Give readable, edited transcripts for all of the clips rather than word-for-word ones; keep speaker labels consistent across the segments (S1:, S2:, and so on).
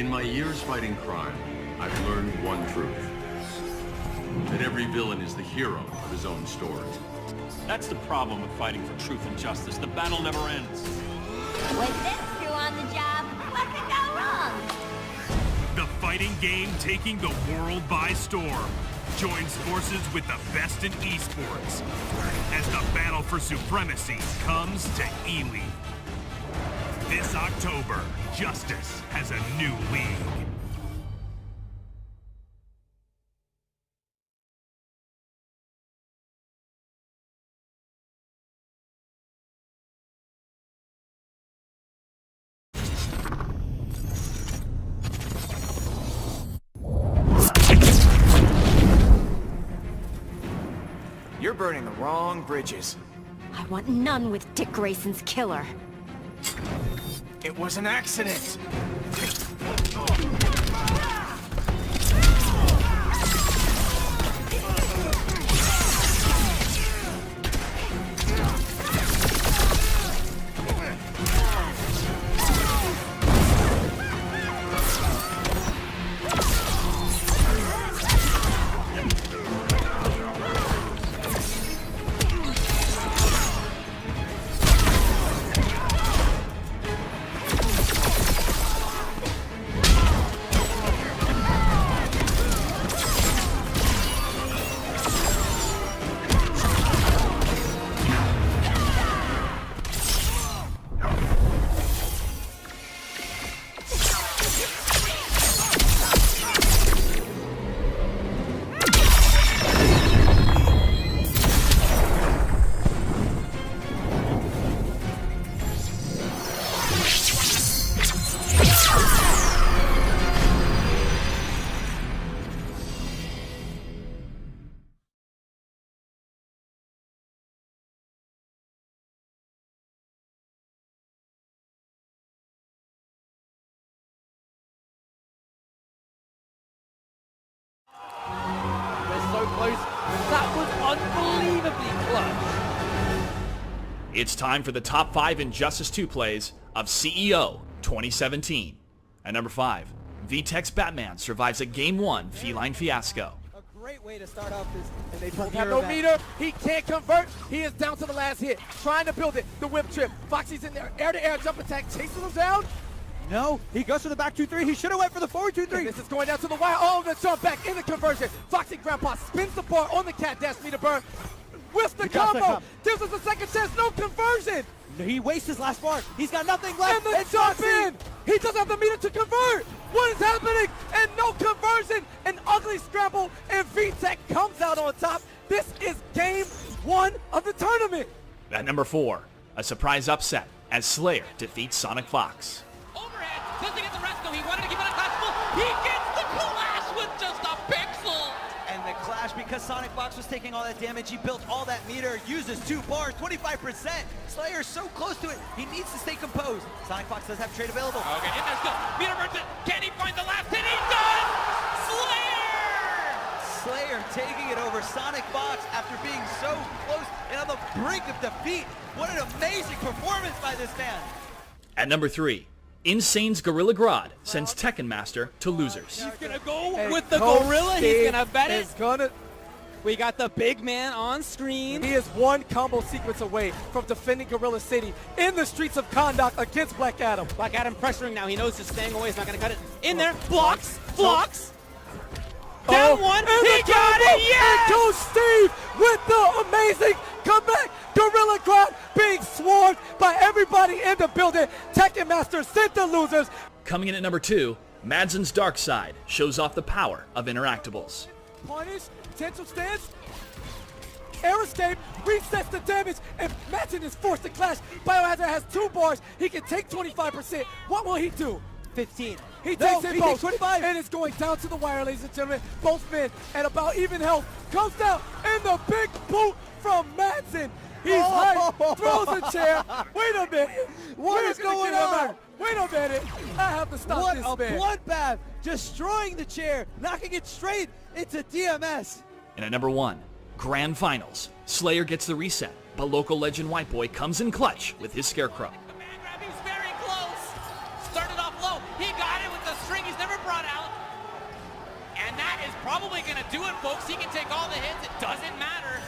S1: In my years fighting crime, I've learned one truth. That every villain is the hero of his own story.
S2: That's the problem with fighting for truth and justice. The battle never ends.
S3: With this crew on the job, what could go wrong?
S4: The fighting game taking the world by storm joins forces with the best in esports as the battle for supremacy comes to Ely. This October, Justice has a new league.
S5: You're burning the wrong bridges.
S3: I want none with Dick Grayson's killer.
S5: It was an accident.
S6: So close. That was unbelievably clutch.
S7: It's time for the top 5 Injustice 2 plays of CEO 2017. At number 5, VTech's Batman survives a Game 1 feline fiasco.
S6: A great way to start off this. And they both have no meter. He can't convert. He is down to the last hit. Trying to build it. The whip trip. Foxy's in there. Air-to-air jump attack. Chasing him down. No, he goes for the back 2-3. He should have went for the forward 2-3. And this is going down to the wire. Oh, the jump back in the conversion. Foxy Grandpa spins the bar on the cat dash meter burn. Whiffs the combo. Gives us a second chance. No conversion. He wastes his last bar. He's got nothing left. And the jump in. He doesn't have the meter to convert. What is happening? And no conversion. An ugly scramble. And VTech comes out on top. This is game 1 of the tournament.
S7: At number 4, a surprise upset as Slayer defeats Sonic Fox.
S8: Doesn't get the rescue. He wanted to give it a clash. He gets the clash with just a pixel.
S9: And the clash, because Sonic Fox was taking all that damage, he built all that meter, uses 2 bars, 25%. Slayer's so close to it, he needs to stay composed. Sonic Fox does have trade available.
S8: Okay, in there still. Meter burns it. Can he find the last hit? He does!
S9: Slayer taking it over Sonic Fox after being so close and on the brink of defeat. What an amazing performance by this man.
S7: At number 3, Insane's Gorilla Grodd sends Tekken Master to losers.
S6: He's gonna go with the gorilla. He's gonna bet it. We got the big man on screen. He is one combo sequence away from defending Gorilla City in the streets of Kahndaq against Black Adam. Black Adam pressuring now. He knows just staying away is not gonna cut it. In there, blocks. Down one. He got it. Yes! And goes Steve with the amazing comeback. Gorilla Grodd being swarmed by everybody in the building. Tekken Master sent the losers.
S7: Coming in at number 2, Madsen's Dark Side shows off the power of interactables.
S6: Punish, potential stance, air escape, resets the damage, and Madsen is forced to clash. Biohazard has 2 bars. He can take 25%. What will he do? 15. He takes it both. 25. And it's going down to the wire, ladies and gentlemen. Both men at about even health. Comes down, and the big boot from Madsen. He's hyped, throws a chair. Wait a minute. What is going on? Wait a minute. I have to stop this man. What a bloodbath. Destroying the chair, knocking it straight into DMS.
S7: And at number 1, Grand Finals. Slayer gets the reset, but local legend White Boy comes in clutch with his Scarecrow.
S8: The man grab, he's very close. Started off low. He got it with the string. He's do it, folks. He can take all the hits. It doesn't matter.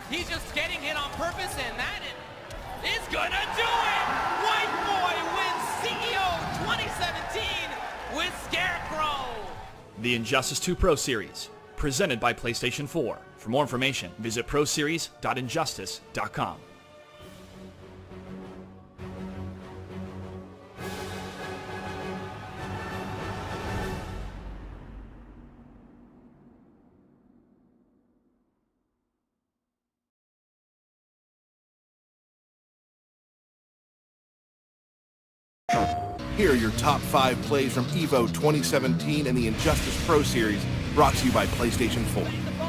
S8: He's just getting hit on purpose, and that is gonna do it! White Boy wins CEO 2017 with Scarecrow!
S7: The Injustice 2 Pro Series, presented by PlayStation 4. For more information, visit proseries.injustice.com.
S10: Here are your top 5 plays from EVO 2017 and the Injustice Pro Series, brought to you by PlayStation 4.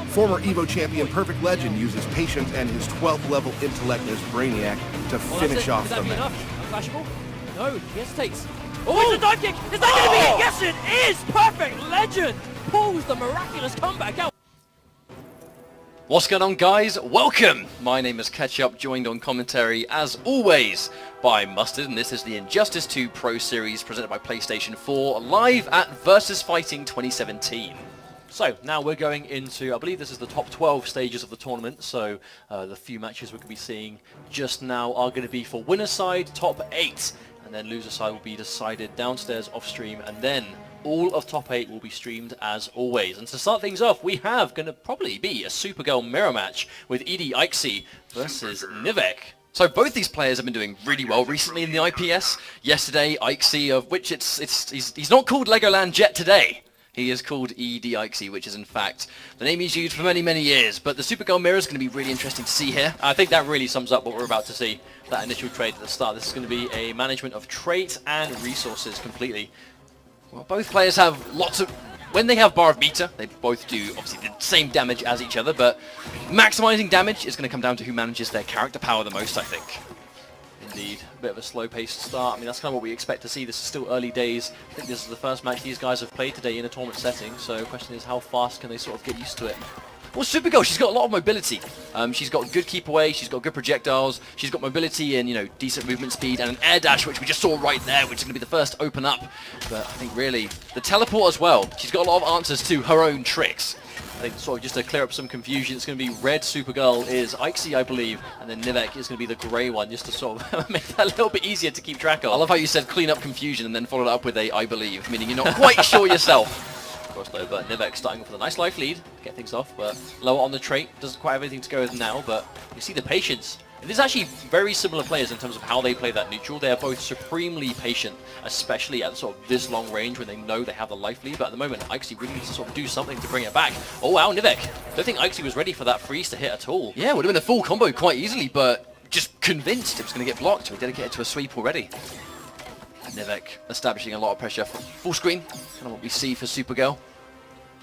S10: Former EVO champion Perfect Legend uses patience and his 12th level intellect as Brainiac to finish off the match.
S11: Flashable? No, he hesitates. Oh, it's a dive kick! Is that going to be it? Yes, it is! Perfect Legend pulls the miraculous comeback out.
S12: What's going on, guys? Welcome! My name is Ketchup, joined on commentary as always by Mustard, and this is the Injustice 2 Pro Series presented by PlayStation 4, live at VSFighting 2017. So now we're going into, I believe this is the top 12 stages of the tournament, so the few matches we're going to be seeing just now are going to be for winner side, top 8, and then loser side will be decided downstairs off stream, and then all of top 8 will be streamed as always. And to start things off, we have going to probably be a Supergirl mirror match with Edie Ikesy versus Nivek. So both these players have been doing really well recently in the IPS. Yesterday, Ikesy, of which he's not called Legoland yet today. He is called Edie Ikesy, which is in fact the name he's used for many, many years. But the Supergirl mirror is going to be really interesting to see here. I think that really sums up what we're about to see, that initial trade at the start. This is going to be a management of traits and resources completely. Well, both players have lots of... When they have bar of meter, they both do obviously the same damage as each other, but maximizing damage is going to come down to who manages their character power the most, I think. Indeed, a bit of a slow-paced start. I mean, that's kind of what we expect to see. This is still early days. I think this is the first match these guys have played today in a tournament setting, so the question is how fast can they sort of get used to it. Well, Supergirl, she's got a lot of mobility. She's got good keep away, she's got good projectiles, she's got mobility and, you know, decent movement speed, and an air dash, which we just saw right there, which is going to be the first to open up. But I think really, the teleport as well, she's got a lot of answers to her own tricks. I think sort of just to clear up some confusion, it's going to be red Supergirl is Ikesy, I believe, and then Nivek is going to be the grey one, just to sort of make that a little bit easier to keep track of. I love how you said clean up confusion and then followed up with a I believe, meaning you're not quite sure yourself. Of course though, but Nivek starting off with a nice life lead, get things off, but lower on the trait, doesn't quite have anything to go with now, but you see the patience. It is actually very similar players in terms of how they play that neutral. They are both supremely patient, especially at sort of this long range when they know they have the life lead, but at the moment, Ikesy really needs to sort of do something to bring it back. Oh wow, Nivek! Don't think Ikesy was ready for that freeze to hit at all. Yeah, would have been a full combo quite easily, but just convinced it was going to get blocked. We dedicated to a sweep already. Nivek establishing a lot of pressure for full screen, kind of what we see for Supergirl.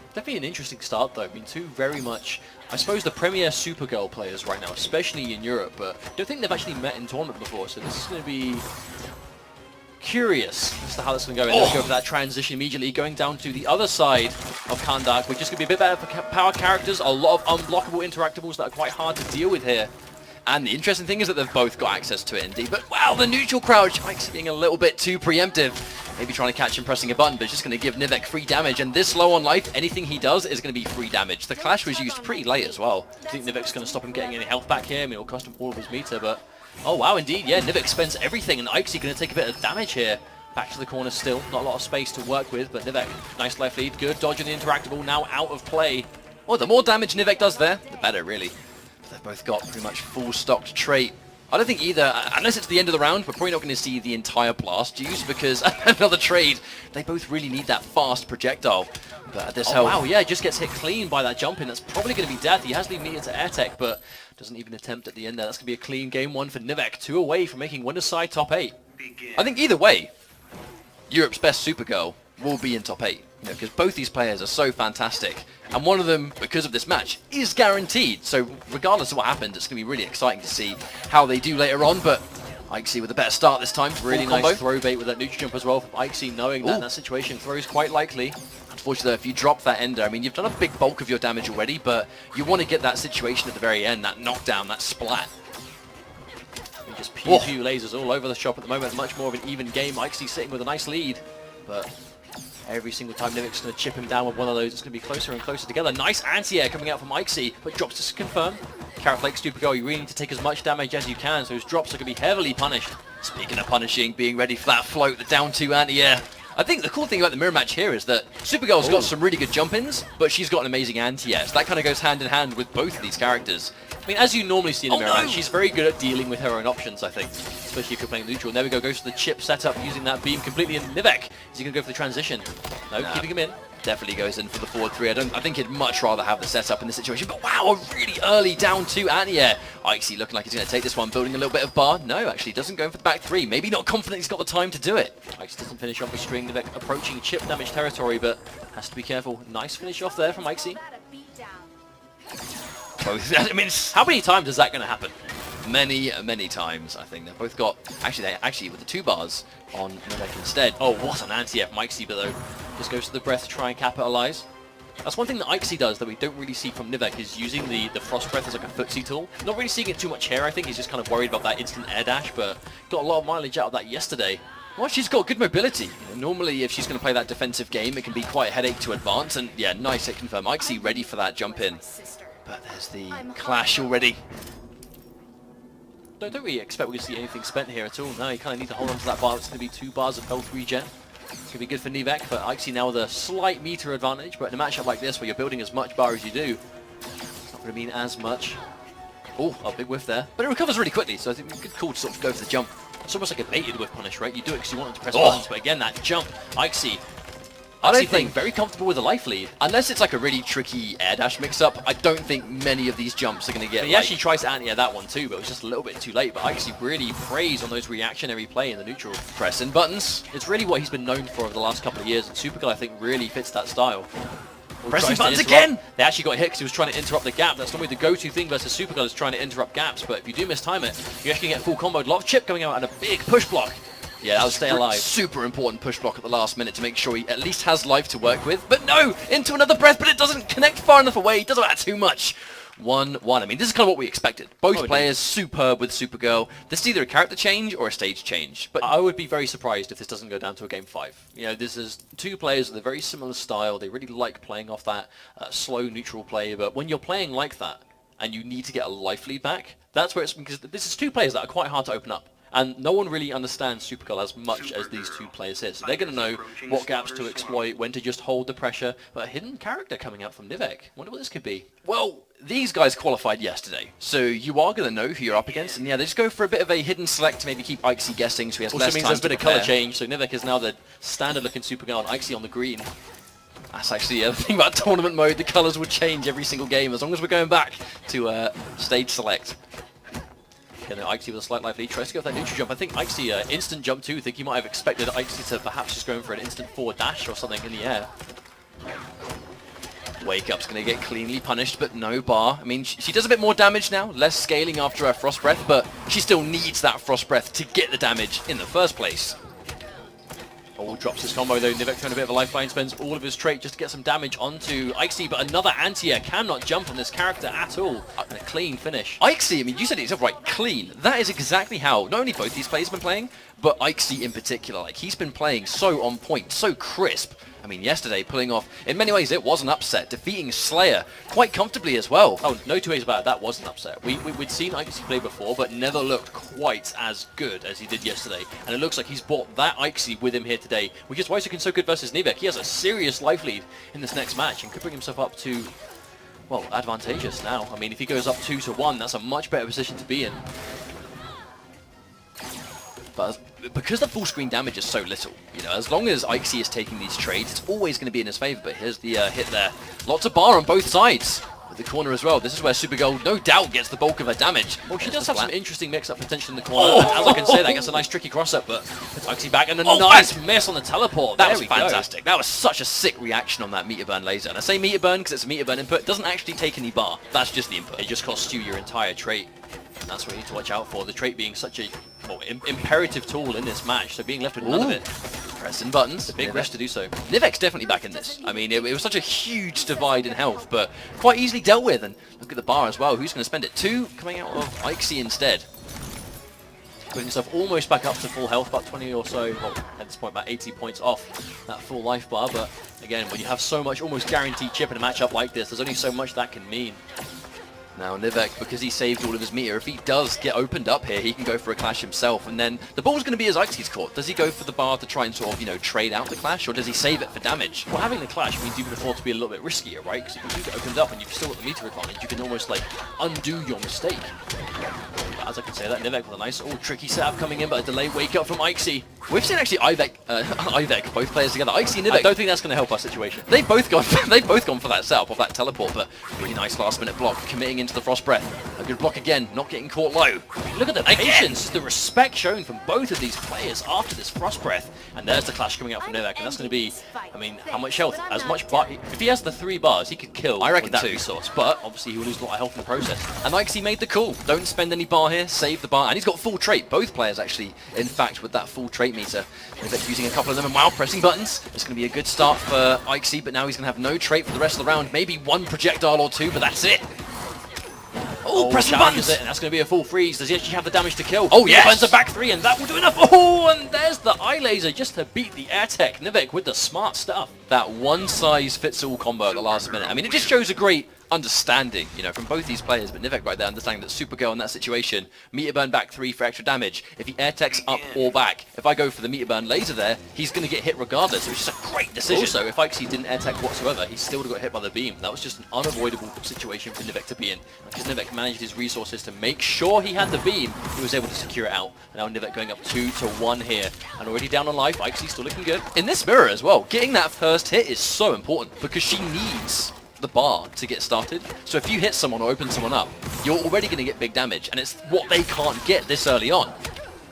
S12: Definitely an interesting start though. I mean, two very much, I suppose, the premier Supergirl players right now, especially in Europe, but I don't think they've actually met in tournament before, so this is going to be curious as to how that's going to go. And let's go for that transition immediately, going down to the other side of Kandak, which is going to be a bit better for power characters, a lot of unblockable interactables that are quite hard to deal with here. And the interesting thing is that they've both got access to it indeed. But wow, the neutral crouch, Ike's being a little bit too preemptive. Maybe trying to catch him pressing a button, but it's just going to give Nivek free damage. And this low on life, anything he does is going to be free damage. The clash was used pretty late as well. I think Nivek's going to stop him getting any health back here. I mean, it'll cost him all of his meter, but... Oh wow, indeed, yeah, Nivek spends everything, and Ike's going to take a bit of damage here. Back to the corner still, not a lot of space to work with, but Nivek, nice left lead, good dodge on the interactable, now out of play. Well, the more damage Nivek does there, the better, really. They've both got pretty much full stocked trait. I don't think either, unless it's the end of the round, we're probably not going to see the entire blast used because another trade, they both really need that fast projectile. But at this health, wow, yeah, just gets hit clean by that jump in. That's probably going to be death. He has the meter to air tech, but doesn't even attempt at the end there. That's going to be a clean game one for Nivek, 2 away from making winner's side top 8. I think either way, Europe's best Supergirl will be in top 8. You know, because both these players are so fantastic. And one of them, because of this match, is guaranteed. So regardless of what happens, it's going to be really exciting to see how they do later on. But Ikesy with a better start this time. Really nice throw bait with that neutral jump as well from Ikesy, knowing that in that situation throws quite likely. Unfortunately, if you drop that ender, I mean, you've done a big bulk of your damage already, but you want to get that situation at the very end, that knockdown, that splat. He just pew lasers all over the shop at the moment. Much more of an even game. Ikesy sitting with a nice lead, but Every single time Nivek's going to chip him down with one of those, it's going to be closer and closer together. Nice anti-air coming out from Ikesy, but drops to confirm. Carrot Flake, Stupid Girl, you really need to take as much damage as you can, so his drops are going to be heavily punished. Speaking of punishing, being ready for that float, the down 2 anti-air. I think the cool thing about the mirror match here is that Supergirl's got some really good jump-ins, but she's got an amazing anti-air, so that kind of goes hand in hand with both of these characters. I mean, as you normally see in a mirror match, she's very good at dealing with her own options, I think, especially if you're playing neutral. There we go, goes for the chip setup using that beam completely in Nivek. Is he going to go for the transition? No, keeping him in. Definitely goes in for the forward 3. I think he'd much rather have the setup in this situation, but wow, a really early down 2 anti-air. Ikesy looking like he's going to take this one, building a little bit of bar. No, actually doesn't, going for the back 3. Maybe not confident he's got the time to do it. Ikesy doesn't finish off the string, Nivek approaching chip damage territory, but has to be careful. Nice finish off there from Ikesy. I mean, how many times is that going to happen? Many, many times, I think. They've both got... Actually, with the 2 bars on Nivek instead. Oh, what an anti-F from Ikesy, but though, just goes to the breath to try and capitalize. That's one thing that Ikesy does that we don't really see from Nivek, is using the Frost Breath as like a footsie tool. Not really seeing it too much here, I think. He's just kind of worried about that instant air dash, but got a lot of mileage out of that yesterday. Well, she's got good mobility. You know, normally, if she's going to play that defensive game, it can be quite a headache to advance, and yeah, nice hit confirm. Ikesy ready for that jump in. But there's the clash already. Don't really expect we're going to see anything spent here at all. No, you kind of need to hold on to that bar. It's going to be 2 bars of health regen. It's going to be good for Nivek, but Ikesy now with a slight meter advantage. But in a matchup like this, where you're building as much bar as you do, it's not going to mean as much. Oh, a big whiff there. But it recovers really quickly, so I think it's a good call to sort of go for the jump. It's almost like a baited whiff punish, right? You do it because you want him to press buttons, but again, that jump, Ikesy, I don't think very comfortable with a life lead. Unless it's like a really tricky air dash mix-up, I don't think many of these jumps are going to get. He actually tries to anti-air that one too, but it was just a little bit too late. But Ikesy really preys on those reactionary play in the neutral. Pressing buttons. It's really what he's been known for over the last couple of years, and Supergirl, I think, really fits that style. Pressing buttons again! They actually got hit because he was trying to interrupt the gap. That's normally the go-to thing versus Supergirl, is trying to interrupt gaps. But if you do mistime it, you actually get full comboed. A lot of chip coming out and a big push block. Yeah, that was stay alive. Super important push block at the last minute to make sure he at least has life to work with. But no! Into another breath, but it doesn't connect far enough away. It doesn't matter too much. 1-1. I mean, this is kind of what we expected. Both players superb with Supergirl. This is either a character change or a stage change. But I would be very surprised if this doesn't go down to a game 5. You know, this is 2 players with a very similar style. They really like playing off that slow neutral play. But when you're playing like that and you need to get a life lead back, that's where it's... Because this is 2 players that are quite hard to open up. And no one really understands Supergirl as much as these 2 players here. So they're going to know what gaps to exploit, when to just hold the pressure. But a hidden character coming out from Nivek. Wonder what this could be. Well, these guys qualified yesterday. So you are going to know who you're up against. And yeah, they just go for a bit of a hidden select to maybe keep Ikesy guessing, so he has less time to prepare. Also means there's been a colour change. So Nivek is now the standard-looking Supergirl and Ikesy on the green. That's actually the other thing about tournament mode. The colours would change every single game as long as we're going back to stage select. Again, Ikesy with a slight life lead, tries to go for that neutral jump. I think Ikesy instant jump too. I think he might have expected Ikesy to perhaps just go in for an instant forward dash or something in the air. Wake Up's going to get cleanly punished, but no bar. I mean, she does a bit more damage now, less scaling after her Frost Breath, but she still needs that Frost Breath to get the damage in the first place. Oh, drops his combo though. Nivek throwing a bit of a lifeline, spends all of his trait just to get some damage onto Ikesy, but another anti-air cannot jump on this character at all. And a clean finish. Ikesy, I mean, you said it yourself, right? Clean. That is exactly how not only both these players have been playing, but Ikesy in particular. Like, he's been playing so on point, so crisp. I mean, yesterday pulling off, in many ways, it was an upset, defeating Slayer quite comfortably as well. Oh, no 2 ways about it, that was an upset. We'd seen Ikesy play before, but never looked quite as good as he did yesterday. And it looks like he's brought that Ikesy with him here today, which is why he's looking so good versus Nivek. He has a serious life lead in this next match and could bring himself up to, well, advantageous now. I mean, if he goes up 2-1, that's a much better position to be in. But because the full screen damage is so little, you know, as long as Ikesy is taking these trades, it's always going to be in his favor. But here's the hit there. Lots of bar on both sides. With the corner as well. This is where Supergirl no doubt gets the bulk of her damage. Well, she does have some interesting mix-up potential in the corner. Oh! As I can say, that gets a nice tricky cross-up, but it's Ikesy back, and a nice miss on the teleport. That was fantastic. That was such a sick reaction on that meter burn laser. And I say meter burn because it's a meter burn input. It doesn't actually take any bar. That's just the input. It just costs you your entire trait. And that's what you need to watch out for. The trait being such a imperative tool in this match, so being left with none of it. Pressing buttons, a big risk to do so. Nivek's definitely back in this. I mean, it was such a huge divide in health, but quite easily dealt with. And look at the bar as well. Who's going to spend it? 2 coming out of Ikesy instead. putting himself almost back up to full health, about 20 or so, well, at this point about 80 points off that full life bar, but again, when you have so much almost guaranteed chip in a matchup like this, there's only so much that can mean. Now Nivek, because he saved all of his meter, if he does get opened up here, he can go for a clash himself, and then the ball's going to be as Ixie's court. Does he go for the bar to try and sort of, you know, trade out the clash, or does he save it for damage? Well, having the clash means you can afford to be a little bit riskier, right? Because if you do get opened up and you've still got the meter advantage, you can almost, like, undo your mistake. But as I can say that, Nivek with a nice, tricky setup coming in, but a delayed wake up from Ixie. We've seen actually Ivek, both players together. Ixie and Nivek. I don't think that's going to help our situation. They've both gone for that setup of that teleport, but really nice last minute block, committing into the Frost Breath. A good block again, not getting caught low. Look at the patience, the respect shown from both of these players after this Frost Breath. And there's the clash coming out from Nivek, and that's going to be, I mean, how much health? As much bar. If he has the 3 bars, he could kill, I reckon, that resource, but obviously he will lose a lot of health in the process. And Ixie made the call. Don't spend any bar here, save the bar, and he's got full trait. Both players actually, in fact, with that full trait meter. Nivek using a couple of them and while pressing buttons. It's going to be a good start for Ixie, but now he's going to have no trait for the rest of the round. Maybe 1 projectile or 2, but that's it. Oh, pressing buttons! It, and that's going to be a full freeze. Does he actually have the damage to kill? Oh, yes! He burns a back 3, and that will do enough. Oh, and there's the eye laser just to beat the air tech. Nivek with the smart stuff. That one-size-fits-all combo at the last minute. I mean, it just shows a great understanding, you know, from both these players, but Nivek right there understanding that Supergirl in that situation, meter burn back 3 for extra damage. If he air techs up or back, if I go for the meter burn laser there, he's going to get hit regardless, which is a great decision. Also, if Ixie didn't air tech whatsoever, he still would have got hit by the beam. That was just an unavoidable situation for Nivek to be in. Because Nivek managed his resources to make sure he had the beam, he was able to secure it out. And now Nivek going up 2-1 here, and already down on life. Ixie still looking good. In this mirror as well, getting that first hit is so important, because she needs the bar to get started. So if you hit someone or open someone up, you're already going to get big damage, and it's what they can't get this early on.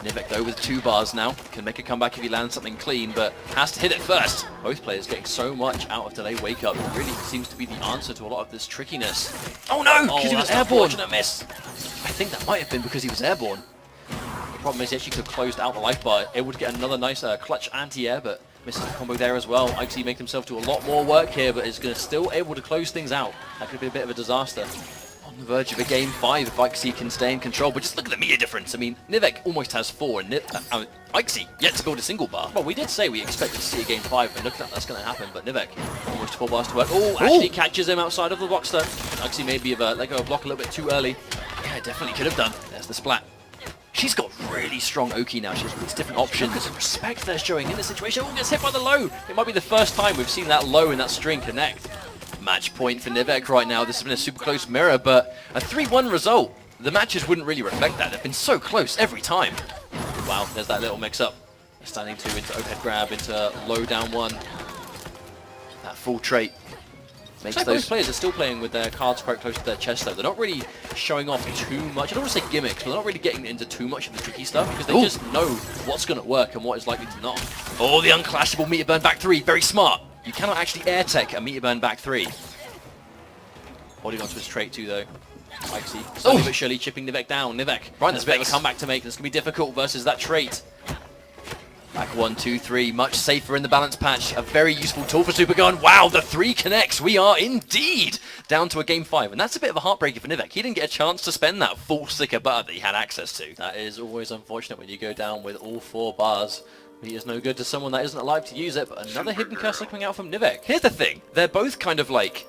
S12: Nivek though with 2 bars now, can make a comeback if he lands something clean, but has to hit it first. Both players getting so much out of delayed wake up. It really seems to be the answer to a lot of this trickiness. Oh no, because he was airborne. Miss. I think that might have been because he was airborne. The problem is he actually could have closed out the life bar. It would get another nice clutch anti-air, but misses the combo there as well. Ixie making himself do a lot more work here, but is going to still able to close things out. That could be a bit of a disaster. On the verge of a game 5 if Ixie can stay in control, but just look at the meter difference. I mean, Nivek almost has 4, and Ixie yet to build a single bar. Well, we did say we expected to see a game 5, and look at that's going to happen, but Nivek almost 4 bars to work. Oh, actually catches him outside of the box there. Ixie maybe have let go of block a little bit too early. Yeah, definitely could have done. There's the splat. She's got really strong Oki now. She has these different options. Look at the respect they're showing in this situation. Oh, gets hit by the low. It might be the first time we've seen that low in that string connect. Match point for Nivek right now. This has been a super close mirror, but a 3-1 result. The matches wouldn't really reflect that. They've been so close every time. Wow, there's that little mix-up. Standing 2 into overhead grab, into low down 1. That full trait. Makes those both players are still playing with their cards quite close to their chest though. They're not really showing off too much. I don't want to say gimmicks, but they're not really getting into too much of the tricky stuff because they just know what's going to work and what is likely to not. Oh, the unclashable meter burn back 3. Very smart. You cannot actually air tech a meter burn back 3. Holding onto his trait too though. Ixie slowly but surely chipping Nivek down. Nivek has a bit of a comeback to make. This can be difficult versus that trait. Back 1, 2, 3, much safer in the balance patch. A very useful tool for Supergirl. Wow, the 3 connects. We are indeed down to a game 5. And that's a bit of a heartbreaker for Nivek. He didn't get a chance to spend that full stick of butter that he had access to. That is always unfortunate when you go down with all 4 bars. He is no good to someone that isn't alive to use it. But another hidden cursor coming out from Nivek. Here's the thing. They're both kind of like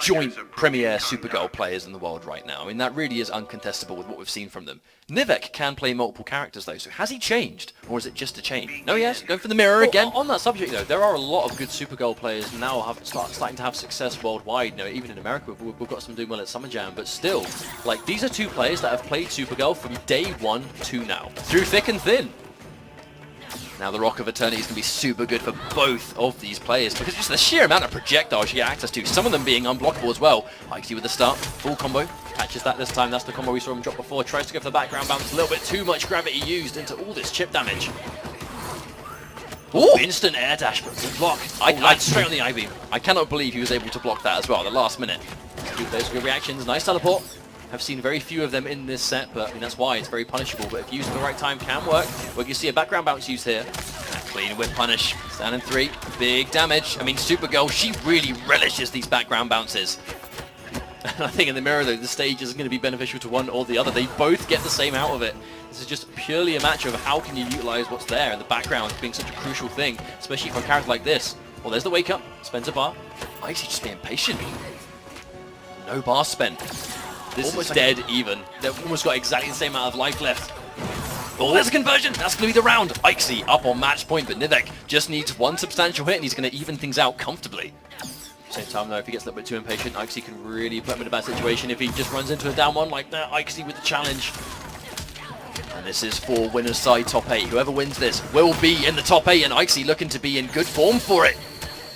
S12: joint premier Supergirl players in the world right now. I mean, that really is uncontestable with what we've seen from them. Nivek can play multiple characters though, so has he changed? Or is it just a change? No, yes, go for the mirror again. On that subject though, there are a lot of good Supergirl players now starting to have success worldwide. You know, even in America, we've got some doing well at Summer Jam, but still, like, these are 2 players that have played Supergirl from day 1 to now. Through thick and thin. Now the Rock of Eternity is going to be super good for both of these players because just the sheer amount of projectiles you get access to, some of them being unblockable as well. Ixie with the start, full combo, catches that this time. That's the combo we saw him drop before. Tries to go for the background bounce, a little bit too much gravity used into all this chip damage. Oh, instant air dash, but good block. Straight on the I-beam. I cannot believe he was able to block that as well, the last minute. Those good reactions, nice teleport. I've seen very few of them in this set, but I mean, that's why it's very punishable. But if used at the right time, can work. Well, you see a background bounce used here. Clean whip punish. Stand in 3. Big damage. I mean, Supergirl, she really relishes these background bounces. And I think in the mirror, though, the stage isn't going to be beneficial to one or the other. They both get the same out of it. This is just purely a match of how can you utilize what's there in the background being such a crucial thing, especially for a character like this. Well, there's the wake up. Spends a bar. Icy just being patient. No bar spent. This is dead even. They've almost got exactly the same amount of life left. Oh, there's a conversion. That's going to be the round. Ixie up on match point, but Nivek just needs one substantial hit and he's going to even things out comfortably. Same time though, if he gets a little bit too impatient, Ixie can really put him in a bad situation if he just runs into a down one like that. Ixie with the challenge. And this is for winner's side top 8. Whoever wins this will be in the top 8 and Ixie looking to be in good form for it.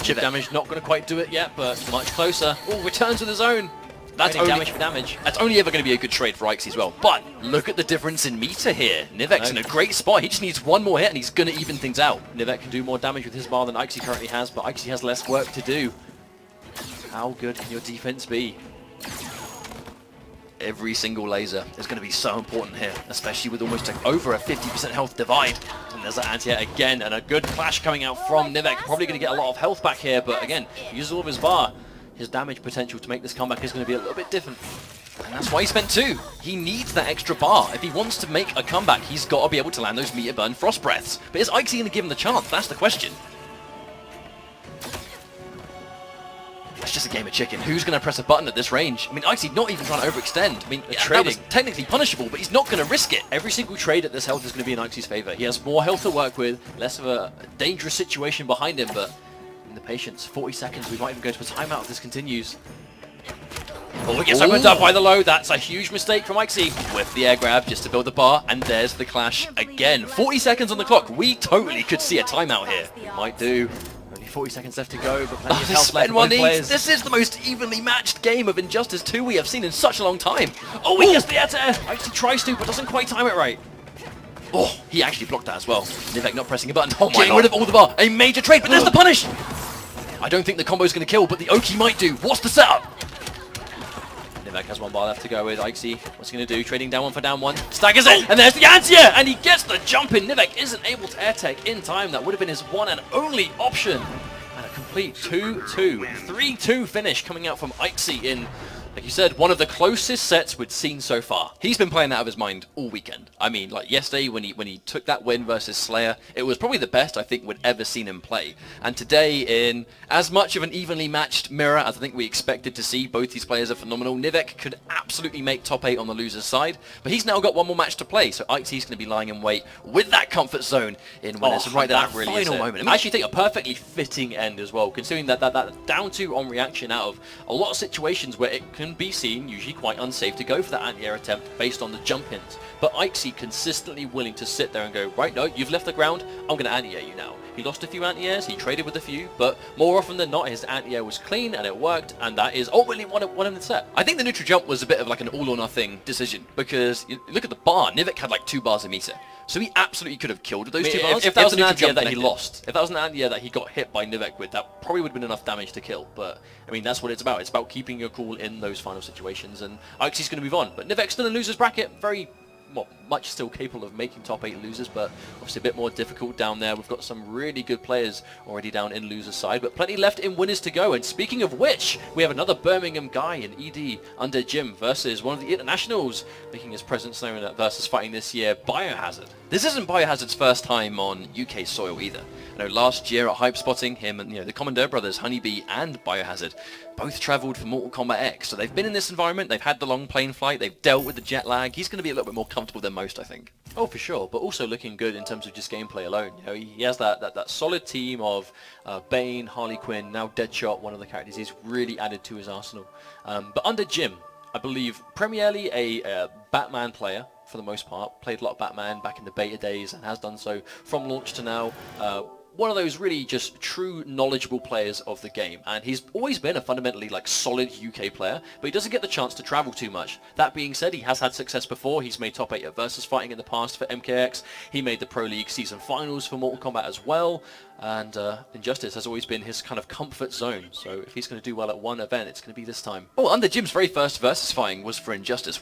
S12: Chip damage not going to quite do it yet, but much closer. Oh, returns with his own. That's only damage for damage. That's only ever going to be a good trade for Ixie as well. But look at the difference in meter here. Nivek's in a great spot. He just needs one more hit and he's going to even things out. Nivek can do more damage with his bar than Ixie currently has, but Ixie has less work to do. How good can your defense be? Every single laser is going to be so important here, especially with almost over a 50% health divide. And there's that anti-air again, and a good clash coming out from Nivek. Probably going to get a lot of health back here, but again, he uses all of his bar. His damage potential to make this comeback is going to be a little bit different. And that's why he spent 2. He needs that extra bar. If he wants to make a comeback, he's got to be able to land those meter burn frost breaths. But is Ixie going to give him the chance? That's the question. It's just a game of chicken. Who's going to press a button at this range? I mean, Ixie not even trying to overextend. I mean, that was technically punishable, but he's not going to risk it. Every single trade at this health is going to be in Ixie's favor. He has more health to work with, less of a dangerous situation behind him, but in the patience, 40 seconds, we might even go to a timeout if this continues. Oh, it gets opened up by the low. That's a huge mistake from Ixie. With the air grab just to build the bar, and there's the clash again. 40 seconds on the clock. We totally could see a timeout here. We might do. 40 seconds left to go, but plenty of health left for both players. This is the most evenly matched game of Injustice 2 we have seen in such a long time. Oh, he gets the air to air. Actually tries to, but doesn't quite time it right. Oh, he actually blocked that as well. Nivek not pressing a button. Oh my Getting rid of all the bar. A major trade, but there's the punish. I don't think the combo is going to kill, but the Oki might do. What's the setup? Nivek has one bar left to go with. Ixie, what's he going to do? Trading down one for down one. Staggers it, and there's the anti-air, and he gets the jump in. Nivek isn't able to air tech in time. That would have been his one and only option. And a complete 2-2, 3-2 finish coming out from Ixie in, like you said, one of the closest sets we'd seen so far. He's been playing that out of his mind all weekend. I mean, like yesterday when he took that win versus Slayer, it was probably the best I think we'd ever seen him play. And today, in as much of an evenly matched mirror as I think we expected to see, both these players are phenomenal. Nivek could absolutely make top 8 on the loser's side, but he's now got one more match to play, so Ixie's going to be lying in wait with that comfort zone in when it's right at that really final moment. I actually think a perfectly fitting end as well, considering that down 2 on reaction out of a lot of situations where it can be seen usually quite unsafe to go for that anti-air attempt based on the jump ins. But Ixie consistently willing to sit there and go, right, no, you've left the ground, I'm going to anti-air you now. He lost a few anti-airs, he traded with a few, but more often than not his anti-air was clean and it worked, and that is ultimately won him the set. I think the neutral jump was a bit of like an all or nothing decision, because you look at the bar, Nivek had like 2 bars a meter. So he absolutely could have killed those 2 bars. If that was an anti-air that he lost, if that was an anti-air that he got hit by Nivek with, that probably would have been enough damage to kill. But, I mean, that's what it's about. It's about keeping your cool in those final situations, and Ixie's going to move on. But Nivek's still in loser's bracket, very much still capable of making top 8 losers, but obviously a bit more difficult down there. We've got some really good players already down in loser's side, but plenty left in winners to go. And speaking of which, we have another Birmingham guy in ED under Jim versus one of the internationals making his presence known at VSFighting this year, Biohazard. This isn't Biohazard's first time on UK soil either. I know last year at Hype Spotting, him and the Commandeur brothers, Honeybee and Biohazard, both travelled for Mortal Kombat X. So they've been in this environment, they've had the long plane flight, they've dealt with the jet lag. He's going to be a little bit more comfortable than most, I think. Oh, for sure, but also looking good in terms of just gameplay alone. He has that solid team of Bane, Harley Quinn, now Deadshot, one of the characters he's really added to his arsenal. But under Jim, I believe primarily a Batman player for the most part. Played a lot of Batman back in the beta days and has done so from launch to now. One of those really just true knowledgeable players of the game, and he's always been a fundamentally solid UK player, but he doesn't get the chance to travel too much. That being said, he has had success before. He's made top 8 at VSFighting in the past for MKX. He made the Pro League season finals for Mortal Kombat as well, and Injustice has always been his kind of comfort zone. So if he's going to do well at one event, it's going to be this time. Oh, under Jim's very first VSFighting was for Injustice.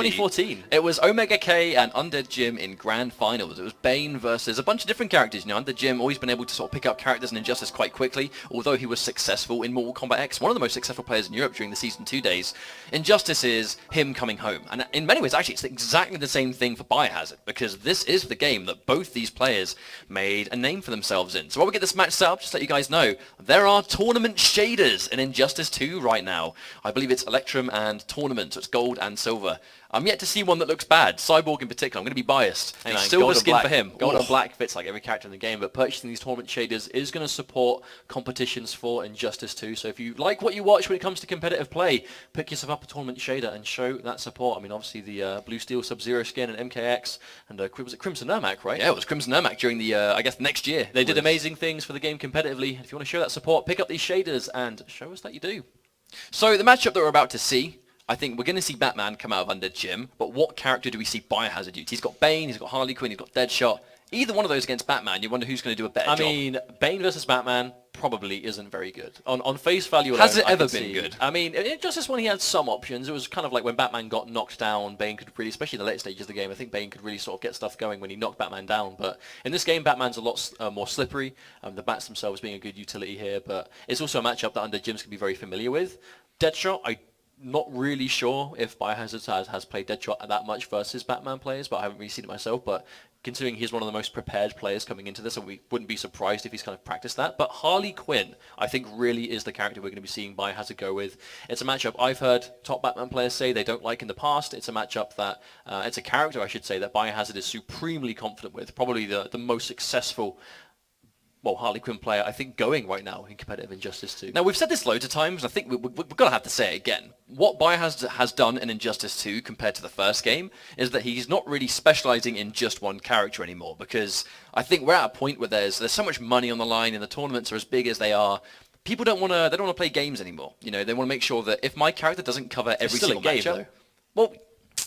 S12: 2014. It was Omega K and Undead Jim in Grand Finals. It was Bane versus a bunch of different characters. You know, Undead Jim always been able to sort of pick up characters in Injustice quite quickly, although he was successful in Mortal Kombat X, one of the most successful players in Europe during the Season 2 days. Injustice is him coming home. And in many ways, actually, it's exactly the same thing for Biohazard, because this is the game that both these players made a name for themselves in. So while we get this match set up, just to let you guys know, there are tournament shaders in Injustice 2 right now. I believe it's Electrum and Tournament, so it's gold and silver. I'm yet to see one that looks bad. Cyborg in particular, I'm going to be biased. Hey man, silver skin for him. Gold and black fits like every character in the game, but purchasing these tournament shaders is going to support competitions for Injustice 2. So if you like what you watch when it comes to competitive play, pick yourself up a tournament shader and show that support. I mean, obviously the Blue Steel Sub-Zero skin and MKX, and was it Crimson Ermac, right? Yeah, it was Crimson Ermac during the, I guess, next year. They did amazing things for the game competitively. If you want to show that support, pick up these shaders and show us that you do. So the matchup that we're about to see, I think we're going to see Batman come out of Undead Jim, but what character do we see Biohazard use? He's got Bane, he's got Harley Quinn, he's got Deadshot. Either one of those against Batman, you wonder who's going to do a better job. I mean, Bane versus Batman probably isn't very good. On face value alone, has it ever been good? I mean, in Injustice 1 he had some options. It was kind of like when Batman got knocked down, Bane could really, especially in the later stages of the game, I think Bane could really sort of get stuff going when he knocked Batman down. But in this game, Batman's a lot more slippery. The bats themselves being a good utility here, but it's also a matchup that Undead Jim's can be very familiar with. Deadshot, I'm not really sure if Biohazard has played Deadshot that much versus Batman players, but I haven't really seen it myself. But considering he's one of the most prepared players coming into this, and we wouldn't be surprised if he's kind of practiced that. But Harley Quinn, I think, really is the character we're going to be seeing Biohazard go with. It's a matchup I've heard top Batman players say they don't like in the past. It's a matchup that, it's a character, I should say, that Biohazard is supremely confident with. Probably the most successful, well, Harley Quinn player, I think, going right now in competitive Injustice 2. Now, we've said this loads of times, and I think we've got to have to say it again. What Biohazard has done in Injustice 2 compared to the first game is that he's not really specializing in just one character anymore, because I think we're at a point where there's so much money on the line, and the tournaments are as big as they are. People don't want to play games anymore. You know, they want to make sure that if my character doesn't cover every single matchup, well,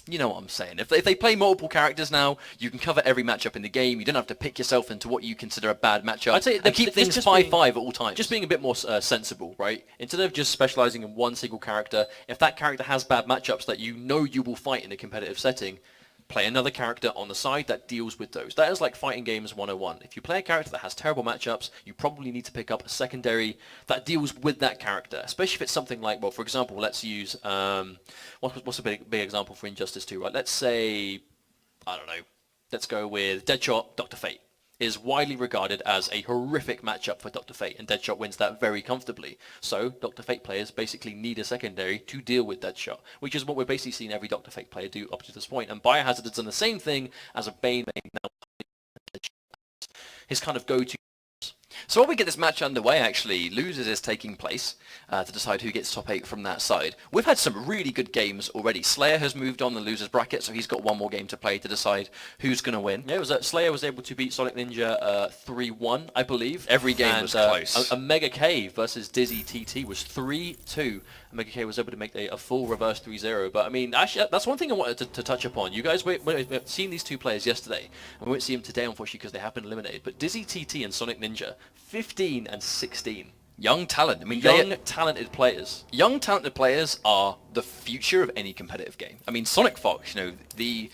S12: you know what I'm saying. If they play multiple characters now, you can cover every matchup in the game. You don't have to pick yourself into what you consider a bad matchup. I'd say and keep things 5-5 at all times. Just being a bit more sensible, right? Instead of just specializing in one single character, if that character has bad matchups that you know you will fight in a competitive setting, play another character on the side that deals with those. That is like fighting games 101. If you play a character that has terrible matchups, you probably need to pick up a secondary that deals with that character, especially if it's something like, well, for example, let's use, what's a big example for Injustice 2, right? Let's say, I don't know, let's go with Deadshot, Dr. Fate. Is widely regarded as a horrific matchup for Dr. Fate, and Deadshot wins that very comfortably. So Dr. Fate players basically need a secondary to deal with Deadshot, which is what we're basically seeing every Dr. Fate player do up to this point. And Biohazard has done the same thing as a Bane main now. His kind of go-to. So while we get this match underway, actually, Losers is taking place to decide who gets top 8 from that side. We've had some really good games already. Slayer has moved on the Losers bracket, so he's got one more game to play to decide who's going to win. Yeah, Slayer was able to beat Sonic Ninja 3-1, I believe. Every game was close. Omega K versus Dizzy TT was 3-2. Omega K was able to make a full reverse 3-0. But, I mean, actually, that's one thing I wanted to touch upon. You guys, we've seen these two players yesterday, and we won't see them today, unfortunately, because they have been eliminated. But Dizzy TT and Sonic Ninja, 15 and 16. Young talent. I mean, young talented players. Young talented players are the future of any competitive game. I mean, Sonic Fox, you know, the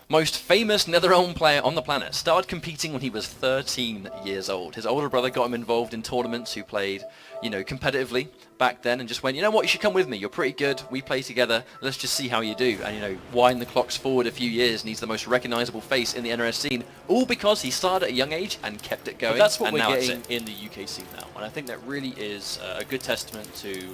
S12: most famous NetherRealm player on the planet, started competing when he was 13 years old. His older brother got him involved in tournaments who played, you know, competitively back then, and just went, you know what, you should come with me, you're pretty good, we play together, let's just see how you do. And, you know, wind the clocks forward a few years, and he's the most recognizable face in the NRS scene, all because he started at a young age and kept it going. But that's what we're getting in the UK scene now, and I think that really is a good testament to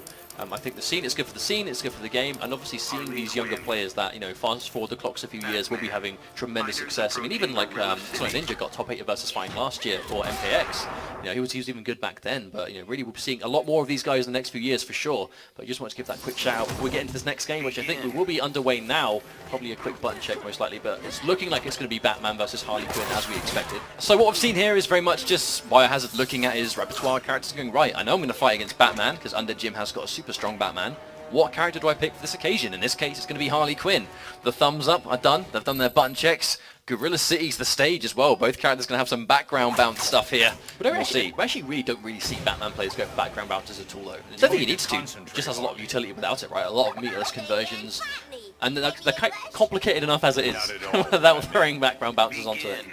S12: I think the scene is good for the scene, it's good for the game, and obviously seeing these younger players that, you know, fast forward the clocks a few years will be having tremendous success. I mean, even like Sonic Ninja got top 8 versus Fighting last year for MKX. You know, he was even good back then, but, you know, really we'll be seeing a lot more of these guys in the next few years for sure. But I just want to give that quick shout out before we get into this next game, which I think we will be underway now. Probably a quick button check most likely, but it's looking like it's going to be Batman versus Harley Quinn as we expected. So what we've seen here is very much just Biohazard looking at his repertoire of characters and going, right, I know I'm going to fight against Batman because Undead Jim has got a super strong Batman. What character do I pick for this occasion? In this case, it's going to be Harley Quinn. The thumbs up are done. They've done their button checks. Gorilla City's the stage as well. Both characters going to have some background bounce stuff here. But we'll see. We actually really don't see Batman players go for background bounces at all, though. I don't think he needs to. He just has a lot of utility without it, right? A lot of meterless conversions. And they're quite complicated enough as it is, without throwing background bouncers onto it.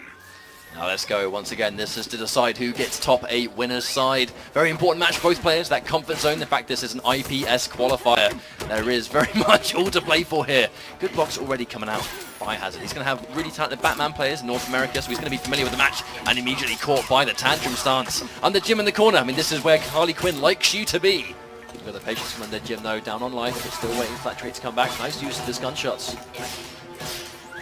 S12: Now let's go. Once again, this is to decide who gets top 8 winners side. Very important match for both players, that comfort zone. In fact, this is an IPS qualifier. There is very much all to play for here. Good blocks already coming out. Biohazard, he's going to have really talented Batman players in North America, so he's going to be familiar with the match and immediately caught by the tantrum stance. Under Jim in the corner, I mean, this is where Harley Quinn likes you to be. You've got the patience from Under Jim though, down on life, but still waiting for that trait to come back. Nice use of his gunshots.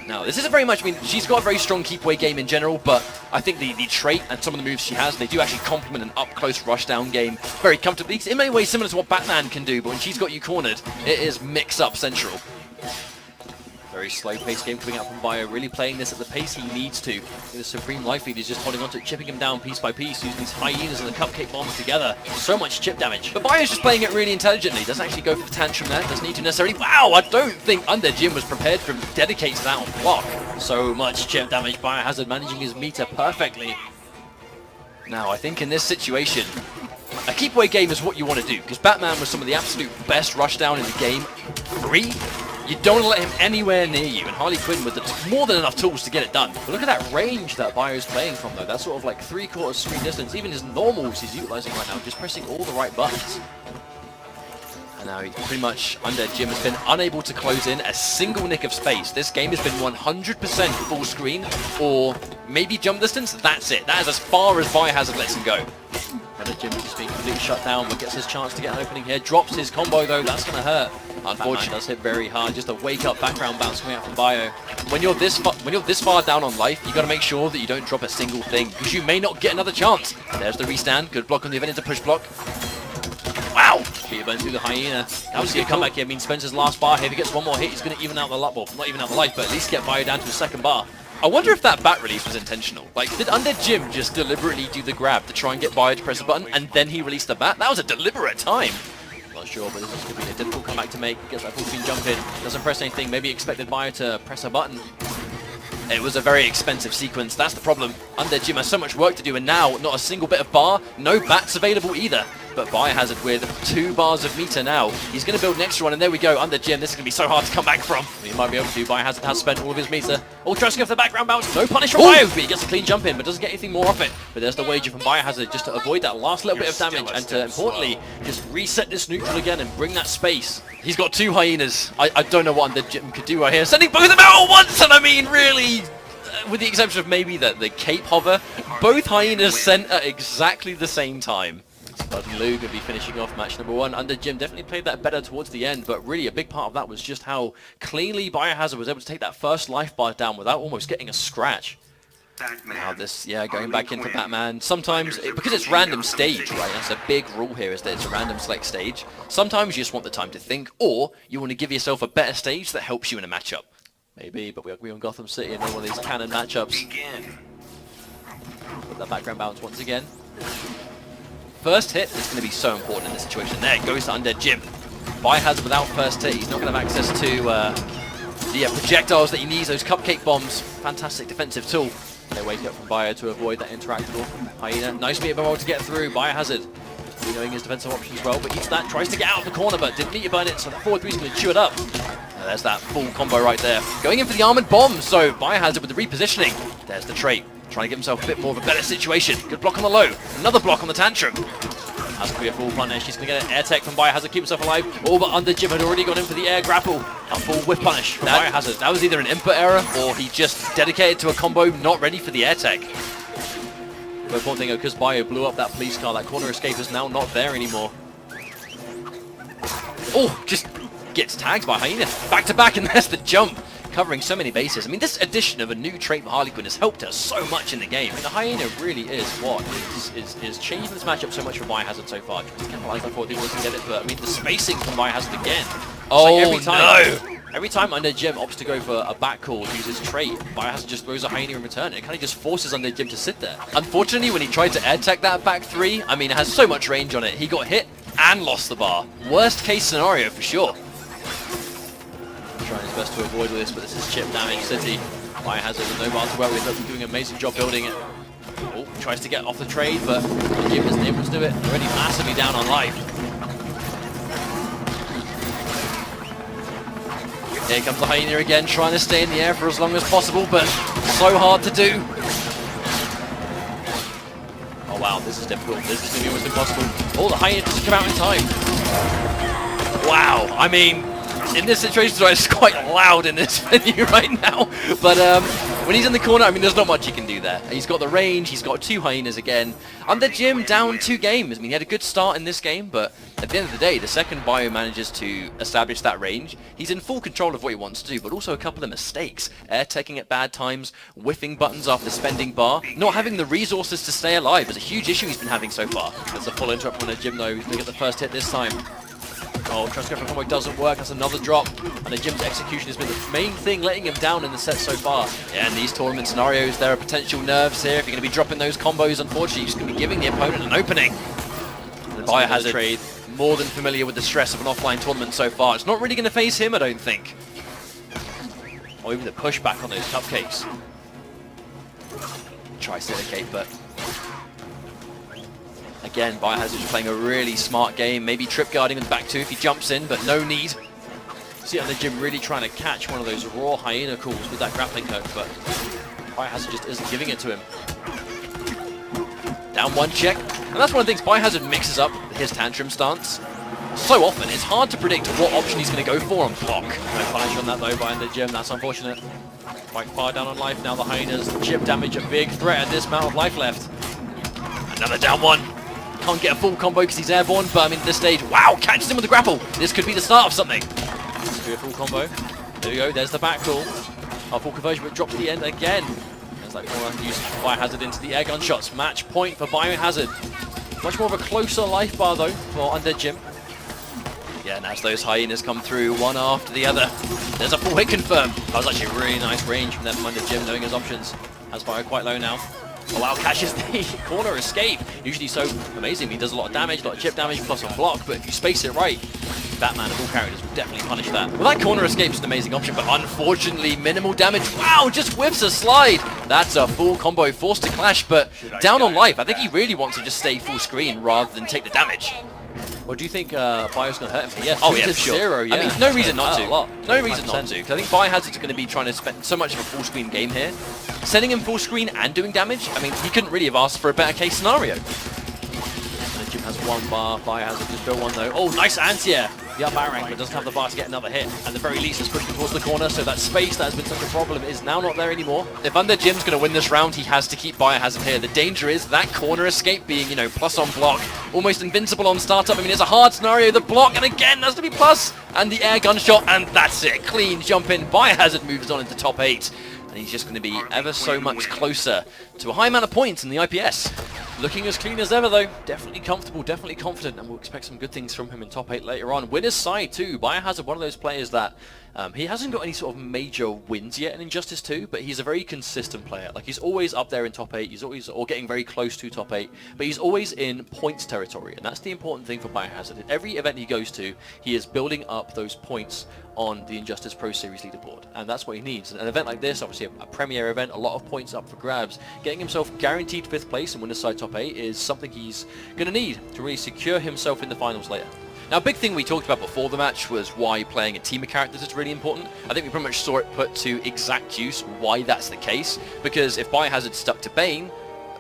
S12: Now, this isn't very much, I mean, she's got a very strong keep away game in general, but I think the trait and some of the moves she has, they do actually complement an up-close rush-down game very comfortably. It's in many ways similar to what Batman can do, but when she's got you cornered, it is mix-up central. Very slow-paced game coming out from Bio, really playing this at the pace he needs to. With the Supreme Life Lead, he's just holding on to it, chipping him down piece by piece, using these hyenas and the cupcake bombs together. So much chip damage. But Bio's just playing it really intelligently. Doesn't actually go for the tantrum there, doesn't need to necessarily. Wow, I don't think Under Jim was prepared to dedicate to that on block. So much chip damage. Biohazard managing his meter perfectly. Now, I think in this situation, a keep away game is what you want to do, because Batman was some of the absolute best rushdown in the game. Free. You don't want to let him anywhere near you, and Harley Quinn with more than enough tools to get it done. But look at that range that Bio's playing from, though. That's sort of like 3/4 screen distance. Even his normals he's utilizing right now, just pressing all the right buttons. And now pretty much Under Jim has been unable to close in a single nick of space. This game has been 100% full screen, or maybe jump distance. That's it. That is as far as Biohazard lets him go. Under Jim just being completely shut down, but gets his chance to get an opening here. Drops his combo, though. That's going to hurt. Unfortunately, does hit very hard. Just a wake-up background bounce coming out from Bio. When you're this far down on life, you got to make sure that you don't drop a single thing, because you may not get another chance. There's the restand. Good block on the event into push block. Wow! Peter burns through the hyena. That was a good comeback here. I mean, Spencer's last bar here. If he gets one more hit, he's going to even out the life. Well, not even out the life, but at least get Bio down to his second bar. I wonder if that bat release was intentional. Like, did Under Jim just deliberately do the grab to try and get Bio to press a button, and then he released the bat? That was a deliberate time. Not sure, but this is going to be a difficult comeback to make. Gets that full screen jump in. Doesn't press anything. Maybe expected Bio to press a button. It was a very expensive sequence. That's the problem. Under Jim has so much work to do, and now not a single bit of bar. No bats available either. But Biohazard with 2 bars of meter now. He's going to build an extra one, and there we go. Under Jim, this is going to be so hard to come back from. He might be able to. Biohazard has spent all of his meter. Oh, tries to go for the background bounce. No punish from Bio, but he gets a clean jump in, but doesn't get anything more off it. But there's the wager from Biohazard just to avoid that last little bit of damage, and to, importantly, just reset this neutral again and bring that space. He's got 2 hyenas. I don't know what Under Jim could do right here. Sending both of them out at once, and I mean, really, with the exception of maybe the cape hover, both hyenas sent at exactly the same time. Spud and Lou going to be finishing off match number 1. Under Jim definitely played that better towards the end, but really a big part of that was just how cleanly Biohazard was able to take that first life bar down without almost getting a scratch. Batman. Now this, going back into Batman. Sometimes, because it's random stage, right? That's a big rule here, is that it's a random select stage. Sometimes you just want the time to think, or you want to give yourself a better stage that helps you in a matchup. Maybe, but we're on Gotham City and one of these canon matchups. Put that background bounce once again. First hit is going to be so important in this situation. There it goes to Under Jim. Biohazard without first hit. He's not going to have access to the projectiles that he needs, those cupcake bombs. Fantastic defensive tool. They wake up from Bio to avoid that interactable hyena. Nice meter bomb to get through. Biohazard knowing his defensive options well, but eats that. Tries to get out of the corner, but didn't meter burn it, so that forward 3 is going to chew it up. And there's that full combo right there. Going in for the armored bomb, so Biohazard with the repositioning. There's the trait. Trying to give himself a bit more of a better situation. Good block on the low. Another block on the tantrum. That's going to be a full punish. He's going to get an air tech from Biohazard, keep himself alive. Oh, but Under Jim had already gone in for the air grapple. A full whiff punish from Biohazard. That was either an input error or he just dedicated to a combo not ready for the air tech. But important thing, because Bio blew up that police car, that corner escape is now not there anymore. Oh, just gets tagged by Hyena. Back to back, and there's the jump. Covering so many bases. I mean, this addition of a new trait for Harley Quinn has helped us so much in the game. I mean, the Hyena really is what is changing this matchup so much for Biohazard so far. Trying to capitalize, I thought he wasn't get it, but I mean, the spacing from Biohazard again. Oh, like every time Under Jim opts to go for a back call, uses trait, Biohazard just throws a Hyena in return. It kind of just forces Under Jim to sit there. Unfortunately, when he tried to air tech that back 3, I mean, it has so much range on it. He got hit and lost the bar. Worst case scenario for sure. Trying his best to avoid with this, but this is chip damage city. Biohazard with no bar to work with, doing an amazing job building it. Oh, tries to get off the trade, but Jim isn't able to do it. Already massively down on life. Here comes the Hyena again, trying to stay in the air for as long as possible, but so hard to do. Oh wow, this is difficult. This is going to be almost impossible. Oh, the Hyena just come out in time. Wow, I mean, in this situation, it's quite loud in this venue right now. But when he's in the corner, I mean, there's not much he can do there. He's got the range, he's got 2 Hyenas again. Under Jim, down 2 games. I mean, he had a good start in this game, but at the end of the day, the second Bio manages to establish that range, he's in full control of what he wants to do, but also a couple of mistakes. Air-teching at bad times, whiffing buttons after spending bar, not having the resources to stay alive is a huge issue he's been having so far. There's a full interrupt on a Jim, though. He's going to get the first hit this time. Oh, tries to go for a combo, doesn't work. That's another drop. And the Jim's execution has been the main thing letting him down in the set so far. Yeah, in these tournament scenarios, there are potential nerves here. If you're going to be dropping those combos, unfortunately, you're just going to be giving the opponent an opening. And the Biohazard trade, more than familiar with the stress of an offline tournament so far. It's not really going to phase him, I don't think. Or even the pushback on those cupcakes. Try silicate, but... Again, Biohazard is playing a really smart game. Maybe trip guarding with back 2 if he jumps in, but no need. See on the Jim really trying to catch one of those raw Hyena calls with that grappling hook, but Biohazard just isn't giving it to him. Down 1 check. And that's one of the things, Biohazard mixes up his tantrum stance so often. It's hard to predict what option he's going to go for on block. No punish on that though by the Jim. That's unfortunate. Quite far down on life now. The Hyenas chip damage, a big threat at this amount of life left. Another down 1. Can't get a full combo because he's airborne, but I mean, at this stage, wow, catches him with the grapple. This could be the start of something. This could be a full combo. There we go, there's the back call. Our full conversion, but drop to the end again. There's that corner, use Biohazard into the air gun shots. Match point for Biohazard. Much more of a closer life bar, though, for Undead Jim. Yeah, and as those Hyenas come through, one after the other, there's a full hit confirmed. That was actually a really nice range from that Undead Jim, knowing his options. Has Bio quite low now. Oh wow, catches the corner escape. Usually so amazing. He does a lot of damage, a lot of chip damage, plus a block, but if you space it right, Batman of all characters will definitely punish that. Well, that corner escape is an amazing option, but unfortunately, minimal damage. Wow, just whiffs a slide. That's a full combo, forced to clash, but down on life. I think he really wants to just stay full screen rather than take the damage. Well, do you think Bio's going to hurt him? Yeah, oh yeah, for sure.
S11: 0, yeah.
S12: I mean, no reason not to. No reason not to. Because I think Biohazard's going to be trying to spend so much of a full screen game here. Sending him full screen and doing damage, I mean, he couldn't really have asked for a better case scenario. And Jim has 1 bar, Biohazard just built 1 though. Oh, nice anti-air. The up air rank, but doesn't have the bar to get another hit. At the very least, it's pushing towards the corner, so that space that has been such a problem is now not there anymore. If Undead Jim's going to win this round, he has to keep Biohazard here. The danger is that corner escape being, you know, plus on block, almost invincible on startup. I mean, it's a hard scenario. The block, and again, has to be plus, and the air gun shot, and that's it. Clean jump in. Biohazard moves on into top 8. And he's just going to be ever so much closer to a high amount of points in the IPS. Looking as clean as ever though, definitely comfortable, definitely confident, and we'll expect some good things from him in top 8 later on. Winner's side too, Biohazard, one of those players that he hasn't got any sort of major wins yet in Injustice 2, but he's a very consistent player. Like, he's always up there in top 8, he's always, or getting very close to top 8, but he's always in points territory, and that's the important thing for Biohazard. At every event he goes to, he is building up those points on the Injustice Pro Series leaderboard, and that's what he needs. An event like this, obviously a premier event, a lot of points up for grabs, getting himself guaranteed 5th place in Winner's Side top 8 is something he's going to need to really secure himself in the finals later. Now, a big thing we talked about before the match was why playing a team of characters is really important. I think we pretty much saw it put to exact use why that's the case, because if Biohazard stuck to Bane,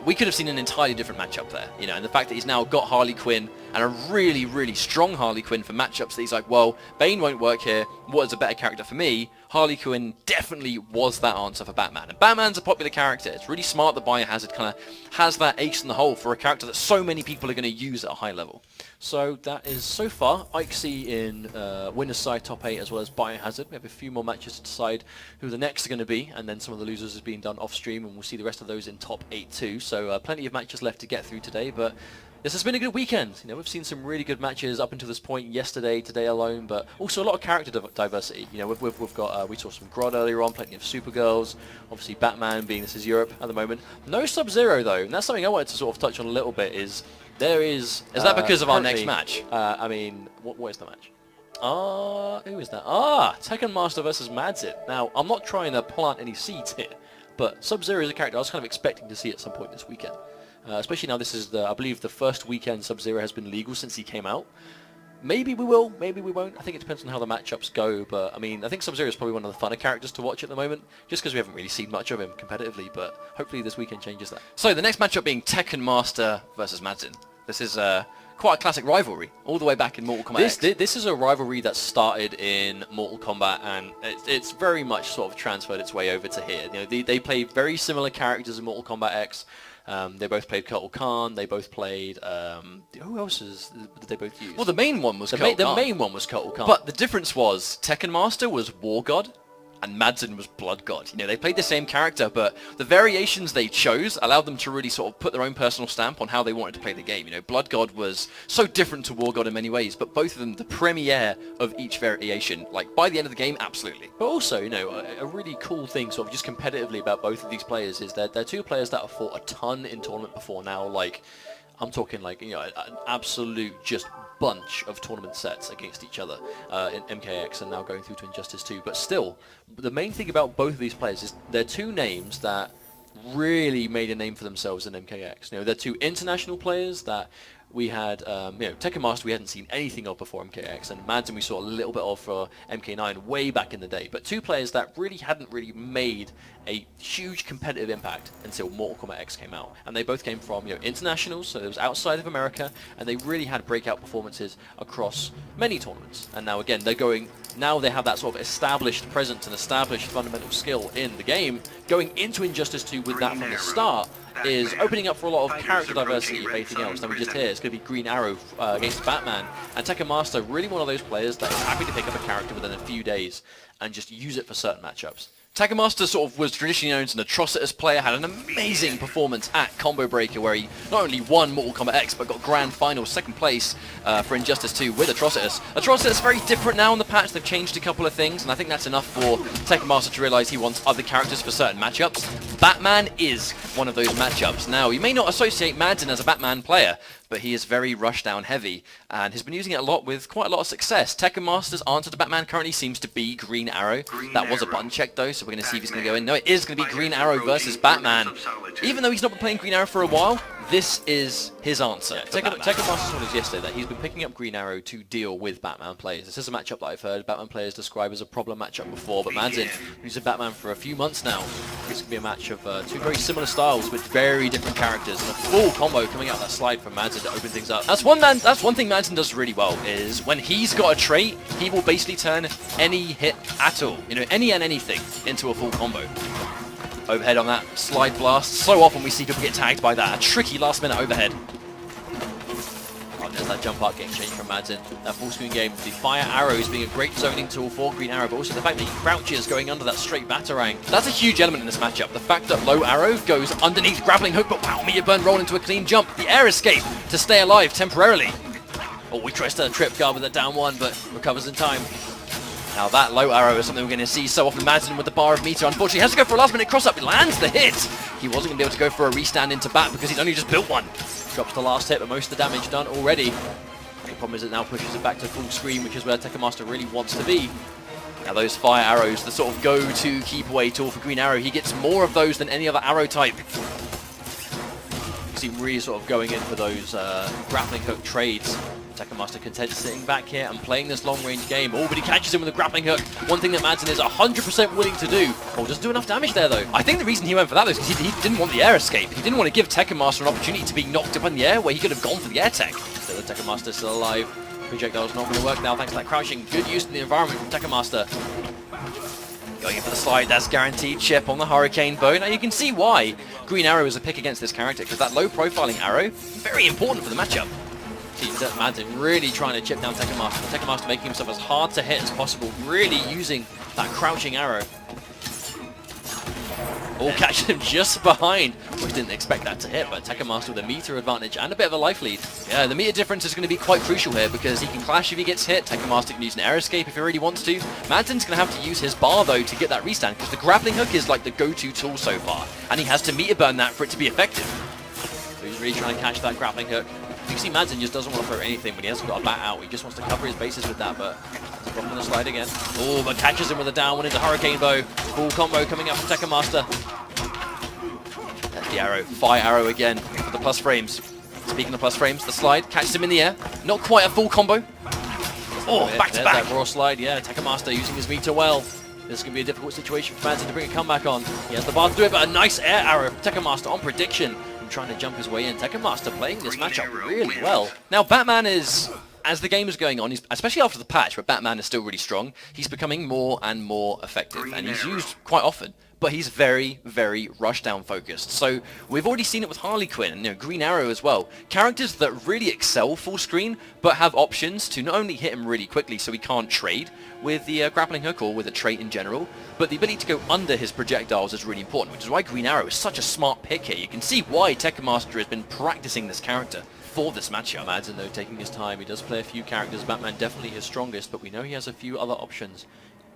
S12: we could have seen an entirely different matchup there, you know, and the fact that he's now got Harley Quinn and a really, really strong Harley Quinn for matchups that he's like, well, Bane won't work here, what is a better character for me? Harley Quinn definitely was that answer for Batman, and Batman's a popular character. It's really smart that Biohazard kind of has that ace in the hole for a character that so many people are going to use at a high level. So that is, so far, Ikesy in Winner's Side top 8 as well as Biohazard. We have a few more matches to decide who the next are going to be, and then some of the losers is being done off stream, and we'll see the rest of those in top 8 too. So plenty of matches left to get through today, but this has been a good weekend. You know, we've seen some really good matches up until this point yesterday, today alone, but also a lot of character diversity. You know, we've got, we saw some Grodd earlier on, plenty of Supergirls, obviously Batman being this is Europe at the moment. No Sub-Zero though, and that's something I wanted to sort of touch on a little bit is, there is that because of our next match? I mean, what is the match? Who is that? Tekken Master versus Madzit. Now, I'm not trying to plant any seeds here, but Sub-Zero is a character I was kind of expecting to see at some point this weekend. Especially now this is, I believe, the first weekend Sub-Zero has been legal since he came out. Maybe we will, maybe we won't. I think it depends on how the matchups go, but I mean, I think Sub-Zero is probably one of the funner characters to watch at the moment, just because we haven't really seen much of him competitively, but hopefully this weekend changes that. So the next matchup being Tekken Master versus Madsen. This is quite a classic rivalry, all the way back in Mortal Kombat. This is a rivalry that started in Mortal Kombat, and it's very much sort of transferred its way over to here. You know, they play very similar characters in Mortal Kombat X. They both played Kotal Khan. They both played. Who else did they both use? Well, the main one was Kotal Khan. The main one was Kotal Khan. But the difference was Tekken Master was War God, and Madsen was Blood God. You know, they played the same character, but the variations they chose allowed them to really sort of put their own personal stamp on how they wanted to play the game. You know, Blood God was so different to War God in many ways, but both of them the premiere of each variation. Like, by the end of the game, absolutely. But also, you know, a really cool thing sort of just competitively about both of these players is that they're two players that have fought a ton in tournament before now. Like, I'm talking like, you know, an absolute just bunch of tournament sets against each other in MKX and now going through to Injustice 2. But still, the main thing about both of these players is they're two names that really made a name for themselves in MKX. You know, they're two international players that we had, you know, Tekken Master we hadn't seen anything of before MKX, and Madsen we saw a little bit of for MK9 way back in the day. But two players that really hadn't really made a huge competitive impact until Mortal Kombat X came out. And they both came from, you know, internationals, so it was outside of America, and they really had breakout performances across many tournaments. And now again, now they have that sort of established presence and established fundamental skill in the game. Going into Injustice 2 with that from the start is opening up for a lot of character diversity, if anything else. Now we just hear it's going to be Green Arrow against Batman, and Tekken Master really one of those players that is happy to pick up a character within a few days and just use it for certain matchups. Tekken Master sort of was traditionally known as an atrocitus player, had an amazing performance at Combo Breaker where he not only won Mortal Kombat X but got grand final second place for Injustice 2 with Atrocitus. Atrocitus is very different now in the patch. They've changed a couple of things, and I think that's enough for Tekken Master to realize he wants other characters for certain matchups. Batman is one of those matchups. Now, you may not associate Madsen as a Batman player, but he is very rushdown heavy and has been using it a lot with quite a lot of success. Tekken Master's answer to Batman currently seems to be Green Arrow. That was a button check though, so we're going to see if he's going to go in. No, it is going to be Green Arrow versus Batman. Even though he's not been playing Green Arrow for a while, this is his answer. Tekken Master told us yesterday that he's been picking up Green Arrow to deal with Batman players. This is a matchup that I've heard Batman players describe as a problem matchup before, but Madsen, who's a Batman for a few months now, this could be a match of two very similar styles with very different characters, and a full combo coming out that slide from Madsen to open things up. That's one thing Madsen does really well, is when he's got a trait, he will basically turn any hit at all, you know, any and anything into a full combo. Overhead on that slide blast. So often we see people get tagged by that. A tricky last minute overhead. Oh, there's that jump up getting changed from Madsen. That full screen game. The fire arrows being a great zoning tool for Green Arrow, but also the fact that he crouches going under that straight batarang. That's a huge element in this matchup. The fact that low arrow goes underneath grappling hook, but wow, meteor burn roll into a clean jump. The air escape to stay alive temporarily. Oh, he tries to trip guard with a down one, but recovers in time. Now that low arrow is something we're going to see so often. Madsen with the bar of meter, unfortunately has to go for a last minute cross up. He lands the hit. He wasn't going to be able to go for a restand into bat because he's only just built one. Drops the last hit, but most of the damage done already. The problem is it now pushes it back to full screen, which is where Tekken Master really wants to be. Now those fire arrows, the sort of go-to keep away tool for Green Arrow. He gets more of those than any other arrow type. You see him really sort of going in for those grappling hook trades. Tekken Master content sitting back here and playing this long-range game. Oh, but he catches him with a grappling hook. One thing that Madsen is 100% willing to do. Oh, doesn't do enough damage there, though. I think the reason he went for that, though, is because he didn't want the air escape. He didn't want to give Tekken Master an opportunity to be knocked up in the air where he could have gone for the air tech. So the Tekken Master is still alive. Projectile's not going to work now thanks to that crouching. Good use in the environment from Tekken Master. Going in for the slide, that's guaranteed chip on the Hurricane Bow. Now you can see why Green Arrow is a pick against this character, because that low profiling arrow, very important for the matchup. See Madsen really trying to chip down Tekken Master. Tekken Master making himself as hard to hit as possible, really using that crouching arrow. Oh, catching him just behind, which didn't expect that to hit, but Tekken Master with a meter advantage and a bit of a life lead. Yeah, the meter difference is going to be quite crucial here because he can clash if he gets hit. Tekken Master can use an air escape if he really wants to. Madsen's going to have to use his bar though to get that restand because the grappling hook is like the go-to tool so far, and he has to meter burn that for it to be effective. So he's really trying to catch that grappling hook. You can see Madsen just doesn't want to throw anything when he hasn't got a bat out. He just wants to cover his bases with that, but dropping the slide again. Oh, but catches him with a down one into Hurricane Bow. Full combo coming up from Tekken Master. There's the arrow. Fire arrow again for the plus frames. Speaking of plus frames, the slide catches him in the air. Not quite a full combo. Oh, back to back. That raw slide, yeah. Tekamaster using his meter well. This is going to be a difficult situation for Madsen to bring a comeback on. He has the bar to do it, but a nice air arrow from Tekamaster on prediction. And trying to jump his way in. Tekamaster playing this matchup really well. Now, Batman is, as the game is going on, especially after the patch, where Batman is still really strong, he's becoming more and more effective. And he's used quite often. But he's very, very rushdown focused. So we've already seen it with Harley Quinn and Green Arrow as well. Characters that really excel full screen, but have options to not only hit him really quickly so he can't trade with the grappling hook or with a trait in general, but the ability to go under his projectiles is really important, which is why Green Arrow is such a smart pick here. You can see why Tekamaster has been practicing this character for this matchup. Madsen, though, taking his time. He does play a few characters. Batman definitely his strongest, but we know he has a few other options.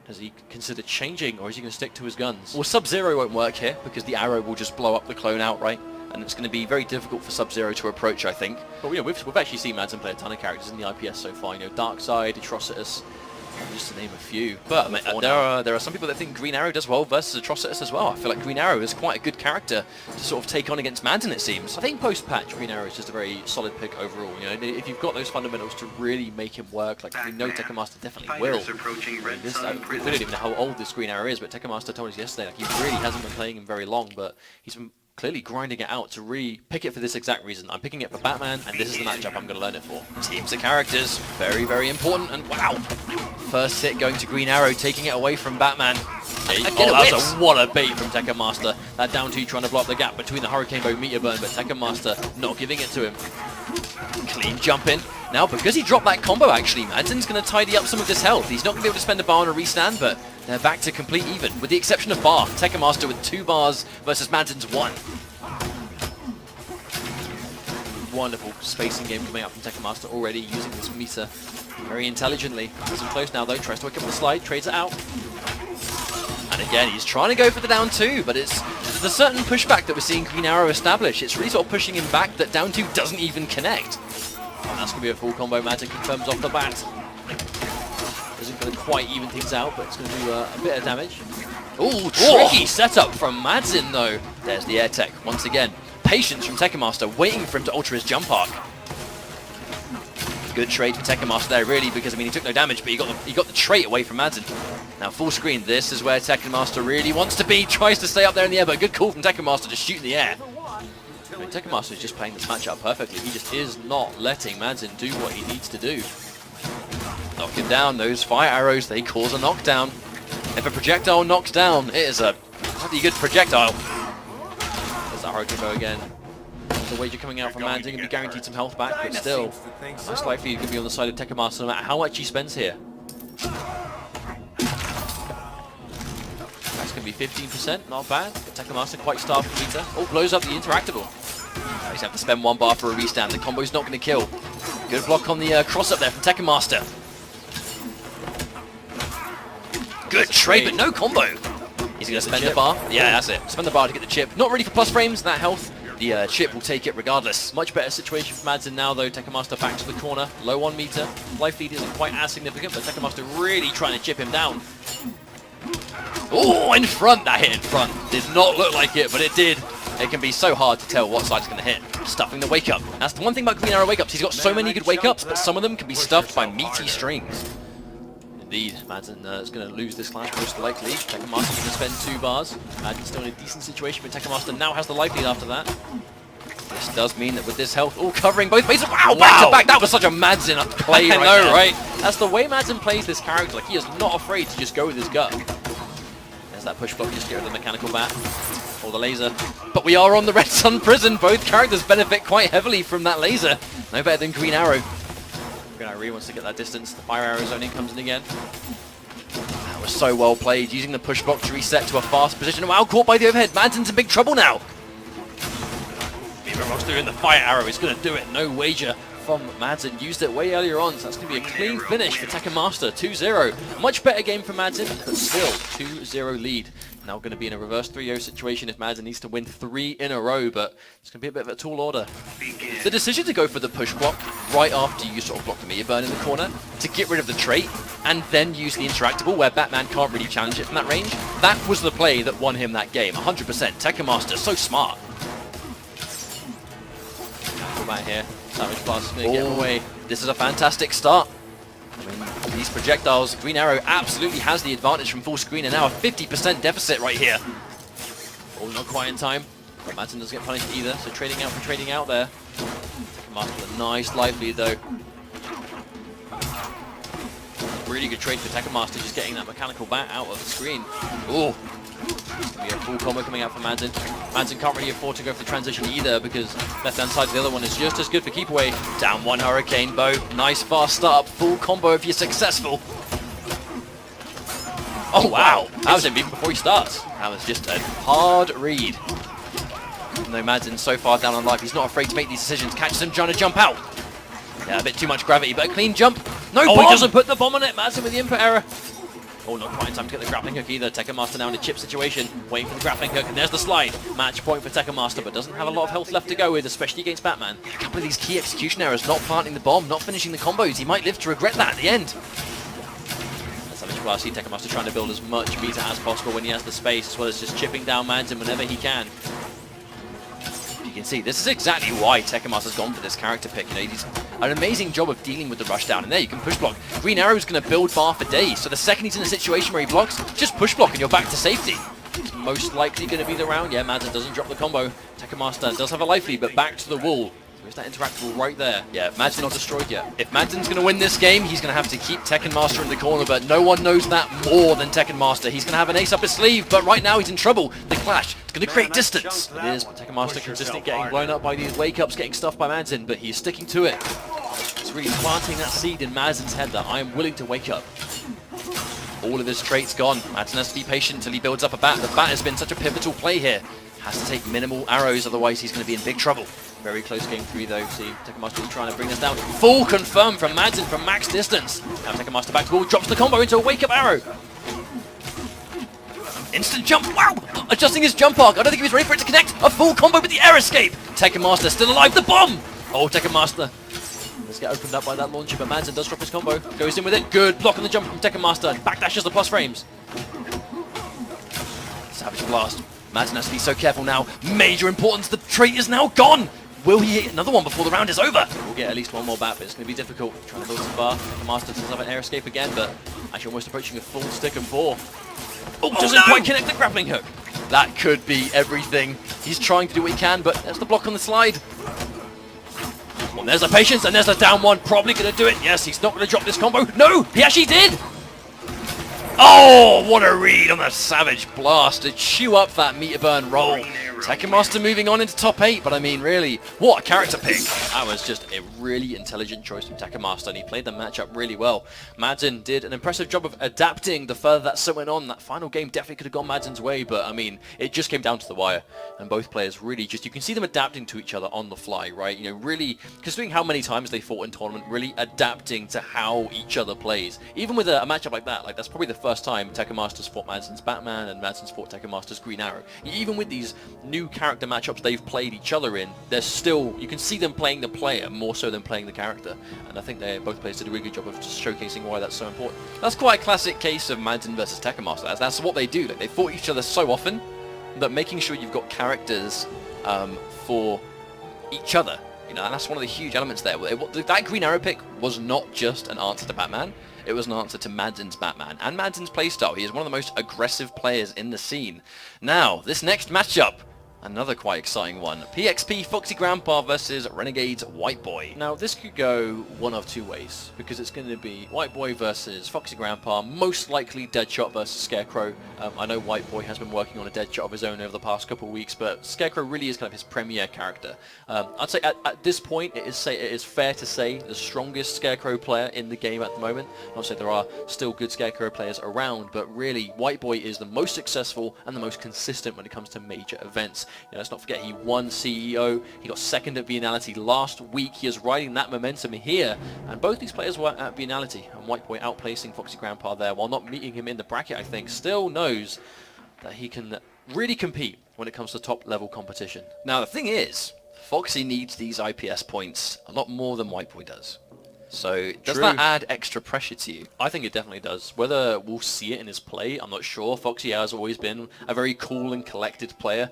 S12: Has he considered changing, or is he going to stick to his guns? Well, Sub-Zero won't work here, because the arrow will just blow up the clone outright, and it's going to be very difficult for Sub-Zero to approach, I think. But we've actually seen Madsen play a ton of characters in the IPS so far. Darkseid, Atrocitus, just to name a few. But there are some people that think Green Arrow does well versus Atrocitus as well. I feel like Green Arrow is quite a good character to sort of take on against Madsen, it seems. I think post-patch, Green Arrow is just a very solid pick overall. If you've got those fundamentals to really make him work, like we know Tekamaster definitely will. We don't even know how old this Green Arrow is, but Tekamaster told us yesterday, like, he really hasn't been playing him very long, but he's been clearly grinding it out to really pick it for this exact reason. I'm picking it for Batman, and this is the matchup I'm going to learn it for. Teams of characters, very, very important, and wow! First hit going to Green Arrow, taking it away from Batman. What a bait from Tekamaster. That down 2 trying to block the gap between the Hurricane Bow meter burn, but Tekamaster not giving it to him. Clean jump in. Now, because he dropped that combo, actually, Madsen's going to tidy up some of this health. He's not going to be able to spend a bar on a restand, but they're back to complete even, with the exception of bar. Tekamaster with 2 bars versus Madsen's 1. Wonderful spacing game coming up from Tekamaster already, using this meter very intelligently. He's close now, though. Tries to wake up the slide, trades it out. And again, he's trying to go for the down 2, but it's the certain pushback that we're seeing Green Arrow establish. It's really sort of pushing him back that down 2 doesn't even connect. And that's going to be a full combo. Madsen confirms off the bat. Isn't going to quite even things out, but it's going to do a bit of damage. Ooh, tricky setup from Madsen, though. There's the air tech once again. Patience from Tekamaster, waiting for him to ultra his jump arc. Good trade for Tekamaster there, really, because he took no damage, but he got the trait away from Madsen. Now full screen, this is where Tekamaster really wants to be, tries to stay up there in the air, but good call from Tekamaster to shoot in the air. Tekamaster is just playing this matchup perfectly. He just is not letting Madsen do what he needs to do. Knock him down. Those fire arrows, they cause a knockdown. If a projectile knocks down, it is a pretty good projectile. There's that Hurricane Bow again. The wager coming out from Madsen, going to be guaranteed some health back, but still, most likely he's going to be on the side of Tekamaster no matter how much he spends here. That's going to be 15%, not bad. Tekamaster quite starved for meter. Oh, blows up the interactable. Now he's going to have to spend 1 bar for a restand. The combo's not going to kill. Good block on the cross up there from Tekamaster. Good trade, but no combo. He's going to spend the bar. Yeah, that's it. Spend the bar to get the chip. Not ready for plus frames, that health. The chip will take it regardless. Much better situation for Madsen now, though. Tekamaster back to the corner. Low on meter. Life lead isn't quite as significant, but Tekamaster really trying to chip him down. Oh, in front. That hit in front. Did not look like it, but it did. It can be so hard to tell what side's going to hit. Stuffing the wake-up. That's the one thing about Green Arrow wake-ups. He's got so many good wake-ups, but some of them can be stuffed by meaty strings. Indeed, Madsen is going to lose this clash most likely. Tekamaster's going to spend 2 bars. Madsen's still in a decent situation, but Tekamaster now has the life lead after that. This does mean that with this health, all covering both bases. Wow, back to back. That was such a Madsen play right there. Right? That's the way Madsen plays this character. Like, he is not afraid to just go with his gut. There's that push block, just get rid of the mechanical bat. Or the laser. But we are on the Red Sun prison. Both characters benefit quite heavily from that laser. No better than Green Arrow. Green Arrow really wants to get that distance. The fire arrow zoning comes in again. That was so well played. Using the push block to reset to a fast position. Wow, caught by the overhead. Madsen's in big trouble now. Beaver Rock's doing the fire arrow. He's going to do it. No wager from Madsen. Used it way earlier on, so that's going to be a clean finish for Tekamaster. 2-0. Much better game for Madsen, but still 2-0 lead. Now going to be in a reverse 3-0 situation if Madsen needs to win 3 in a row, but it's going to be a bit of a tall order. The decision to go for the push block right after you sort of block the meter burn in the corner to get rid of the trait and then use the interactable where Batman can't really challenge it from that range, that was the play that won him that game, 100%. Tekamaster, so smart. Go back here. Savage Blast is going to get him away. This is a fantastic start. I mean, these projectiles. Green Arrow absolutely has the advantage from full screen, and now a 50% deficit right here. Oh, not quite in time. Madsen doesn't get punished either, so trading out for trading out there. Master with a nice life lead though. Really good trade for Tekken Master, just getting that mechanical bat out of the screen. Oh, it's going to be a full combo coming out from Madsen. Madsen can't really afford to go for the transition either because left-hand side of the other one is just as good for keep away. Down one Hurricane Bow. Nice fast start, full combo if you're successful. Oh wow, that was him even before he starts. That was just a hard read. Even though Madsen's so far down on life, he's not afraid to make these decisions. Catches him trying to jump out. Yeah, a bit too much gravity, but a clean jump. No, he doesn't put the bomb on it. Madsen with the input error. Oh, not quite in time to get the grappling hook either. Tekken Master now in a chip situation, waiting for the grappling hook, and there's the slide. Match point for Tekken Master, but doesn't have a lot of health left to go with, especially against Batman. A couple of these key execution errors, not planting the bomb, not finishing the combos. He might live to regret that at the end. I see Tekken Master trying to build as much meter as possible when he has the space, as well as just chipping down Madsen whenever he can. You can see, this is exactly why Tekken Master's gone for this character pick. You know, he's an amazing job of dealing with the rush down, and there you can push block. Green Arrow's going to build bar for days, so the second he's in a situation where he blocks, just push block and you're back to safety. It's most likely going to be the round. Yeah, Madsen doesn't drop the combo. Tekken Master does have a life lead, but back to the wall. There's that interactable right there. Yeah, Madsen not destroyed yet. If Madsen's going to win this game, he's going to have to keep Tekken Master in the corner, but no one knows that more than Tekken Master. He's going to have an ace up his sleeve, but right now he's in trouble. The clash, it's going to create distance. It is, but Tekken Master consistently getting blown up by these wake-ups, getting stuffed by Madsen, but he's sticking to it. It's really planting that seed in Madsen's head that I am willing to wake up. All of his traits gone. Madsen has to be patient until he builds up a bat. The bat has been such a pivotal play here. Has to take minimal arrows, otherwise he's going to be in big trouble. Very close game 3 though. See, Tekken Master is trying to bring this down. Full confirm from Madsen from max distance. Now Tekken Master back to wall, drops the combo into a wake-up arrow. Instant jump, wow! Adjusting his jump arc. I don't think he was ready for it to connect. A full combo with the air escape. Tekken Master still alive, the bomb! Oh, Tekken Master. Let's get opened up by that launcher, but Madsen does drop his combo. Goes in with it. Good block on the jump from Tekken Master. Backdashes the plus frames. Savage blast. Madsen has to be so careful now. Major importance. The trait is now gone. Will he hit another one before the round is over? We'll get at least one more bat, but it's going to be difficult. Trying to build some bar. The Master does have an air escape again, but actually almost approaching a full stick and ball. Oh, doesn't quite connect the grappling hook. That could be everything. He's trying to do what he can, but there's the block on the slide. Well, there's the patience, and there's the down one. Probably going to do it. Yes, he's not going to drop this combo. No, he actually did. Oh, what a read on the Savage Blast to chew up that meter burn roll. Tekken Master moving on into top 8, but I mean, really, what a character pick. That was just a really intelligent choice from Tekken Master, and he played the matchup really well. Madsen did an impressive job of adapting the further that set went on. That final game definitely could have gone Madsen's way, but I mean, it just came down to the wire, and both players really just, you can see them adapting to each other on the fly, right? You know, really, considering how many times they fought in tournament, really adapting to how each other plays. Even with a matchup like that, like that's probably the first time Tekken Master's fought Madsen's Batman, and Madsen's fought Tekken Master's Green Arrow. Even with these new character matchups they've played each other in, they're still, you can see them playing the player more so than playing the character, and I think both players did a really good job of just showcasing why that's so important. That's quite a classic case of Madsen versus Tekken Master. That's what they do. Like, they fought each other so often, but making sure you've got characters for each other, you know, and that's one of the huge elements there. That Green Arrow pick was not just an answer to Batman, it was an answer to Madsen's Batman and Madsen's playstyle. He is one of the most aggressive players in the scene. Now, this next matchup, another quite exciting one. PXP Foxy Grandpa versus Renegade's White Boy. Now, this could go one of two ways, because it's going to be White Boy versus Foxy Grandpa, most likely Deadshot versus Scarecrow. I know White Boy has been working on a Deadshot of his own over the past couple of weeks, but Scarecrow really is kind of his premier character. I'd say at this point, it is fair to say the strongest Scarecrow player in the game at the moment. Not to say there are still good Scarecrow players around, but really, White Boy is the most successful and the most consistent when it comes to major events. You know, let's not forget he won CEO, he got second at Biennality last week, he is riding that momentum here, and both these players were at Biennality, and White Boy outplacing Foxy Grandpa there, while not meeting him in the bracket, I think, still knows that he can really compete when it comes to top level competition. Now the thing is, Foxy needs these IPS points a lot more than White Boy does. So, does that add extra pressure to you? I think it definitely does. Whether we'll see it in his play, I'm not sure. Foxy has always been a very cool and collected player.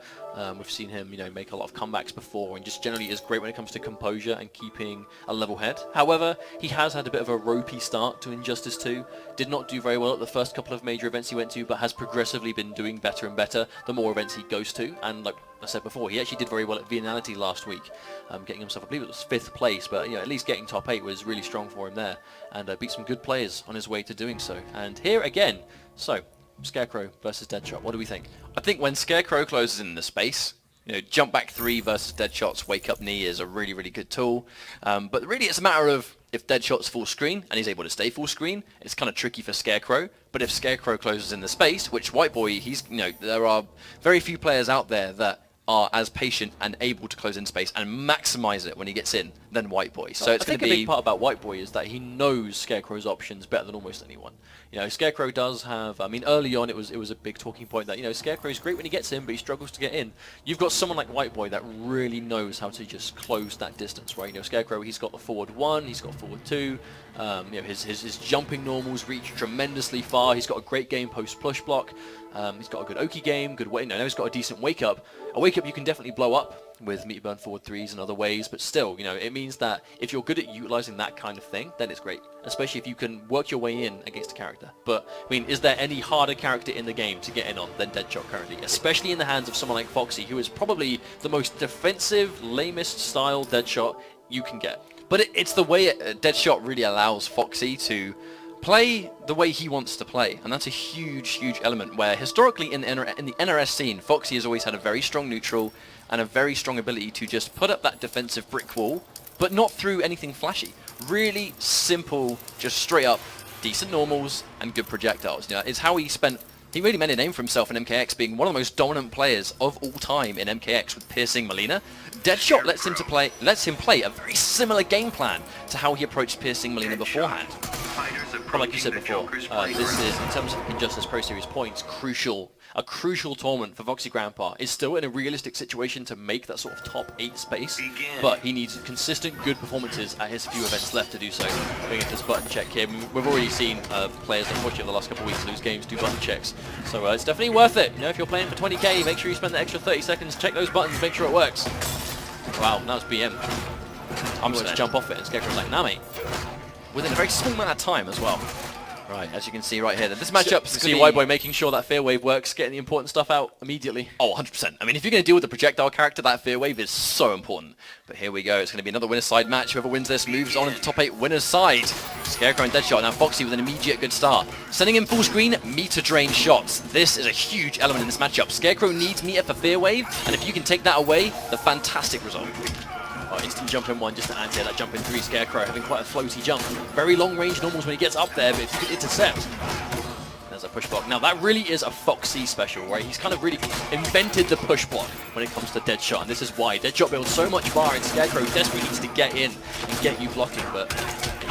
S12: We've seen him, you know, make a lot of comebacks before, and just generally is great when it comes to composure and keeping a level head. However, he has had a bit of a ropey start to Injustice 2. Did not do very well at the first couple of major events he went to, but has progressively been doing better and better the more events he goes to. And like I said before, he actually did very well at Viennality last week, getting himself, I believe it was 5th place, but you know, at least getting top 8 was really strong for him there, and beat some good players on his way to doing so. And here again, so Scarecrow versus Deadshot, what do we think? I think when Scarecrow closes in the space, you know, jump back 3 versus Deadshot's wake up knee is a really, really good tool. But really it's a matter of if Deadshot's full screen and he's able to stay full screen, it's kind of tricky for Scarecrow. But if Scarecrow closes in the space, which White Boy, he's, you know, there are very few players out there that are as patient and able to close in space and maximize it when he gets in than White Boy. So it's going to be... I think a big part about White Boy is that he knows Scarecrow's options better than almost anyone. You know, Scarecrow does have, I mean, early on it was a big talking point that, you know, Scarecrow's great when he gets in, but he struggles to get in. You've got someone like White Boy that really knows how to just close that distance, right? You know, Scarecrow, he's got the forward 1, he's got forward 2, you know, his jumping normals reach tremendously far, he's got a great game post push block, he's got a good Oki game, good way, no, he's got a decent wake up. A wake up you can definitely blow up with meter burn forward 3s and other ways, but still, you know, it means that if you're good at utilizing that kind of thing, then it's great, especially if you can work your way in against a character. But I mean, is there any harder character in the game to get in on than Deadshot currently, especially in the hands of someone like Foxy, who is probably the most defensive, lamest style Deadshot you can get. But it's the way Deadshot really allows Foxy to play the way he wants to play, and that's a huge, huge element where historically in the NRS scene, Foxy has always had a very strong neutral and a very strong ability to just put up that defensive brick wall, but not through anything flashy. Really simple, just straight up decent normals and good projectiles. You know, it's how he really made a name for himself in MKX, being one of the most dominant players of all time in MKX with piercing Melina. Deadshot lets him play a very similar game plan to how he approached piercing Melina beforehand. But like you said before, this is, in terms of Injustice Pro Series points, a crucial tournament for Foxy Grandpa. Is still in a realistic situation to make that sort of top 8 space, but he needs consistent good performances at his few events left to do so. Looking at this button check here, we've already seen players, unfortunately, over the last couple of weeks lose games, do button checks. So it's definitely worth it. You know, if you're playing for 20k, make sure you spend the extra 30 seconds, check those buttons, make sure it works. Wow, that was BM. I'm just going to jump off it, and Scarecrow's like, nah mate. Within a very small amount of time as well. Right, as you can see right here, this matchup, you see White Boy making sure that Fear Wave works, getting the important stuff out immediately. Oh, 100%. I mean, if you're going to deal with the projectile character, that Fear Wave is so important. But here we go, it's going to be another winner's side match. Whoever wins this moves on into top 8 winner's side. Scarecrow and Deadshot. Now Foxy with an immediate good start. Sending him full screen, meter drain shots. This is a huge element in this matchup. Scarecrow needs meter for Fear Wave, and if you can take that away, the fantastic result. Oh, instant jump in 1 just to anti that jump in 3. Scarecrow having quite a floaty jump. Very long range normals when he gets up there, but if you can intercept. There's a push block. Now that really is a Foxy special, right? He's kind of really invented the push block when it comes to Deadshot, and this is why. Deadshot builds so much bar, and Scarecrow desperately needs to get in and get you blocking, but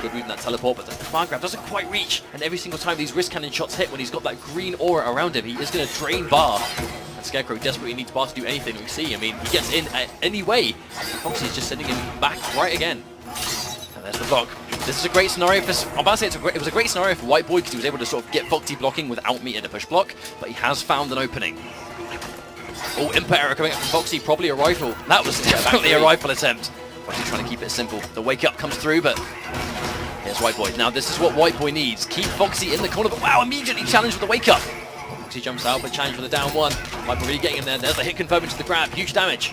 S12: good route in that teleport, but the command grab doesn't quite reach, and every single time these wrist cannon shots hit, when he's got that green aura around him, he is going to drain bar. Scarecrow desperately needs bar to do anything. We see, I mean, he gets in any way. Foxy's just sending him back right again. And there's the block. This is a great scenario for... I'm about to say it was a great scenario for White Boy because he was able to sort of get Foxy blocking without meter to push block, but he has found an opening. Oh, Impa error coming up from Foxy, probably a rifle. That was definitely a rifle attempt. Foxy trying to keep it simple. The wake up comes through, but here's White Boy. Now this is what White Boy needs. Keep Foxy in the corner, but wow, immediately challenged with the wake up. Foxy jumps out, but challenge for the down 1. White Boy really getting him there. There's the hit confirm into the grab. Huge damage.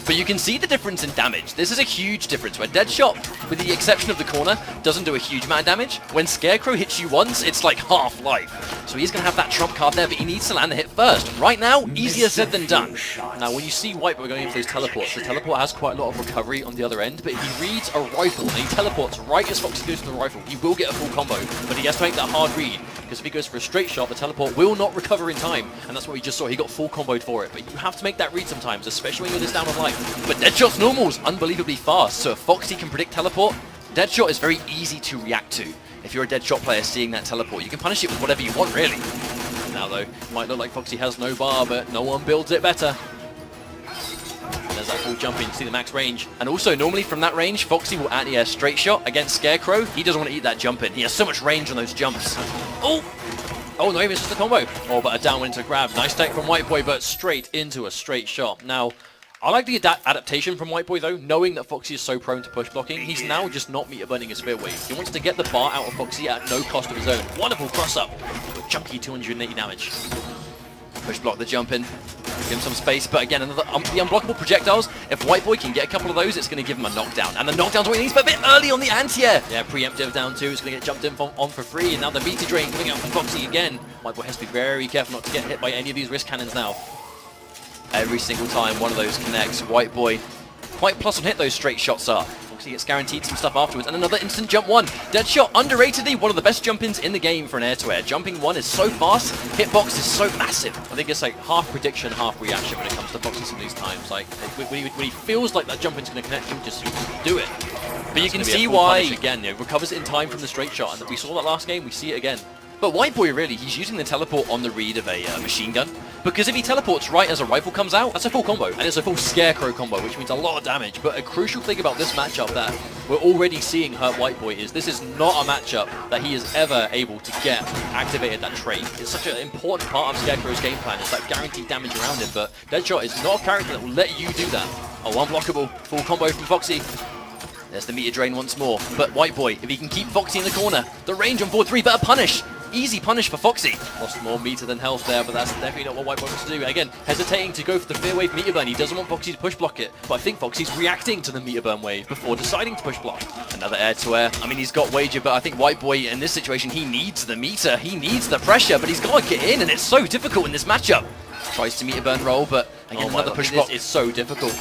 S12: But you can see the difference in damage. This is a huge difference where Deadshot, with the exception of the corner, doesn't do a huge amount of damage. When Scarecrow hits you once, it's like half life. So he's going to have that trump card there, but he needs to land the hit first. Right now, easier said than done. Now, when you see White Boy going in for those teleports, the teleport has quite a lot of recovery on the other end, but if he reads a rifle and he teleports right as Foxy goes to the rifle, he will get a full combo, but he has to make that hard read, because if he goes for a straight shot, the teleport will not recover in time, and that's what we just saw. He got full comboed for it, but you have to make that read sometimes, especially when you're this down on life. But Deadshot's normal's unbelievably fast, so if Foxy can predict teleport, Deadshot is very easy to react to. If you're a Deadshot player seeing that teleport, you can punish it with whatever you want, really. Now, though, it might look like Foxy has no bar, but no one builds it better. And there's that full jump in, you see the max range. And also, normally from that range, Foxy will anti a straight shot against Scarecrow. He doesn't want to eat that jump in. He has so much range on those jumps. Oh! Oh, no, it's just a combo. Oh, but a downwind to grab. Nice take from White Boy, but straight into a straight shot. Now, I like the adaptation from White Boy, though, knowing that Foxy is so prone to push blocking. He's now just not meter burning his spear wave. He wants to get the bar out of Foxy at no cost of his own. Wonderful cross-up. Chunky 280 damage. Push block the jump in. Give him some space, but again, another the unblockable projectiles. If White Boy can get a couple of those, it's going to give him a knockdown. And the knockdown's what he needs, but a bit early on the anti-air. Yeah, preemptive down 2. It's going to get jumped in on for free, and now the meter drain coming out from Foxy again. White Boy has to be very careful not to get hit by any of these wrist cannons now. Every single time one of those connects, White Boy quite plus on hit those straight shots are. Foxy gets guaranteed some stuff afterwards, and another instant jump 1. Deadshot, underratedly, one of the best jump-ins in the game for an air-to-air. Jumping 1 is so fast, hitbox is so massive. I think it's like half prediction, half reaction when it comes to Foxy some of these times. Like, when he feels like that jump-in's going to connect, he'll just do it. But you can see why, again, recovers it in time from the straight shot, and we saw that last game, we see it again. But White Boy, really, he's using the teleport on the read of a machine gun. Because if he teleports right as a rifle comes out, that's a full combo. And it's a full Scarecrow combo, which means a lot of damage. But a crucial thing about this matchup that we're already seeing hurt White Boy is this is not a matchup that he is ever able to get activated that trait. It's such an important part of Scarecrow's game plan. It's that guaranteed damage around him. But Deadshot is not a character that will let you do that. Oh, unblockable. Full combo from Foxy. There's the meter drain once more. But White Boy, if he can keep Foxy in the corner, the range on board 3, better punish. Easy punish for Foxy. Lost more meter than health there, but that's definitely not what White Boy wants to do. Again, hesitating to go for the fear wave meter burn. He doesn't want Foxy to push block it, but I think Foxy's reacting to the meter burn wave before deciding to push block. Another air to air. I mean, he's got wager, but I think White Boy in this situation, he needs the meter. He needs the pressure, but he's got to get in, and it's so difficult in this matchup. Tries to meter burn roll, but again, another push block. It's so difficult.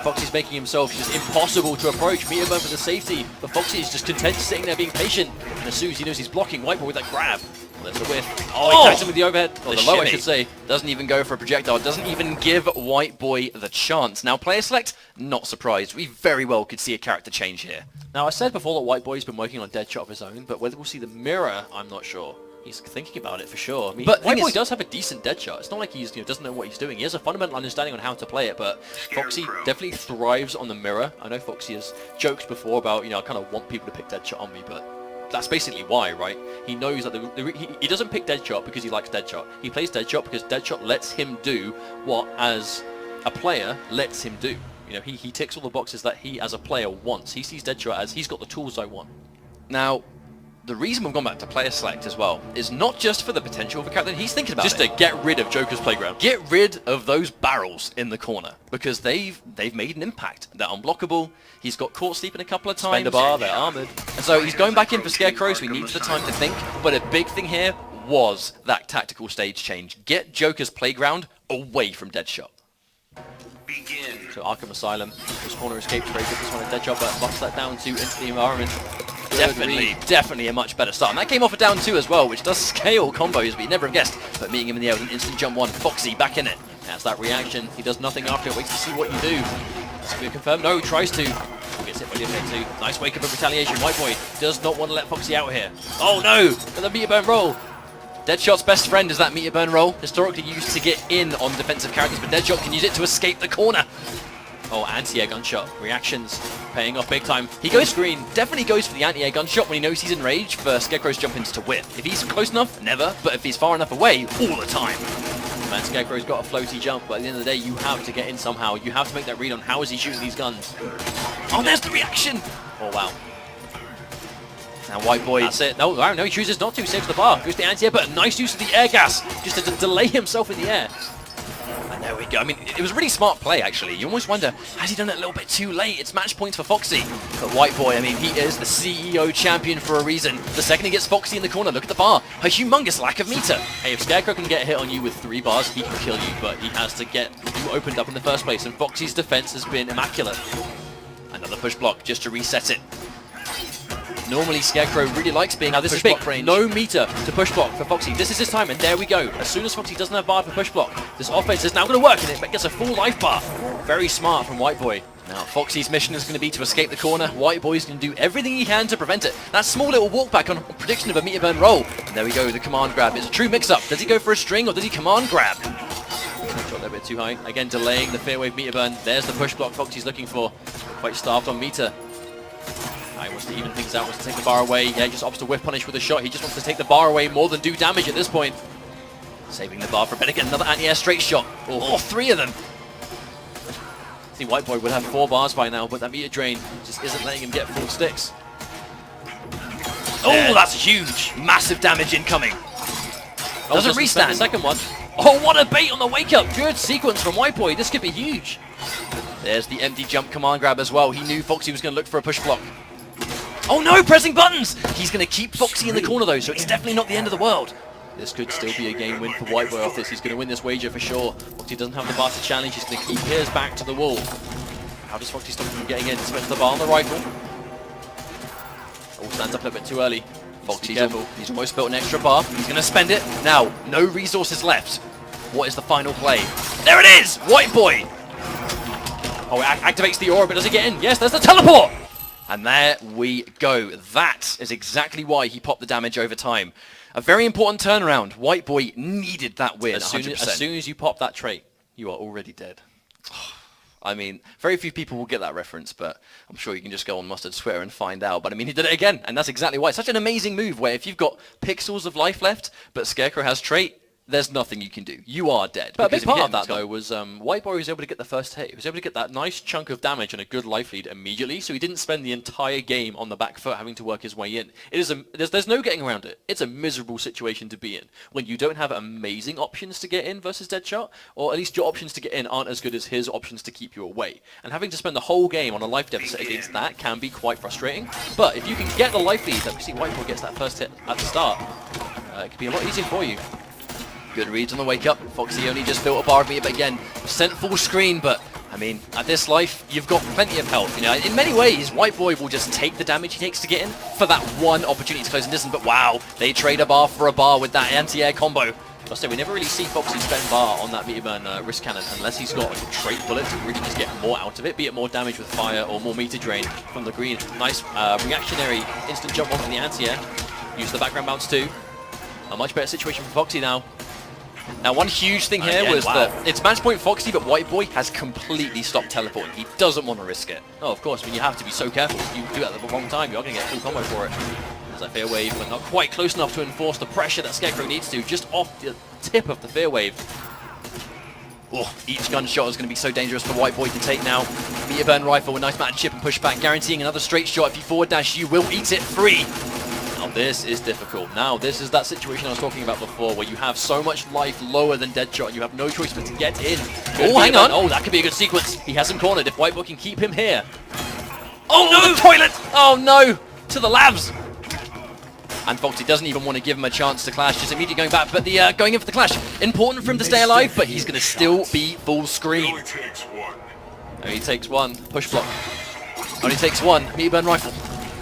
S12: Foxy's making himself just impossible to approach. Meter burn for the safety, but Foxy is just content sitting there being patient. And as soon as he knows he's blocking, White Boy with that grab. Well, there's a whiff. Oh, he catches him with the overhead. Or the low, I should say. Doesn't even go for a projectile. Doesn't even give White Boy the chance. Now, player select, not surprised. We very well could see a character change here. Now, I said before that White Boy's been working on Deadshot of his own, but whether we'll see the mirror, I'm not sure. He's thinking about it for sure. I mean, but White Boy does have a decent Deadshot. It's not like he's doesn't know what he's doing. He has a fundamental understanding on how to play it, but Foxy definitely thrives on the mirror. I know Foxy has joked before about, I kind of want people to pick Deadshot on me, but that's basically why, right? He knows that he doesn't pick Deadshot because he likes Deadshot. He plays Deadshot because Deadshot lets him do what, as a player, lets him do. He ticks all the boxes that he, as a player, wants. He sees Deadshot as, he's got the tools I want. Now, the reason we've gone back to player select as well is not just for the potential of a character. He's thinking about just to get rid of Joker's Playground. Get rid of those barrels in the corner because they've made an impact. They're unblockable. He's got caught sleeping a couple of times. Spend a bar, they're armored. And so he's going back in for Scarecrow, so he needs the time to think. But a big thing here was that tactical stage change. Get Joker's Playground away from Deadshot. Begin. So Arkham Asylum, this corner escapes very good. This one is Deadshot, but buffs that down to into the environment. Definitely a much better start. And that came off a down 2 as well, which does scale combos, but you never have guessed. But meeting him in the air with an instant jump 1, Foxy back in it. That's that reaction. He does nothing after it, waits to see what you do. It's going to be confirmed. No, tries to. Gets hit by the effect 2. Nice wake up of retaliation. White Boy does not want to let Foxy out here. Oh no! Got the meter burn roll. Deadshot's best friend is that meter burn roll. Historically used to get in on defensive characters, but Deadshot can use it to escape the corner. Oh, anti-air gunshot. Reactions paying off big time. He goes green. Definitely goes for the anti-air gunshot when he knows he's in range for Scarecrow's jump-ins to whiff. If he's close enough, never. But if he's far enough away, all the time. Man, Scarecrow's got a floaty jump, but at the end of the day, you have to get in somehow. You have to make that read on how is he shooting these guns. Oh, there's the reaction! Oh, wow. Now White Boy, that's it. No, he chooses not to. Saves the bar. Goes to the anti-air, but a nice use of the air gas just to delay himself in the air. And there we go. I mean, it was a really smart play, actually. You almost wonder, has he done it a little bit too late? It's match points for Foxy. But White Boy, I mean, he is the CEO champion for a reason. The second he gets Foxy in the corner, look at the bar. A humongous lack of meter. Hey, if Scarecrow can get a hit on you with 3 bars, he can kill you, but he has to get you opened up in the first place, and Foxy's defense has been immaculate. Another push block just to reset it. Normally, Scarecrow really likes being out of push block range. No meter to push block for Foxy. This is his time, and there we go. As soon as Foxy doesn't have bar for push block, this offense is now going to work, and it gets a full life bar. Very smart from White Boy. Now, Foxy's mission is going to be to escape the corner. White Boy's going to do everything he can to prevent it. That small little walk back on prediction of a meter burn roll. And there we go, the command grab. It's a true mix-up. Does he go for a string, or does he command grab? Shot a little bit too high. Again, delaying the fair wave meter burn. There's the push block Foxy's looking for. Quite starved on meter. He wants to even things out, wants to take the bar away. Yeah, he just opts to whiff punish with a shot. He just wants to take the bar away more than do damage at this point. Saving the bar for a bit again. Another anti-air straight shot. Oh, 3 of them. See, White Boy would have 4 bars by now, but that meter drain just isn't letting him get full sticks. Oh, that's huge. Massive damage incoming. Doesn't restand. Second one. Oh, what a bait on the wake up. Good sequence from White Boy. This could be huge. There's the empty jump command grab as well. He knew Foxy was going to look for a push block. Oh no, pressing buttons. He's going to keep Foxy in the corner though, so it's definitely not the end of the world. This could still be a game win for White Boy off this. He's going to win this wager for sure. Foxy doesn't have the bar to challenge. He's going to keep his back to the wall. How does Foxy stop him from getting in? Spends the bar on the rifle. Oh, stands up a little bit too early. Foxy's he's almost built an extra bar. He's going to spend it. Now, no resources left. What is the final play? There it is! White Boy! Oh, it activates the aura, but does he get in? Yes, there's the teleport! And there we go. That is exactly why he popped the damage over time. A very important turnaround. White Boy needed that win. As soon as you pop that trait, you are already dead. I mean, very few people will get that reference, but I'm sure you can just go on Mustard's Twitter and find out. But I mean, he did it again, and that's exactly why. It's such an amazing move where if you've got pixels of life left, but Scarecrow has trait, there's nothing you can do. You are dead. But a big part of that, though, was White Boy was able to get the first hit. He was able to get that nice chunk of damage and a good life lead immediately, so he didn't spend the entire game on the back foot having to work his way in. It is there's no getting around it. It's a miserable situation to be in when you don't have amazing options to get in versus Deadshot, or at least your options to get in aren't as good as his options to keep you away. And having to spend the whole game on a life deficit against that can be quite frustrating. But if you can get the life lead, that we see White Boy gets that first hit at the start, it could be a lot easier for you. Good reads on the wake up. Foxy only just built a bar of meter, but again, sent full screen. But I mean, at this life, you've got plenty of health. You know, in many ways, White Boy will just take the damage he takes to get in for that one opportunity to close in distance. But wow, they trade a bar for a bar with that anti-air combo. I'll say we never really see Foxy spend bar on that meter burn wrist cannon unless he's got like a trait bullet to really just get more out of it, be it more damage with fire or more meter drain from the green. Nice reactionary instant jump onto the anti-air. Use the background bounce too. A much better situation for Foxy now. Now, one huge thing here was that it's match point Foxy, but White Boy has completely stopped teleporting. He doesn't want to risk it. Oh, of course, I mean, you have to be so careful. If you do it at the wrong time, you're going to get full combo for it. There's a fear wave, but not quite close enough to enforce the pressure that Scarecrow needs to, just off the tip of the fear wave. Oh, each gunshot is going to be so dangerous for White Boy to take now. Meter burn rifle, a nice amount of chip and push back, guaranteeing another straight shot. If you forward dash, you will eat it free. Now this is difficult. Now this is that situation I was talking about before where you have so much life lower than Deadshot and you have no choice but to get in. Oh, hang on. Oh, that could be a good sequence. He has him cornered if White Boy can keep him here. Oh, no, the toilet! Oh, no! To the labs! And Foxy doesn't even want to give him a chance to clash, just immediately going back, but the going in for the clash. Important for him to stay alive, but he's going to still be full screen. Only takes one. Push block. Only takes one. Meter burn rifle.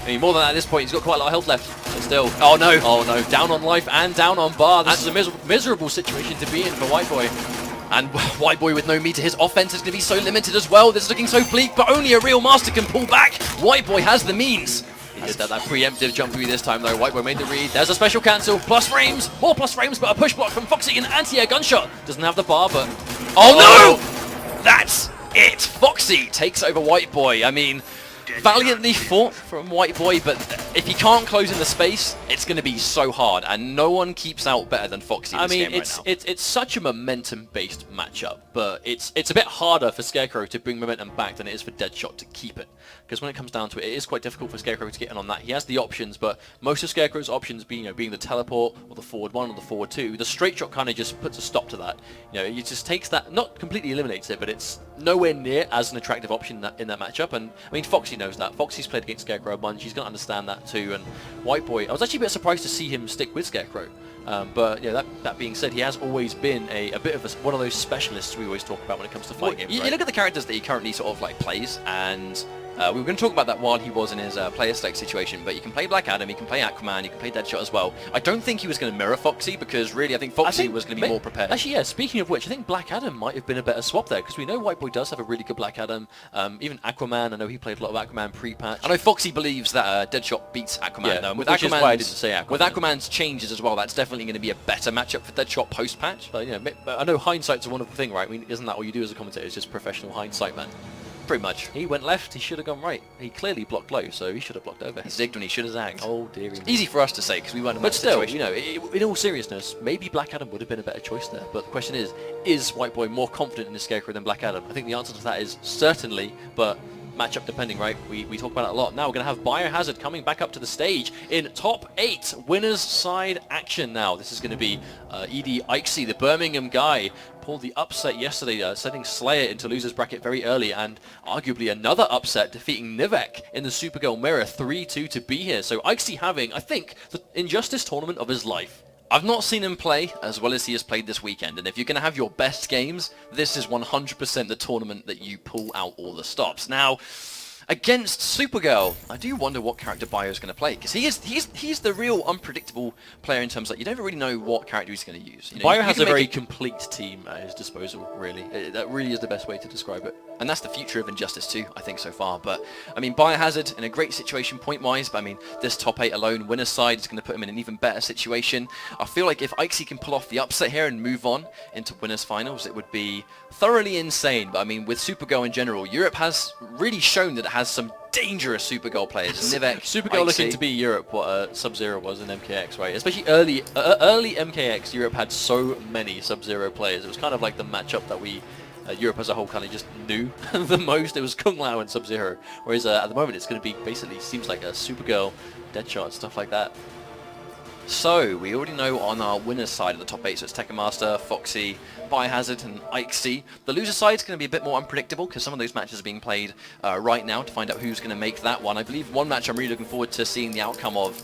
S12: I mean, more than that at this point, he's got quite a lot of health left. But still, oh no, down on life and down on bar. This is a miserable situation to be in for White Boy. And White Boy with no meter, his offense is going to be so limited as well. This is looking so bleak, but only a real master can pull back. White Boy has the means. He did that preemptive jump through this time though. White Boy made the read. There's a special cancel. Plus frames. More plus frames, but a push block from Foxy. An anti-air gunshot. Doesn't have the bar, but... Oh no! That's it. Foxy takes over White Boy. I mean... Valiantly fought from White Boy, but if he can't close in the space, it's going to be so hard, and no one keeps out better than Foxy in this game right now. It's such a momentum-based matchup, but it's a bit harder for Scarecrow to bring momentum back than it is for Deadshot to keep it. Because when it comes down to it, it is quite difficult for Scarecrow to get in on that. He has the options, but most of Scarecrow's options being the teleport, or the forward 1, or the forward 2, the straight shot kind of just puts a stop to that. You know, it just takes that, not completely eliminates it, but it's nowhere near as an attractive option in that matchup. And I mean, Foxy knows that. Foxy's played against Scarecrow a bunch. He's going to understand that too. And White Boy, I was actually a bit surprised to see him stick with Scarecrow. But yeah, that being said, he has always been a bit of one of those specialists we always talk about when it comes to fighting games. You look at the characters that he currently sort of like plays, and we were going to talk about that while he was in his player select situation, but you can play Black Adam, you can play Aquaman, you can play Deadshot as well. I don't think he was going to mirror Foxy, because really I think Foxy was going to be more prepared. Actually, yeah, speaking of which, I think Black Adam might have been a better swap there, because we know White Boy does have a really good Black Adam. Even Aquaman, I know he played a lot of Aquaman pre-patch. I know Foxy believes that Deadshot beats Aquaman, though. With Aquaman's changes as well, that's definitely going to be a better matchup for Deadshot post-patch. But, you know, I know hindsight's a wonderful thing, right? I mean, isn't that all you do as a commentator, is just professional hindsight, man? Pretty much. He went left, he should have gone right. He clearly blocked low, so he should have blocked over. He zigged when he should have zagged. Oh dear. Easy for us to say, because we weren't in that situation. But still, you know, in all seriousness, maybe Black Adam would have been a better choice there. But the question is White Boy more confident in the Scarecrow than Black Adam? I think the answer to that is certainly, but matchup depending, right? We talk about it a lot. Now we're going to have Biohazard coming back up to the stage in top 8 winners side action now. This is going to be Edie Ikesy, the Birmingham guy, pulled the upset yesterday, sending Slayer into losers bracket very early, and arguably another upset, defeating Nivek in the Supergirl mirror 3-2 to be here. So Ikesy having, I think, the Injustice tournament of his life. I've not seen him play as well as he has played this weekend, and if you're going to have your best games, this is 100% the tournament that you pull out all the stops. Now, against Supergirl, I do wonder what character Bio is going to play, because he's the real unpredictable player in terms of, like, you never really know what character he's going to use. You know, Bio has a very complete team at his disposal, really. That really is the best way to describe it. And that's the future of Injustice 2, I think, so far. But, I mean, Biohazard in a great situation point-wise, but, I mean, this top 8 alone, winner's side, is going to put him in an even better situation. I feel like if Ikesy can pull off the upset here and move on into winners finals, it would be thoroughly insane. But, I mean, with Supergirl in general, Europe has really shown that it has some dangerous Supergirl players. Nivek, Supergirl Ikesy. Looking to be Europe what Sub-Zero was in MKX, right? Especially early MKX, Europe had so many Sub-Zero players. It was kind of like the matchup that we... Europe as a whole kind of just knew the most. It was Kung Lao and Sub-Zero. Whereas at the moment it's going to be basically, seems like a Supergirl, Deadshot, stuff like that. So, we already know on our winner's side of the top 8, so it's Tekken Master, Foxy, Biohazard and Ikesy. The loser side is going to be a bit more unpredictable because some of those matches are being played right now to find out who's going to make that one. I believe one match I'm really looking forward to seeing the outcome of,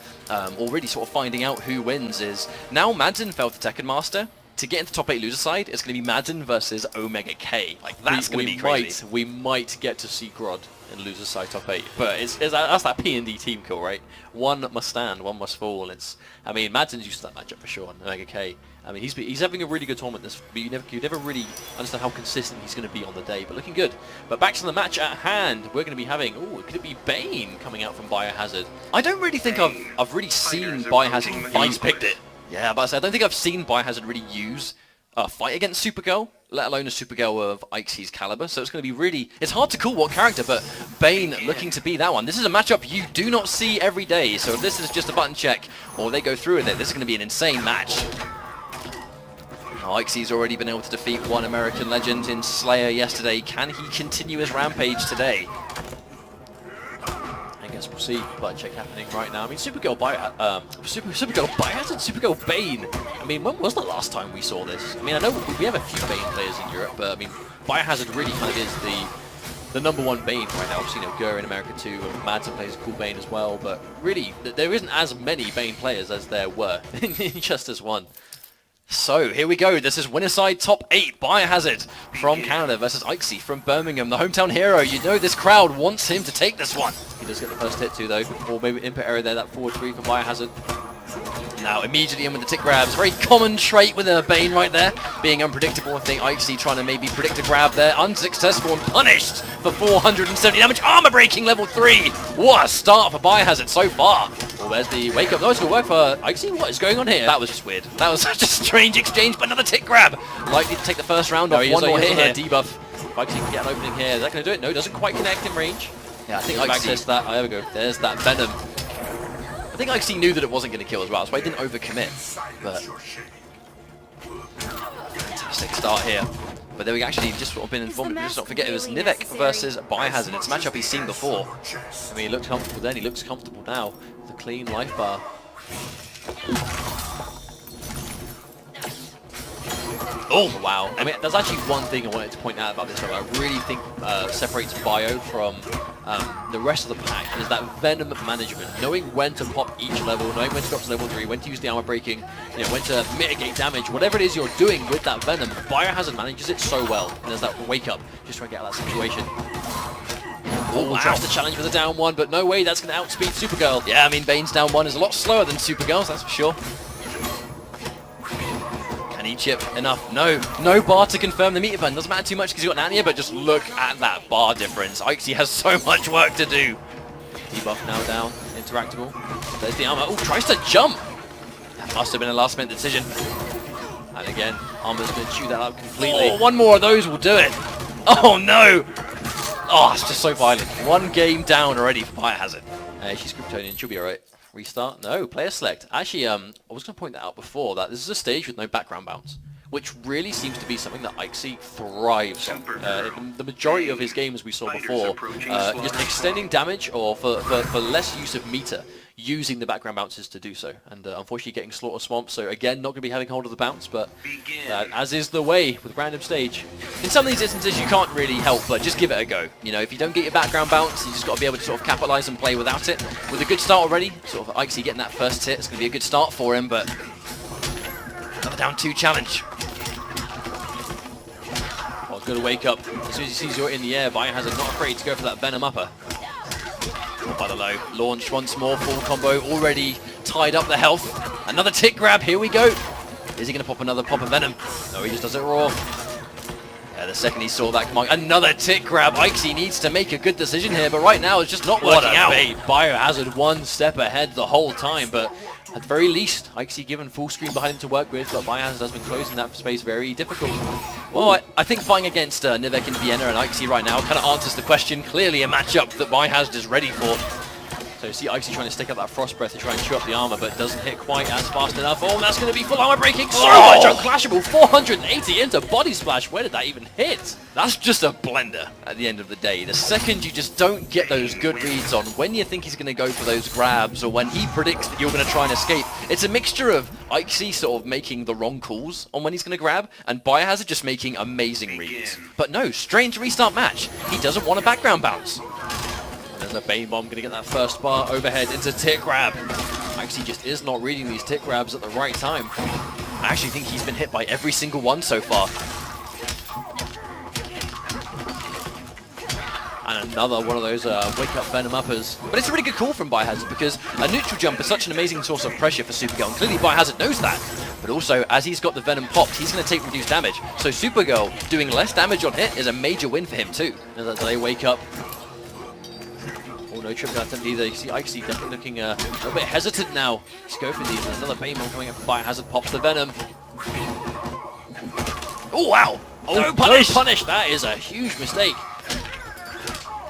S12: or really sort of finding out who wins, is now Madsen fell to Tekken Master. To get into top 8 loser side, it's going to be Madsen versus Omega K. Like, that's going to be crazy. We might get to see Grodd in loser side top 8, but that's that P&D team kill, right? One must stand, one must fall. I mean, Madsen's used to that matchup for sure, and Omega K. I mean, he's having a really good tournament. But you never really understand how consistent he's going to be on the day, but looking good. But back to the match at hand, we're going to be having, could it be Bane coming out from Biohazard? I don't really think I've really seen Biohazard fight. He's picked it. Yeah, but I don't think I've seen Biohazard really use a fight against Supergirl, let alone a Supergirl of Ikesy's caliber. So it's going to be really... It's hard to call what character, but Bane looking to be that one. This is a matchup you do not see every day, so if this is just a button check, or they go through with it, this is going to be an insane match. Ikesy's already been able to defeat one American legend in Slayer yesterday. Can he continue his rampage today? I guess we'll see. Button check happening right now. I mean, Supergirl Biohazard, Supergirl Bane. I mean, when was the last time we saw this? I mean, I know we have a few Bane players in Europe, but I mean, Biohazard really kind of is the number one Bane right now. Obviously, you know, Gur in America too, and Madsen plays a cool Bane as well, but really, there isn't as many Bane players as there were in Injustice 1. So, here we go. This is winner side top 8. Biohazard from Canada versus Ikesy from Birmingham, the hometown hero. You know this crowd wants him to take this one. He does get the first hit too, though. Or maybe input error there, that forward 3 for Biohazard. Now, immediately in with the tick grabs. Very common trait with a Bane right there. Being unpredictable. I think Ikesy trying to maybe predict a grab there. Unsuccessful and punished for 470 damage. Armor breaking level 3. What a start for Biohazard so far. Well, there's the wake up. No, it's going to work for Ikesy. What is going on here? That was just weird. That was such a strange exchange, but another tick grab. Likely to take the first round off. One more hit here. Debuff. If Ikesy can get an opening here, is that going to do it? No, doesn't quite connect in range. Yeah, I think Ikesy... that. Oh, there we go. There's that Venom. I think Ikesy knew that it wasn't going to kill as well, that's why he didn't overcommit. But fantastic start here. But then we actually just sort of been informed. Let's not forget it was Nivek versus Biohazard. It's a matchup he's seen before. I mean, he looked comfortable then. He looks comfortable now. The clean life bar. Oh wow! I mean, there's actually one thing I wanted to point out about this one. I really think separates Bio from the rest of the pack is that Venom management, knowing when to pop each level, knowing when to drop to level 3, when to use the armor breaking, you know, when to mitigate damage, whatever it is you're doing with that Venom. Biohazard manages it so well, and there's that wake up just trying to get out of that situation. Oh, wow. Tries to challenge with a down 1, but no way that's going to outspeed Supergirl. Yeah, I mean, Bane's down 1 is a lot slower than Supergirl's, that's for sure. Can he chip enough? No bar to confirm the meter button. Doesn't matter too much because he's got an Ania, but just look at that bar difference. Ikesy has so much work to do. Debuff now down, interactable. There's the armor. Oh, tries to jump. That must have been a last minute decision. And again, armor's going to chew that up completely. Oh, one more of those will do it. Oh no! Oh, it's just so violent. 1 game down already for Biohazard. She's Kryptonian, she'll be alright. Restart? No, player select. Actually, I was going to point that out before, that this is a stage with no background bounce, which really seems to be something that Ikesy thrives on. The majority of his games we saw before, just extending damage or for less use of meter, using the background bounces to do so. And unfortunately getting Slaughter Swamp, so again, not going to be having hold of the bounce, but as is the way with random stage. In some of these instances, you can't really help but just give it a go. You know, if you don't get your background bounce, you just got to be able to sort of capitalize and play without it. With a good start already, sort of Ikesy getting that first hit, it's going to be a good start for him, but another down 2 challenge. Well, it's going to wake up. As soon as he sees you're in the air, Biohazard not afraid to go for that Venom upper. By the low, launched once more, full combo, already tied up the health. Another tick grab, here we go. Is he going to pop another pop of Venom? No, he just does it raw. Yeah, the second he saw that come on, another tick grab. Ikesy needs to make a good decision here, but right now it's just not working out. Bait. Biohazard 1 step ahead the whole time, but at the very least, Ikesy given full screen behind him to work with, but Biohazard has been closing that space very difficult. Well, I think fighting against Nivek in Vienna and Ikesy right now kind of answers the question. Clearly a matchup that Biohazard is ready for. So you see Ikesy trying to stick up that Frost Breath to try and chew up the armor, but doesn't hit quite as fast enough. Oh, that's going to be full armor breaking. So much unclashable. 480 into Body Splash. Where did that even hit? That's just a blender at the end of the day. The second you just don't get those good reads on when you think he's going to go for those grabs or when he predicts that you're going to try and escape, it's a mixture of Ikesy sort of making the wrong calls on when he's going to grab and Biohazard just making amazing reads. But no, strange restart match. He doesn't want a background bounce. There's a Bane Bomb, going to get that first bar overhead into tick grab. Ikesy just is not reading these tick grabs at the right time. I actually think he's been hit by every single one so far. And another one of those wake up Venom uppers. But it's a really good call from Biohazard because a neutral jump is such an amazing source of pressure for Supergirl. And clearly Biohazard knows that. But also, as he's got the Venom popped, he's going to take reduced damage. So Supergirl doing less damage on hit is a major win for him too. As they wake up. Oh, no triple attempt either. You see Ikesy definitely looking a little bit hesitant now. Let's go for these. There's another Bane Bomb coming up. Biohazard pops the Venom. Oh, wow. Oh, no punish. No punish. That is a huge mistake.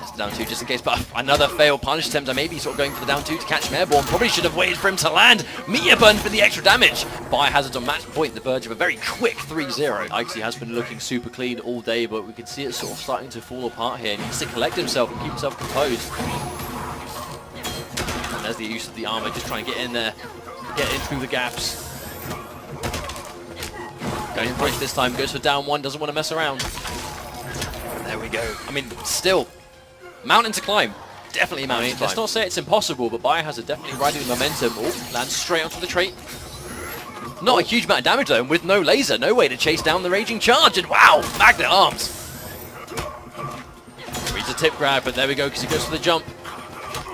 S12: It's down 2 just in case, but another failed punish attempt. I may be sort of going for the down 2 to catch him airborne. Probably should have waited for him to land. Meteor Burn for the extra damage. Biohazard's on match point, the verge of a very quick 3-0. Ikesy has been looking super clean all day, but we can see it sort of starting to fall apart here. He needs to collect himself and keep himself composed. And there's the use of the armor, just trying to get in there, get in through the gaps. Going for it this time, goes for down 1, doesn't want to mess around. And there we go. I mean, still, mountain to climb. Definitely a mountain to climb. Let's not say it's impossible, but Biohazard definitely riding the momentum. Oh, lands straight onto the trait. Not a huge amount of damage though, and with no laser, no way to chase down the raging charge, and wow, magnet arms. Reads a tip grab, but there we go, because he goes for the jump.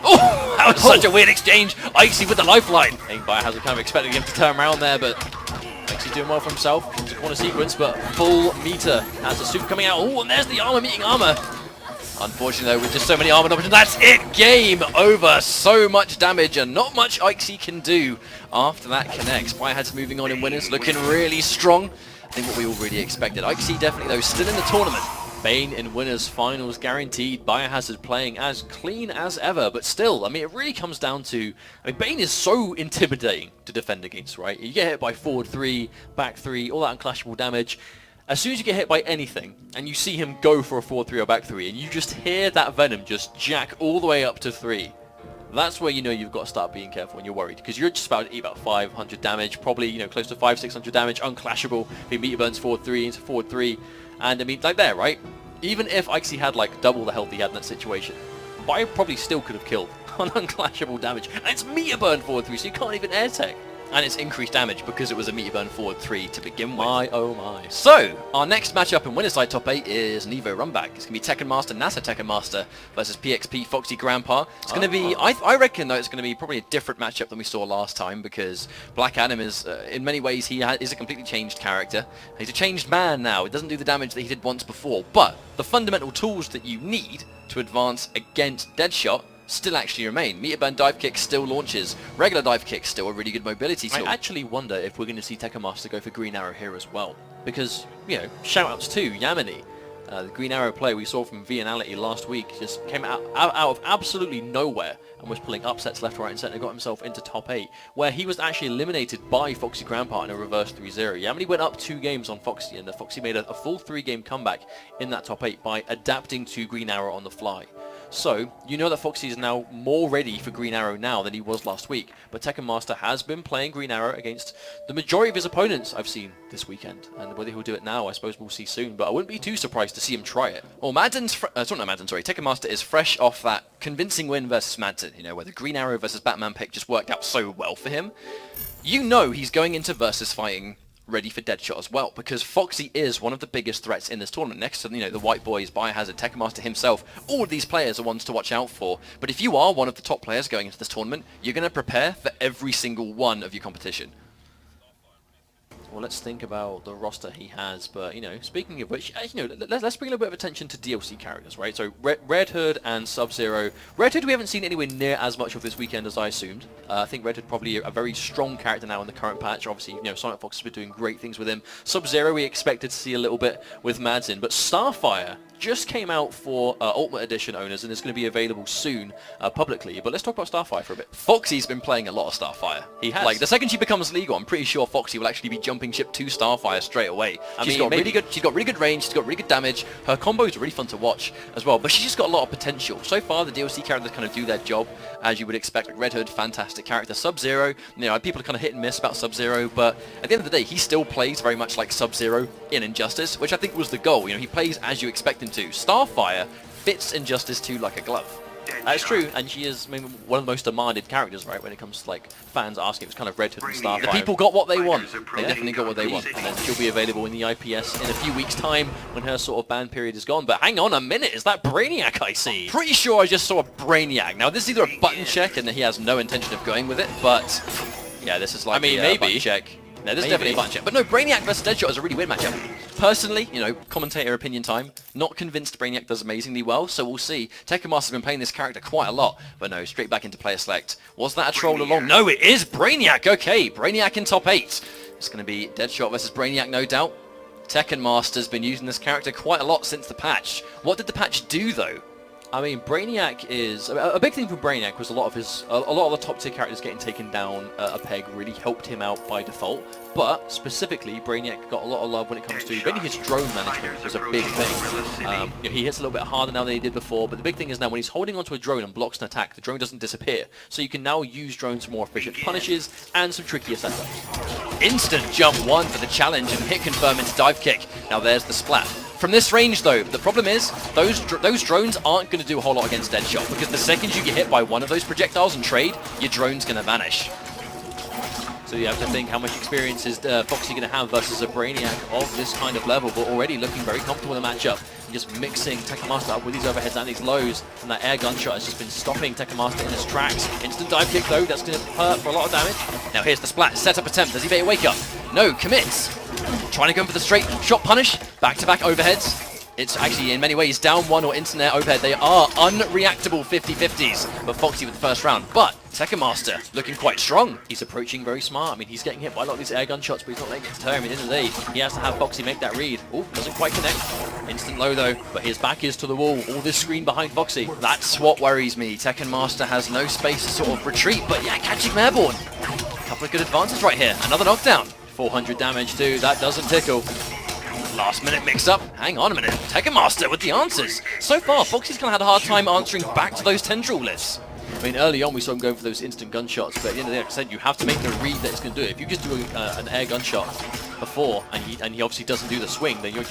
S12: Oh, that was such a weird exchange. Ikesy with the lifeline. I think Biohazard kind of expecting him to turn around there, but Ikesy doing well for himself. It's a corner sequence, but full meter has the suit coming out. Oh, and there's the armor meeting armor. Unfortunately, though, with just so many armored options, that's it! Game over! So much damage and not much Ikesy can do after that connects. Biohazard moving on in winners, looking really strong. I think what we all really expected. Ikesy definitely, though, still in the tournament. Bane in winners finals guaranteed. Biohazard playing as clean as ever, but still, I mean, it really comes down to, I mean, Bane is so intimidating to defend against, right? You get hit by forward 3, back 3, all that unclashable damage. As soon as you get hit by anything, and you see him go for a forward 3 or back 3, and you just hear that Venom just jack all the way up to 3, that's where you know you've got to start being careful when you're worried, because you're just about to eat about 500 damage, probably, you know, close to 500-600 damage, unclashable. He meter burns forward 3 into forward 3, and I mean, like there, right? Even if Ikesy had like double the health he had in that situation, Bio probably still could have killed on unclashable damage, and it's meter burn forward 3, so you can't even air tech. And it's increased damage because it was a meter burn forward 3 to begin with. My oh my. So, our next matchup in winner's side top 8 is an Evo runback. It's going to be Tekken Master, NASA Tekken Master versus PXP Foxy Grandpa. It's going to be, I reckon though, it's going to be probably a different matchup than we saw last time, because Black Adam is, in many ways, he is a completely changed character. He's a changed man now. He doesn't do the damage that he did once before, but the fundamental tools that you need to advance against Deadshot still actually remain. Meter Burn dive kick still launches. Regular dive kick still a really good mobility tool. I actually wonder if we're going to see Tekken Master go for Green Arrow here as well. Because, you know, shoutouts to Yamini. The Green Arrow play we saw from Vianality last week just came out of absolutely nowhere and was pulling upsets left, right and centre, got himself into top 8, where he was actually eliminated by Foxy Grandpa in a reverse 3-0. Yamini went up 2 games on Foxy, and Foxy made a full 3-game comeback in that top 8 by adapting to Green Arrow on the fly. So, you know that Foxy is now more ready for Green Arrow now than he was last week, but Tekken Master has been playing Green Arrow against the majority of his opponents I've seen this weekend, and whether he'll do it now, I suppose we'll see soon, but I wouldn't be too surprised to see him try it. Well, Tekken Master is fresh off that convincing win versus Madden, you know, where the Green Arrow versus Batman pick just worked out so well for him. You know he's going into VSFighting ready for Deadshot as well, because Foxy is one of the biggest threats in this tournament, next to, you know, the White Boys, Biohazard, Tekken Master himself. All of these players are ones to watch out for, but if you are one of the top players going into this tournament, you're going to prepare for every single one of your competition. Well, let's think about the roster he has, but, you know, speaking of which, you know, let's bring a little bit of attention to DLC characters, right? So, Red Hood and Sub-Zero. Red Hood we haven't seen anywhere near as much of this weekend as I assumed. I think Red Hood probably a very strong character now in the current patch. Obviously, you know, Sonic Fox has been doing great things with him. Sub-Zero we expected to see a little bit with Madzin, but Starfire just came out for Ultimate Edition owners and is going to be available soon publicly. But let's talk about Starfire for a bit. Foxy's been playing a lot of Starfire. He has. Like, the second she becomes legal, I'm pretty sure Foxy will actually be jumping ship to Starfire straight away. She's got really good range, she's got really good damage, her combos are really fun to watch as well, but she's just got a lot of potential. So far, the DLC characters kind of do their job, as you would expect. Like Red Hood, fantastic character. Sub-Zero, you know, people are kind of hit and miss about Sub-Zero, but at the end of the day, he still plays very much like Sub-Zero in Injustice, which I think was the goal. You know, he plays as you expect him to. Starfire fits Injustice 2 like a glove. That's true, and she is maybe one of the most demanded characters, right, when it comes to, like, fans asking. It was kind of Red Hood and Starfire. The people got what they want. They definitely got what they want. And then she'll be available in the IPS in a few weeks' time when her sort of ban period is gone. But hang on a minute, is that Brainiac I see? Pretty sure I just saw a Brainiac. Now, this is either a button check and he has no intention of going with it, but yeah, this is like maybe a button check. No, this is definitely a button check. But no, Brainiac versus Deadshot is a really weird matchup. Personally, you know, commentator opinion time, not convinced Brainiac does amazingly well, so we'll see. Tekken Master's been playing this character quite a lot, but no, straight back into player select. Was that a troll along? No, it is Brainiac! Okay, Brainiac in top 8. It's going to be Deadshot versus Brainiac, no doubt. Tekken Master's been using this character quite a lot since the patch. What did the patch do, though? I mean, Brainiac is a big thing for Brainiac was a lot of the top tier characters getting taken down a peg really helped him out by default. But specifically, Brainiac got a lot of love when it comes to maybe his drone management was a big thing. You know, he hits a little bit harder now than he did before, but the big thing is now when he's holding onto a drone and blocks an attack, the drone doesn't disappear. So you can now use drones for more efficient punishes and some trickier setups. Instant jump 1 for the challenge and hit confirm into dive kick. Now there's the splat. From this range, though, the problem is those drones aren't going to do a whole lot against Deadshot, because the second you get hit by one of those projectiles and trade, your drone's going to vanish. So you have to think how much experience is Foxy going to have versus a Brainiac of this kind of level, but already looking very comfortable in the matchup. And just mixing Tekken Master up with these overheads and these lows, and that air gunshot has just been stopping Tekken Master in his tracks. Instant dive kick, though, that's going to hurt for a lot of damage. Now here's the splat, setup attempt. Does he make a wake up? No, commits. Trying to go for the straight shot punish. Back-to-back overheads. It's actually, in many ways, down 1 or instant air overhead. They are unreactable 50-50s, but Foxy with the first round. But Tekken Master looking quite strong. He's approaching very smart. I mean, he's getting hit by a lot of these air gun shots, but he's not letting it deter him. At the end of the day, he has to have Foxy make that read. Oh, doesn't quite connect. Instant low, though, but his back is to the wall. All this screen behind Foxy. That's what worries me. Tekken Master has no space to sort of retreat, but yeah, catching him airborne. A couple of good advances right here. Another knockdown. 400 damage, too. That doesn't tickle. Last minute mix up. Hang on a minute. Tekken Master with the answers. So far, Foxy's kind of had a hard time answering back to those tendril lifts. I mean, early on we saw him going for those instant gunshots, but at the end of the day, like I said, you have to make the read that it's going to do it. If you just do an air gunshot before, and he obviously doesn't do the swing, then you're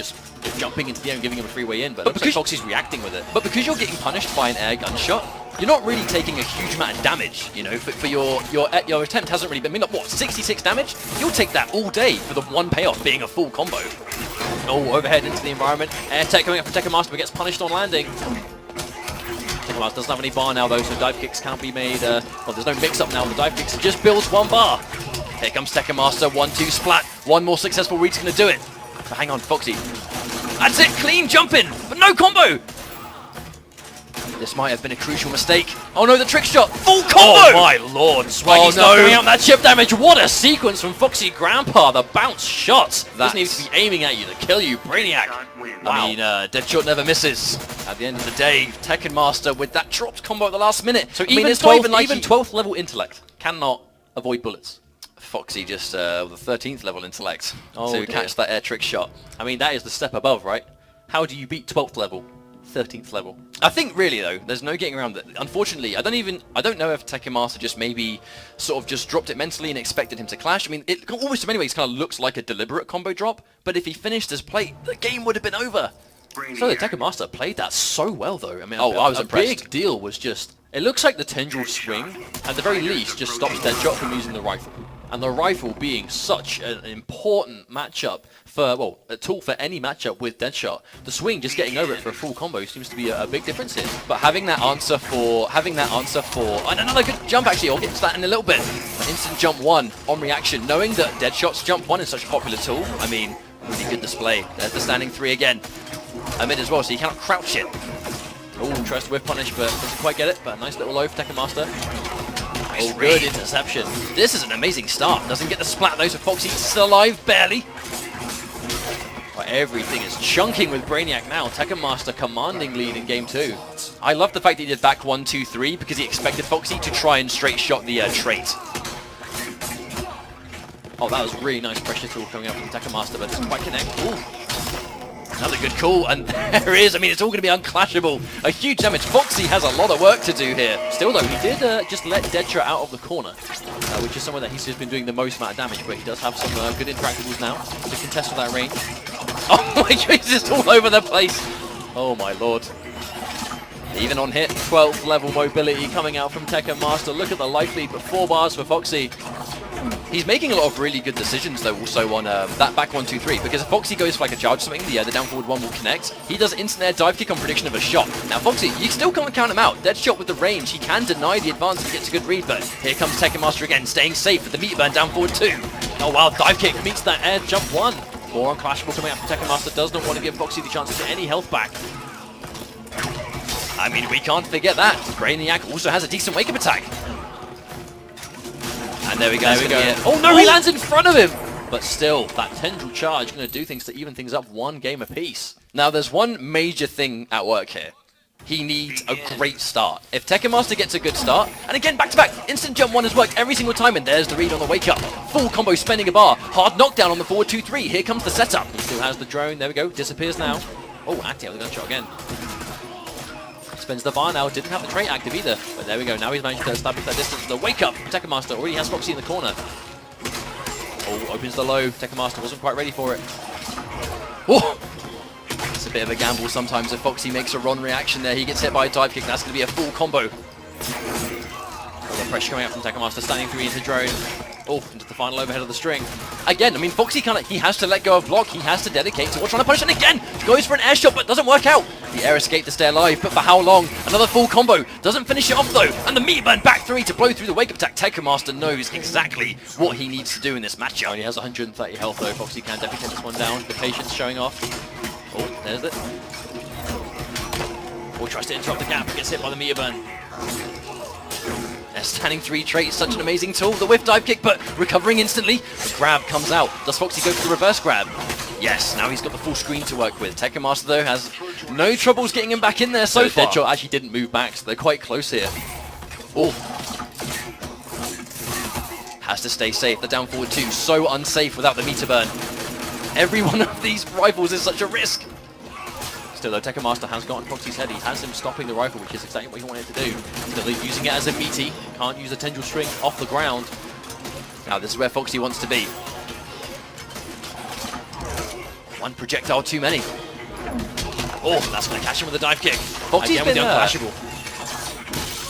S12: jumping into the air and giving him a free way in. But it looks like Foxy's reacting with it. But because you're getting punished by an air gunshot, you're not really taking a huge amount of damage, you know, for your attempt hasn't really been, I mean, what, 66 damage? You'll take that all day for the one payoff being a full combo. Oh, overhead into the environment. Air tech coming up from Tekken Master, but gets punished on landing. Tekken Master doesn't have any bar now, though, so dive kicks can't be made. Well, there's no mix-up now. The dive kicks just builds 1 bar. Here comes Tekken Master, 1-2 splat. One more successful read's going to do it. But hang on, Foxy. That's it, clean jumping, but no combo. This might have been a crucial mistake. Oh no, the trick shot! Full combo!
S7: Oh my lord, Swaggy's
S12: not coming out that chip damage. What a sequence from Foxy Grandpa. The bounce shot. Doesn't even be aiming at you to kill you. Brainiac. Wow. I mean, Deadshot never misses. At the end of the day, Tekken Master with that dropped combo at the last minute. So even 12th level intellect cannot avoid bullets. Foxy just the 13th level intellect to catch that air trick shot. I mean, that is the step above, right? How do you beat 12th level? 13th level. I think really though, there's no getting around that. Unfortunately, I don't know if Tekken Master just maybe sort of just dropped it mentally and expected him to clash. I mean, it almost in many ways kind of looks like a deliberate combo drop, but if he finished his plate, the game would have been over. So the Tekken Master played that so well though. I mean, I was impressed. A big deal was just, it looks like the tendril swing, at the very least, just stops Deadshot from using the rifle. And the rifle being such an important matchup for, well, a tool for any matchup with Deadshot. The swing just getting over it for a full combo seems to be a big difference here. But having that answer for, and another good jump actually, I'll get to that in a little bit. Instant jump 1 on reaction, knowing that Deadshot's jump 1 is such a popular tool. I mean, really good display. There's the standing 3 again. Mid as well, so you cannot crouch it. Oh, tries to whiff punish, but doesn't quite get it. But a nice little low for Tekken Master. Oh, good interception. This is an amazing start. Doesn't get the splat though, so Foxy still alive, barely. But everything is chunking with Brainiac now. Tekken Master commanding lead in game 2. I love the fact that he did back 1, 2, 3 because he expected Foxy to try and straight shot the trait. Oh, that was a really nice pressure tool coming up from Tekken Master, but doesn't quite connect. Ooh. Another good call, and there is. I mean, it's all going to be unclashable. A huge damage. Foxy has a lot of work to do here. Still, though, he did just let Deadshot out of the corner, which is somewhere that he's just been doing the most amount of damage, but he does have some good interactables now to contest with that range. Oh my god, he's just all over the place. Oh my lord. Even on hit, 12th level mobility coming out from Tekken Master. Look at the life lead, but 4 bars for Foxy. He's making a lot of really good decisions though also on that back 1, 2, 3 because if Foxy goes for like a charge something, the down forward 1 will connect. He does instant air dive kick on prediction of a shot. Now Foxy, you still can't count him out. Deadshot with the range, he can deny the advance and gets a good read, but here comes Tekken Master again, staying safe with the meter burn down forward 2. Oh wow, dive kick meets that air jump 1. More unclashable coming out from Tekken Master, does not want to give Foxy the chance to get any health back. I mean, we can't forget that. Brainiac also has a decent wake-up attack. And there we go. Oh no, he lands in front of him! But still, that tendril charge going to do things to even things up 1 game apiece. Now, there's one major thing at work here. He needs a great start. If Tekken Master gets a good start, and again, back-to-back, instant jump 1 has worked every single time, and there's the read on the wake-up. Full combo spending a bar, hard knockdown on the forward 2, 3. Here comes the setup. He still has the drone. There we go, disappears now. Oh, active the gunshot again. Spends the bar now, didn't have the trait active either. But there we go, now he's managed to establish that distance. The wake up, Tekken Master already has Foxy in the corner. Oh, opens the low. Tekken Master wasn't quite ready for it. Oh! It's a bit of a gamble sometimes if Foxy makes a run reaction there. He gets hit by a dive kick, that's going to be a full combo. All the pressure coming up from Tekken Master, standing 3 into drone. Oh, into the final overhead of the string. Again, I mean, Foxy he has to let go of block. He has to dedicate to trying to punish. And again, goes for an air shot, but doesn't work out. The air escape to stay alive, but for how long? Another full combo. Doesn't finish it off, though. And the meter burn back 3 to blow through the wake-up attack. Tekken Master knows exactly what he needs to do in this matchup. He has 130 health, though. Foxy can definitely take this one down. The patience showing off. Oh, there's it. Oh, tries to interrupt the gap. Gets hit by the meter burn. Standing 3 trait is such an amazing tool. The whiff dive kick, but recovering instantly. The grab comes out. Does Foxy go for the reverse grab? Yes, now he's got the full screen to work with. Tekken Master, though, has no troubles getting him back in there so far. Deadshot actually didn't move back, so they're quite close here. Oh. Has to stay safe. The down forward 2, so unsafe without the meter burn. Every one of these rifles is such a risk. Still, though, Tekken Master has gotten Foxy's head. He has him stopping the rifle, which is exactly what he wanted to do. Still, he's using it as a meaty. Can't use the tendril string off the ground. Now, this is where Foxy wants to be. One projectile too many. Oh, that's going to catch him with a dive kick. Foxy's been unclashable.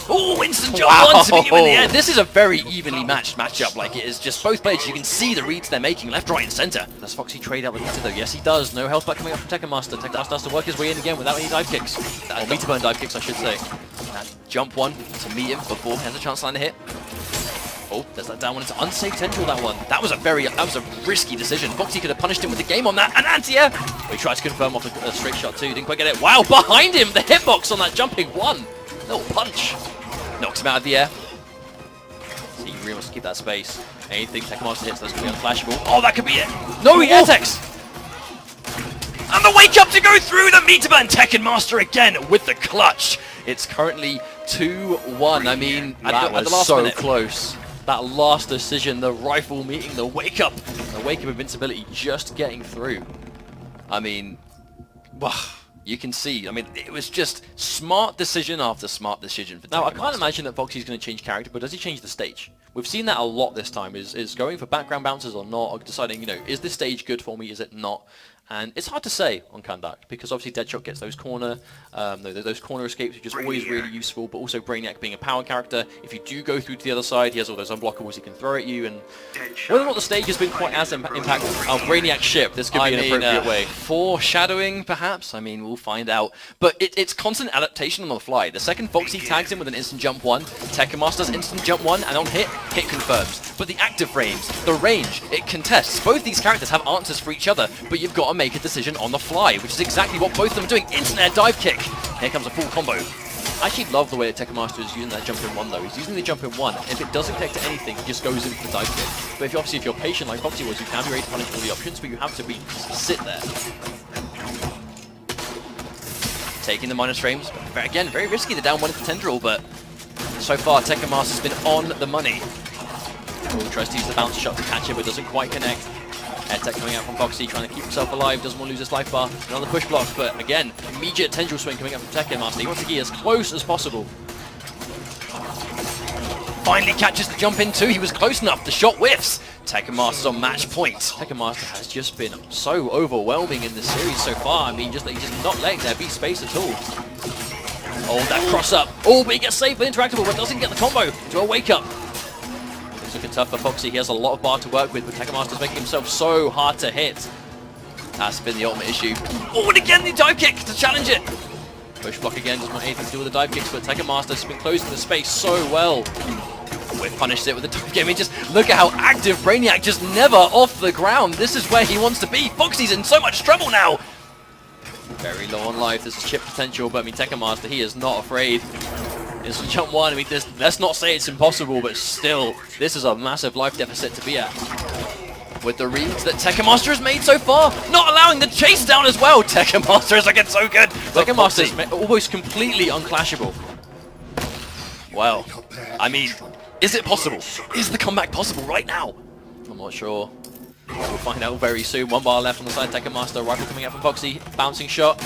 S12: Oh, instant jump 1 to meet him in the air. This is a very evenly matched matchup. Like, it is just both players. You can see the reads they're making left, right, and center. Does Foxy trade out the meter, though? Yes, he does. No health back coming up from Tekken Master. Tekken Master has to work his way in again without any dive kicks. Or meter burn dive kicks, I should say. That jump 1 to meet him before he has a chance to land a hit. Oh, there's that down one. It's an unsafe tendril, that one. That was a risky decision. Foxy could have punished him with the game on that. And anti-air! But he tried to confirm off a straight shot too. Didn't quite get it. Wow, behind him! The hitbox on that jumping one. Little punch. Knocks him out of the air. So he really wants to keep that space. Anything Techmaster hits, that's going to be unflashable. Oh, that could be it! No, he air-techs! And the wake up to go through the meter burn. Tekken Master again with the clutch. It's currently 2-1. I mean, at the last minute. Close. That last decision, the rifle meeting the wake up. The wake up invincibility just getting through. I mean, you can see. I mean, it was just smart decision after smart decision for Tekken Master. Now, I can't imagine that Foxy's going to change character, but does he change the stage? We've seen that a lot this time, is going for background bouncers or not, or deciding, you know, is this stage good for me, is it not? And it's hard to say on Kandak, because obviously Deadshot gets those corner escapes, which is always really useful, but also Brainiac being a power character, if you do go through to the other side, he has all those unblockables he can throw at you, and whether or not the stage has been quite as impactful. Oh, Brainiac ship, this could be an appropriate way. Foreshadowing, perhaps? I mean, we'll find out. But it's constant adaptation on the fly. The second Foxy tags him with an instant jump 1, Tekken Master's instant jump 1, and on hit confirms. But the active frames, the range, it contests. Both these characters have answers for each other, but you've got to make a decision on the fly, which is exactly what both of them are doing. Instant air dive kick. Here comes a full combo. I actually love the way that Tekken Master is using that jump in 1 though. He's using the jump in 1. If it doesn't connect to anything, he just goes in for the dive kick. But if you're patient like Foxy was, you can be ready to punish all the options, but you have to sit there. Taking the minus frames. Again, very risky, the down one into tendril, but so far Tekken Master's been on the money. Tries to use the bounce shot to catch it, but doesn't quite connect. Air tech coming out from Foxy, trying to keep himself alive, doesn't want to lose his life bar. Another push block, but again, immediate tendril swing coming up from Tekken Master. He wants to get as close as possible. Finally catches the jump in too. He was close enough. The shot whiffs. Tekken Master's on match point. Tekken Master has just been so overwhelming in this series so far. I mean, he's just not letting there be space at all. Oh, that cross up. Oh, but he gets saved with Interactable, but doesn't get the combo to a wake up. It's looking tough for Foxy. He has a lot of bar to work with, but Tekken Master's making himself so hard to hit. That's been the ultimate issue. Oh, and again the dive kick to challenge it. Push block again, doesn't want anything to do with the dive kicks, but Tekken Master's been closing the space so well. We've punished it with the dive kick. I mean, just look at how active Brainiac, just never off the ground. This is where he wants to be. Foxy's in so much trouble now. Very low on life. This is chip potential, but I mean, Tekken Master, he is not afraid. It's jump 1. I mean, let's not say it's impossible, but still, this is a massive life deficit to be at. With the reads that Tekken Master has made so far, not allowing the chase down as well. Tekken Master is looking so good. Tekken Master is almost completely unclashable. Well, I mean, is it possible? Is the comeback possible right now? I'm not sure. We'll find out very soon. 1 bar left on the side. Tekken Master, rifle coming out from Foxy. Bouncing shot.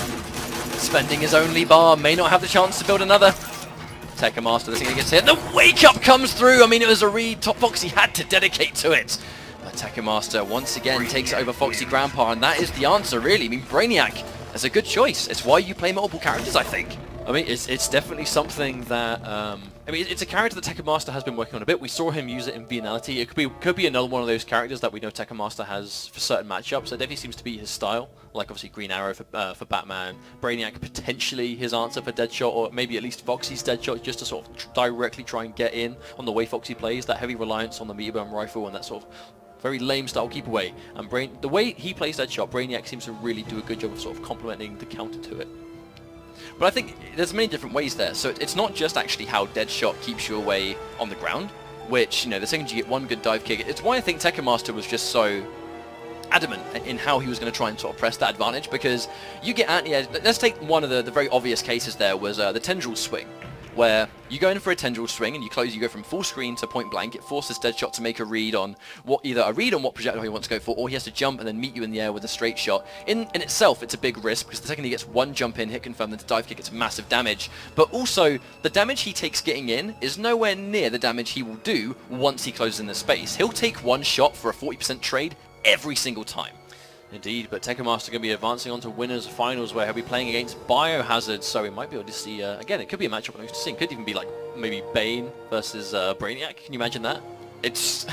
S12: Spending his only bar. May not have the chance to build another. Tekken Master, the thing that gets hit. The wake up comes through. I mean, it was a read. Top Foxy had to dedicate to it. But Tekken Master once again takes it over Foxy Grandpa, and that is the answer, really. I mean, Brainiac is a good choice. It's why you play multiple characters, I think. I mean, it's definitely something that, I mean, it's a character that Tekken Master has been working on a bit. We saw him use it in Venality. It could be another one of those characters that we know Tekken Master has for certain matchups. It definitely seems to be his style. Like, obviously, Green Arrow for Batman. Brainiac, potentially his answer for Deadshot, or maybe at least Foxy's Deadshot, just to sort of directly try and get in on the way Foxy plays. That heavy reliance on the meter burn rifle and that sort of very lame style keep away. And the way he plays Deadshot, Brainiac seems to really do a good job of sort of complementing the counter to it. But I think there's many different ways there. So it's not just actually how Deadshot keeps you away on the ground, which, you know, the second you get one good dive kick, it's why I think Tekken Master was just so adamant in how he was going to try and sort of press that advantage, because you get anti-air. Let's take one of the very obvious cases there was the tendril swing, where you go in for a tendril swing and you go from full screen to point blank. It forces Deadshot to make a read on what projectile he wants to go for, or he has to jump and then meet you in the air with a straight shot. In itself, it's a big risk, because the second he gets one jump in, hit confirm, then to dive kick, it's massive damage. But also, the damage he takes getting in is nowhere near the damage he will do once he closes in the space. He'll take one shot for a 40% trade every single time. Indeed, but Tekken Master going to be advancing on to winners finals, where he'll be playing against Biohazard, so we might be able to see, again, it could be a matchup I'm used to seeing. Could even be like maybe Bane versus Brainiac. Can you imagine that? It's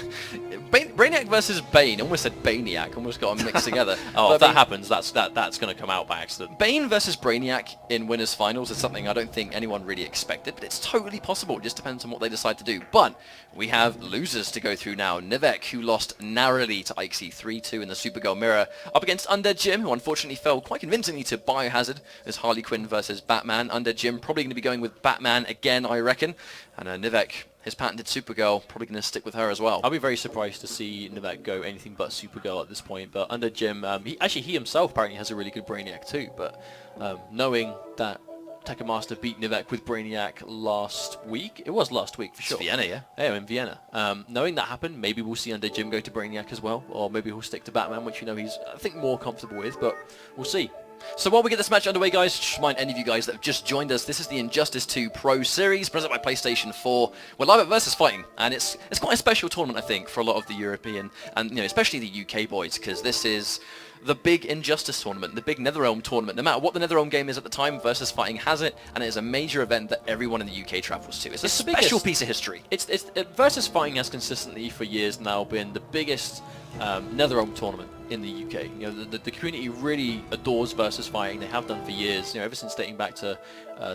S12: Brainiac versus Bane. I almost said Baniac. Almost got them mixed together.
S2: Oh,
S12: But
S2: if that
S12: Bane-
S2: happens, that's going to come out by accident.
S12: Bane versus Brainiac in winners finals is something I don't think anyone really expected, but it's totally possible. It just depends on what they decide to do. But we have losers to go through now. Nivek, who lost narrowly to Ikesy 3-2 in the Supergirl mirror, up against Undead Jim, who unfortunately fell quite convincingly to Biohazard as Harley Quinn versus Batman. Undead Jim probably going to be going with Batman again, I reckon. And Nivek, his patented Supergirl, probably going to stick with her as well.
S2: I'll be very surprised to see Nivek go anything but Supergirl at this point. But under Jim, he himself apparently has a really good Brainiac too. But knowing that Tekken Master beat Nivek with Brainiac last week, it was last week for sure.
S12: It's Vienna, yeah?
S2: Yeah, in Vienna. Knowing that happened, maybe we'll see Undead Jim go to Brainiac as well, or maybe he'll stick to Batman, which he's, I think, more comfortable with, but we'll see.
S12: So while we get this match underway, guys, just remind any of you guys that have just joined us, this is the Injustice 2 Pro Series, presented by PlayStation 4. We're live at VSFighting, and it's quite a special tournament, I think, for a lot of the European, and especially the UK boys, because this is the big Injustice tournament, the big NetherRealm tournament. No matter what the NetherRealm game is at the time, VSFighting has it, and it is a major event that everyone in the UK travels to. It's a special piece of history.
S2: VSFighting has consistently for years now been the biggest NetherRealm tournament in the UK. The community really adores VSFighting. They have done for years. Ever since dating back to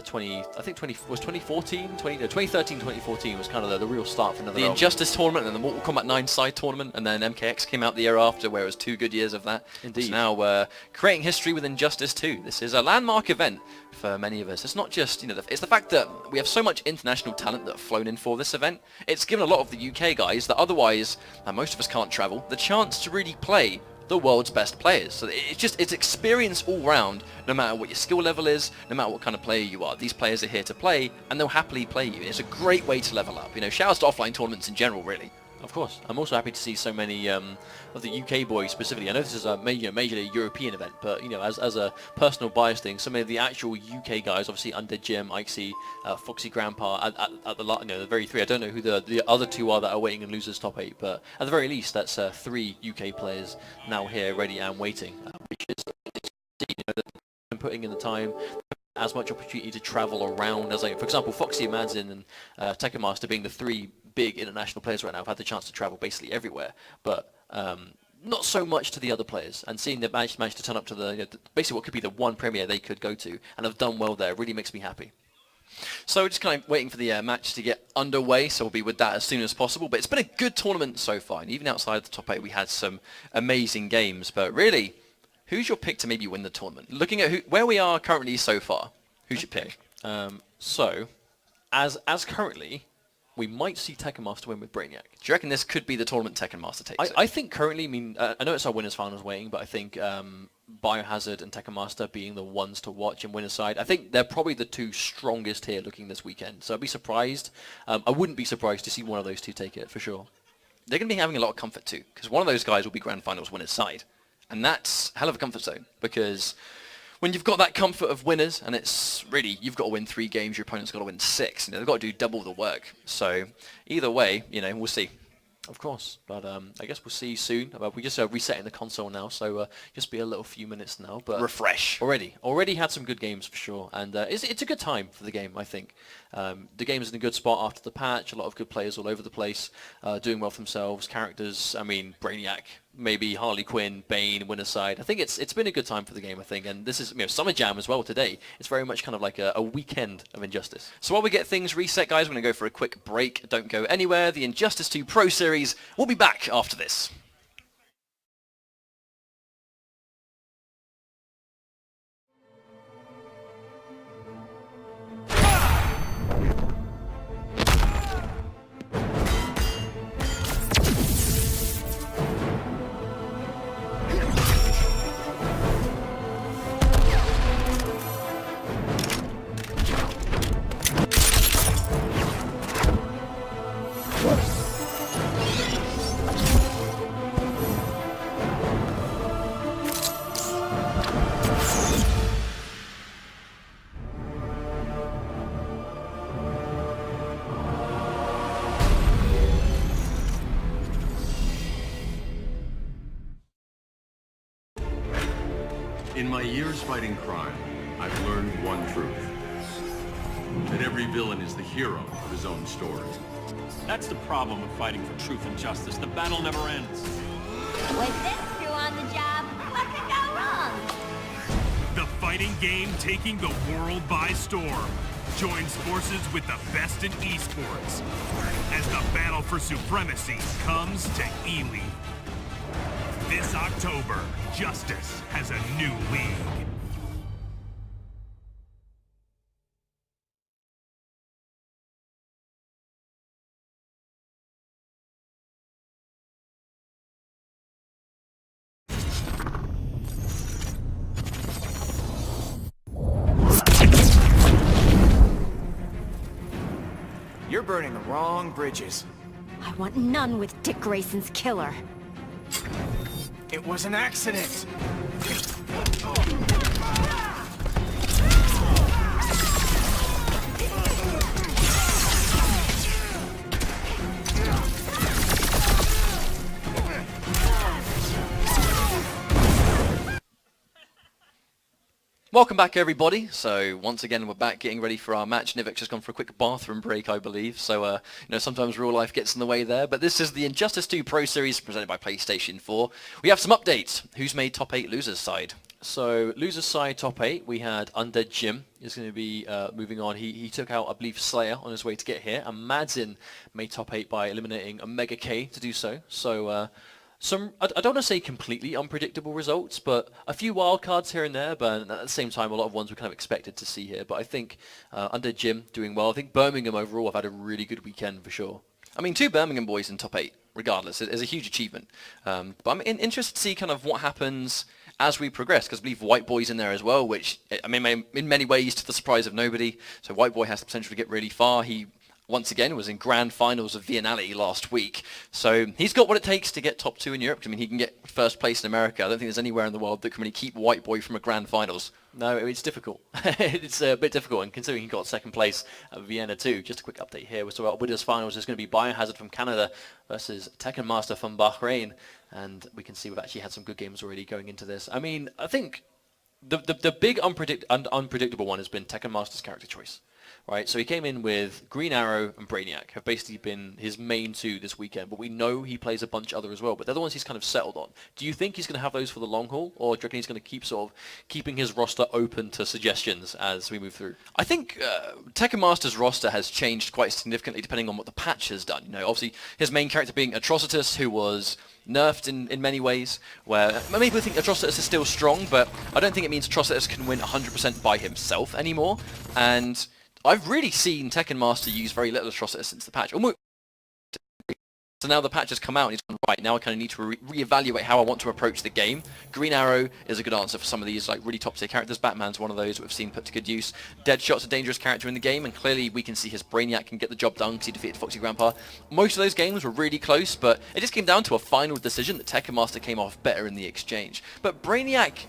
S2: 2013, 2014 was kind of the real start for NetherRealm.
S12: The Injustice tournament and the Mortal Kombat 9 side tournament, and then MKX came out the year after, where it was 2 good years of that.
S2: Indeed.
S12: So now we're creating history with Injustice 2. This is a landmark event for many of us. It's not just, it's the fact that we have so much international talent that have flown in for this event. It's given a lot of the UK guys that otherwise, most of us can't travel, the chance to really play the world's best players. So it's experience all round, no matter what your skill level is, no matter what kind of player you are. These players are here to play, and they'll happily play you. It's a great way to level up. Shout outs to offline tournaments in general, really.
S2: Of course. I'm also happy to see so many of the UK boys specifically. I know this is a majorly European event, but as a personal bias thing, some of the actual UK guys, obviously Undead Jim, Ikesy, Foxy Grandpa, at the very three. I don't know who the other two are that are waiting in losers top 8, but at the very least, that's 3 UK players now here, ready and waiting, which is putting in the time. As much opportunity to travel around as, for example, Foxy, Madzin, and Tekken Master being the 3 big international players right now have had the chance to travel basically everywhere, but not so much to the other players. And seeing them manage to turn up to the basically what could be the one premiere they could go to and have done well there really makes me happy.
S12: So we're just kind of waiting for the match to get underway, so we'll be with that as soon as possible. But it's been a good tournament so far, and even outside of the top 8 we had some amazing games. But really, who's your pick to maybe win the tournament? Looking at where we are currently so far, who's your pick?
S2: So, as currently, we might see Tekken Master win with Brainiac.
S12: Do you reckon this could be the tournament Tekken Master takes it?
S2: I think currently, I know it's our winners finals waiting, but I think Biohazard and Tekken Master being the ones to watch in winner's side, I think they're probably the 2 strongest here looking this weekend. So I'd be surprised. I wouldn't be surprised to see one of those 2 take it, for sure.
S12: They're going to be having a lot of comfort too, because one of those guys will be grand finals winner's side. And that's a hell of a comfort zone, because when you've got that comfort of winners, and it's really, you've got to win 3 games, your opponent's got to win 6. They've got to do double the work. So either way, we'll see.
S2: Of course, but I guess we'll see you soon. We're just resetting the console now, so just be a little few minutes now. But
S12: refresh.
S2: Already had some good games for sure, and it's a good time for the game, I think. The game's in a good spot after the patch. A lot of good players all over the place, doing well for themselves. Characters, Brainiac, maybe Harley Quinn, Bane, winner's side. I think it's been a good time for the game, I think, and this is Summer Jam as well today. It's very much kind of like a weekend of Injustice.
S12: So while we get things reset, guys, we're going to go for a quick break. Don't go anywhere. The Injustice 2 Pro Series will be back after this.
S1: In my years fighting crime, I've learned one truth. that every villain is the hero of his own story.
S13: That's the problem with fighting for truth and justice. The battle never ends.
S3: With this crew on the job, what could go wrong?
S4: The fighting game taking the world by storm joins forces with the best in esports as the battle for supremacy comes to E-League. This October, Justice has a new league.
S5: You're burning the wrong bridges.
S3: I want none with Dick Grayson's killer.
S5: It was an accident.
S12: Welcome back, everybody. So once again, we're back getting ready for our match. Nivek's just gone for a quick bathroom break, I believe. So, you know, sometimes real life gets in the way there. But this is the Injustice 2 Pro Series presented by PlayStation 4. We have some updates. Who's made top 8 losers side? So losers side top 8, we had Undead Jim is going to be moving on. He took out, I believe, Slayer on his way to get here. And Madzin made top 8 by eliminating Omega K to do so. So... I don't want to say completely unpredictable results, but a few wild cards here and there, but at the same time, a lot of ones we kind of expected to see here. But I think Undead Jim doing well. I think Birmingham overall have had a really good weekend for sure. I mean, 2 Birmingham boys in top 8, regardless, is a huge achievement. But I'm interested to see kind of what happens as we progress, because I believe White Boy's in there as well, which, I mean, in many ways, to the surprise of nobody. So White Boy has the potential to get really far. He... once again, was in grand finals of Viennale last week. So he's got what it takes to get top 2 in Europe. I mean, he can get first place in America. I don't think there's anywhere in the world that can really keep White Boy from a grand finals. No, it's difficult. It's a bit difficult, and considering he got second place at Vienna too. Just a quick update here. So our winners finals is going to be Biohazard from Canada versus Tekken Master from Bahrain. And we can see we've actually had some good games already going into this. I mean, I think the big unpredictable one has been Tekken Master's character choice. Right, so he came in with Green Arrow and Brainiac, have basically been his main 2 this weekend, but we know he plays a bunch other as well, but they're the ones he's kind of settled on. Do you think he's going to have those for the long haul, or do you reckon he's going to keep sort of keeping his roster open to suggestions as we move through? I think Tekken Master's roster has changed quite significantly depending on what the patch has done. You know, obviously his main character being Atrocitus, who was nerfed in many ways, where many people think Atrocitus is still strong, but I don't think it means Atrocitus can win 100% by himself anymore, and I've really seen Tekken Master use very little Atrocitus since the patch. So now the patch has come out and he's gone, right, now I kind of need to reevaluate how I want to approach the game. Green Arrow is a good answer for some of these like really top tier characters. Batman's one of those we've seen put to good use. Deadshot's a dangerous character in the game, and clearly we can see his Brainiac can get the job done because he defeated Foxy Grandpa. Most of those games were really close, but it just came down to a final decision that Tekken Master came off better in the exchange. But Brainiac,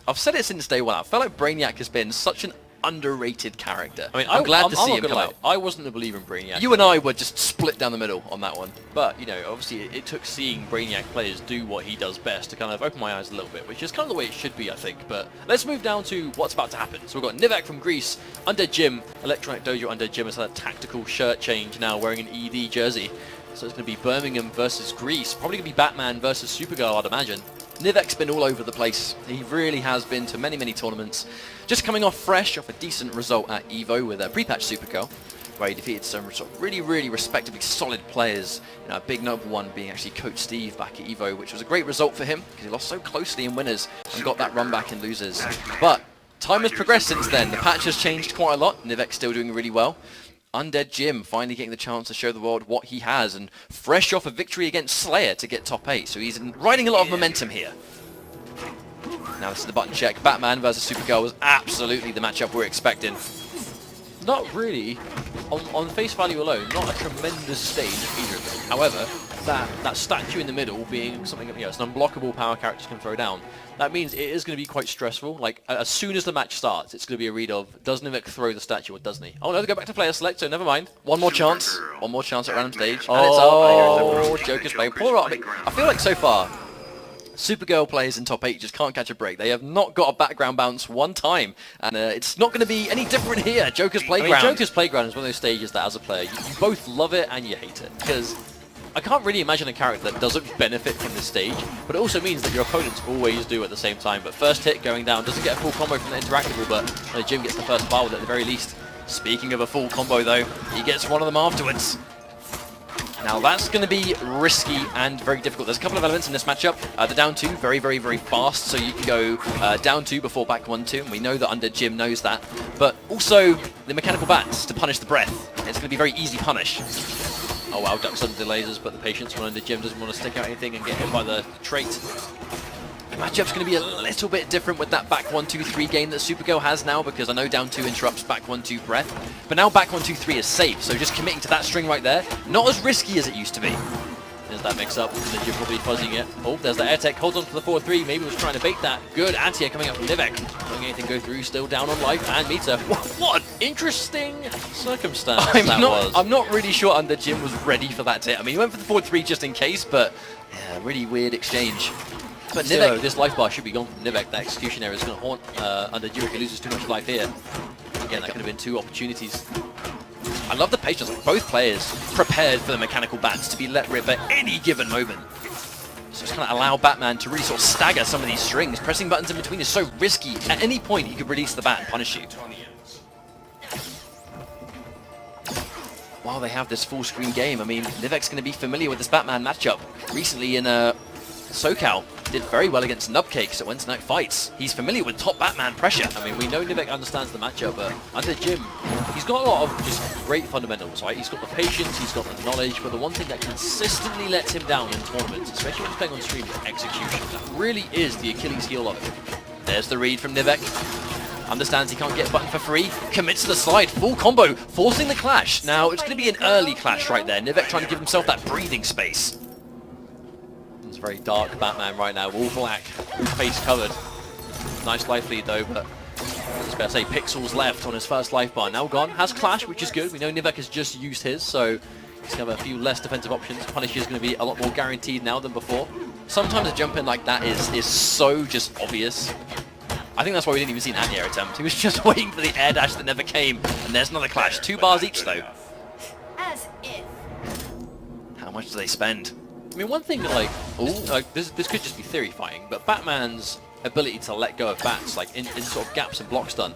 S12: I've said it since day one, I felt like Brainiac has been such an underrated character. I mean, I'm glad to see him come out.
S2: I wasn't a believer in Brainiac.
S12: You and I were just split down the middle on that one.
S2: But, you know, obviously it took seeing Brainiac players do what he does best to kind of open my eyes a little bit, which is kind of the way it should be, I think. But let's move down to what's about to happen. So we've got Nivek from Greece, Undead Jim, Electronic Dojo Undead Jim has had a tactical shirt change now, wearing an ED jersey. So it's going to be Birmingham versus Greece. Probably going to be Batman versus Supergirl, I'd imagine. Nivek's been all over the place. He really has been to many, many tournaments. Just coming off fresh off a decent result at EVO with a pre-patch Supergirl, where he defeated some sort of really respectably solid players. You know, a big notable one being actually Coach Steve back at EVO, which was a great result for him because he lost so closely in winners and got that run back in losers. But time has progressed since then. The patch has changed quite a lot. Nivek's still doing really well. Undead Jim finally getting the chance to show the world what he has, and fresh off a victory against Slayer to get top 8, so he's riding a lot of momentum here. Now this is the button check. Batman versus Supergirl was absolutely the matchup we're expecting. Not really, on face value alone, not a tremendous stage of either of them. However, that statue in the middle being something, you know, it's an unblockable power characters can throw down. That means it is going to be quite stressful. Like, as soon as the match starts, it's going to be a read of, does Nivek throw the statue or doesn't he? Oh no, they go back to player select, so never mind.
S12: One more chance at random stage, and it's up, and Joker's playing poor up. I feel like so far, Supergirl players in top 8 just can't catch a break. They have not got a background bounce one time, and it's not going to be any different here. Joker's Playground.
S2: I mean, Joker's Playground is one of those stages that, as a player, you both love it and you hate it, because I can't really imagine a character that doesn't benefit from this stage, but it also means that your opponents always do at the same time. But first hit going down, doesn't get a full combo from the interactable, but Jim gets the first bar with it at the very least. Speaking of a full combo though, he gets one of them afterwards. Now that's going to be risky and very difficult. There's a couple of elements in this matchup. The down 2, very, very, very fast, so you can go down 2 before back 1-2, and we know that Undead Jim knows that. But also the mechanical bats to punish the breath. It's going to be very easy punish. Oh wow, ducks under the lasers, but the patience when Undead Jim doesn't want to stick out anything and get hit by the trait. The matchup's going to be a little bit different with that back 1-2-3 game that Supergirl has now, because I know down 2 interrupts back 1-2 breath, but now back 1-2-3 is safe, so just committing to that string right there, not as risky as it used to be. There's that mix-up, and then you're probably fuzzing it. Oh, there's the air tech, holds on to the 4-3, maybe was trying to bait that. Good anti-air coming up from Nivek. Letting anything go through, still down on life, and meter. What an interesting circumstance I'm not really sure Undead Jim was ready for that hit. I mean, he went for the 4-3 just in case, but yeah, really weird exchange. But Nivek, this life bar should be gone from Nivek. That execution error is going to haunt Undead Jim if he loses too much life here. Again, that could have been 2 opportunities. I love the patience of both players prepared for the mechanical bats to be let rip at any given moment. So just kind of allow Batman to really sort of stagger some of these strings. Pressing buttons in between is so risky. At any point, he could release the bat and punish you. While they have this full screen game, I mean, Nivek's going to be familiar with this Batman matchup. Recently in SoCal, did very well against Nubcakes at Wednesday Night Fights. He's familiar with top Batman pressure. I mean, we know Nivek understands the matchup, but under Jim, he's got a lot of just great fundamentals, right? He's got the patience, he's got the knowledge, but the one thing that consistently lets him down in tournaments, especially when he's playing on stream, is execution. That really is the Achilles heel of it. There's the read from Nivek. Understands he can't get a button for free, commits to the slide, full combo, forcing the clash. Now, it's going to be an early clash right there. Nivek trying to give himself that breathing space. It's very dark Batman right now, all black, face covered. Nice life lead though, but I was about to say pixels left on his first life bar. Now gone, has clash, which is good. We know Nivek has just used his, so he's going to have a few less defensive options. Punish is going to be a lot more guaranteed now than before. Sometimes a jump in like that is so just obvious. I think that's why we didn't even see an anti-air attempt. He was just waiting for the air dash that never came, and there's another clash. 2 bars each though.
S3: As if.
S12: How much do they spend?
S2: I mean, one thing that, like, this could just be theory fighting, but Batman's ability to let go of bats, like, in sort of gaps and blocks done.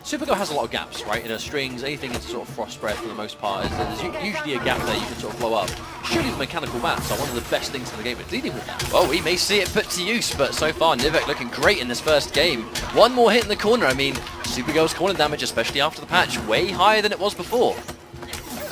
S2: Supergirl has a lot of gaps, right? In her strings, anything into sort of frost breath for the most part. There's usually a gap there you can sort of blow up. Surely the mechanical bats are one of the best things in the game at dealing with that.
S12: Well, we may see it put to use, but so far Nivek looking great in this first game. One more hit in the corner. I mean, Supergirl's corner damage, especially after the patch, way higher than it was before.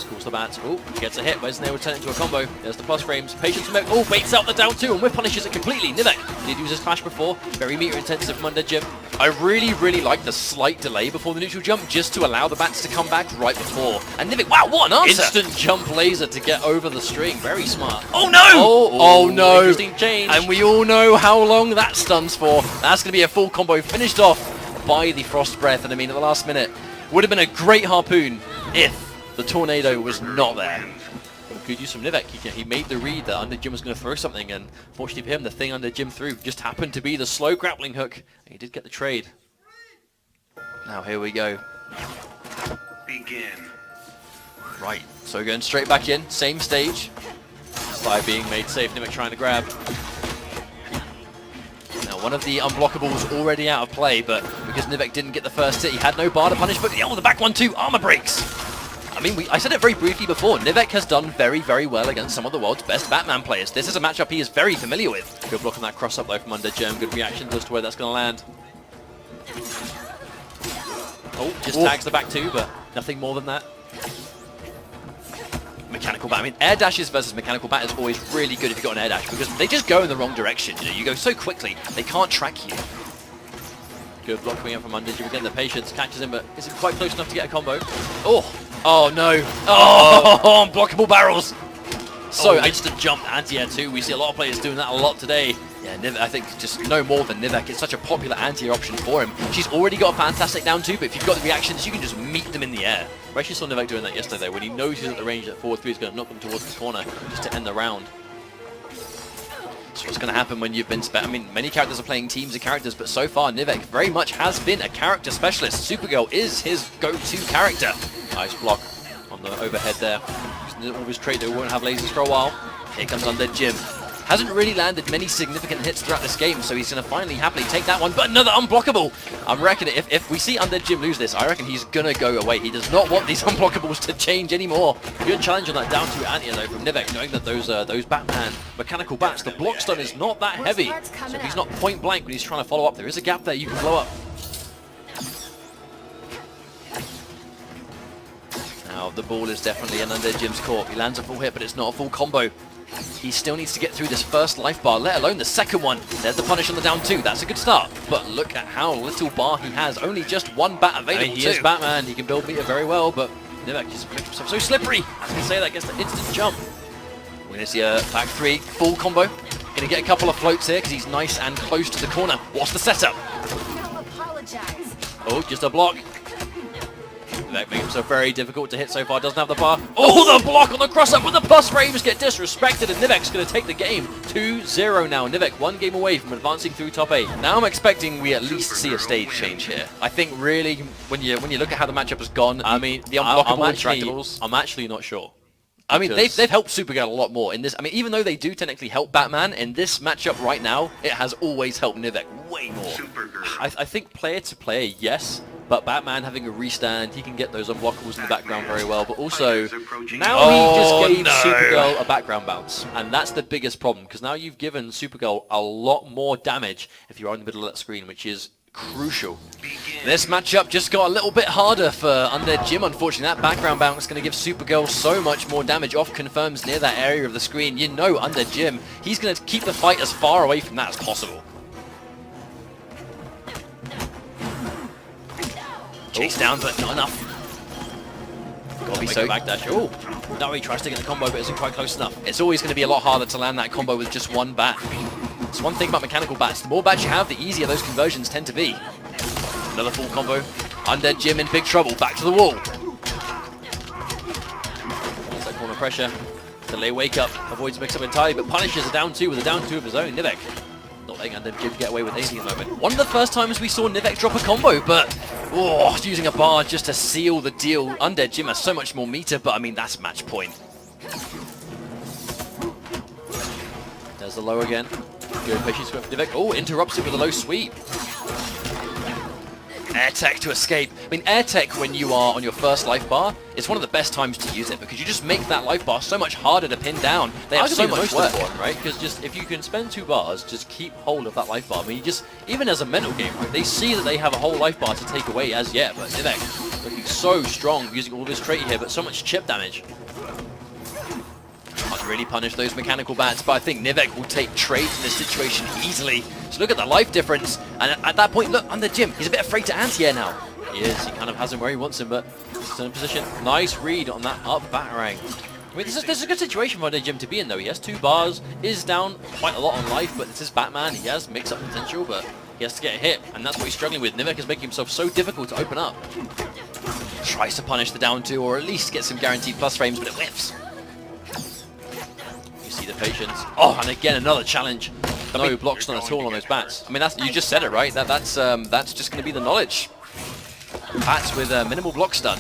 S2: Calls the bats. Oh, gets a hit. Where's Nail turn into a combo? There's the plus frames. Patience from Nivek. Oh, baits out the down 2 and whip punishes it completely. Nivek did use his clash before. Very meter intensive from Undead Jim.
S12: I really, really like the slight delay before the neutral jump just to allow the bats to come back right before. And Nivek, wow, what an answer!
S2: Instant jump laser to get over the string. Very smart.
S12: Oh no! Oh no!
S2: Interesting change.
S12: And we all know how long that stuns for. That's going to be a full combo finished off by the Frost Breath. And I mean, at the last minute, would have been a great harpoon if the tornado was not there.
S2: Good use from Nivek. He made the read that Undead Jim was going to throw something, and fortunately for him, the thing Undead Jim threw just happened to be the slow grappling hook. And he did get the trade.
S12: Now here we go.
S4: Begin.
S12: Right, so going straight back in, same stage.
S2: Slide being made safe, Nivek trying to grab.
S12: Now one of the unblockables already out of play, but because Nivek didn't get the first hit, he had no bar to punish, but the back 1-2, armor breaks. I mean, I said it very briefly before, Nivek has done very, very well against some of the world's best Batman players. This is a matchup he is very familiar with.
S2: Good block on that cross-up though from Undead Jim. Good reactions as to where that's going to land. Oh, just tags the back 2, but nothing more than that.
S12: Mechanical bat. I mean, air dashes versus mechanical bat is always really good if you've got an air dash, because they just go in the wrong direction. You know, you go so quickly, they can't track you.
S2: Good block coming up from Undead Jim. Again, the patience catches him, but isn't quite close enough to get a combo.
S12: Oh no. Oh, unblockable barrels.
S2: So instant jump anti-air too. We see a lot of players doing that a lot today.
S12: Yeah, Nivek, I think just no more than Nivek. It's such a popular anti-air option for him. She's already got a fantastic down 2, but if you've got the reactions, you can just meet them in the air.
S2: We actually saw Nivek doing that yesterday when he knows he's at the range that 4-3 is going to knock them towards the corner just to end the round.
S12: So what's going to happen when you've been... I mean, many characters are playing teams of characters, but so far Nivek very much has been a character specialist. Supergirl is his go-to character. Nice block on the overhead there. Using all his trait that won't have lasers for a while. Here comes Undead Jim. Hasn't really landed many significant hits throughout this game, so he's going to finally happily take that one, but another unblockable! I'm reckoning if we see Undead Jim lose this, I reckon he's going to go away. He does not want these unblockables to change anymore. Good challenge on that down to anti though from Nivek, knowing that those Batman mechanical bats, the block stun is not that heavy, so if he's not point blank when he's trying to follow up, there is a gap there you can blow up. Now the ball is definitely in Undead Jim's court. He lands a full hit, but it's not a full combo. He still needs to get through this first life bar, let alone the second one. There's the punish on the down 2. That's a good start. But look at how little bar he has. Only just one bat available. I mean, he is Batman. He can build meter very well, but Nivek just makes himself so slippery. I was going to say that gets the instant jump. We're going to see a back 3 full combo. Going to get a couple of floats here because he's nice and close to the corner. What's the setup? Oh, just a block. Nivek making himself very difficult to hit so far, doesn't have the bar. Oh, the block on the cross-up with the plus frames get disrespected, and Nivek's going to take the game 2-0 now. Nivek 1 game away from advancing through top 8. Now I'm expecting we at least see a stage change here. I think really, when you look at how the matchup has gone, I mean, the unblockable interactables, I'm actually not sure. I mean, they've helped Supergirl a lot more in this. I mean, even though they do technically help Batman, in this matchup right now, it has always helped Nivek way more. I think player to player, yes. But Batman having a restand, he can get those unblockables in the background very well. But also, now he just gave Supergirl a background bounce. And that's the biggest problem, because now you've given Supergirl a lot more damage if you're in the middle of that screen, which is crucial. This matchup just got a little bit harder for Undead Jim, unfortunately. That background bounce is going to give Supergirl so much more damage. Off confirms near that area of the screen. You know Undead Jim, he's going to keep the fight as far away from that as possible. Chase down, but not enough. Gotta be so backdash. Oh, no, he tries to get the combo, but isn't quite close enough. It's always going to be a lot harder to land that combo with just one bat. It's one thing about mechanical bats. The more bats you have, the easier those conversions tend to be. Another full combo. Undead Jim in big trouble. Back to the wall. There's that corner pressure. Delay wake up. Avoids mix up entirely, but punishes a down 2 with a down 2 of his own. Nivek not letting Undead Jim get away with anything at the moment. One of the first times we saw Nivek drop a combo, but using a bar just to seal the deal. Undead Jim has so much more meter, but I mean, that's match point. There's the low again. Good patience with Nivek. Oh, interrupts it with a low sweep. Air tech to escape. I mean, air tech when you are on your first life bar, it's one of the best times to use it because you just make that life bar so much harder to pin down. They have so much work, right? Because just if you can spend 2 bars, just keep hold of that life bar. I mean, you just, even as a mental game, right, they see that they have a whole life bar to take away as yet, but Nivek looking so strong using all of his trait here, but so much chip damage. Can't really punish those mechanical bats, but I think Nivek will take trades in this situation easily. So look at the life difference, and at that point, look, Undead Jim, he's a bit afraid to anti-air now. He is, he kind of has him where he wants him, but still in position. Nice read on that up batarang. I mean, this is a good situation for Undead Jim to be in, though. He has 2 bars, is down quite a lot on life, but this is Batman. He has mix-up potential, but he has to get a hit, and that's what he's struggling with. Nivek is making himself so difficult to open up. Tries to punish the down 2, or at least get some guaranteed plus frames, but it whiffs. See the patience. Oh, and again another challenge. No block stun at all on those bats. I mean, that's, you just said it, right? That's just going to be the knowledge. Bats with minimal block stun.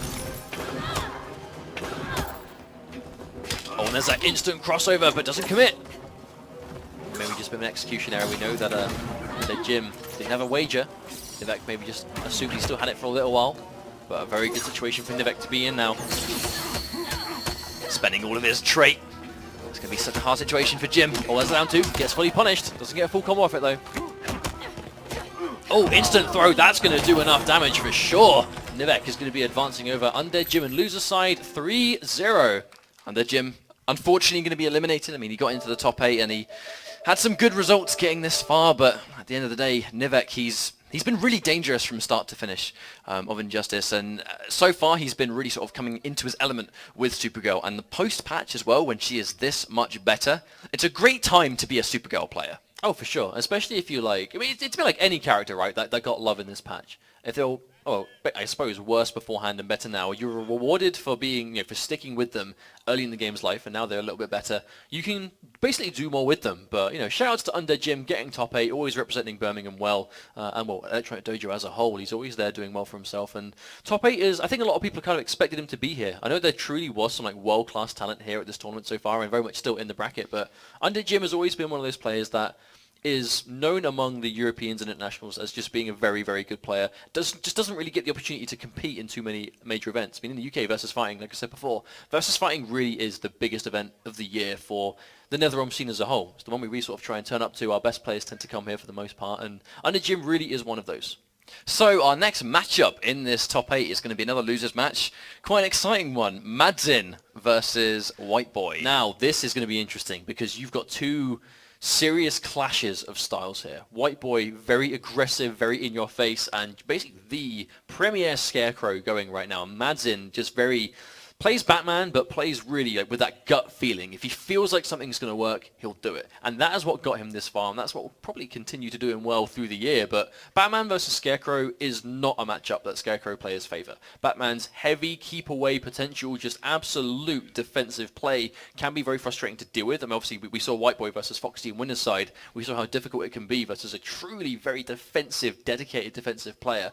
S12: Oh, and there's that instant crossover, but doesn't commit. Maybe just a bit of an execution error. We know that the Jim didn't have a wager. Nivek maybe just assumed he still had it for a little while, but a very good situation for Nivek to be in now. Spending all of his trait. It's going to be such a hard situation for Jim. Oh, there's down 2. Gets fully punished. Doesn't get a full combo off it, though. Oh, instant throw. That's going to do enough damage for sure. Nivek is going to be advancing over Undead Jim and loser side 3-0. Undead Jim, unfortunately, going to be eliminated. I mean, he got into the top 8 and he had some good results getting this far, but at the end of the day, Nivek, he's been really dangerous from start to finish of Injustice, and so far he's been really sort of coming into his element with Supergirl, and the post-patch as well, when she is this much better, it's a great time to be a Supergirl player. Oh, for sure, especially if you like, I mean, it's a bit like any character, right, that got love in this patch. If they'll
S2: I suppose worse beforehand and better now. You're rewarded for being, for sticking with them early in the game's life, and now they're a little bit better. You can basically do more with them. But shout outs to Undead Jim getting top 8, always representing Birmingham well, and Electronic Dojo as a whole. He's always there doing well for himself. And top 8 is, I think a lot of people kind of expected him to be here. I know there truly was some world-class talent here at this tournament so far, and very much still in the bracket. But Undead Jim has always been one of those players that is known among the Europeans and internationals as just being a very, very good player. Just doesn't really get the opportunity to compete in too many major events. I mean, in the UK, VSFighting, like I said before, VSFighting really is the biggest event of the year for the NetherRealm scene as a whole. It's the one we really sort of try and turn up to. Our best players tend to come here for the most part, and Undead Jim really is one of those. So our next matchup in this top 8 is going to be another losers match. Quite an exciting one. Madzin versus White Boy. Now, this is going to be interesting because you've got two serious clashes of styles here. White Boy, very aggressive, very in your face, and basically the premier Scarecrow going right now. Madzin just plays Batman, but plays really with that gut feeling. If he feels like something's going to work, he'll do it. And that is what got him this far, and that's what will probably continue to do him well through the year. But Batman versus Scarecrow is not a matchup that Scarecrow players favor. Batman's heavy keep away potential, just absolute defensive play, can be very frustrating to deal with. I mean, obviously, we saw White Boy versus Foxy in Winner's Side. We saw how difficult it can be versus a truly very defensive, dedicated defensive player.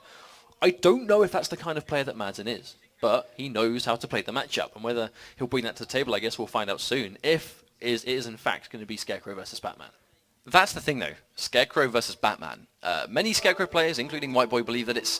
S2: I don't know if that's the kind of player that Madzin is, but he knows how to play the matchup, and whether he'll bring that to the table, I guess we'll find out soon, if it is in fact going to be Scarecrow versus Batman. That's the thing though, Scarecrow versus Batman. Many Scarecrow players, including White Boy, believe that it's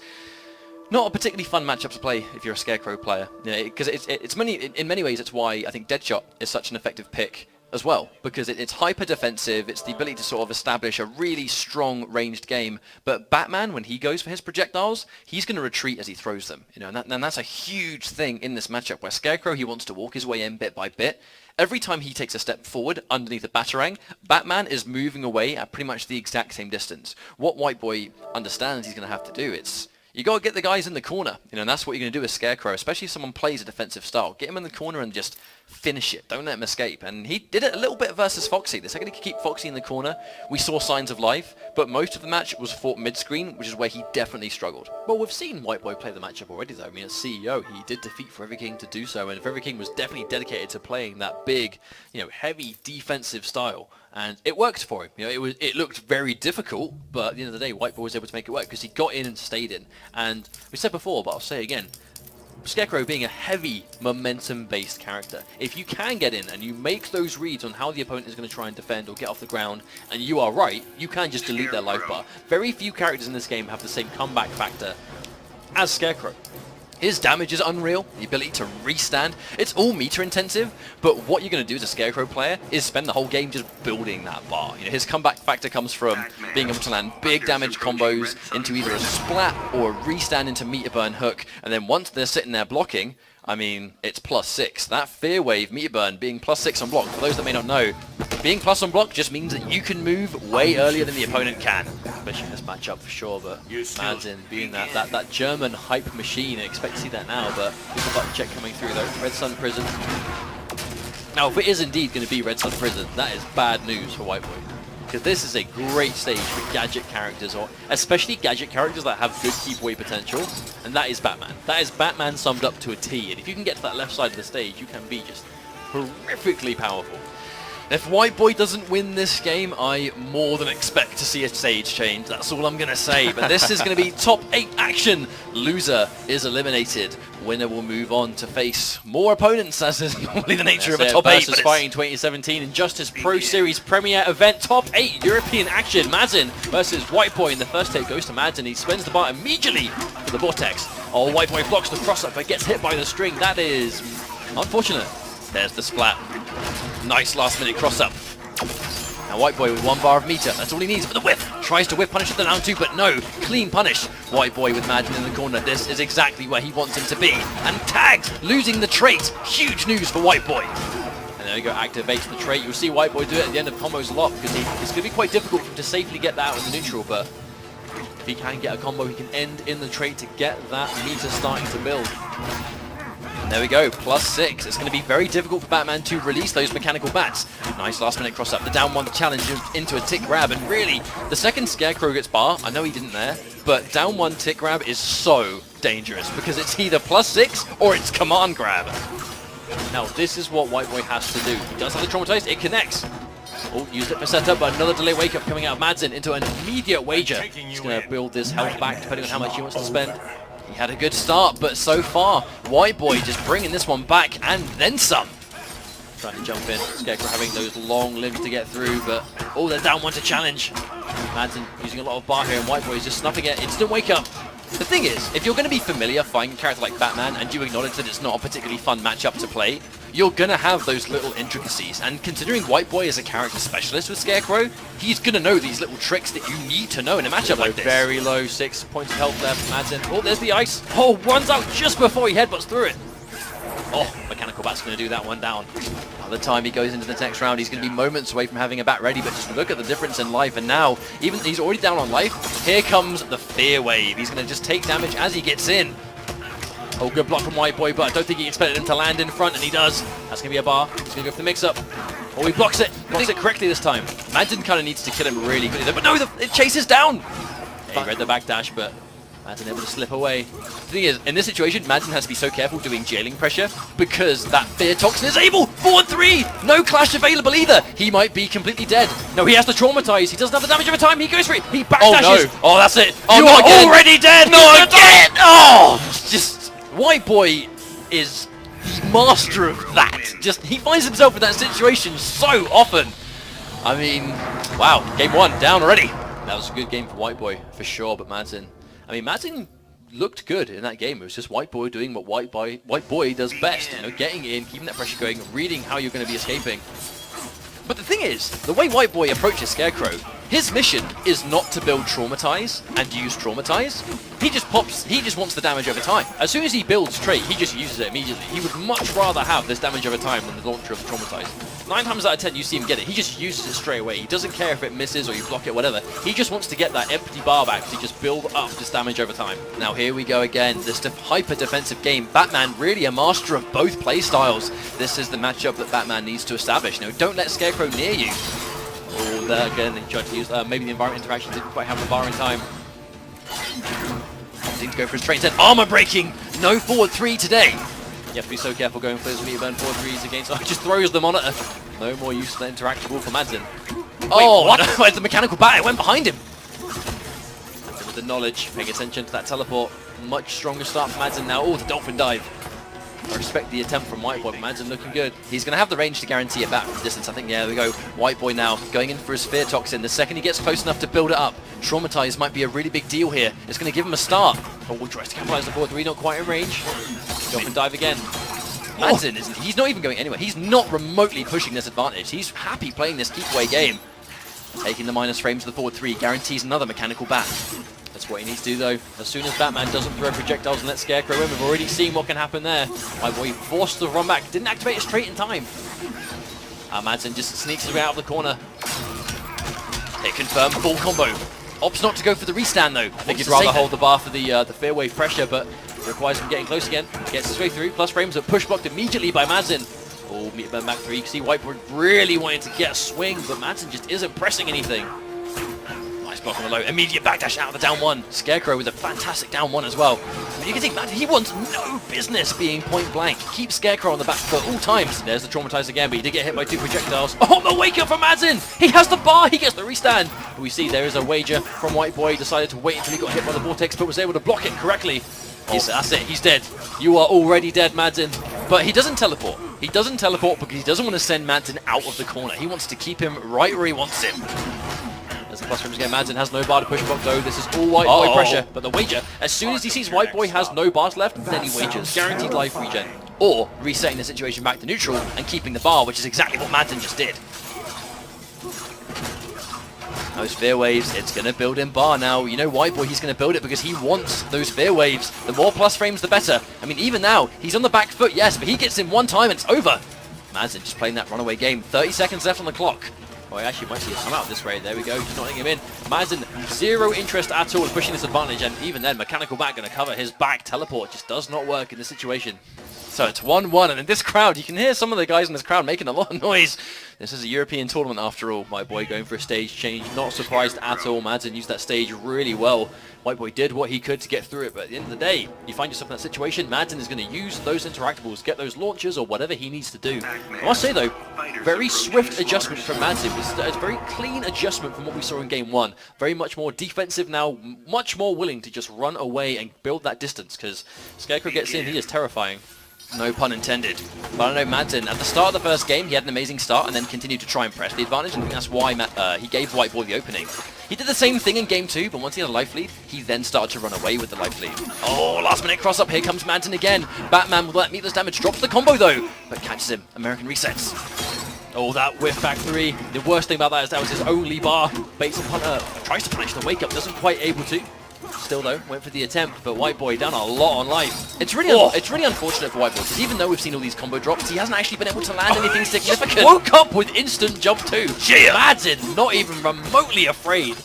S2: not a particularly fun matchup to play if you're a Scarecrow player, because in many ways it's why I think Deadshot is such an effective pick as well, because it's hyper defensive. It's the ability to sort of establish a really strong ranged game. But Batman, when he goes for his projectiles, he's going to retreat as he throws them. And that's a huge thing in this matchup, where Scarecrow, he wants to walk his way in bit by bit. Every time he takes a step forward underneath a Batarang, Batman is moving away at pretty much the exact same distance. What White Boy understands he's going to have to do, you got to get the guys in the corner, and that's what you're going to do as Scarecrow, especially if someone plays a defensive style. Get him in the corner and just finish it. Don't let him escape. And he did it a little bit versus Foxy. The second he could keep Foxy in the corner, we saw signs of life, but most of the match was fought mid-screen, which is where he definitely struggled. Well, we've seen White Boy play the matchup already, though. I mean, as CEO, he did defeat Forever King to do so, and Forever King was definitely dedicated to playing that big, heavy defensive style. And it worked for him. It looked very difficult, but at the end of the day, White Boy was able to make it work because he got in and stayed in. And we said before, but I'll say again, Scarecrow being a heavy momentum-based character, if you can get in and you make those reads on how the opponent is going to try and defend or get off the ground, and you are right, you can just delete their life bar. Very few characters in this game have the same comeback factor as Scarecrow. His damage is unreal, the ability to restand, it's all meter intensive, but what you're going to do as a Scarecrow player is spend the whole game just building that bar. His comeback factor comes from being able to land big damage combos into either a splat or a restand into meter burn hook, and then once they're sitting there blocking, I mean, it's +6. That Fear Wave meter burn being +6 on block, for those that may not know, being plus on block just means that you can move way earlier than the opponent can. Especially in this matchup for sure, but Madzin being that German hype machine, I expect to see that now, but there's a button check coming through though. Red Sun Prison. Now, if it is indeed going to be Red Sun Prison, that is bad news for White Boy. Because this is a great stage for gadget characters, or especially gadget characters that have good keep away potential, and that is Batman. That is Batman summed up to a T, and if you can get to that left side of the stage, you can be just horrifically powerful. If White Boy doesn't win this game, I more than expect to see a stage change. That's all I'm going to say. But this is going to be top 8 action. Loser is eliminated. Winner will move on to face more opponents, as is normally the nature of a top 8. VSFighting 2017 Injustice Pro Series premiere event. Top 8 European action. Madzin versus White Boy. In the first take goes to Madzin. He spends the bar immediately for the Vortex. Oh, White Boy blocks the cross-up but gets hit by the string. That is unfortunate. There's the splat. Nice last minute cross up. Now White Boy with 1 bar of meter. That's all he needs for the whip. Tries to whip punish at the down 2, but no. Clean punish. White Boy with Madzin in the corner. This is exactly where he wants him to be. And tagged, losing the trait. Huge news for White Boy. And there we go, activates the trait. You'll see White Boy do it at the end of combos a lot, because it's going to be quite difficult to safely get that out in the neutral, but if he can get a combo, he can end in the trait to get that meter starting to build.
S12: And there we go, +6. It's going to be very difficult for Batman to release those mechanical bats. Nice last minute cross up, the down one challenge into a tick grab, and really, the second Scarecrow gets bar, I know he didn't there, but down one tick grab is so dangerous because it's either +6 or it's command grab. Now this is what White Boy has to do. He does have the traumatized, it connects. Oh, used it for setup, but another delay wake up coming out of Madsen into an immediate wager. He's going to build this health back depending on how much he wants to spend. He had a good start, but so far, White Boy just bringing this one back and then some. Trying to jump in. Scarecrow having those long limbs to get through, but oh, they're down one to challenge. Madsen using a lot of bar here, and White Boy is just snuffing it. Instant wake up. The thing is, if you're going to be familiar fighting a character like Batman and you acknowledge that it's not a particularly fun matchup to play, you're going to have those little intricacies. And considering White Boy is a character specialist with Scarecrow, he's going to know these little tricks that you need to know in a matchup like this. Very low, 6 points of health left. Madsen. Oh, there's the ice. Oh, runs out just before he headbutts through it. Oh, Mechanical Bat's going to do that one down. By the time he goes into the next round, he's going to be moments away from having a bat ready, but just look at the difference in life, and now, even he's already down on life, here comes the Fear Wave. He's going to just take damage as he gets in. Oh, good block from White Boy, but I don't think he expected him to land in front, and he does. That's going to be a bar. He's going to go for the mix-up. Oh, he blocks it. Blocks it correctly this time. Madsen kind of needs to kill him really quickly, but no, it chases down. He read the backdash, but Madsen able to slip away. The thing is, in this situation, Madsen has to be so careful doing jailing pressure because that Fear Toxin is able. 4-3! No clash available either. He might be completely dead. No, he has to traumatize. He doesn't have the damage over time. He goes for it. He backstashes. Oh, no. Oh, that's it. Oh, you are again. Already dead. No, again. Oh, just White Boy is the master of that. Just he finds himself in that situation so often. I mean, wow. Game 1 down already. That was a good game for White Boy for sure, but Madsen. I mean, Madsen looked good in that game. It was just White Boy doing what White Boy does best. You know, getting in, keeping that pressure going, reading how you're going to be escaping. But the thing is, the way White Boy approaches Scarecrow, his mission is not to build Traumatize and use Traumatize. He just wants the damage over time. As soon as he builds trait, he just uses it immediately. He would much rather have this damage over time than the launcher of the Traumatize. 9 times out of 10 you see him get it, he just uses it straight away. He doesn't care if it misses or you block it, whatever. He just wants to get that empty bar back to just build up this damage over time. Now here we go again, this hyper-defensive game. Batman really a master of both playstyles. This is the matchup that Batman needs to establish. You know, don't let Scarecrow near you. Oh, there again, he tried to use, maybe the environment interaction didn't quite have the bar in time. Seems to go for his train set. Armor breaking! No forward 3 today! You have to be so careful going for those when you burn 4-3s against. Oh, just throws the monitor. No more use of that interactable for Madsen. Oh, what? No, it's the Mechanical Bat. It went behind him. Madsen with the knowledge, paying attention to that teleport. Much stronger start for Madsen now. Oh, the Dolphin Dive. I respect the attempt from White Boy, but Madsen looking good. He's going to have the range to guarantee a bat from distance. I think, yeah, there we go. White Boy now going in for his Fear Toxin. The second he gets close enough to build it up, Traumatize might be a really big deal here. It's going to give him a start. Oh, he tries to capitalize the 4-3, not quite in range. Dolphin Dive again. Madsen, he's not even going anywhere. He's not remotely pushing this advantage. He's happy playing this keep-away game. Taking the minus frames of the 4-3 guarantees another Mechanical Bat. That's what he needs to do, though. As soon as Batman doesn't throw projectiles and let Scarecrow in, we've already seen what can happen there. White Boy forced the run back. Didn't activate his trait in time. Madsen just sneaks his way out of the corner. Hit confirmed. Full combo. Opts not to go for the restand, though. I think he'd rather hold the bar for the Fear Wave pressure, but it requires him getting close again. Gets his way through. Plus frames are push blocked immediately by Madsen. Oh, meet burn back 3. You can see White Boy really wanting to get a swing, but Madsen just isn't pressing anything. Nice block on the low. Immediate backdash out of the down 1. Scarecrow with a fantastic down 1 as well. I mean, you can see Madsen, he wants no business being point blank. Keep Scarecrow on the back foot all times. There's the Traumatize again, but he did get hit by 2 projectiles. Oh, the wake up from Madsen! He has the bar, he gets the restand. We see there is a wager from White Boy. Decided to wait until he got hit by the vortex, but was able to block it correctly. That's it, he's dead. You are already dead, Madsen. But he doesn't teleport. He doesn't teleport because he doesn't want to send Madsen out of the corner. He wants to keep him right where he wants him. As the plus frames again, Madsen has no bar to push block though. This is all White Boy pressure. But the wager, as soon as he sees White Boy has no bars left, then he wagers. Guaranteed life regen. Or resetting the situation back to neutral and keeping the bar, which is exactly what Madsen just did. Those Fear Waves, it's going to build in bar now. You know White Boy, he's going to build it because he wants those Fear Waves. The more plus frames, the better. I mean, even now, he's on the back foot, yes, but he gets in one time and it's over. Madsen just playing that runaway game. 30 seconds left on the clock. Oh, he actually might see it come out this rate. There we go, just not letting him in. Madsen, zero interest at all in pushing this advantage, and even then, Mechanical Bat going to cover his back. Teleport just does not work in this situation. So it's 1-1, and in this crowd, you can hear some of the guys in this crowd making a lot of noise. This is a European tournament after all. White Boy going for a stage change, not surprised at all. Madsen used that stage really well. White Boy did what he could to get through it, but at the end of the day, you find yourself in that situation, Madsen is going to use those interactables, get those launchers or whatever he needs to do. I must say though, very swift adjustment from Madsen. It's a very clean adjustment from what we saw in game 1. Very much more defensive now, much more willing to just run away and build that distance, because Scarecrow gets in, he is terrifying. No pun intended. But I know Madsen, at the start of the first game, he had an amazing start and then continued to try and press the advantage, and I think that's why he gave White Boy the opening. He did the same thing in game 2, but once he had a life lead, he then started to run away with the life lead. Oh, last minute cross up, here comes Madsen again. Batman will let meatless damage, drops the combo though, but catches him. American resets. Oh, that whiff back 3. The worst thing about that is that was his only bar. Bates and Hunter tries to punish the wake up, doesn't quite able to. Still though, went for the attempt, but White Boy down a lot on life. It's really unfortunate for White Boy, because even though we've seen all these combo drops, he hasn't actually been able to land anything significant. Woke up with instant jump too. Madsen, not even remotely afraid.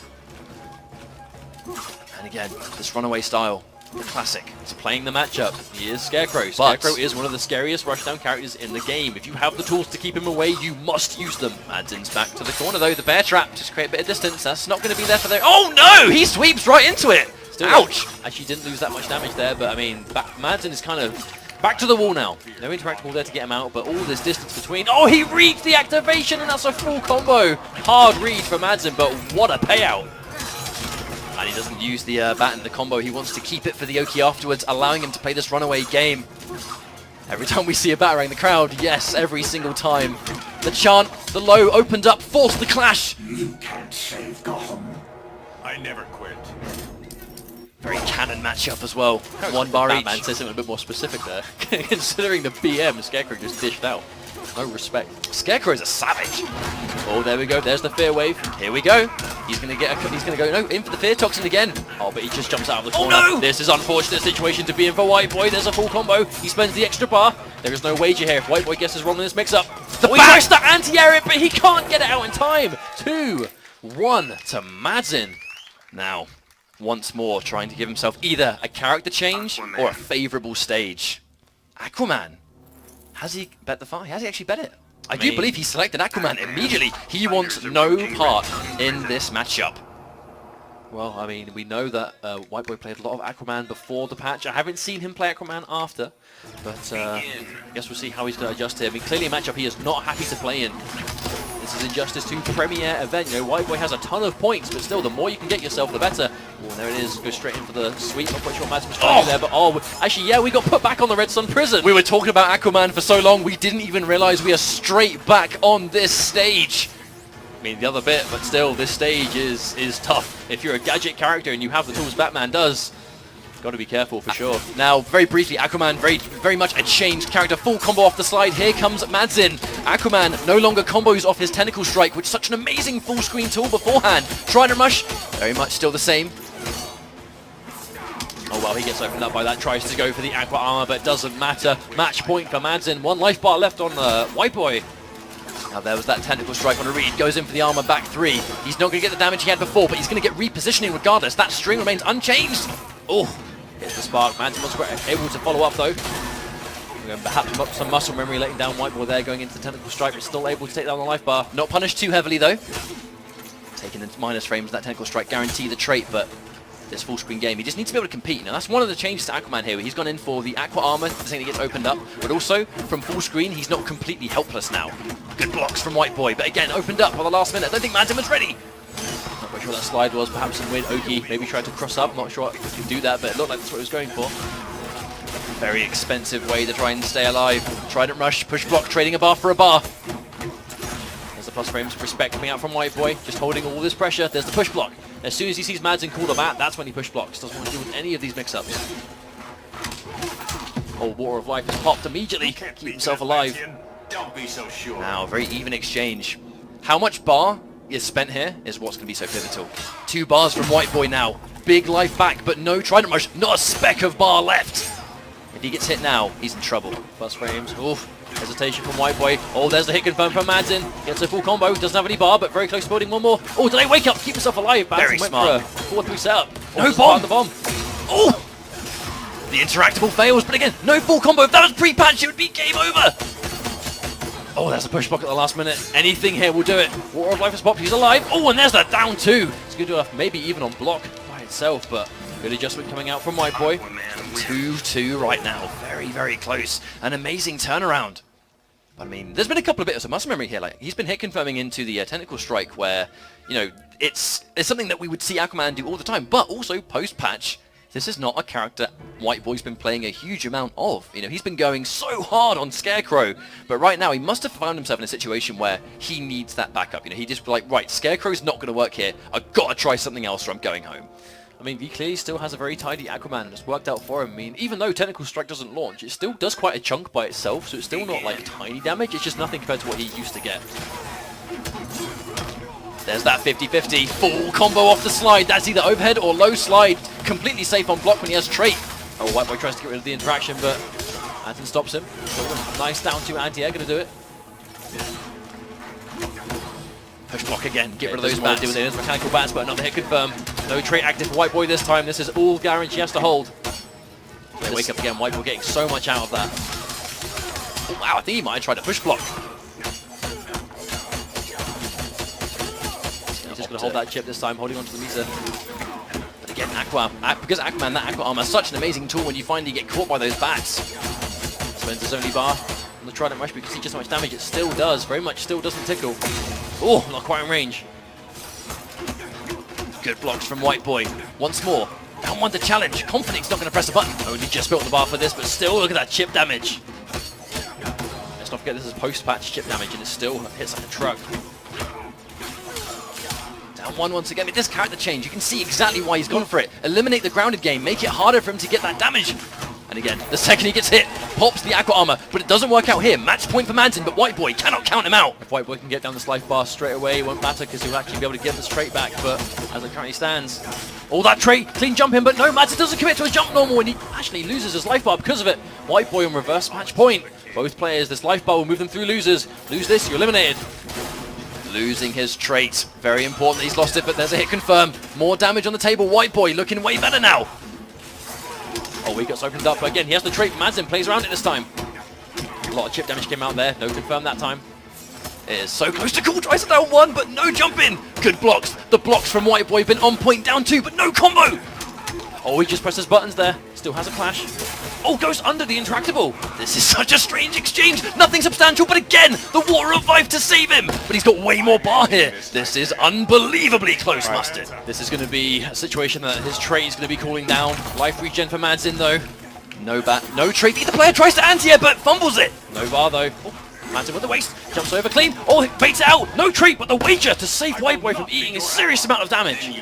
S12: And again, this runaway style, the classic. It's playing the matchup. He is Scarecrow. Scarecrow is one of the scariest rushdown characters in the game. If you have the tools to keep him away, you must use them. Madsen's back to the corner though. The bear trap, just create a bit of distance. That's not going to be there for the... Oh no! He sweeps right into it! Ouch! Actually didn't lose that much damage there, but I mean, Madsen is kind of back to the wall now. No interactable there to get him out, but all this distance between... Oh, he reads the activation, and that's a full combo. Hard read for Madsen, but what a payout. And he doesn't use the bat in the combo. He wants to keep it for the Oki afterwards, allowing him to play this runaway game. Every time we see a batarang in the crowd, yes, every single time. The chant, the low opened up, forced the clash.
S14: You can't save Gotham.
S1: I never quit.
S12: Very canon matchup as well. One bar each.
S2: Batman says something a bit more specific there. Considering the BM, Scarecrow just dished out. No respect.
S12: Scarecrow is a savage.
S2: Oh, there we go. There's the fear wave. Here we go.
S12: He's gonna go in for the fear toxin again.
S2: Oh, but he just jumps out of the corner.
S12: Oh no!
S2: This is an unfortunate situation to be in for White Boy. There's a full combo. He spends the extra bar. There is no wager here. If White Boy guesses wrong in this mix-up. He tries to anti-air it, but he can't get it out in time. 2-1 to Madsen.
S12: Now, once more, trying to give himself either a character change or a favourable stage. Aquaman. Has he bet the fight? Has he actually bet it? I do believe he selected Aquaman immediately. He wants no part in this matchup.
S2: Well, I mean, we know that White Boy played a lot of Aquaman before the patch. I haven't seen him play Aquaman after, but I guess we'll see how he's going to adjust here. I mean, clearly a matchup he is not happy to play in. This is Injustice 2 premiere event. You know, White Boy has a ton of points, but still, the more you can get yourself, the better. Oh, there it is. Go straight in for the sweep. Not quite sure what Madsen was trying to do there, but actually, yeah, we got put back on the Red Sun prison.
S12: We were talking about Aquaman for so long, we didn't even realize we are straight back on this stage.
S2: I mean, the other bit, but still, this stage is tough. If you're a gadget character and you have the tools Batman does, got to be careful for sure.
S12: Now, very briefly, Aquaman, very much a changed character. Full combo off the slide. Here comes Madsen. Aquaman no longer combos off his tentacle strike, which is such an amazing full screen tool beforehand. Trident rush, very much still the same.
S2: Oh well, he gets opened up by that. Tries to go for the aqua armor, but it doesn't matter. Match point for Madsen. 1 life bar left on White Boy.
S12: Now there was that tentacle strike on a read, goes in for the armor back 3. He's not going to get the damage he had before, but he's going to get repositioning regardless. That string remains unchanged. Oh,
S2: hits the spark. Madsen was able to follow up though. Perhaps some muscle memory letting down White Boy there, going into the tentacle strike, but still able to take down the life bar.
S12: Not punished too heavily though. Taking the minus frames, that tentacle strike guarantee the trait, but this full screen game, he just needs to be able to compete. Now that's one of the changes to Aquaman here. He's gone in for the aqua armor, the thing that gets opened up, but also from full screen, he's not completely helpless now. Good blocks from White Boy, but again, opened up for the last minute. I don't think Madsen was ready.
S2: Not quite sure what that slide was. Perhaps some weird Oki maybe tried to cross up. Not sure if he could do that, but it looked like that's what he was going for.
S12: Very expensive way to try and stay alive. Trident rush, push block, trading a bar for a bar.
S2: There's the plus frames of respect coming out from White Boy, just holding all this pressure. There's the push block. As soon as he sees Madsen call the bat, that's when he push blocks. Doesn't want to deal with any of these mix-ups. Oh, Water of Life is popped immediately. Keep himself alive.
S1: Don't be so sure.
S12: Now, very even exchange. How much bar is spent here is what's going to be so pivotal. 2 bars from White Boy now. Big life back, but no Trident rush. Not a speck of bar left. If he gets hit now, he's in trouble.
S2: Plus frames. Oof. Hesitation from White Boy. Oh, there's the hit confirm from Madsen. Gets a full combo. Doesn't have any bar, but very close to building one more. Oh, delay wake up. Keep himself alive.
S12: Very
S2: Madsen
S12: smart.
S2: went for a 4-3 setup.
S12: No bomb.
S2: The bomb.
S12: Oh! The interactable fails, but again, no full combo. If that was pre-patch, it would be game over. Oh, there's a push block at the last minute. Anything here will do it. War of Life is popped. He's alive. Oh, and there's that down 2. It's good enough, maybe even on block by itself, but good adjustment coming out from White Boy. 2-2 right now. Very, very close. An amazing turnaround. But I mean, there's been a couple of bits of muscle memory here. Like, he's been hit confirming into the tentacle strike where, you know, it's something that we would see Aquaman do all the time, but also post-patch, this is not a character White Boy's been playing a huge amount of. You know, he's been going so hard on Scarecrow, but right now he must have found himself in a situation where he needs that backup. You know, he just like, right, Scarecrow's not going to work here. I've got to try something else or I'm going home. I mean, he clearly still has a very tidy Aquaman and it's worked out for him. I mean, even though Tentacle Strike doesn't launch, it still does quite a chunk by itself, so it's still not like tiny damage, it's just nothing compared to what he used to get. There's that 50-50, full combo off the slide. That's either overhead or low slide. Completely safe on block when he has trait. Oh, White Boy tries to get rid of the interaction, but Anton stops him. Nice down to anti-air, gonna do it. Push block again, get rid of those bats. With those mechanical bats, but another hit confirm. No trait active for White Boy this time. This is all guaranteed he has to hold. They wake up again, White Boy getting so much out of that. Oh, wow, I think he might have tried to push block. He's just going to hold that chip this time, holding onto the meter. But again, because Aquaman, that Aqua Armor is such an amazing tool when you finally get caught by those bats. Spends his only bar on the Trident Rush, but you can see just how much damage it still does. Very much still doesn't tickle. Oh, not quite in range. Good blocks from White Boy. Once more. Down 1 to challenge. Confident's not going to press a button. Only just built the bar for this, but still, look at that chip damage. Let's not forget this is post-patch chip damage, and it still hits like a truck. Down 1 once again. With this character change, you can see exactly why he's gone for it. Eliminate the grounded game. Make it harder for him to get that damage. And again, the second he gets hit, pops the Aqua Armor, but it doesn't work out here. Match point for Manson, but White Boy cannot count him out. If White Boy can get down this life bar straight away, it won't matter because he'll actually be able to get the straight back, but as it currently stands, all that trait, clean jump in, but no, Manson doesn't commit to a jump normal, and he actually loses his life bar because of it. White Boy on reverse match point. Both players, this life bar will move them through losers. Lose this, you're eliminated. Losing his trait. Very important that he's lost it, but there's a hit confirm. More damage on the table. White Boy looking way better now. Oh, he gets opened up. Again, he has the trait. Madsen plays around it this time. A lot of chip damage came out there. No confirm that time. It is so close to cool. Tries it down 1, but no jump in. Good blocks. The blocks from White Boy have been on point. Down 2, but no combo. Oh, he just presses buttons there. Still has a clash. Oh, goes under the interactable. This is such a strange exchange. Nothing substantial, but again, the Water of Life to save him. But he's got way more bar here. This is unbelievably close, Mustard. This is going to be a situation that his trait is going to be cooling down. Life regen for Madsen, though. No bat, no trait. Either player tries to anti-air, but fumbles it. No bar, though. Oh, Madsen with the waist. Jumps over clean. Oh, baits it out. No trait, but the wager to save White Boy from eating a serious amount of damage.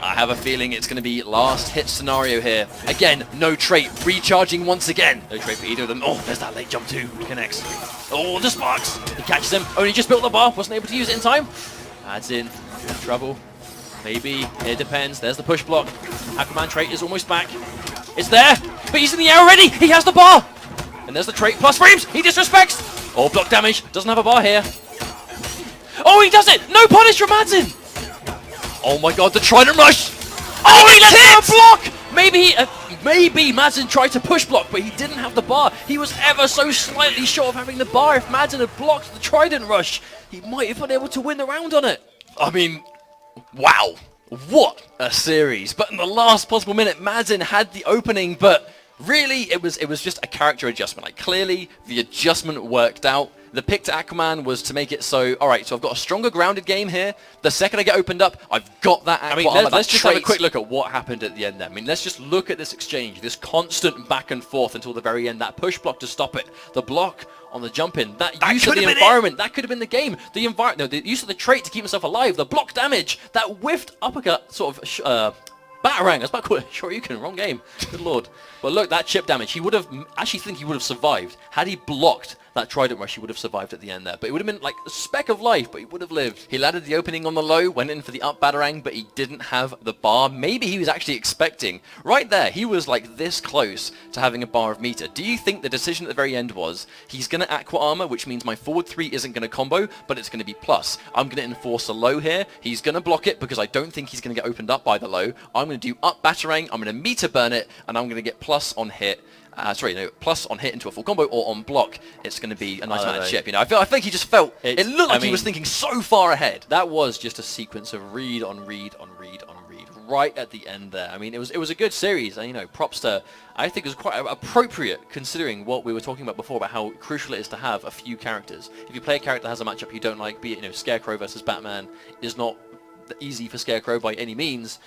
S12: I have a feeling it's going to be last hit scenario here. Again, no trait, recharging once again. No trait for either of them. Oh, there's that late jump too. Connects. Oh, the sparks. He catches him. Only just built the bar. Wasn't able to use it in time. Adds in. Trouble. Maybe. It depends. There's the push block. Aquaman trait is almost back. It's there, but he's in the air already. He has the bar. And there's the trait. Plus frames. He disrespects. Oh, block damage. Doesn't have a bar here. Oh, he does it. No punish from Madsen. Oh my god, the Trident Rush! Oh, he lets him block! Maybe Madsen tried to push block, but he didn't have the bar. He was ever so slightly short of having the bar. If Madsen had blocked the Trident Rush, he might have been able to win the round on it. I mean, wow. What a series. But in the last possible minute, Madsen had the opening, but really, it was just a character adjustment. Like, clearly, the adjustment worked out. The pick to Aquaman was to make it so, alright, so I've got a stronger grounded game here. The second I get opened up, I've got that Aqua Armor. Let's just have a quick look at what happened at the end there. I mean, let's just look at this exchange, this constant back and forth until the very end. That push block to stop it. The block on the jump in. That use of the environment. That could have been the game. The the use of the trait to keep himself alive. The block damage. That whiffed uppercut sort of... Batarang, I was about to call it Shoryuken, wrong game. Good lord. But look, that chip damage, he would have, actually think he would have survived had he blocked
S2: that Trident Rush, he would have survived at the end there. But it would have been like a speck of life, but he would have lived. He landed the opening on the low, went in for the up batarang, but he didn't have the bar. Maybe he was actually expecting. Right there, he was like this close to having a bar of meter. Do you think the decision at the very end was, he's going to Aqua Armor, which means my forward 3 isn't going to combo, but it's going to be plus. I'm going to enforce a low here. He's going to block it because I don't think he's going to get opened up by the low. I'm going to do up batarang, I'm going to meter burn it, and I'm going to get plus on hit. Plus on hit into a full combo, or on block, it's going to be a nice managed chip. You know, I feel like he just felt, it looked like he was thinking so far ahead. That was just a sequence of read on read on read on read, right at the end there. I mean, it was a good series, and you know, props to, I think it was quite appropriate considering what we were talking about before about how crucial it is to have a few characters. If you play a character that has a matchup you don't like, be it, you know, Scarecrow versus Batman is not easy for Scarecrow by any means.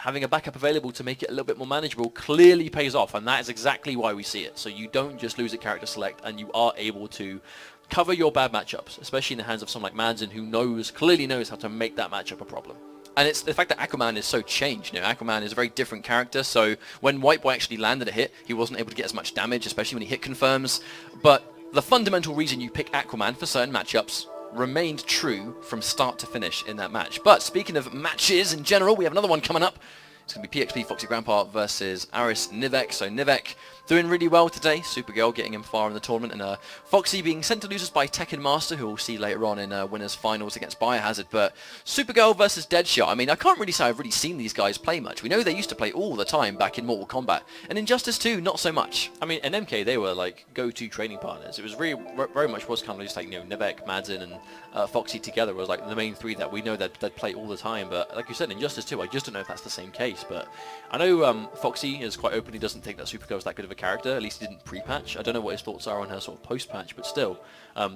S2: Having a backup available to make it a little bit more manageable clearly pays off, and that is exactly why we see it. So you don't just lose a character select, and you are able to cover your bad matchups, especially in the hands of someone like Manzin, who clearly knows how to make that matchup a problem. And it's the fact that Aquaman is so changed. You know, Aquaman is a very different character, so when White Boy actually landed a hit, he wasn't able to get as much damage, especially when he hit confirms. But the fundamental reason you pick Aquaman for certain matchups remained true from start to finish in that match. But speaking of matches in general, we have another one coming up. It's going to be PXP Foxy Grandpa versus Aris Nivek. So Nivek doing really well today. Supergirl getting him far in the tournament, and Foxy being sent to losers by Tekken Master, who we'll see later on in winners finals against Biohazard. But Supergirl versus Deadshot. I mean, I can't really say I've really seen these guys play much. We know they used to play all the time back in Mortal Kombat, and Injustice 2, not so much. I mean, in MK they were like go-to training partners. It was really very much was kind of just like, you know, Nivek, Madzin, and Foxy together was like the main three that we know that they'd play all the time. But like you said, Injustice 2, I just don't know if that's the same case. But I know Foxy is quite open. He doesn't think that Supergirl's that good of a character. At least he didn't pre-patch. I don't know what his thoughts are on her sort of post-patch, but still,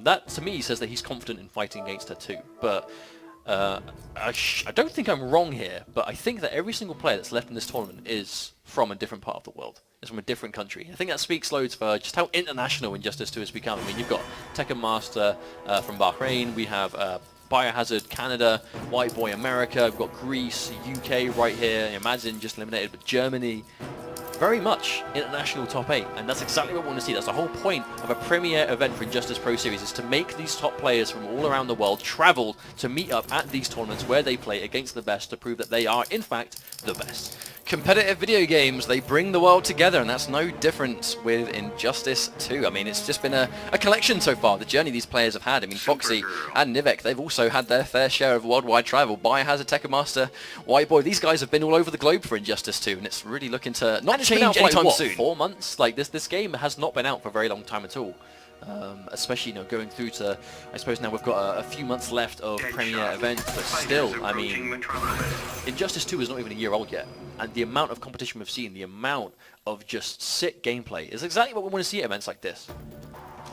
S2: that to me says that he's confident in fighting against her too. But I don't think I'm wrong here, but I think that every single player that's left in this tournament is from a different part of the world. It's from a different country. I think that speaks loads for just how international Injustice 2 has become. I mean, you've got Tekken Master from Bahrain, we have Biohazard Canada, White Boy America, we've got Greece, UK right here, Imagine just eliminated, but Germany. Very much international top 8, and that's exactly what we want to see. That's the whole point of a premier event for Injustice Pro Series, is to make these top players from all around the world travel to meet up at these tournaments where they play against the best to prove that they are, in fact, the best. Competitive video games, they bring the world together, and that's no different with Injustice 2. I mean, it's just been a collection so far, the journey these players have had. I mean, Foxy and Nivek, they've also had their fair share of worldwide travel. Biohazard, Tekken Master, White Boy, these guys have been all over the globe for Injustice 2, and it's really looking to not change anytime soon. 4 months? Like, this game has not been out for a very long time at all. Especially, you know, going through to, I suppose now we've got a few months left of premier events, but still, I mean, Injustice 2 is not even a year old yet, and the amount of competition we've seen, the amount of just sick gameplay is exactly what we want to see at events like this.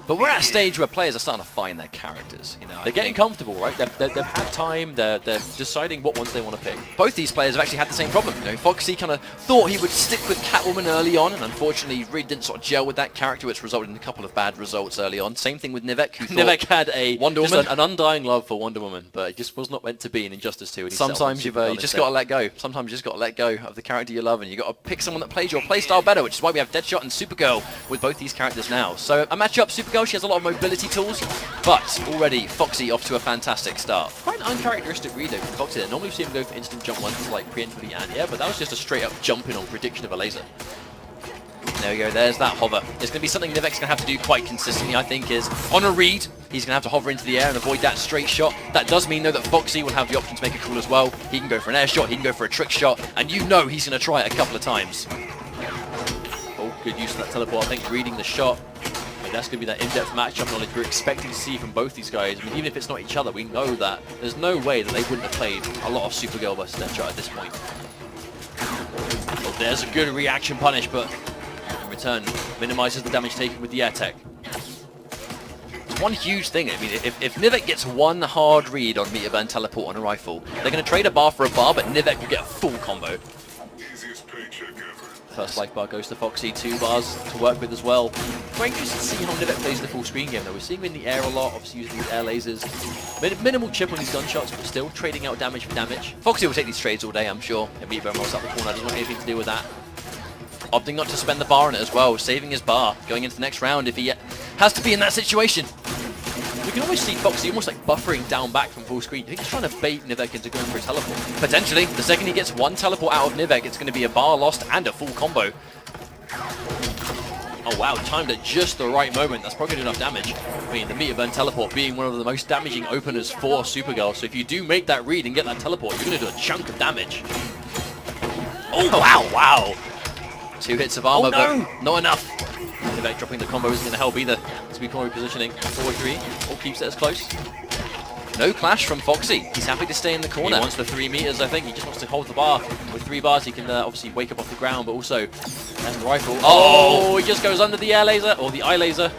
S2: But we're at a stage where players are starting to find their characters. You know, they're getting comfortable, right? They've had time. They're deciding what ones they want to pick. Both these players have actually had the same problem. You know, Foxy kind of thought he would stick with Catwoman early on, and unfortunately, really didn't sort of gel with that character, which resulted in a couple of bad results early on. Same thing with Nivek, who Nivek had a Wonder Woman, an undying love for Wonder Woman, but it just was not meant to be in Injustice 2. And sometimes you just got to let go. Sometimes you just got to let go of the character you love, and you got to pick someone that plays your playstyle better, which is why we have Deadshot and Supergirl with both these characters now. So a matchup, Supergirl, she has a lot of mobility tools, but already Foxy off to a fantastic start. Quite an uncharacteristic read though from Foxy. Normally we see him go for instant jump ones like preemptively and yeah, but that was just a straight up jump in on prediction of a laser. There we go, there's that hover. It's going to be something Nivek's going to have to do quite consistently, I think, is on a read, he's going to have to hover into the air and avoid that straight shot. That does mean, though, that Foxy will have the option to make a call as well. He can go for an air shot, he can go for a trick shot, and you know he's going to try it a couple of times. Oh, good use of that teleport, I think, reading the shot. That's going to be that in-depth matchup knowledge we're expecting to see from both these guys. I mean, even if it's not each other, we know that there's no way that they wouldn't have played a lot of Supergirl versus Deadshot at this point. Well, there's a good reaction punish, but in return, minimizes the damage taken with the air tech. It's one huge thing. I mean, if Nivek gets one hard read on meter burn teleport on a rifle, they're going to trade a bar for a bar, but Nivek will get a full combo. First life bar goes to Foxy, 2 bars to work with as well. Very interesting to see how Nivek plays the full screen game though. We're seeing him in the air a lot, obviously using these air lasers. Minimal chip on these gunshots, but still trading out damage for damage. Foxy will take these trades all day, I'm sure. And Meatbone rolls up the corner, doesn't want anything to do with that. Opting not to spend the bar on it as well, saving his bar, going into the next round. If he has to be in that situation. We can almost see Foxy almost like buffering down back from full screen. I think he's trying to bait Nivek into going for a teleport. Potentially, the second he gets one teleport out of Nivek, it's going to be a bar lost and a full combo. Oh wow, timed at just the right moment. That's probably enough damage. I mean, the meter burn teleport being one of the most damaging openers for Supergirl. So if you do make that read and get that teleport, you're going to do a chunk of damage. Oh wow, wow. 2 hits of armor, but not enough. Nivek dropping the combo isn't going to help either. It's going to be combo positioning. 4-3, or keeps it as close. No clash from Foxy. He's happy to stay in the corner. He wants the 3 meters, I think. He just wants to hold the bar. With 3 bars, he can obviously wake up off the ground, but also has the rifle. Oh, he just goes under the air laser, or the eye laser.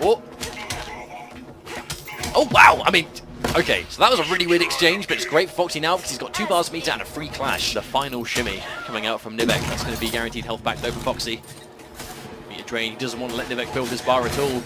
S2: Oh. Oh, wow. I mean, okay, so that was a really weird exchange, but it's great for Foxy now because he's got 2 bars meter and a free clash. The final shimmy coming out from Nivek. That's going to be guaranteed health back though for Foxy. Meter drain. He doesn't want to let Nivek build this bar at all.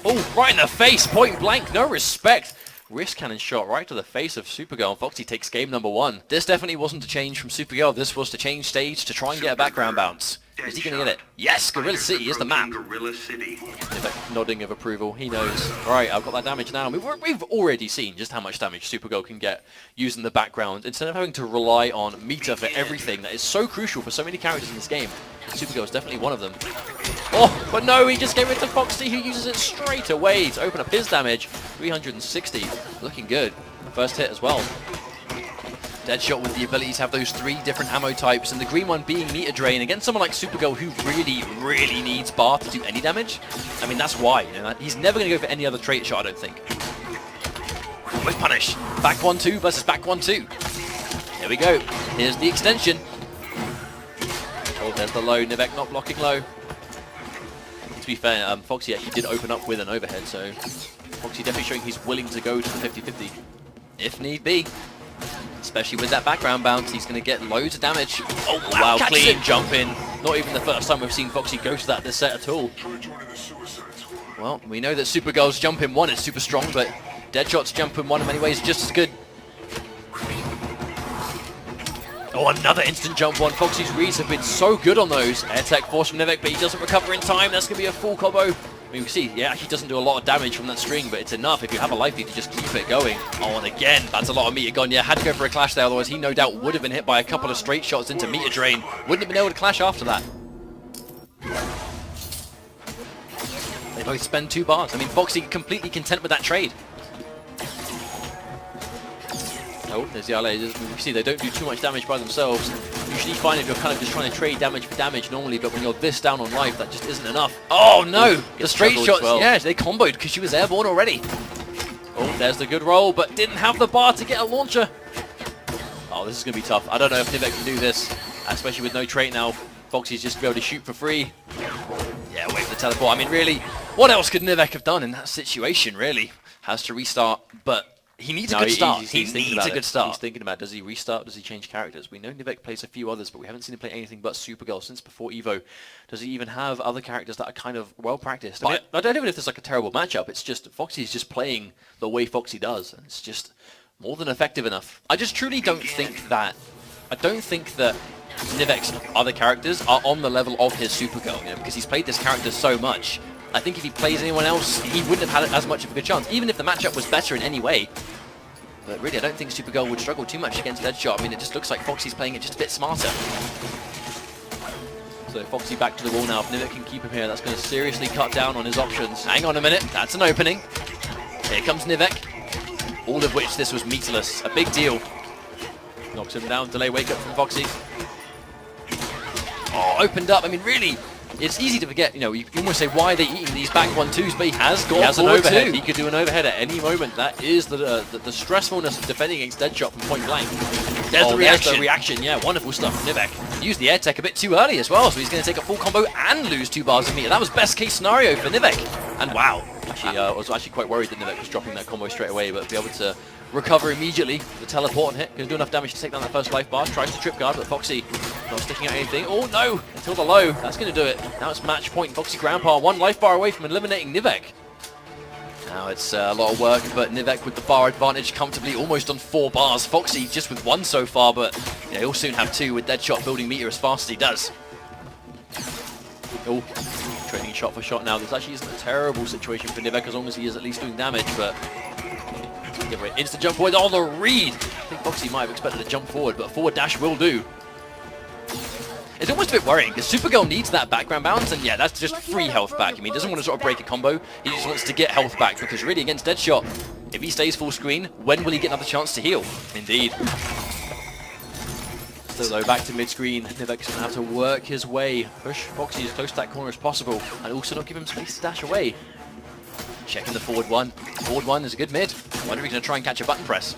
S2: Oh, right in the face, point blank, no respect. Wrist cannon shot right to the face of Supergirl, and Foxy takes game number 1. This definitely wasn't to change from Supergirl, this was to change stage to try and get a background bounce. Is he going to get it? Yes, Gorilla City is the map. Nivek nodding of approval, he knows. Right, I've got that damage now. We've already seen just how much damage Supergirl can get using the background. Instead of having to rely on meter for everything that is so crucial for so many characters in this game, Supergirl is definitely one of them. Oh, but no, he just gave it to Foxy, who uses it straight away to open up his damage. 360, looking good. First hit as well. Deadshot with the ability to have those 3 different ammo types, and the green one being meter drain against someone like Supergirl who really needs bar to do any damage. I mean, that's why. You know, he's never going to go for any other trait shot, I don't think. With punish. Back 1-2 versus back 1-2. Here we go. Here's the extension. Oh, there's the low. Nivek not blocking low. To be fair, Foxy actually did open up with an overhead, so Foxy definitely showing he's willing to go to the 50-50 if need be. Especially with that background bounce, he's going to get loads of damage. Oh wow, clean jump in. Not even the first time we've seen Foxy go to that this set at all. Well, we know that Supergirl's jump in 1 is super strong, but Deadshot's jump in 1 in many ways is just as good. Oh, another instant jump 1. Foxy's reads have been so good on those. Air tech force from Nivek, but he doesn't recover in time. That's going to be a full combo. I mean, we see, yeah, he doesn't do a lot of damage from that string, but it's enough if you have a life lead to just keep it going. Oh, and again, that's a lot of meter gone. Yeah, had to go for a clash there, otherwise he no doubt would have been hit by a couple of straight shots into meter drain. Wouldn't have been able to clash after that. They both spend 2 bars. I mean, Foxy completely content with that trade. Oh, there's the lasers. You see, they don't do too much damage by themselves. Usually fine if you're kind of just trying to trade damage for damage normally, but when you're this down on life, that just isn't enough. Oh no! The straight shots, yeah, they comboed because she was airborne already. Oh, there's the good roll, but didn't have the bar to get a launcher. Oh, this is going to be tough. I don't know if Nivek can do this, especially with no trait now. Foxy's just be able to shoot for free. Yeah, wait for the teleport. I mean, really, what else could Nivek have done in that situation, really? Has to restart, but he needs a good start. He needs a good start. He's thinking about, does he restart? Does he change characters? We know Nivek plays a few others, but we haven't seen him play anything but Supergirl since before Evo. Does he even have other characters that are kind of well practiced? I mean, I don't know if it's like a terrible matchup. It's just Foxy's just playing the way Foxy does, and it's just more than effective enough. I just truly don't think that. I don't think that Nivek's other characters are on the level of his Supergirl, you know, because he's played this character so much. I think if he plays anyone else, he wouldn't have had as much of a good chance, even if the matchup was better in any way. But really, I don't think Supergirl would struggle too much against Deadshot. I mean, it just looks like Foxy's playing it just a bit smarter. So Foxy back to the wall now. If Nivek can keep him here, that's going to seriously cut down on his options. Hang on a minute, that's an opening. Here comes Nivek. All of which this was meatless. A big deal. Knocks him down, delay wake up from Foxy. Oh, opened up. I mean, really, it's easy to forget, you know, you almost say, why are they eating these back 1-2s, but he has an overhead. He could do an overhead at any moment. That is the stressfulness of defending against Deadshot from point blank. There's the reaction. Yeah, wonderful stuff from Nivek. Used the air tech a bit too early as well, so he's going to take a full combo and lose 2 bars of meter. That was best case scenario for Nivek. And wow, actually, I was actually quite worried that Nivek was dropping that combo straight away, but be able to recover immediately. The teleport and hit can do enough damage to take down that first life bar. Tries to trip guard, but Foxy not sticking out anything. Oh no! Until the low. That's going to do it. Now it's match point. Foxy Grandpa 1 life bar away from eliminating Nivek. Now it's a lot of work, but Nivek with the bar advantage comfortably, almost on 4 bars. Foxy just with 1 so far, but yeah, he'll soon have 2 with Deadshot building meter as fast as he does. Oh, trading shot for shot now. This actually isn't a terrible situation for Nivek as long as he is at least doing damage, but give away instant jump forward on the read. I think Foxy might have expected a jump forward, but forward dash will do. It's almost a bit worrying because Supergirl needs that background bounce, and yeah, that's just free health back. I mean, he doesn't want to sort of break a combo, he just wants to get health back because really against Deadshot, if he stays full screen, when will he get another chance to heal? Indeed. So though, back to mid-screen, Nivek's going to have to work his way, push Foxy as close to that corner as possible, and also not give him space to dash away. Checking the forward one. Forward one is a good mid. I wonder if he's going to try and catch a button press.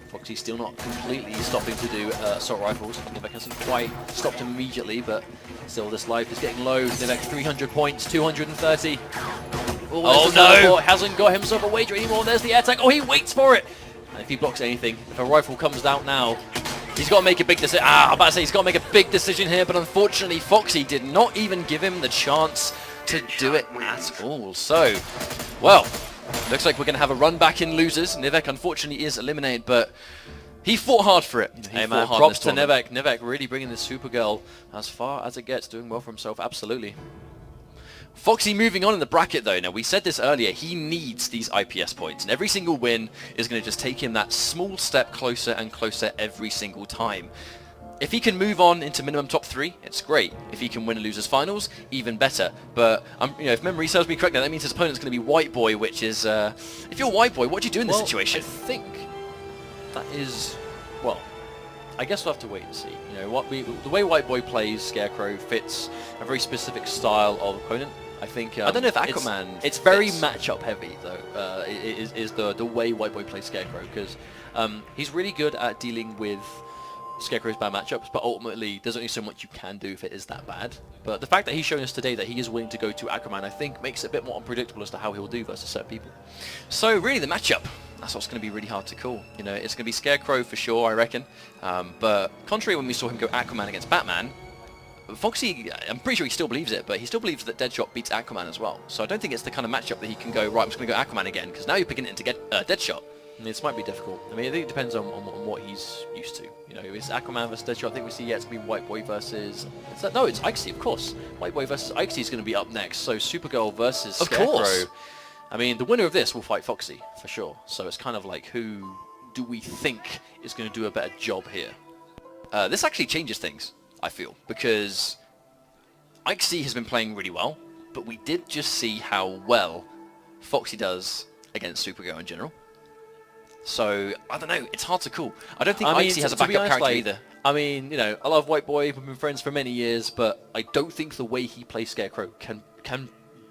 S2: Foxy's still not completely stopping to do assault rifles. Nivek hasn't quite stopped him immediately, but still this life is getting low. Nivek 300 points, 230. Oh no! Hasn't got himself a wager anymore. There's the air tag. Oh, he waits for it. And if he blocks anything, if a rifle comes out now, he's got to make a big decision. I'm about to say he's got to make a big decision here, but unfortunately Foxy did not even give him the chance to do it at all. So, well, looks like we're going to have a run back in losers. Nivek unfortunately is eliminated, but he fought hard for it. Hey man, props to Nivek. Nivek really bringing this Supergirl as far as it gets, doing well for himself, absolutely. Foxy moving on in the bracket though. Now we said this earlier, he needs these IPS points, and every single win is going to just take him that small step closer and closer every single time. If he can move on into minimum top 3, it's great. If he can win a losers finals, even better. But you know, if memory serves me correctly, that means his opponent's going to be White Boy, which is if you're White Boy, what do you do in this situation? I think that is, well, I guess we'll have to wait and see. You know, the way White Boy plays Scarecrow fits a very specific style of opponent. I think I don't know if Aquaman. It's very matchup heavy though. Is the way White Boy plays Scarecrow, because he's really good at dealing with Scarecrow's bad matchups, but ultimately there's only so much you can do if it is that bad. But the fact that he's shown us today that he is willing to go to Aquaman, I think makes it a bit more unpredictable as to how he'll do versus certain people. So really the matchup, that's what's going to be really hard to call. You know, it's going to be Scarecrow for sure, I reckon. But contrary when we saw him go Aquaman against Batman, Foxy, I'm pretty sure he still believes it, but he still believes that Deadshot beats Aquaman as well. So I don't think it's the kind of matchup that he can go, right, I'm just going to go Aquaman again, because now you're picking it to get Deadshot. And this might be difficult. I mean, I think it depends on what he's used to. You know, it's Aquaman versus Deadshot. I think we see, yeah, it's going to be White Boy versus... No, it's Ikesy, of course. White Boy versus Ikesy is going to be up next. So Supergirl versus Scarecrow. Of course. I mean, the winner of this will fight Foxy, for sure. So it's kind of like, who do we think is going to do a better job here? This actually changes things, I feel, because Ikesy has been playing really well, but we did just see how well Foxy does against Supergirl in general. So, I don't know, it's hard to call. I don't think Ikesy has a backup character either. I mean, you know, I love White Boy, we've been friends for many years, but I don't think the way he plays Scarecrow can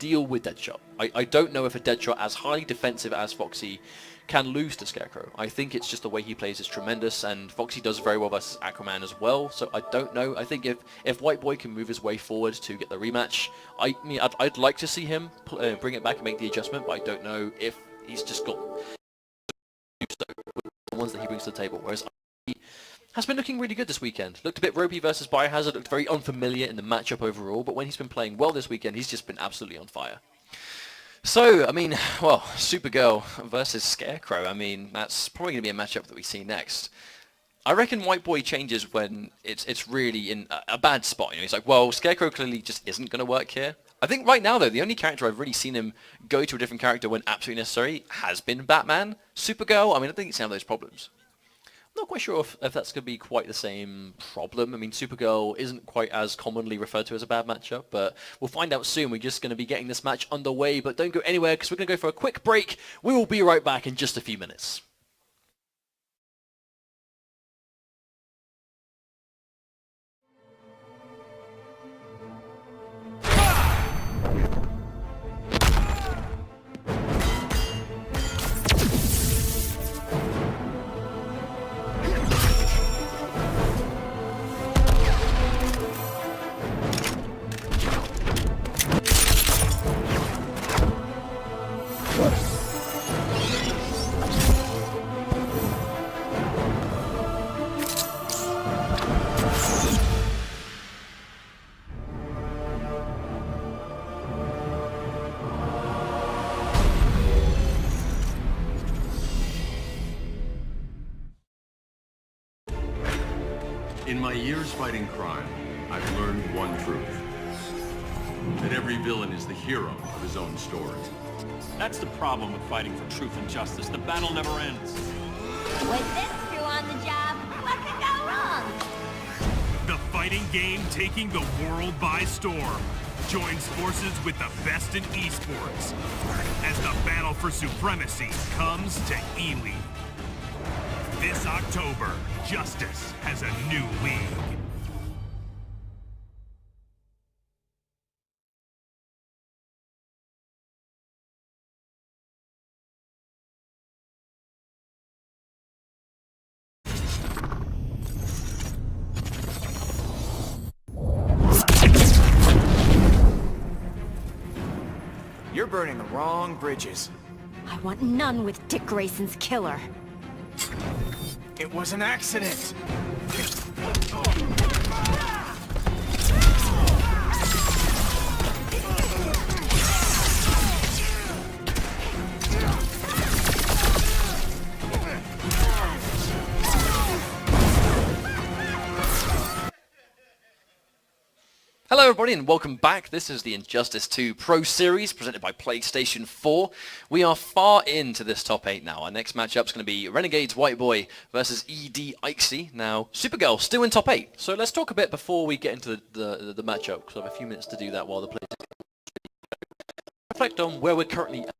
S2: deal with Deadshot. I don't know if a Deadshot as highly defensive as Foxy can lose to Scarecrow. I think it's just the way he plays is tremendous, and Foxy does very well versus Aquaman as well, so I don't know. I think if White Boy can move his way forward to get the rematch, I'd like to see him bring it back and make the adjustment, but I don't know if he's just got the ones that he brings to the table, whereas he has been looking really good this weekend. Looked a bit ropey versus Biohazard, looked very unfamiliar in the matchup overall, but when he's been playing well this weekend, he's just been absolutely on fire. So, I mean, well, Supergirl versus Scarecrow, I mean, that's probably going to be a matchup that we see next. I reckon White Boy changes when it's really in a bad spot. You know, he's like, well, Scarecrow clearly just isn't going to work here. I think right now, though, the only character I've really seen him go to a different character when absolutely necessary has been Batman. Supergirl, I mean, I think he's had those problems. I'm not quite sure if that's going to be quite the same problem. I mean, Supergirl isn't quite as commonly referred to as a bad matchup, but we'll find out soon. We're just going to be getting this match underway, but don't go anywhere because we're going to go for a quick break. We will be right back in just a few minutes.
S1: In my years fighting crime, I've learned one truth. that every villain is the hero of his own story.
S13: That's the problem with fighting for truth and justice. The battle never ends.
S3: With this crew on the job, what could go wrong?
S4: The fighting game taking the world by storm joins forces with the best in esports as the battle for supremacy comes to Ely. This October, Justice has a new league.
S5: You're burning the wrong bridges.
S3: I want none with Dick Grayson's killer.
S5: It was an accident.
S12: Hello everybody and welcome back. This is the Injustice 2 Pro Series presented by PlayStation 4. We are far into this top 8 now. Our next matchup is going to be Renegades White Boy versus ED Ikesy. Now, Supergirl still in top 8. So let's talk a bit before we get into the matchup, because I have a few minutes to do that while the players reflect on where we're currently at.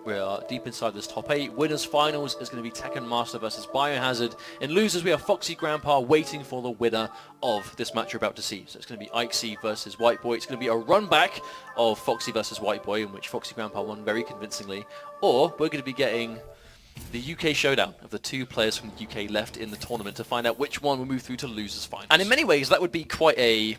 S12: We are deep inside this top 8. Winners finals is going to be Tekken Master versus Biohazard. In losers we have Foxy Grandpa waiting for the winner of this match you're about to see. So it's going to be Ikesy versus White Boy. It's going to be a run back of Foxy versus White Boy, in which Foxy Grandpa won very convincingly. Or we're going to be getting the UK showdown of the two players from the UK left in the tournament to find out which one will move through to losers finals. And in many ways that would be quite a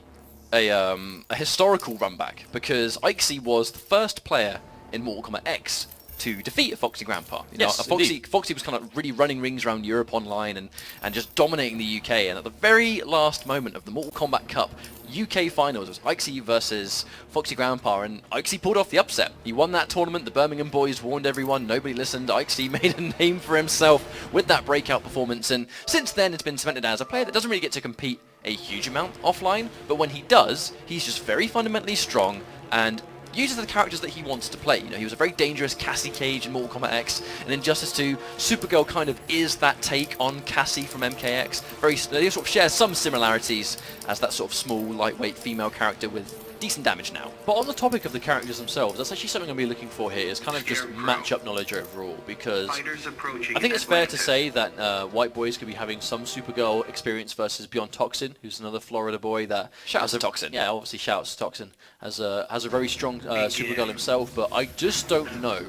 S12: historical run back, because Ikesy was the first player in Mortal Kombat X to defeat Foxy Grandpa. You know, Foxy was kind of really running rings around Europe online and just dominating the UK, and at the very last moment of the Mortal Kombat Cup UK finals was Ikesy versus Foxy Grandpa, and Ikesy pulled off the upset. He won that tournament. The Birmingham boys warned everyone, nobody listened. Ikesy made a name for himself with that breakout performance, and since then it's been cemented as a player that doesn't really get to compete a huge amount offline, but when he does, he's just very fundamentally strong and uses the characters that he wants to play. You know, he was a very dangerous Cassie Cage in Mortal Kombat X, and in Injustice 2, Supergirl kind of is that take on Cassie from MKX. They sort of share some similarities as that sort of small, lightweight female character with decent damage now. But on the topic of the characters themselves, that's actually something I'm going to be looking for here, is kind of just matchup knowledge overall, because I think it's fair to say that White Boys could be having some Supergirl experience versus Beyond Toxin, who's another Florida boy that... Shouts to Toxin. Yeah, obviously shouts to Toxin. Has a very strong Supergirl himself, but I just don't know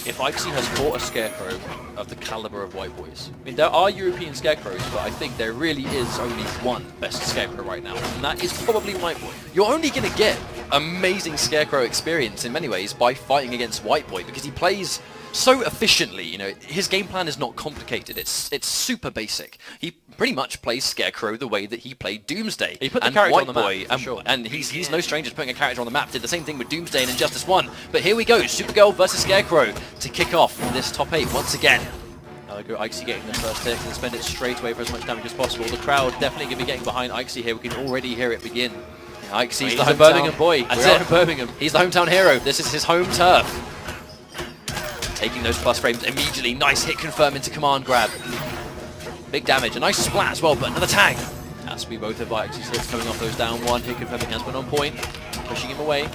S12: if Ikesy has fought a Scarecrow of the caliber of White Boys. I mean, there are European Scarecrows, but I think there really is only one best Scarecrow right now, and that is probably White Boy. You're only going to get amazing Scarecrow experience in many ways by fighting against White Boy, because he plays so efficiently. You know, his game plan is not complicated. It's super basic. He pretty much plays Scarecrow the way that he played Doomsday. He put the character on the map, and he's no stranger to putting a character on the map. Did the same thing with Doomsday and Injustice 1. But here we go, Supergirl versus Scarecrow to kick off this top 8 once again. Ikesy getting the first hit and spend it straight away for as much damage as possible. The crowd definitely going to be getting behind Ikesy here. We can already hear it begin. Ikesy's the Birmingham boy. That's it. Birmingham. He's the hometown hero. This is his home turf. Taking those plus frames immediately. Nice hit confirm into command grab. Big damage. A nice splat as well, but another tag. As we both have Ikesy hits coming off those down one. Hit confirming has been on point. Pushing him away.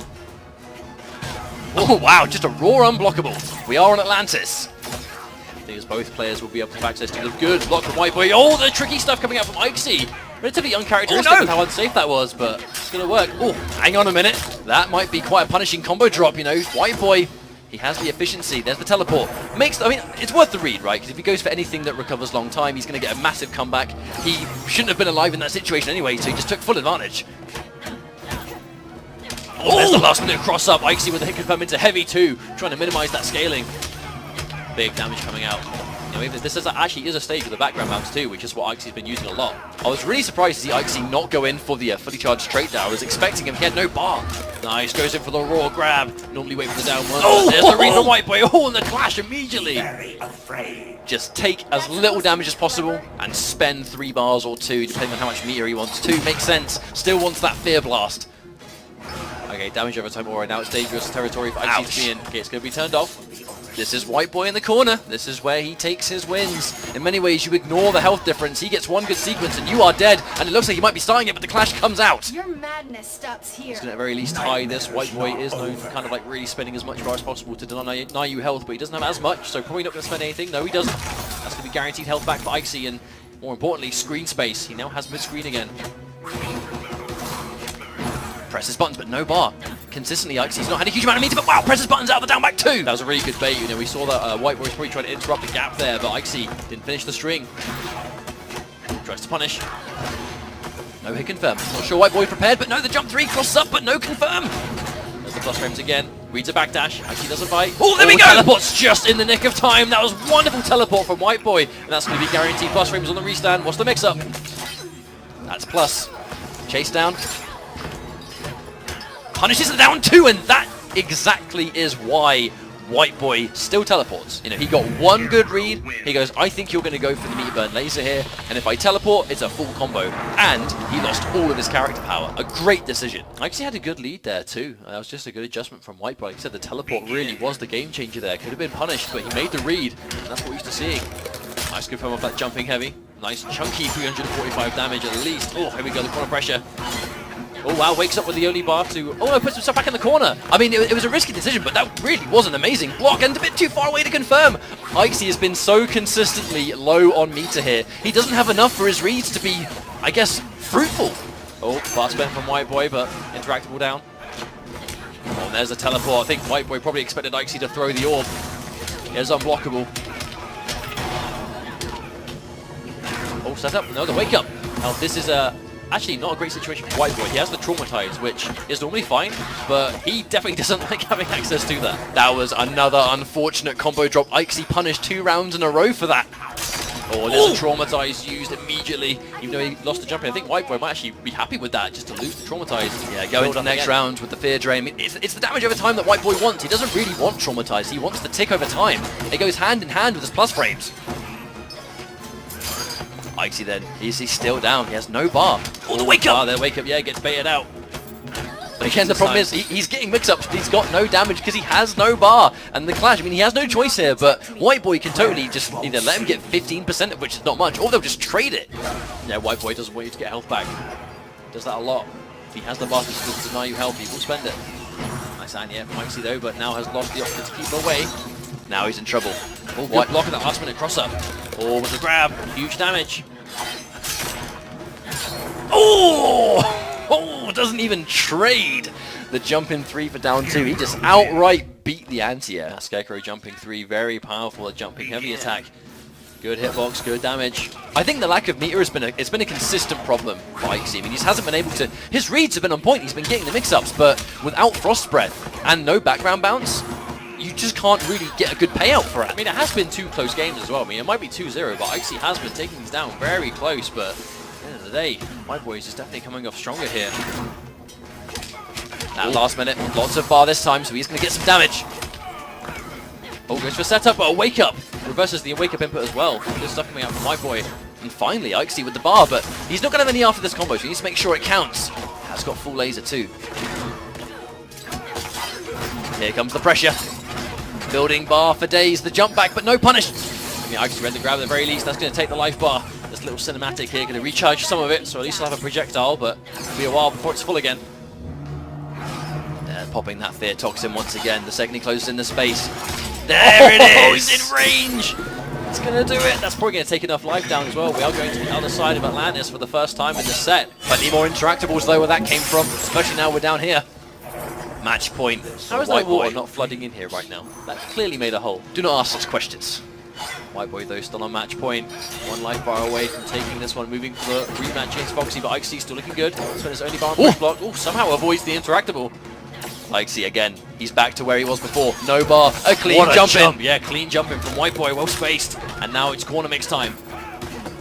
S12: Oh wow, just a raw unblockable. We are on Atlantis. I think as both players will be able to have access to the good block from White Boy. Oh, the tricky stuff coming out from Ikesy. Relatively uncharacteristic with how unsafe that was, but it's going to work. Oh, hang on a minute. That might be quite a punishing combo drop, you know. White Boy, he has the efficiency. There's the teleport. I mean, it's worth the read, right? Because if he goes for anything that recovers long time, he's going to get a massive comeback. He shouldn't have been alive in that situation anyway, so he just took full advantage. Oh, there's the last minute cross up. Ikesy with a hit confirm into heavy too, trying to minimize that scaling. Big damage coming out. You know, this actually is a stage with the background bounce too, which is what Ikesy's been using a lot. I was really surprised to see Ikesy not go in for the fully charged straight down. I was expecting him. He had no bar. Nice, goes in for the raw grab. Normally wait for the down one. Oh, there's the read from White Boy. Oh, and the clash immediately.
S14: Very afraid.
S12: Just take as little damage as possible and spend 3 bars or 2, depending on how much meter he wants to. Makes sense. Still wants that fear blast.
S2: Okay, damage over time already. Now it's dangerous territory for Icy to be in. Okay, it's going to be turned off. This is White Boy in the corner. This is where he takes his wins. In many ways, you ignore the health difference. He gets one good sequence and you are dead. And it looks like he might be starting it, but the clash comes out.
S3: Your madness stops here.
S2: He's going to at very least tie this. White Boy is known for kind of like really spending as much bar as possible to deny you health, but he doesn't have as much, so probably not going to spend anything. No, he doesn't. That's going to be guaranteed health back for Icy, and more importantly, screen space. He now has mid-screen again. Presses buttons, but no bar. Consistently, Ixie's not had a huge amount of meter, but wow, presses buttons out of the down back two. That was a really good bait. You know, we saw that White Boy was probably trying to interrupt the gap there, but Icy didn't finish the string. Tries to punish. No hit confirm. Not sure White Boy prepared, but no, the jump three crosses up, but no confirm. There's the plus frames again. Reads a backdash. Icy doesn't bite. Oh, there we go! Teleport's just in the nick of time. That was wonderful teleport from White Boy, and that's going to be guaranteed plus frames on the restand. What's the mix-up? That's plus. Chase down. Punishes the down two, and that exactly is why White Boy still teleports. You know, he got one good read. He goes, I think you're going to go for the meter burn laser here, and if I teleport, it's a full combo. And he lost all of his character power. A great decision. I actually had a good lead there too. That was just a good adjustment from White Boy. Like I said, the teleport really was the game changer there. Could have been punished, but he made the read, and that's what we're used to seeing. Nice confirm off that jumping heavy. Nice chunky 345 damage at least. Oh, here we go, the corner pressure. Oh wow, wakes up with the only bar to... Oh no, puts himself back in the corner. I mean, it was a risky decision, but that really was an amazing block and a bit too far away to confirm. Icy has been so consistently low on meter here. He doesn't have enough for his reads to be, I guess, fruitful. Oh, fast spent from White Boy, but interactable down. Oh, and there's a teleport. I think White Boy probably expected Icy to throw the orb. It's unblockable. Oh, set up. No, the wake up. Now, this is actually not a great situation for White Boy. He has the Traumatize, which is normally fine, but he definitely doesn't like having access to that. That was another unfortunate combo drop. Icy punished 2 rounds in a row for that. Oh, there's a Traumatize used immediately, even though he lost the jump. I think White Boy might actually be happy with that, just to lose the Traumatize. Yeah, go into the next round with the Fear Drain. I mean, it's the damage over time that White Boy wants. He doesn't really want Traumatize. He wants the tick over time. It goes hand in hand with his plus frames. Icy then, is he still down? He has no bar. Oh, the wake up! There, wake up, yeah, gets baited out. But again, the problem is he's getting mix-ups. He's got no damage because he has no bar. And the clash, I mean, he has no choice here, but White Boy can totally just either let him get 15% of which is not much, or they'll just trade it. Yeah, White Boy doesn't want you to get health back. Does that a lot. If he has the bar to deny you health, he will spend it. Nice anti-air from Icy though, but now has lost the option to keep him away. Now he's in trouble. Oh, White block at that last minute cross-up. Oh, with the grab, huge damage. Oh! Oh, doesn't even trade the jump in 3 for down 2. He just outright beat the anti-air. Scarecrow jumping 3, very powerful at jumping heavy attack. Good hitbox, good damage. I think the lack of meter has been a consistent problem for Icy. I mean, he hasn't been able to... His reads have been on point. He's been getting the mix-ups, but without Frost Breath and no background bounce, you just can't really get a good payout for it. I mean, it has been 2 close games as well. I mean, it might be 2-0, but Icy has been taking these down very close, but at the end of the day, White Boy is definitely coming off stronger here. That last minute, lots of bar this time, so he's going to get some damage. Oh, goes for setup, but a wake up. Reverses the wake up input as well. Good stuff coming out from White Boy. And finally, Icy with the bar, but he's not going to have any after this combo, so he needs to make sure it counts. Has got full laser too. Here comes the pressure. Building bar for days, the jump back, but no punish. I mean, Icy read the grab at the very least. That's going to take the life bar. This little cinematic here, going to recharge some of it, so at least he'll have a projectile, but it'll be a while before it's full again. Popping that Fear Toxin once again. The second he closes in the space. There it is! He's in range! It's going to do it. That's probably going to take enough life down as well. We are going to the other side of Atlantis for the first time in the set. Plenty more interactables though where that came from, especially now we're down here. Match point. How is White Boy not flooding in here right now? That clearly made a hole. Do not ask such questions. White Boy though still on match point. 1 life bar away from taking this one, moving for the rematch against Foxy, but Icy still looking good. Spent his only bar on push block. Oh, somehow avoids the interactable. Icy again. He's back to where he was before. No bar. A clean jump in. Yeah, clean jump in from White Boy. Well spaced. And now it's corner mix time.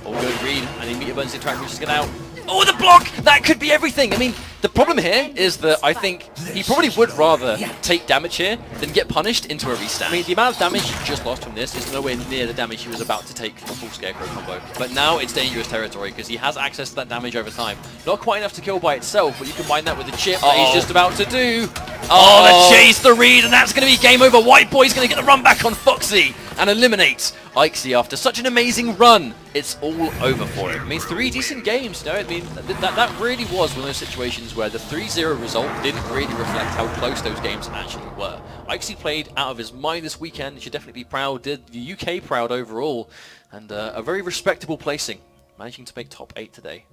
S2: Oh, good read. And he meter burns the interactable just get out. Oh, the block! That could be everything. I mean,
S12: The problem here is that I think he probably would rather take damage here than get punished into a restand.
S2: I mean, the amount of damage he just lost from this is nowhere near the damage he was about to take from a full Scarecrow combo. But now it's dangerous territory because he has access to that damage over time. Not quite enough to kill by itself, but you combine that with the chip that he's just about to do.
S12: Oh, the chase, the read, and that's going to be game over. White Boy's going to get the run back on Foxy and eliminates Ikesy after such an amazing run. It's all over for him.
S2: I mean, 3 decent games, you know? I mean, that really was one of those situations where the 3-0 result didn't really reflect how close those games actually were. Ikesy played out of his mind this weekend. He should definitely be proud. Did the UK proud overall. And a very respectable placing, managing to make top 8 today.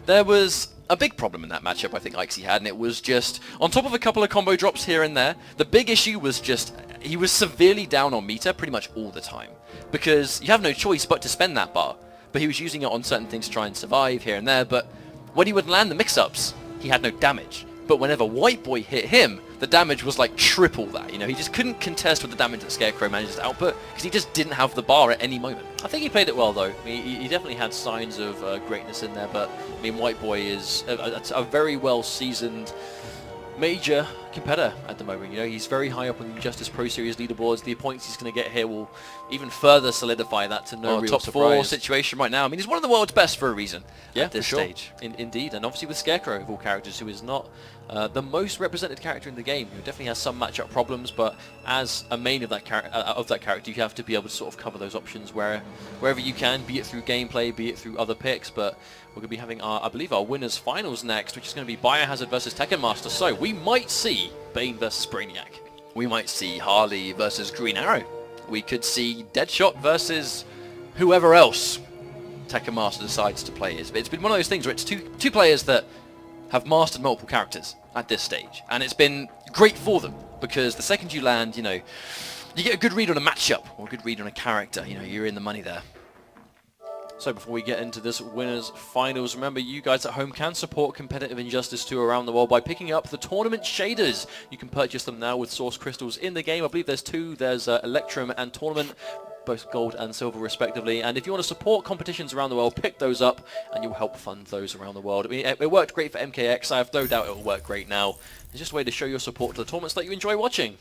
S12: There was a big problem in that matchup I think Ikesy had, and it was just, on top of a couple of combo drops here and there, the big issue was just, he was severely down on meter pretty much all the time. Because you have no choice but to spend that bar. But he was using it on certain things to try and survive here and there, but when he would land the mix-ups, he had no damage. But whenever White Boy hit him, the damage was like triple that, you know, he just couldn't contest with the damage that Scarecrow managed to output, because he just didn't have the bar at any moment.
S2: I think he played it well though. I mean, he definitely had signs of greatness in there, but I mean, White Boy is a very well seasoned major competitor at the moment. You know, he's very high up on the Injustice Pro Series leaderboards. The points he's going to get here will even further solidify that to no real
S12: top
S2: surprise.
S12: 4 situation right now. I mean, he's one of the world's best for a reason at this stage.
S2: Indeed, and obviously with Scarecrow of all characters, who is not the most represented character in the game, who definitely has some matchup problems, but as a main of that character, you have to be able to sort of cover those options wherever you can, be it through gameplay, be it through other picks. But we're going to be having I believe our winners finals next, which is going to be Biohazard versus Tekken Master. So we might see Bane versus Brainiac.
S12: We might see Harley versus Green Arrow. We could see Deadshot versus whoever else Tekken Master decides to play. It's been one of those things where it's two players that have mastered multiple characters at this stage, and it's been great for them, because the second you land, you know, you get a good read on a matchup or a good read on a character. You know, you're in the money there.
S2: So before we get into this winners finals, remember you guys at home can support competitive Injustice 2 around the world by picking up the tournament shaders. You can purchase them now with source crystals in the game. I believe there's 2. There's Electrum and Tournament, both gold and silver respectively. And if you want to support competitions around the world, pick those up and you'll help fund those around the world. I mean, it worked great for MKX. I have no doubt it will work great now. It's just a way to show your support to the tournaments that you enjoy watching.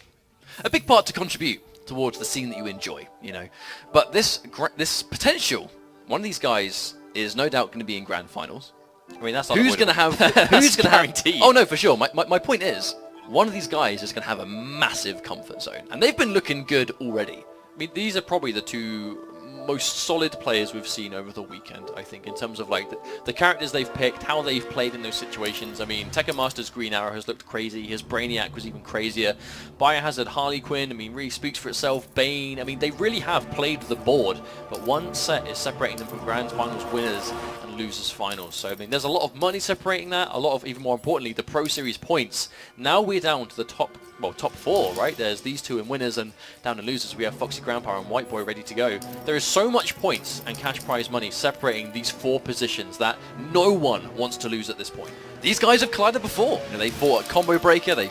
S12: A big part to contribute towards the scene that you enjoy, you know. But this potential, one of these guys is no doubt going to be in grand finals.
S2: I mean, that's not
S12: who's going to have. Who's going to have? Oh no, for sure. My point is, one of these guys is going to have a massive comfort zone, and they've been looking good already.
S2: I mean, these are probably the 2 most solid players we've seen over the weekend, I think, in terms of like the characters they've picked, how they've played in those situations. I mean, Tekken Master's Green Arrow has looked crazy. His Brainiac was even crazier. Biohazard Harley Quinn, I mean, really speaks for itself. Bane, I mean, they really have played the board, but one set is separating them from Grand Finals winners and losers finals. So, I mean, there's a lot of money separating that, a lot of, even more importantly, the Pro Series points. Now we're down to the top 4, right? There's these 2 in winners, and down to losers we have Foxy Grandpa and White Boy ready to go. There is so much points and cash prize money separating these 4 positions that no one wants to lose at this point.
S12: These guys have collided before. You know, they fought a Combo Breaker, they've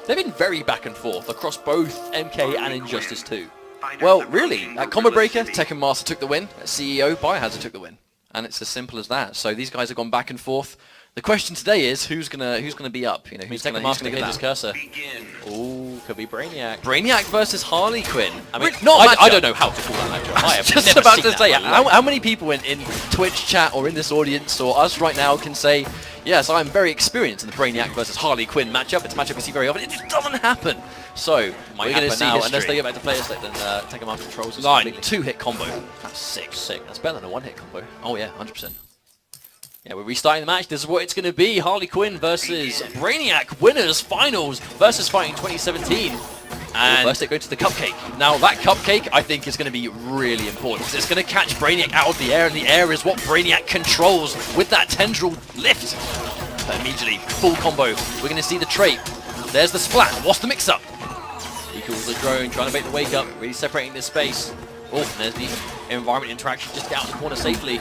S12: been
S2: very back and forth across both MK and Injustice 2.
S12: Well, really, at Combo Breaker, Tekken Master took the win. At CEO, Biohazard took the win. And it's as simple as that. So these guys have gone back and forth. The question today is who's gonna be up? You know, who's gonna
S2: get his cursor? Ooh, could be Brainiac.
S12: Brainiac versus Harley Quinn.
S2: I mean, I don't know how to call that matchup. I have
S12: just about to say, how many people in Twitch chat or in this audience or us right now can say, yes, I'm very experienced in the Brainiac versus Harley Quinn matchup. It's a matchup we see very often. It just doesn't happen. So we're going to see
S2: now, unless they get back to player state, then Tekken Master controls.
S12: 2-hit combo. That's sick.
S2: That's better than a 1-hit combo.
S12: Oh yeah, 100%.
S2: Yeah, we're restarting the match. This is what it's going to be. Harley Quinn versus Brainiac. Winners finals versus Fighting 2017. And
S12: first it goes to the cupcake. Now that cupcake I think is going to be really important, because it's going to catch Brainiac out of the air, and the air is what Brainiac controls with that tendril lift. But immediately, full combo. We're going to see the trait. There's the splat. What's the mix-up?
S2: He calls the drone, trying to make the wake up, really separating this space. Oh, and there's the environment interaction just down the corner safely.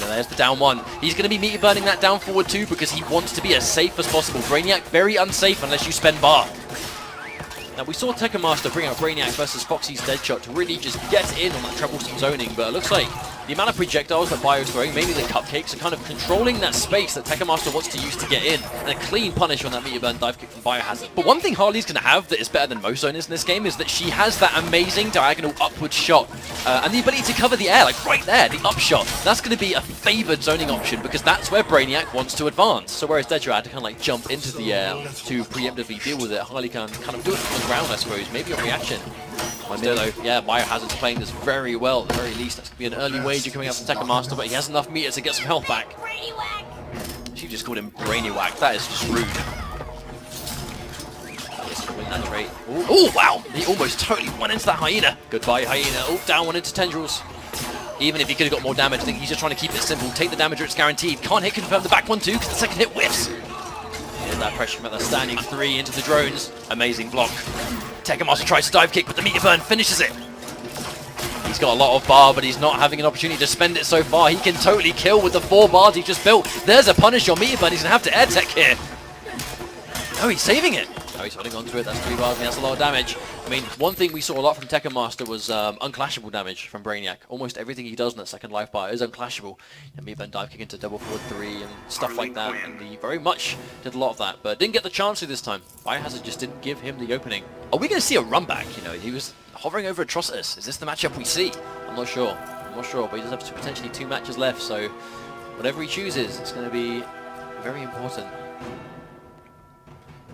S12: And there's the down 1. He's going to be meter burning that down forward too, because he wants to be as safe as possible. Brainiac very unsafe unless you spend bar.
S2: Now we saw Tekken Master bring out Brainiac versus Foxy's Deadshot to really just get in on that troublesome zoning, but it looks like the amount of projectiles that Bio's throwing, mainly the cupcakes, are kind of controlling that space that Tekamaster wants to use to get in. And a clean punish on that meteor burn dive kick from Biohazard. But one thing Harley's going to have that is better than most zoners in this game is that she has that amazing diagonal upward shot. And the ability to cover the air, like right there, the up shot. That's going to be a favored zoning option because that's where Brainiac wants to advance. So whereas Dedra had to kind of like jump into the air to preemptively deal with it, Harley can kind of do it from the ground, I suppose. Maybe a reaction. Still though, yeah, Biohazard's playing this very well at the very least. That's going to be an early wager coming up from Tekamaster, but he has enough meter to get some health back. She just called him Brainy Whack. That is just rude. Oh, wow! He almost totally went into that Hyena. Goodbye, Hyena. Oh, down one into Tendrils. Even if he could have got more damage, I think he's just trying to keep it simple. Take the damage or it's guaranteed. Can't hit confirm the back one too, because the second hit whiffs. Here's that pressure from that standing 3 into the drones. Amazing block. Tekamaster tries to dive kick, but the meteor burn finishes it. He's got a lot of bar, but he's not having an opportunity to spend it so far. He can totally kill with the 4 bars he just built. There's a punish on meteor burn. He's going to have to air tech here. Oh, he's saving it. Oh, he's holding on to it. That's 3 bars, and that's a lot of damage. I mean, one thing we saw a lot from Tekamaster was unclashable damage from Brainiac. Almost everything he does in that second life bar is unclashable. And meteor burn dive kick into double forward 3 and stuff like that. And he very much did a lot of that, but didn't get the chance to this time. Biohazard just didn't give him the opening. Are we going to see a run back? You know, he was hovering over Atrocitus. Is this the matchup we see? I'm not sure. I'm not sure, but he does have potentially 2 matches left, so whatever he chooses, it's going to be very important.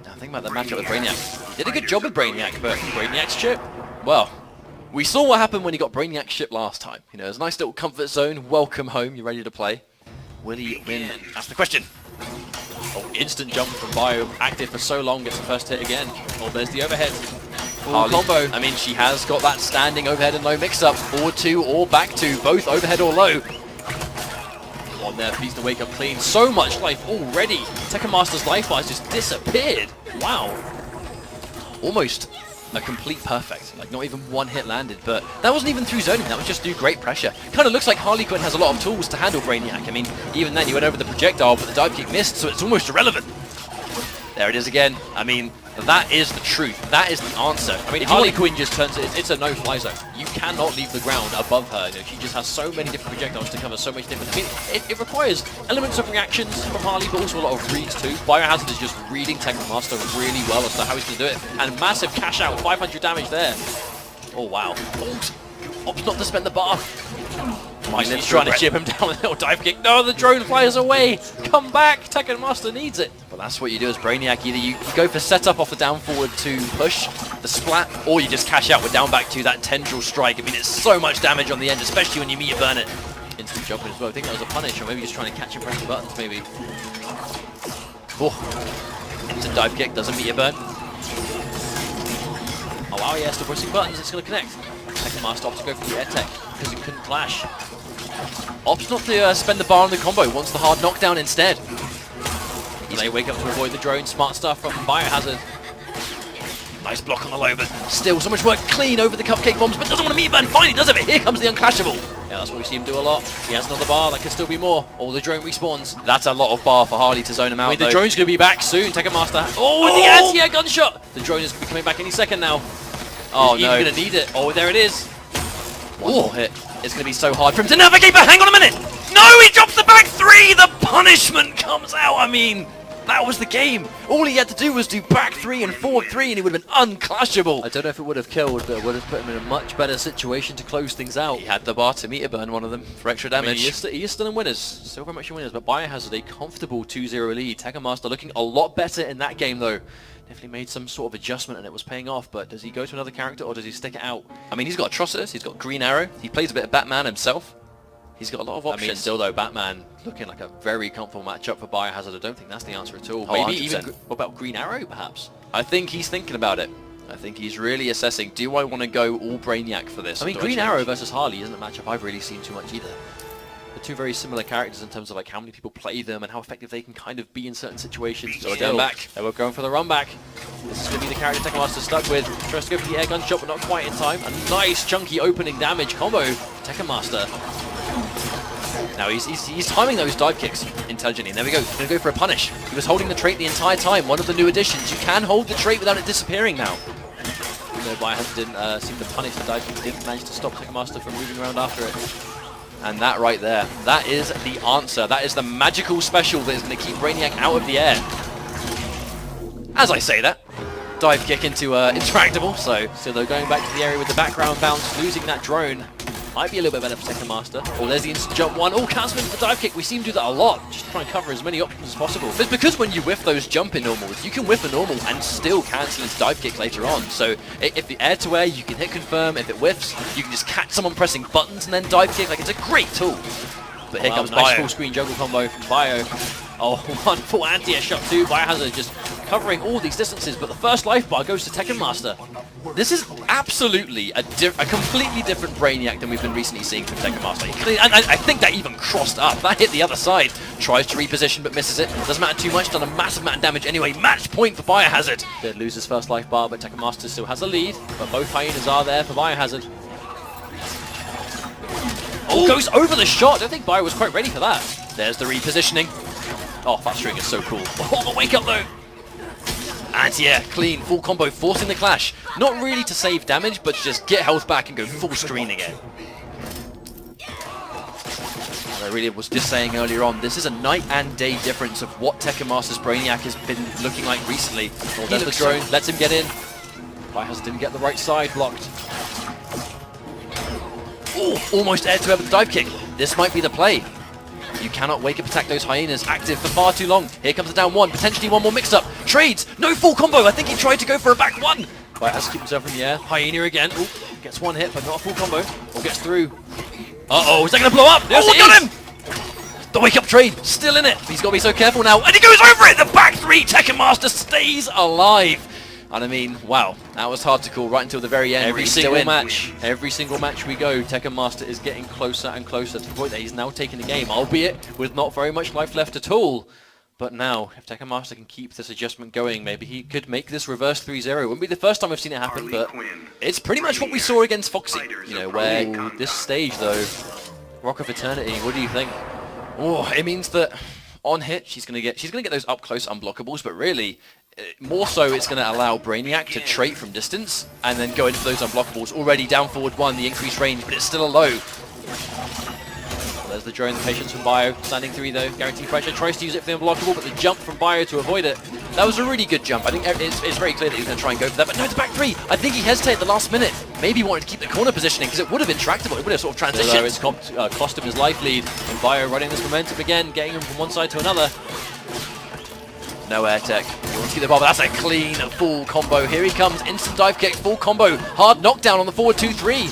S2: Now think about the matchup with Brainiac. He did a good job with Brainiac, but Brainiac's chip? Well, we saw what happened when he got Brainiac's chip last time. You know, it's a nice little comfort zone, welcome home, you're ready to play. Will he win? That's the question. Oh, instant jump from Bio, active for so long, gets the first hit again. Oh, there's the overhead. Full combo. I mean, she has got that standing overhead and low mix-up. Forward 2 or back 2, both overhead or low. On there, please to wake up clean. So much life already. Tekamaster's life bar has just disappeared. Wow. Almost a complete perfect. Like, not even 1 hit landed, but that wasn't even through zoning. That was just through great pressure. Kind of looks like Harley Quinn has a lot of tools to handle Brainiac. I mean, even then, he went over the projectile, but the dive kick missed, so it's almost irrelevant. There it is again. I mean, that is the truth. That is the answer. I mean, Harley Quinn just turns it. It's a no-fly zone. You cannot leave the ground above her. You know, she just has so many different projectiles to cover so much different. I mean, it requires elements of reactions from Harley, but also a lot of reads too. Biohazard is just reading Tekamaster really well as to how he's going to do it. And massive cash out, 500 damage there. Oh wow. Ops not to spend the bar. He's trying to chip him down with a little dive kick. No, the drone flies away. Come back. Tekamaster needs it. But that's what you do as Brainiac. Either you go for setup off the down forward 2 push, the splat, or you just cash out with down back 2, that tendril strike. I mean, it's so much damage on the end, especially when you meteor burn it. Instant jumping as well. I think that was a punish, or maybe just trying to catch and press the buttons, maybe. Oh. Instant dive kick, doesn't meteor burn. Oh wow, yeah, still pressing buttons, it's going to connect. Tekamaster opts to go for the air tech, because it couldn't clash. Opts not to spend the bar on the combo, wants the hard knockdown instead. They wake up to avoid the drone, smart stuff from Biohazard. Nice block on the low, but still so much work clean over the cupcake bombs, but doesn't want to meet burn. Finally does it, but here comes the unclashable. Yeah, that's what we see him do a lot. He has another bar, that could still be more. Or the drone respawns. That's a lot of bar for Harley to zone him out. I mean, the drone's going to be back soon. Tekamaster. Oh, with the anti-air gunshot. The drone is going to be coming back any second now. Oh, no. He's going to need it. Oh, there it is. One more hit. It's going to be so hard for him to navigate, but hang on a minute. No, he drops the back 3. The punishment comes out. I mean, that was the game. All he had to do was do back 3 and forward 3, and he would have been unclashable. I don't know if it would have killed, but it would have put him in a much better situation to close things out. He had the bar to meter burn one of them for extra damage. I mean, he is still in winners. Still very much in winners, but Biohazard a comfortable 2-0 lead. Tekamaster looking a lot better in that game, though. Definitely made some sort of adjustment and it was paying off, but does he go to another character or does he stick it out? I mean, he's got Atrocitus, he's got Green Arrow, he plays a bit of Batman himself. He's got a lot of options. I mean, still though, Batman looking like a very comfortable matchup for Biohazard. I don't think that's the answer at all. Oh, maybe 100%. Even, what about Green Arrow, perhaps? I think he's thinking about it. I think he's really assessing, do I want to go all Brainiac for this? I mean, Green Arrow versus Harley isn't a matchup I've really seen too much either. They're 2 very similar characters in terms of like how many people play them and how effective they can kind of be in certain situations. So we're going back. They were going for the run back. This is going to be the character Tekamaster stuck with. Tries to go for the air gun shot, but not quite in time. A nice chunky opening damage combo. Tekamaster. Now he's timing those dive kicks intelligently. And there we go. He's going to go for a punish. He was holding the trait the entire time. One of the new additions. You can hold the trait without it disappearing now. Even though Biohazard didn't seem to punish the dive kick, didn't manage to stop Tekamaster from moving around after it.
S12: And that right there, that is the answer. That is the magical special that is going to keep Brainiac out of the air. As I say that, dive kick into Interactable, so they're going back to the area with the background bounce, losing that drone. Might be a little bit better for Second Master. Oh, there's the instant jump one. Oh, cancelling the dive kick. We seem to do that a lot. Just try and cover as many options as possible. But it's because when you whiff those jumping normals, you can whiff a normal and still cancel into dive kick later on. So if the air-to-air, you can hit confirm. If it whiffs, you can just catch someone pressing buttons and then dive kick. Like, it's a great tool. But here comes nice full screen juggle combo from Bio. Oh, one full anti-air shot too. Biohazard just covering all these distances, but the first life bar goes to Tekken Master. This is absolutely a completely different Brainiac than we've been recently seeing from Tekken Master. And I think that even crossed up. That hit the other side. Tries to reposition but misses it. Doesn't matter too much. Done a massive amount of damage anyway. Match point for Biohazard. Did lose his first life bar, but Tekken Master still has a lead. But both hyenas are there for Biohazard. Oh, goes over the shot. I don't think Bio was quite ready for that. There's the repositioning. Oh, fast string is so cool. Oh, the wake up though. Anti-air, clean, full combo, forcing the clash. Not really to save damage, but to just get health back and go full screen again. And I really was just saying earlier on, this is a night and day difference of what Tekken Master's Brainiac has been looking like recently. Oh, there's the drone, lets him get in. Biohazard didn't get the right side blocked. Oh, almost air-to-air with the dive kick. This might be the play. You cannot wake up attack those hyenas active for far too long. Here comes the down one, potentially one more mix-up. Trades, no full combo. I think he tried to go for a back one. Right, has to keep himself in the air. Hyena again. Ooh, gets one hit, but not a full combo. Or gets through. Uh-oh, is that going to blow up? Yes, oh, got him! The wake-up trade, still in it. He's got to be so careful now. And he goes over it! The back three, Tekken Master stays alive. And I mean, wow, that was hard to call right until the very end. Every single match we go, Tekken Master is getting closer and closer to the point that he's now taking the game, albeit with not very much life left at all. But now, if Tekken Master can keep this adjustment going, maybe he could make this reverse 3-0. Wouldn't be the first time we've seen it happen, but it's pretty much what we saw against Foxy. You know, where this stage though, Rock of Eternity, what do you think? Oh, it means that on hit, she's gonna get those up close unblockables, but really, more so it's going to allow Brainiac to trait from distance and then go into those unblockables. Already down forward one, the increased range, but it's still a low. Well, there's the drone, the patience from Bio. Standing 3 though, guaranteed pressure. Tries to use it for the unblockable, but the jump from Bio to avoid it. That was a really good jump. I think it's very clear that he's going to try and go for that, but no, it's back 3. I think he hesitated at the last minute. Maybe he wanted to keep the corner positioning because it would have been tractable. It would have sort of transitioned. It's cost him his life lead, and Bio running this momentum again, getting him from one side to another. No air tech. You want to keep the ball, but that's a clean full combo. Here he comes, instant dive kick, full combo, hard knockdown on the forward 2-3.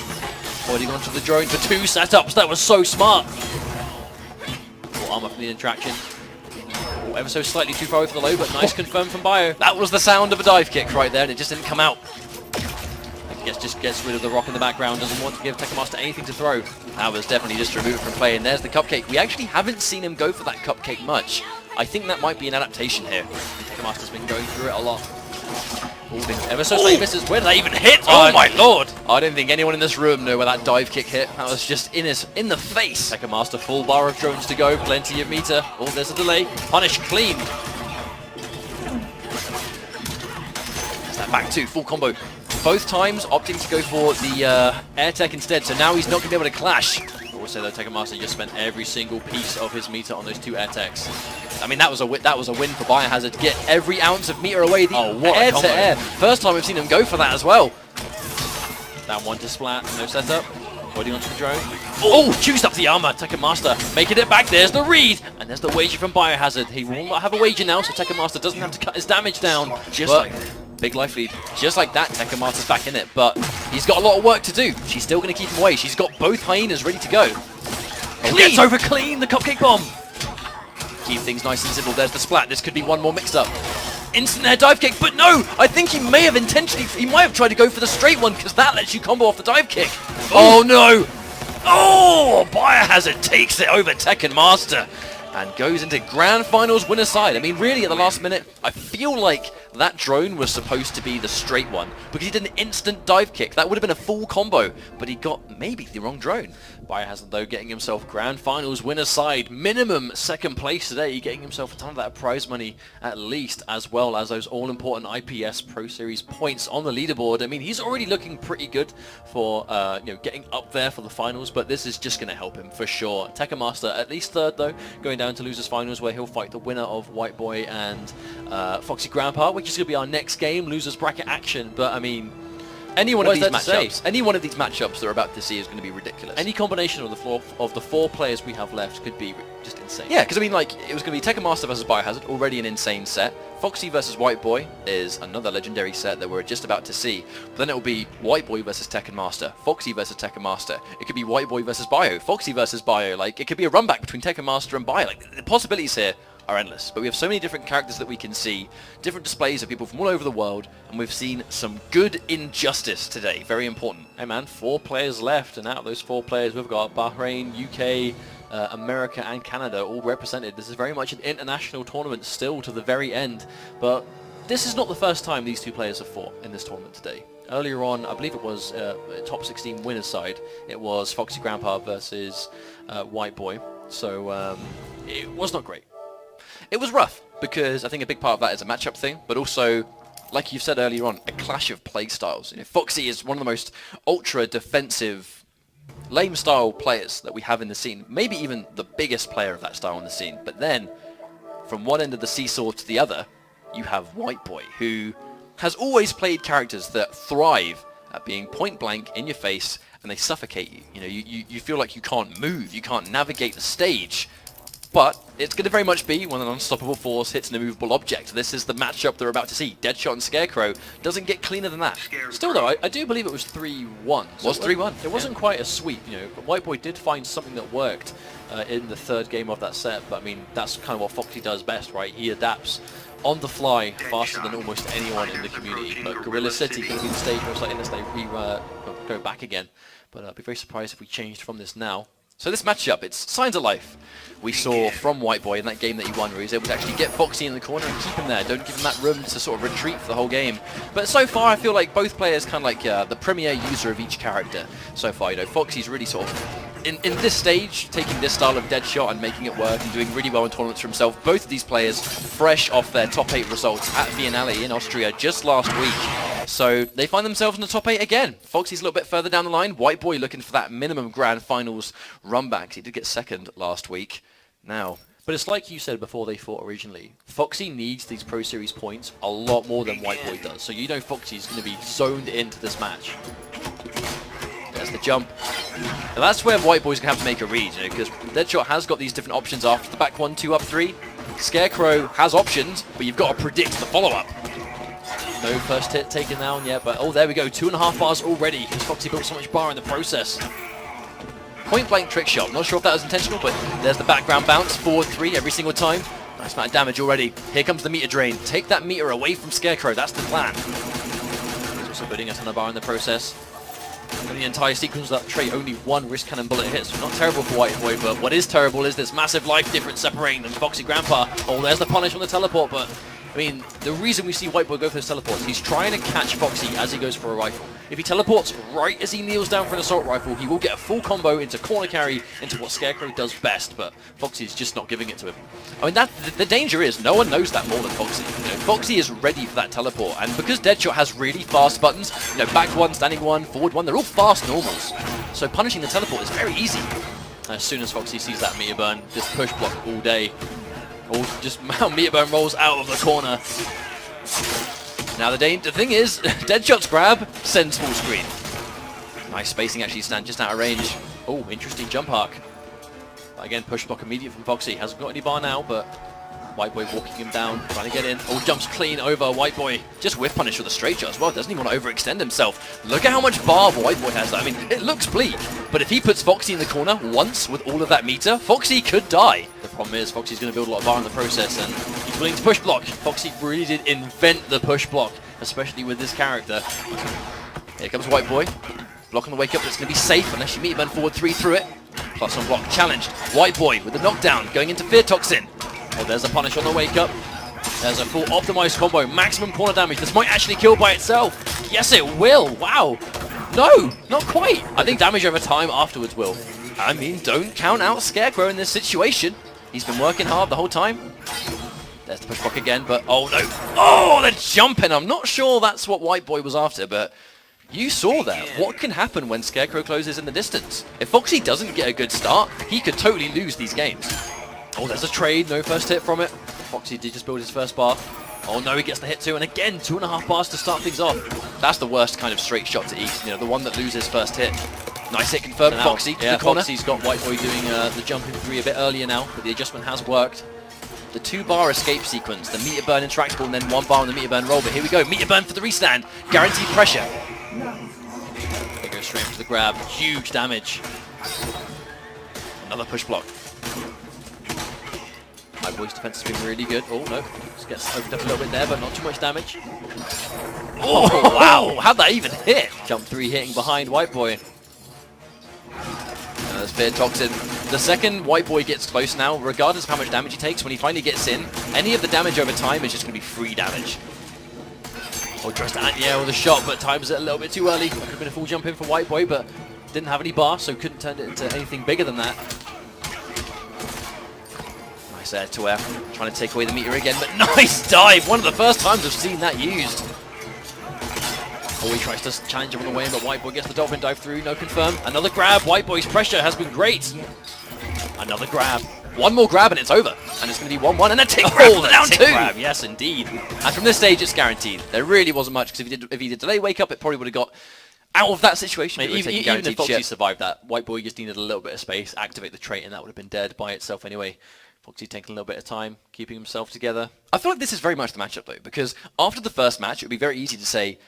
S12: Holding onto the drone for 2 setups. That was so smart. Full armor from the interaction. Oh, ever so slightly too far away from the low, but nice confirm from Bio. That was the sound of a dive kick right there, and it just didn't come out. I guess just gets rid of the rock in the background, doesn't want to give Tekken Master anything to throw. That was definitely just to remove it from play, and there's the cupcake. We actually haven't seen him go for that cupcake much. I think that might be an adaptation here. Tekken Master's been going through it a lot. Ever so slightly misses. Where did that even hit? Oh my lord! I don't think anyone in this room knew where that dive kick hit. That was just in the face. Tekken Master, full bar of drones to go. Plenty of meter. Oh, there's a delay. Punish clean. There's that back 2. Full combo. Both times opting to go for the air tech instead. So now he's not going to be able to clash. Also, though, Tekken Master just spent every single piece of his meter on those 2 air techs. I mean, that was a win for Biohazard to get every ounce of meter away. The air to air. First time we've seen him go for that as well. That one to splat, no setup. Holding onto the drone. Oh, juiced up the armor. Tekken Master making it back. There's the read, and there's the wager from Biohazard. He will not have a wager now, so Tekken Master doesn't have to cut his damage down. Just like big life lead. Just like that, Tekken Master's back in it, but he's got a lot of work to do. She's still going to keep him away. She's got both hyenas ready to go. Oh, gets over clean, the cupcake bomb. Keep things nice and simple. There's the splat. This could be one more mix-up. Instant air dive kick, but no! I think he may have he might have tried to go for the straight one, because that lets you combo off the dive kick. Oh no! Oh! Biohazard takes it over Tekken Master and goes into Grand Finals winner side. I mean, really, at the last minute, I feel like that drone was supposed to be the straight one because he did an instant dive kick. That would have been a full combo, but he got maybe the wrong drone. Biohazard, though, getting himself Grand Finals winner side. Minimum second place today, getting himself a ton of that prize money at least, as well as those all-important IPS Pro Series points on the leaderboard. I mean, he's already looking pretty good for getting up there for the finals, but this is just going to help him for sure. Tekken Master at least third, though, going down to losers finals where he'll fight the winner of White Boy and Foxy Grandpa, which is going to be our next game, losers bracket action. But I mean, any one of these matchups that we're about to see is going to be ridiculous. Any combination of the four players we have left could be just insane. Yeah, because I mean, like, it was going to be Tekken Master versus Biohazard, already an insane set. Foxy versus White Boy is another legendary set that we're just about to see. But then it will be White Boy versus Tekken Master, Foxy versus Tekken Master. It could be White Boy versus Bio, Foxy versus Bio. Like, it could be a run back between Tekken Master and Bio. Like, the possibilities here are endless, but we have so many different characters that we can see, different displays of people from all over the world, and we've seen some good injustice today. Very important. Hey man, 4 players left, and out of those 4 players we've got Bahrain, UK, America and Canada all represented. This is very much an international tournament still to the very end, but this is not the first time these 2 players have fought in this tournament today. Earlier on, I believe it was top 16 winners side, it was Foxy Grandpa versus White Boy, so it was not great. It was rough, because I think a big part of that is a matchup thing, but also, like you said earlier on, a clash of play styles. You know, Foxy is one of the most ultra defensive, lame style players that we have in the scene. Maybe even the biggest player of that style in the scene. But then, from one end of the seesaw to the other, you have White Boy, who has always played characters that thrive at being point blank in your face, and they suffocate you. You know, you feel like you can't move, you can't navigate the stage. But it's going to very much be when an unstoppable force hits an immovable object. This is the matchup they're about to see. Deadshot and Scarecrow doesn't get cleaner than that. Still though, I do believe it was 3-1. So was 3-1. It wasn't quite a sweep, you know. White Boy did find something that worked in the third game of that set. But I mean, that's kind of what Foxy does best, right? He adapts on the fly faster than almost anyone in the community. But Gorilla City can be the stage most likely unless they go back again. But I'd be very surprised if we changed from this now. So this matchup, it's signs of life. We saw from White Boy in that game that he won, where he was able to actually get Foxy in the corner and keep him there. Don't give him that room to sort of retreat for the whole game. But so far, I feel like both players kind of like the premier user of each character. So far, you know, Foxy's really sort of in this stage, taking this style of Deadshot and making it work and doing really well in tournaments for himself. Both of these players fresh off their top 8 results at Biennale in Austria just last week. So they find themselves in the top 8 again. Foxy's a little bit further down the line. White Boy looking for that minimum Grand Finals run back. He did get second last week. Now, but it's like you said before they fought originally. Foxy needs these Pro Series points a lot more than White Boy does. So you know Foxy's going to be zoned into this match. There's the jump. And that's where White Boy's going to have to make a read, you know, because Deadshot has got these different options after the back 1, 2, up 3. Scarecrow has options, but you've got to predict the follow-up. No first hit taken down yet, but oh, there we go. 2.5 bars already, because Foxy built so much bar in the process. Point blank trick shot. Not sure if that was intentional, but there's the background bounce. Forward 3 every single time. Nice amount of damage already. Here comes the meter drain. Take that meter away from Scarecrow. That's the plan. He's also putting us on a bar in the process. In the entire sequence of that trait, only 1 wrist cannon bullet hit, so not terrible for White Boy, but what is terrible is this massive life difference separating them. Foxy Grandpa. Oh, there's the punish on the teleport, but I mean, the reason we see White Boy go for those teleports, he's trying to catch Foxy as he goes for a rifle. If he teleports right as he kneels down for an assault rifle, he will get a full combo into corner carry into what Scarecrow does best, but Foxy's just not giving it to him. I mean, the danger is no one knows that more than Foxy. You know, Foxy is ready for that teleport, and because Deadshot has really fast buttons, you know, back 1, standing 1, forward 1, they're all fast normals. So punishing the teleport is very easy. As soon as Foxy sees that meter burn, just push block all day. Or just meter burn rolls out of the corner. Now the thing is, Deadshot's grab sends full screen. Nice spacing, actually stand just out of range. Oh, interesting jump arc. Again, push block immediate from Foxy. Hasn't got any bar now, but White Boy walking him down, trying to get in. Oh, jumps clean over White Boy. Just whiff punish with a straight shot as well. Doesn't even want to overextend himself. Look at how much bar White Boy has. I mean, it looks bleak, but if he puts Foxy in the corner once with all of that meter, Foxy could die. The problem is Foxy's going to build a lot of bar in the process, and he's willing to push block. Foxy really did invent the push block, especially with this character. Here comes White Boy. Block on the wake up, it's going to be safe unless you meter burn forward 3 through it. Plus on block, challenged. White Boy with the knockdown, going into Fear Toxin. Oh, there's a punish on the wake up.
S2: There's a full optimized combo, maximum corner damage. This might actually kill by itself. Yes, it will. Wow. No, not quite. I think damage over time afterwards will. I mean, don't count out Scarecrow in this situation. He's been working hard the whole time. There's the push block again, but oh no. Oh, the jumping. I'm not sure that's what White Boy was after, but you saw there what can happen when Scarecrow closes in the distance. If Foxy doesn't get a good start, he could totally lose these games. Oh, there's a trade. No first hit from it. Foxy did just build his first bar. Oh no, he gets the hit too, and again, 2.5 bars to start things off. That's the worst kind of straight shot to eat, you know, the one that loses first hit. Nice hit confirmed, Foxy to the corner. Foxy's got White Boy doing the jumping 3 a bit earlier now, but the adjustment has worked. The 2-bar escape sequence, the meter burn interactable, and then 1 bar on the meter burn roll, but here we go, meter burn for the restand, guaranteed pressure. They go straight for the grab, huge damage. Another push block. White Boy's defense has been really good. Oh no, just gets opened up a little bit there, but not too much damage. Oh wow, how'd that even hit? Jump 3 hitting behind White Boy. There's Fear Toxin. The second White Boy gets close now, regardless of how much damage he takes, when he finally gets in, any of the damage over time is just going to be free damage. Or tries to anti-air with a shot, but times it a little bit too early. Could have been a full jump in for White Boy, but didn't have any bar, so couldn't turn it into anything bigger than that. Nice air to air, trying to take away the meter again, but nice dive! One of the first times I've seen that used. Oh, he tries to challenge him on the way in, but White Boy gets the dolphin dive through, no confirm. Another grab, White Boy's pressure has been great. Another grab. One more grab and it's over. And it's going to be 1-1 and a tick grab down 2. Grab, yes, indeed. And from this stage, it's guaranteed. There really wasn't much, because if he did delay wake up, it probably would have got out of that situation. Mate, even if Foxy survived that, White Boy just needed a little bit of space, activate the trait, and that would have been dead by itself anyway. Foxy taking a little bit of time, keeping himself together. I feel like this is very much the matchup, though, because after the first match, it would be very easy to say,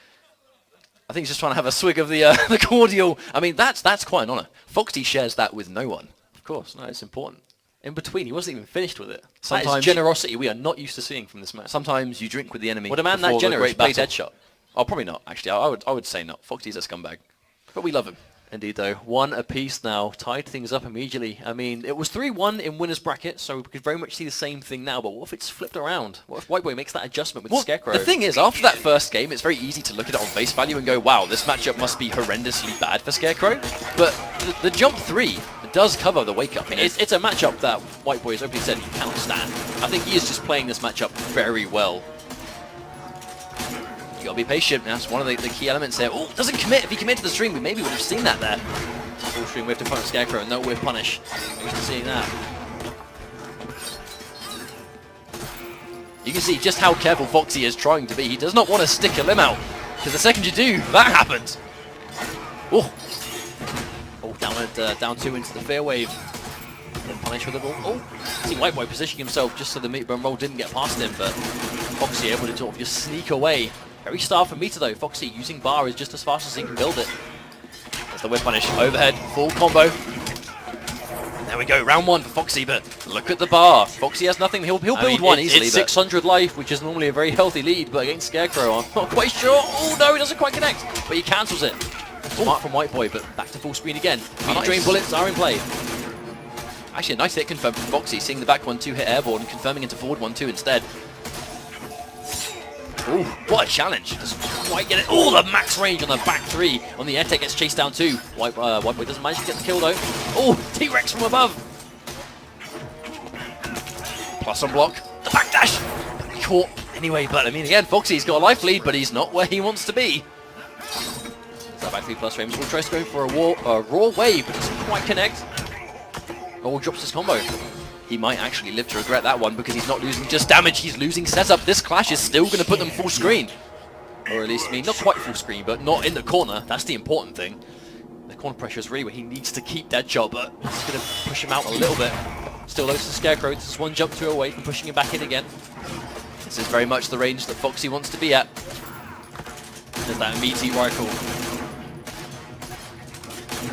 S2: I think he's just trying to have a swig of the cordial. I mean, that's quite an honour. Foxy shares that with no one. Of course, no, it's important. In between, he wasn't even finished with it. Sometimes that is generosity we are not used to seeing from this man. Sometimes you drink with the enemy. Would a man that generous play dead shot? Oh, probably not, actually. I would say not. Foxy's a scumbag. But we love him. Indeed, though. 1 apiece now. Tied things up immediately. I mean, it was 3-1 in winner's bracket, so we could very much see the same thing now. But what if it's flipped around? What if White Boy makes that adjustment with Scarecrow? The thing is, after that first game, it's very easy to look at it on face value and go, wow, this matchup must be horrendously bad for Scarecrow. But the jump 3 does cover the wake-up. I mean, it's a matchup that White Boy has openly said he cannot stand. I think he is just playing this matchup very well. You gotta be patient. That's one of the key elements there. Oh, doesn't commit. If he committed to the string, we maybe would have seen that there. Full string whiff in front of Scarecrow, no whiff punish. I'm used to seeing that. You can see just how careful Foxy is trying to be. He does not want to stick a limb out, because the second you do, that happens. Oh, down 2 into the fair wave. Then punish with the ball. Oh, see White Boy positioning himself just so the meter burn roll didn't get past him, but Foxy able to sort of just sneak away. Very starved for meter though. Foxy using bar is just as fast as he can build it. There's the whip punish, overhead, full combo. There we go, round 1 for Foxy, but look at the bar. Foxy has nothing, he'll build one easily. It's 600 life, which is normally a very healthy lead, but against Scarecrow, I'm not quite sure. Oh no, he doesn't quite connect, but he cancels it. Smart from White Boy, but back to full screen again. Meter drain bullets are in play. Actually, a nice hit confirmed from Foxy, seeing the back 1-2 hit airborne and confirming into forward 1-2 instead. Ooh, what a challenge. Doesn't quite get it. Oh, the max range on the back 3. On the air tech gets chased down 2. White Boy doesn't manage to get the kill though. Oh, T-Rex from above. Plus on block. The backdash. Caught anyway, but I mean, again, Foxy's got a life lead, but he's not where he wants to be. That back 3 plus frames. Will tries to go for a raw wave, but doesn't quite connect. Oh, drops his combo. He might actually live to regret that one because he's not losing just damage, he's losing setup. This clash is still going to put them full screen. Or at least, I mean, not quite full screen, but not in the corner. That's the important thing. The corner pressure is really where he needs to keep that job, but it's going to push him out a little bit. Still low to the Scarecrow. This is 1 jump 2 away from pushing him back in again. This is very much the range that Foxy wants to be at. There's that immediate rifle.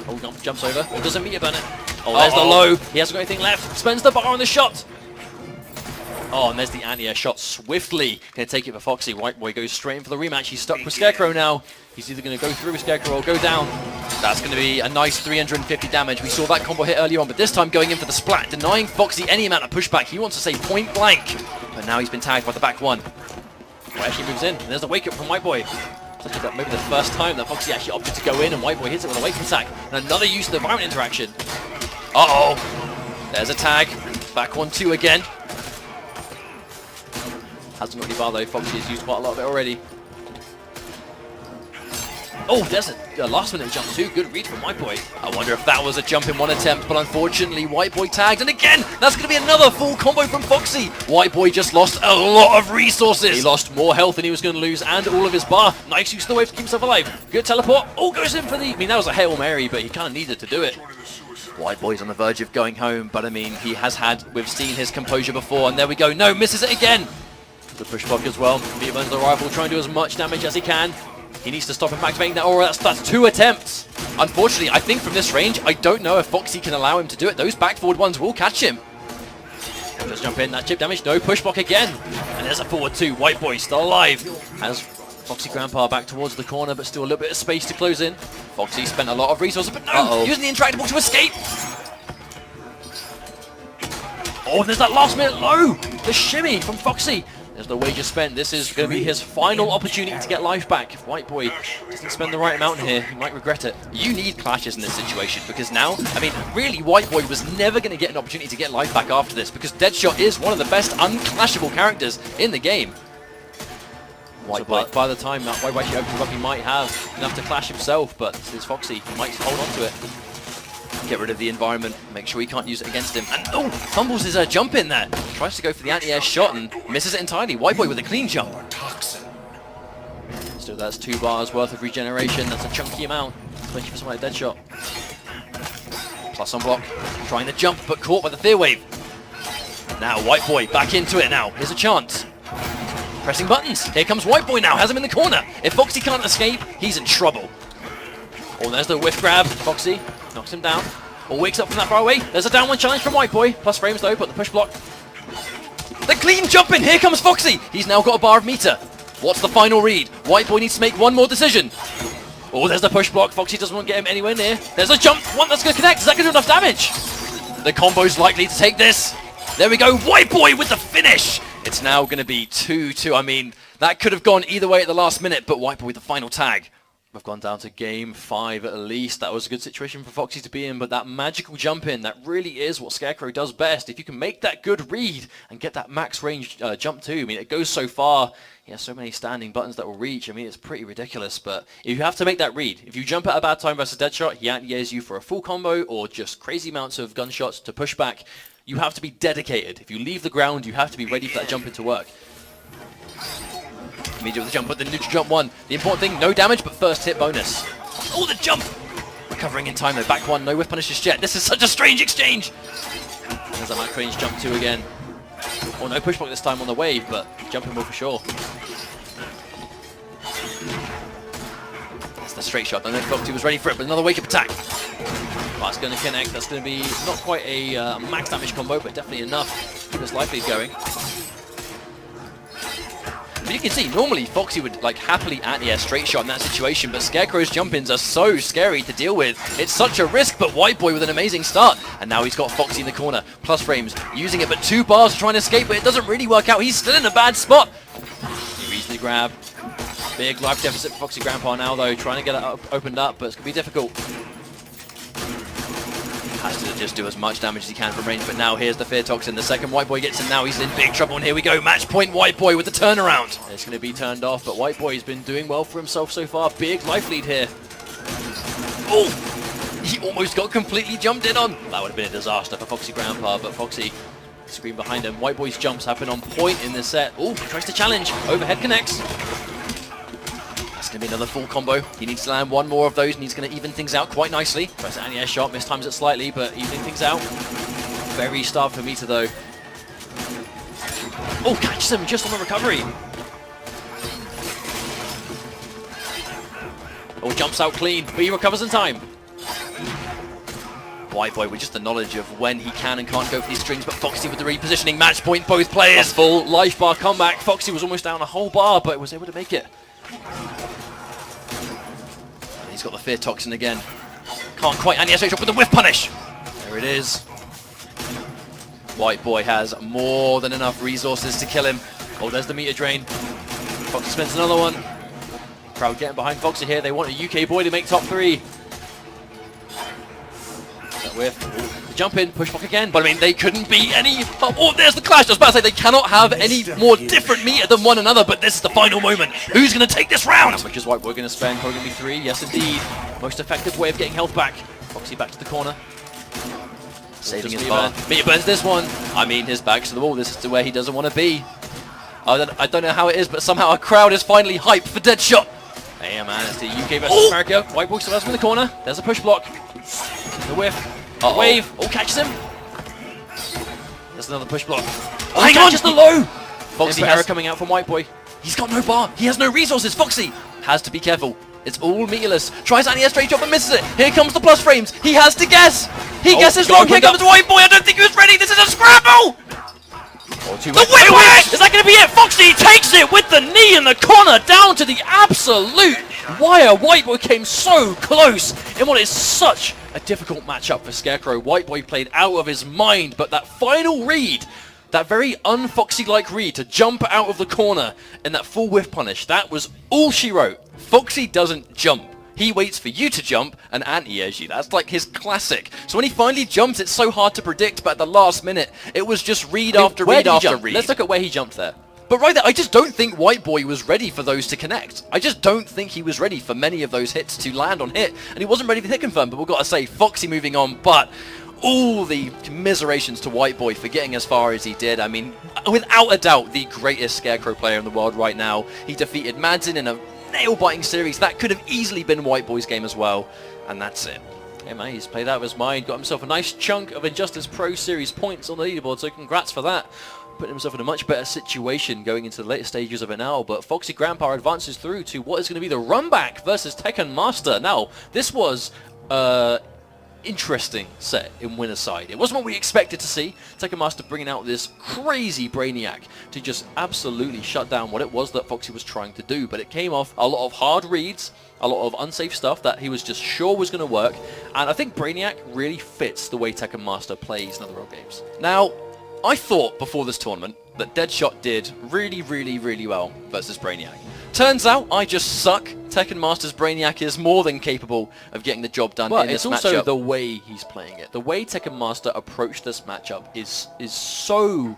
S2: Oh, no, jumps over. Or doesn't meter burn it. Oh, there's the low. He hasn't got anything left. Spends the bar on the shot. Oh, and there's the anti-air shot swiftly. Going to take it for Foxy. White Boy goes straight in for the rematch. He's stuck with Scarecrow now. He's either going to go through with Scarecrow or go down. That's going to be a nice 350 damage. We saw that combo hit earlier on, but this time going in for the splat, denying Foxy any amount of pushback. He wants to say point blank,
S12: But now he's been tagged by the back one. Boy actually moves in. And there's a wake up from White Boy. Such that maybe the first time that Foxy actually opted to go in, and White Boy hits it with a wake attack. And another use of the environment interaction. Uh-oh. There's a tag. Back 1-2 again. Hasn't got any bar though. Foxy has used quite a lot of it already. Oh, there's a last minute jump too. Good read from White Boy. I wonder if that was a jump in one attempt, but unfortunately White Boy tagged. And again, that's going to be another full combo from Foxy. White Boy just lost a lot of resources. He lost more health than he was going to lose and all of his bar. Nice use of the wave to keep himself alive. Good teleport. Oh, goes in for the... I mean, that was a Hail Mary, but he kind of needed to do it. White Boy's on the verge of going home, but I mean, we've seen his composure before, and there we go. No, misses it again. The push block as well. Beatman's the rival, trying to do as much damage as he can. He needs to stop him activating that aura. That's 2 attempts. Unfortunately, I think from this range, I don't know if Foxy can allow him to do it. Those back forward ones will catch him. Just jump in. That chip damage. No, push block again. And there's a forward 2. White Boy still alive. As Foxy Grandpa back towards the corner, but still a little bit of space to close in. Foxy spent a lot of resources, but no! Using the interactable to escape. Oh, there's that last minute low. The shimmy from Foxy. There's the wager spent. This is going to be his final opportunity to get life back. If White Boy doesn't spend the right amount here, he might regret it. You need clashes in this situation because now, I mean, really, White Boy was never going to get an opportunity to get life back after this because Deadshot is one of the best unclashable characters in the game. White Boy, by the time that White Boy actually opens up, he might have enough to clash himself, but this is Foxy. He might hold on to it. Get rid of the environment, make sure he can't use it against him. And oh, fumbles his jump in there. Tries to go for the anti-air shot and misses it entirely. White Boy with a clean jump. Still, that's 2 bars worth of regeneration. That's a chunky amount, especially for someone like Deadshot. Plus on block, trying to jump, but caught by the Fear Wave. Now White Boy back into it now. Here's a chance. Pressing buttons. Here comes White Boy now, has him in the corner. If Foxy can't escape, he's in trouble. Oh, there's the whiff grab. Foxy knocks him down. Or wakes up from that far away. There's a down 1 challenge from White Boy. Plus frames though, but the push block. The clean jump in. Here comes Foxy. He's now got a bar of meter. What's the final read? White Boy needs to make one more decision. Oh, there's the push block. Foxy doesn't want to get him anywhere near. There's a jump. One that's going to connect. Is that going to do enough damage? The combo's likely to take this. There we go. White Boy with the finish. It's now going to be 2-2. I mean, that could have gone either way at the last minute, but White Boy with the final tag. We've gone down to game 5 at least. That was a good situation for Foxy to be in, but that magical jump in, that really is what Scarecrow does best. If you can make that good read and get that max range jump too, I mean, it goes so far. He has so many standing buttons that will reach. I mean, it's pretty ridiculous, but if you have to make that read, if you jump at a bad time versus Deadshot, he anti-airs you for a full combo or just crazy amounts of gunshots to push back. You have to be dedicated. If you leave the ground, you have to be ready for that jump in to work. Immediate with the jump, but the neutral jump 1. The important thing, no damage, but first hit bonus. Oh, the jump! Recovering in time though, back 1, no whiff punish just yet. This is such a strange exchange! There's a max range jump 2 again. Oh, no push block this time on the wave, but jumping will for sure. That's the straight shot. I don't know if Foxy was ready for it, but another wake up attack. That's going to connect. That's going to be not quite a max damage combo, but definitely enough to keep this life lead going. But you can see, normally Foxy would like happily anti-air straight shot in that situation, but Scarecrow's jump-ins are so scary to deal with. It's such a risk, but White Boy with an amazing start. And now he's got Foxy in the corner. Plus frames, using it, but 2 bars trying to escape, but it doesn't really work out. He's still in a bad spot. He reads the grab. Big life deficit for Foxy Grandpa now, though, trying to get it opened up, but it's going to be difficult. Has to just do as much damage as he can from range, but now here's the Fear Toxin. The second White Boy gets him, now he's in big trouble, and here we go. Match point White Boy with the turnaround. It's going to be turned off, but White Boy's been doing well for himself so far. Big life lead here. Oh! He almost got completely jumped in on. That would have been a disaster for Foxy Grandpa, but Foxy screen behind him. White Boy's jumps have been on point in this set. Oh, he tries to challenge. Overhead connects. That's going to be another full combo. He needs to land 1 more of those, and he's going to even things out quite nicely. Tries to anti-air shot, mistimes it slightly, but evening things out. Very starved for meter, though. Oh, catches him just on the recovery. Oh, jumps out clean, but he recovers in time. White Boy with just the knowledge of when he can and can't go for these strings, but Foxy with the repositioning. Match point, both players. A full life bar comeback. Foxy was almost down a whole bar, but was able to make it. He's got the Fear Toxin again. Can't quite anti-air straight shot with the whiff punish. There it is. White Boy has more than enough resources to kill him. Oh, there's the meter drain. Foxy spends another one. Crowd getting behind Foxy here. They want a UK boy to make top 3. That whiff. The jump in, push block again. But I mean, they couldn't be any... Oh, there's the clash. I was about to say, they cannot have any more different meter than one another, but this is the final moment. Who's going to take this round? How much is White Boy going to spend? Probably going to be 3. Yes, indeed. Most effective way of getting health back. Foxy back to the corner. Saving his bar. Meter burns this one. I mean, his back's to the wall. This is to where he doesn't want to be. I don't know how it is, but somehow a crowd is finally hyped for Deadshot. Hey, man, it's the UK versus America. White Boy still has him in the corner. There's a push block. The whiff. Wave. Oh, catches him. There's another push block. Oh, hang on! Just the low! Foxy Hera coming out from White Boy. He's got no bar. He has no resources. Foxy has to be careful. It's all meterless. Tries anti-air straight drop and misses it. Here comes the plus frames. He has to guess. He guesses wrong. Here comes White Boy. I don't think he was ready. This is a scramble. The whip! Is that going to be it? Foxy takes it with the knee in the corner down to the absolute wire. White Boy came so close in what is such a difficult matchup for Scarecrow. White Boy played out of his mind, but that final read, that very un-Foxy-like read to jump out of the corner and that full whiff punish, that was all she wrote. Foxy doesn't jump. He waits for you to jump and anti-airs you. That's like his classic. So when he finally jumps, it's so hard to predict, but at the last minute, it was just read after read after read. Let's look at where he jumped there. But right there, I just don't think White Boy was ready for those to connect. I just don't think he was ready for many of those hits to land on hit. And he wasn't ready for hit confirm, but we've got to say, Foxy moving on, but all the commiserations to White Boy for getting as far as he did. I mean, without a doubt, the greatest Scarecrow player in the world right now. He defeated Madsen in a nail-biting series. That could have easily been White Boy's game as well, and that's it. Hey man, he's played out of his mind, got himself a nice chunk of Injustice Pro Series points on the leaderboard, so congrats for that. Putting himself in a much better situation going into the later stages of it now, but Foxy Grandpa advances through to what is going to be the run back versus Tekken Master. Now, this was interesting set in winner's side. It wasn't what we expected to see. Tekken Master bringing out this crazy Brainiac to just absolutely shut down what it was that Foxy was trying to do, but it came off a lot of hard reads, a lot of unsafe stuff that he was just sure was going to work, and I think Brainiac really fits the way Tekken Master plays in other role games. Now, I thought before this tournament that Deadshot did really, really, really well versus Brainiac. Turns out I just suck. Tekken Master's Brainiac is more than capable of getting the job done in this matchup. But it's also the way he's playing it. The way Tekken Master approached this matchup is so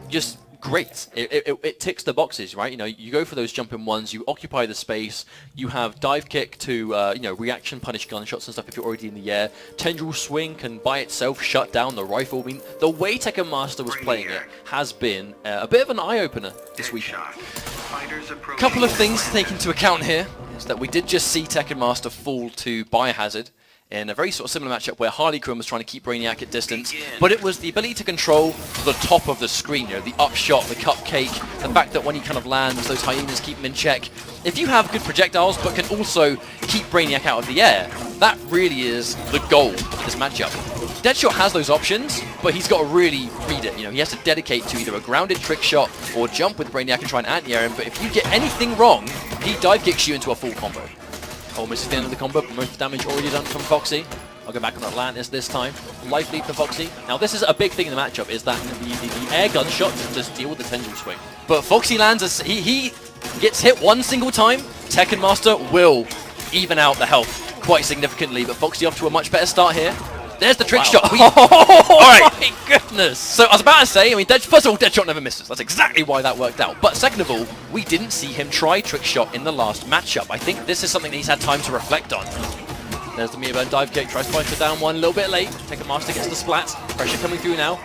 S12: just great. It ticks the boxes, right? You know, you go for those jumping ones, you occupy the space, you have dive kick to, you know, reaction punish gunshots and stuff if you're already in the air. Tendril swing can by itself shut down the rifle. I mean, the way Tekken Master was playing it has been a bit of an eye-opener this weekend. A couple of things to take into account here is that we did just see Tekken Master fall to Biohazard in a very sort of similar matchup where Harley Quinn was trying to keep Brainiac at distance, but it was the ability to control the top of the screen, you know, the upshot, the cupcake, the fact that when he kind of lands, those hyenas keep him in check. If you have good projectiles but can also keep Brainiac out of the air, that really is the goal of this matchup. Deadshot has those options, but he's got to really read it. You know, he has to dedicate to either a grounded trick shot or jump with Brainiac and try and anti-air him, but if you get anything wrong, he dive kicks you into a full combo. Almost at the end of the combo, but most damage already done from Foxy. I'll go back on Atlantis this time. Life lead for Foxy. Now this is a big thing in the matchup, is that the air gun shots just deal with the Tendril swing. But Foxy lands, he gets hit one single time. Tekken Master will even out the health quite significantly, but Foxy off to a much better start here. There's the trick shot. Alright. My goodness. So I was about to say, I mean, first of all, Deadshot never misses. That's exactly why that worked out. But second of all, we didn't see him try trick shot in the last matchup. I think this is something that he's had time to reflect on. There's the Mia Burn dive kick. Tries to punch it down one a little bit late. Tekken Master gets the splats. Pressure coming through now.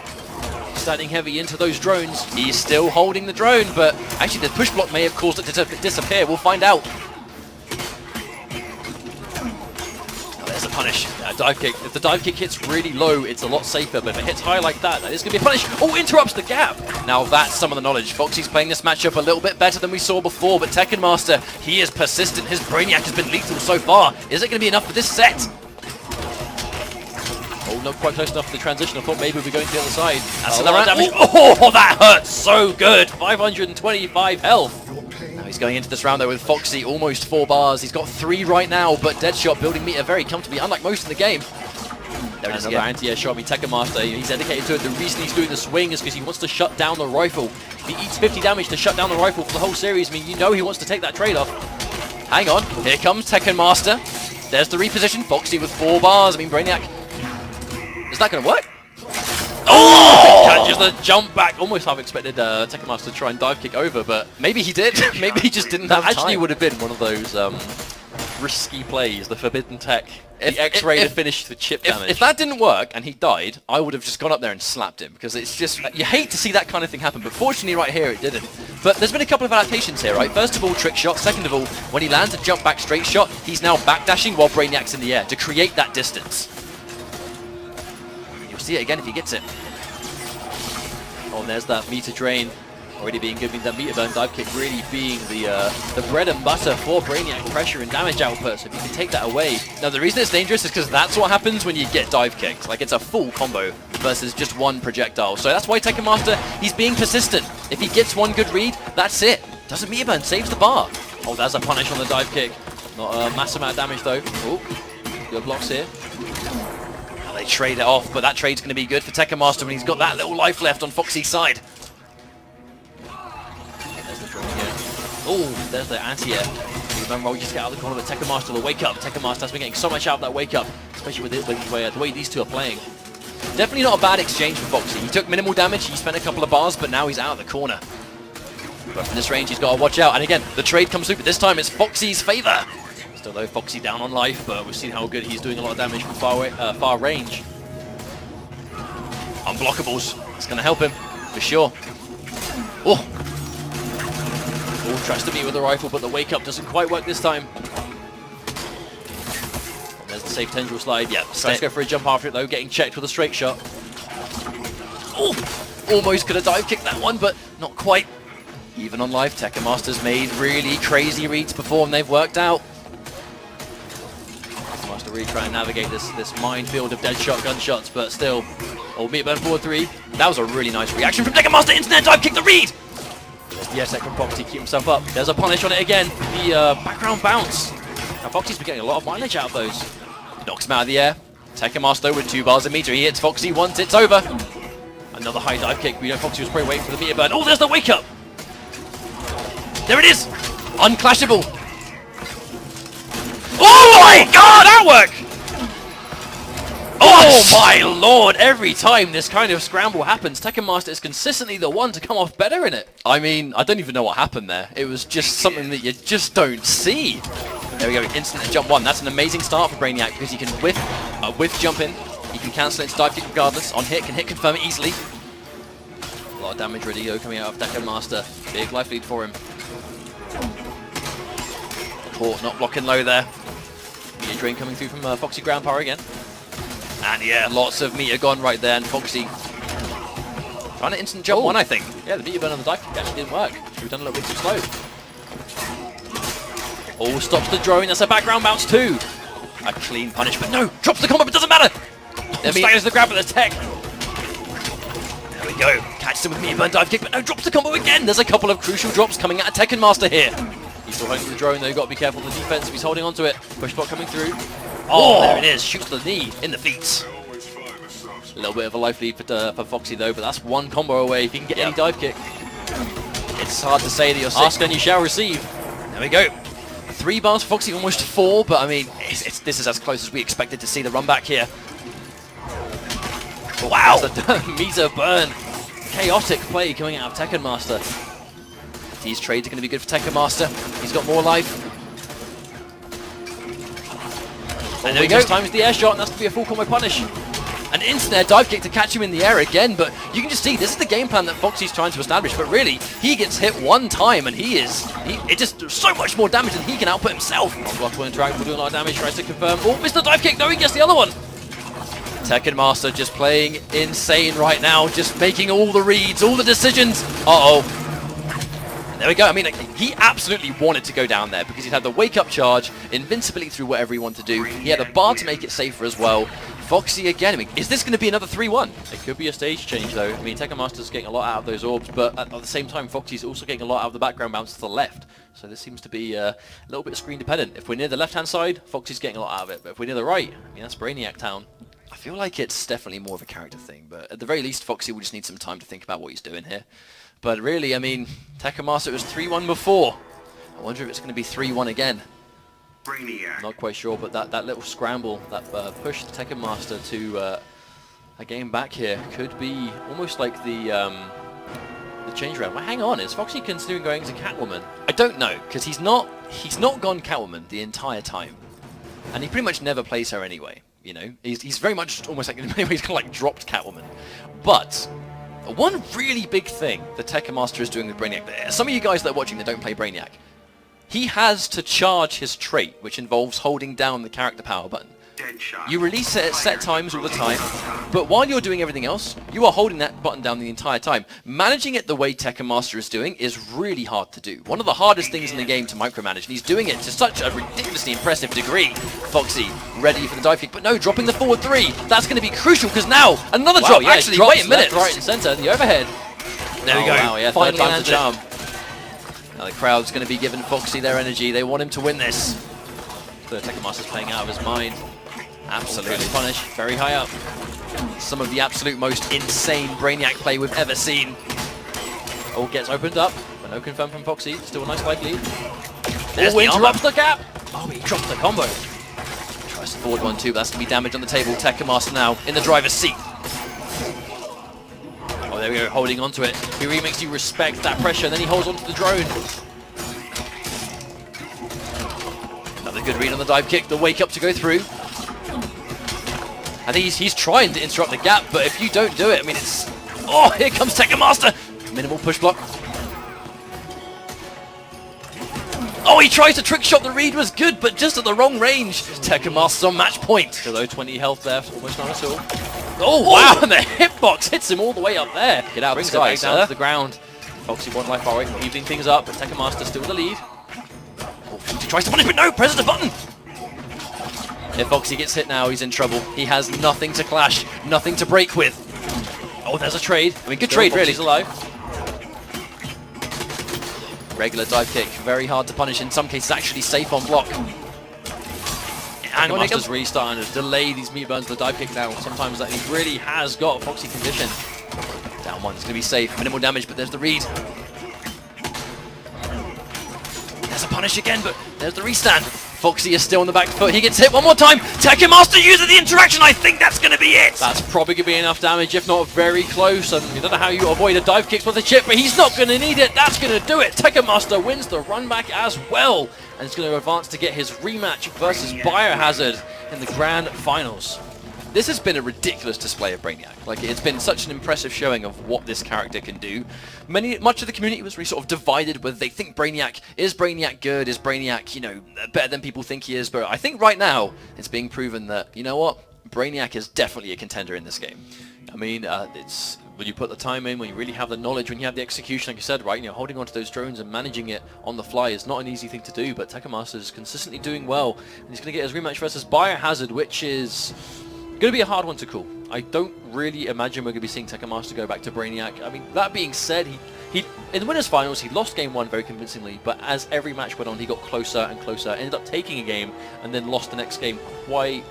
S12: Standing heavy into those drones. He's still holding the drone, but actually the push block may have caused it to disappear. We'll find out. There's a punish. Dive kick. If the dive kick hits really low, it's a lot safer, but if it hits high like that, that is going to be a punish. Oh, interrupts the gap. Now that's some of the knowledge. Foxy's playing this matchup a little bit better than we saw before, but Tekken Master, he is persistent. His Brainiac has been lethal so far. Is it going to be enough for this set? Oh, not quite close enough for the transition. I thought maybe we'd be going to the other side. That's another damage. Oh, that hurts so good. 525 health. Now he's going into this round though with Foxy, almost 4 bars. He's got 3 right now, but Deadshot building meter very comfortably, unlike most in the game.
S2: There it is, another anti-air shot. I mean, Tekken Master, he's dedicated to it. The reason he's doing the swing is because he wants to shut down the rifle. If he eats 50 damage to shut down the rifle for the whole series, I mean, you know he wants to take that trade-off. Hang on, here comes Tekken Master. There's the reposition. Foxy with 4 bars. I mean, Brainiac. Is that going to work? Oh! Catches the jump back. Almost half expected Tekken Master to try and dive kick over, but maybe he did. Maybe he just didn't have time. That actually would have been one of those risky plays, the forbidden tech. The X-rated finish for chip damage. If that didn't work and he died, I would have just gone up there and slapped him, because it's just, you hate to see that kind of thing happen, but fortunately right here it didn't. But there's been a couple of adaptations here, right? First of all, trick shot. Second of all, when he lands a jump back straight shot, he's now backdashing while Brainiac's in the air to create that distance. You'll see it again if he gets it. Oh, and there's that meter drain. Already being given that meter burn dive kick, really being the bread and butter for Brainiac pressure and damage output. So if you can take that away. Now the reason it's dangerous is because that's what happens when you get dive kicks. Like, it's a full combo versus just one projectile. So that's why Tekken Master, he's being persistent. If he gets one good read, that's it. Doesn't meter burn, saves the bar. Oh, there's a punish on the dive kick. Not a massive amount of damage though. Oh, good blocks here. Now they trade it off, but that trade's going to be good for Tekken Master when he's got that little life left on Foxy's side. Oh, there's the anti-air. Remember, we just get out of the corner with Tekken Master, the wake up. Tekken Master has been getting so much out of that wake up, especially with the way these two are playing. Definitely not a bad exchange for Foxy. He took minimal damage, he spent a couple of bars, but now he's out of the corner. But from this range, he's got to watch out. And again, the trade comes through, but this time it's Foxy's favor. Still though, Foxy down on life, but we've seen how good he's doing a lot of damage from far range. Unblockables. It's going to help him, for sure. Oh! Tries to meet with the rifle, but the wake up doesn't quite work this time. And there's the safe tendril slide. Yeah, tries to go for a jump after it though, getting checked with a straight shot. Oh, almost could have dive kicked that one, but not quite. Even on life, Tekken Master's made really crazy reads before and they've worked out. Tekken Master really trying to navigate this minefield of dead shotgun shots, but still. Oh, meat burn forward 3. That was a really nice reaction from Tekken Master. Internet dive kick the read. Yes, that from Foxy, keep himself up. There's a punish on it again. The background bounce. Now Foxy's been getting a lot of mileage out of those. Knocks him out of the air. Tekken Master with 2 bars a meter. He hits Foxy once, it's over. Another high dive kick. We know Foxy was probably waiting for the meter burn. Oh, there's the wake up. There it is. Unclashable. Oh my god, that worked! Oh my lord, every time this kind of scramble happens, Tekken Master is consistently the one to come off better in it. I mean, I don't even know what happened there. It was just something that you just don't see. There we go, instant jump 1. That's an amazing start for Brainiac because he can whiff jump in. He can cancel it into dive kick regardless. On hit, can hit confirm it easily. A lot of damage ready though coming out of Tekken Master. Big life lead for him. Port not blocking low there. Meter drain coming through from Foxy ground power again. And yeah, lots of meter gone right there, and Foxy trying to instant jump 1, I think. Yeah, the meter burn on the dive kick actually didn't work. We've done a little bit too slow. Oh, stops the drone. That's a background bounce too. A clean punish, but no, drops the combo, but doesn't matter. Staggers the grab with the tech. There we go. Catches him with meter burn dive kick, but no, drops the combo again. There's a couple of crucial drops coming out of Tekken Master here. He's still holding the drone though. Got to be careful of the defense if he's holding onto it. Push block coming through. Oh, there it is. Shoots the knee in the feet. A little bit of a life lead for Foxy though, but that's one combo away if he can get any dive kick. It's hard to say that you're asked and you shall receive. There we go. 3 bars for Foxy, almost 4, but I mean, this is as close as we expected to see the run back here. Wow! The meter burn. Chaotic play coming out of Tekken Master. These trades are going to be good for Tekken Master. He's got more life. And there we go. Times the air shot, and that's going to be a full combo punish. An instant air dive kick to catch him in the air again, but you can just see this is the game plan that Foxy's trying to establish, but really, he gets hit 1 time and it just does so much more damage than he can output himself. Block will interact, will do a lot of damage, tries to confirm. Oh, missed the dive kick, no, he gets the other one. Tekken Master just playing insane right now, just making all the reads, all the decisions. Uh-oh. There we go. I mean, like, he absolutely wanted to go down there because he had the wake-up charge, invincibility through whatever he wanted to do. He had a bar to make it safer as well. Foxy again. I mean, is this going to be another 3-1? It could be a stage change, though. I mean, Tekken Master's getting a lot out of those orbs, but at the same time, Foxy's also getting a lot out of the background bounce to the left. So this seems to be a little bit screen dependent. If we're near the left-hand side, Foxy's getting a lot out of it. But if we're near the right, I mean, that's Brainiac Town.
S7: I
S12: feel like it's definitely more of a character thing, but at the very least, Foxy will just need some time to think about what he's doing here. But really, I mean, Tekken Master was 3-1 before. I wonder if it's going to be 3-1 again.
S14: Brainiac.
S12: Not quite sure, but that little scramble, that push Tekken Master to a game back here could be almost like the change round. Well, hang on, is Foxy considering going to Catwoman? I don't know, because he's not gone Catwoman the entire time, and he pretty much never plays her anyway. You know, he's very much almost like in many ways kind of like dropped Catwoman. But one really big thing the Tekken Master is doing with Brainiac. Some of you guys that are watching that don't play Brainiac, he has to charge his trait, which involves holding down the character power button. You release it at set times all the time, but while you're doing everything else, you are holding that button down the entire time. Managing it the way Tekken Master is doing is really hard to do. One of the hardest things in the game to micromanage, and he's doing it to such a ridiculously impressive degree. Foxy ready for the dive kick, but no, dropping the forward 3. That's going to be crucial, because now, another drop.
S2: Yeah,
S12: actually, wait a minute.
S2: Left, right and centre, the overhead.
S12: There we go.
S2: Wow, yeah,
S12: Finally
S2: third time's the charm.
S12: Now the crowd's going to be giving Foxy their energy. They want him to win this. The Tekken Master's playing out of his mind. Absolutely punish, very high up. Some of the absolute most insane Brainiac play we've ever seen. Oh, gets opened up, but no confirm from Foxy. Still a nice life lead. There's the interrupts the gap. Oh, he drops the combo. Tries the forward 1-2, but that's going to be damage on the table. Tekken Master now in the driver's seat. Oh, there we go, holding onto it. He really makes you respect that pressure, and then he holds onto the drone. Another good read on the dive kick, the wake up to go through. I think he's trying to interrupt the gap, but if you don't do it, I mean, it's... Oh, here comes Tekken Master! Minimal push block. Oh, he tries to trick shot. The read was good, but just at the wrong range. Tekken Master's on match point.
S2: Below 20 health there, almost not at all.
S12: Oh, wow, and the hitbox hits him all the way up there.
S2: Get out,
S12: brings
S2: it
S12: it
S2: back down to
S12: the ground.
S2: Foxy one life far away from evening things up, but Tekken Master still the lead.
S12: Oh, he tries to punish, but no, presses the button. If Foxy gets hit now, he's in trouble. He has nothing to clash, nothing to break with. Oh, there's a trade. I mean, good trade, really.
S2: Foxy's alive.
S12: Regular dive kick, very hard to punish. In some cases, actually safe on block.
S2: And Master's restarting to delay these meat burns with the dive kick now. Sometimes that he really has got Foxy conditioned.
S12: Down one, it's going to be safe. Minimal damage, but there's the read. There's a punish again, but there's the restand. Foxy is still on the back foot. He gets hit one more time. Tekken Master uses the interaction. I think that's going to be it.
S2: That's probably going to be enough damage, if not very close. And you don't know how you avoid a dive kick with a chip, but he's not going to need it. That's going to do it. Tekken Master wins the run back as well. And he's going to advance to get his rematch versus Biohazard in the grand finals.
S12: This has been a ridiculous display of Brainiac. Like, it's been such an impressive showing of what this character can do. Much of the community was really sort of divided whether they think is Brainiac good, is Brainiac, you know, better than people think he is, but I think right now it's being proven that, you know what, Brainiac is definitely a contender in this game.
S2: I mean, it's when you put the time in, when you really have the knowledge, when you have the execution, like you said, right, you know, holding onto those drones and managing it on the fly is not an easy thing to do, but Tekken Master is consistently doing well, and he's going to get his rematch versus Biohazard, which is going to be a hard one to call. I don't really imagine we're going to be seeing Tekken Master go back to Brainiac. I mean, that being said, he in the winners finals, he lost game 1 very convincingly, but as every match went on, he got closer and closer, ended up taking a game, and then lost the next game quite...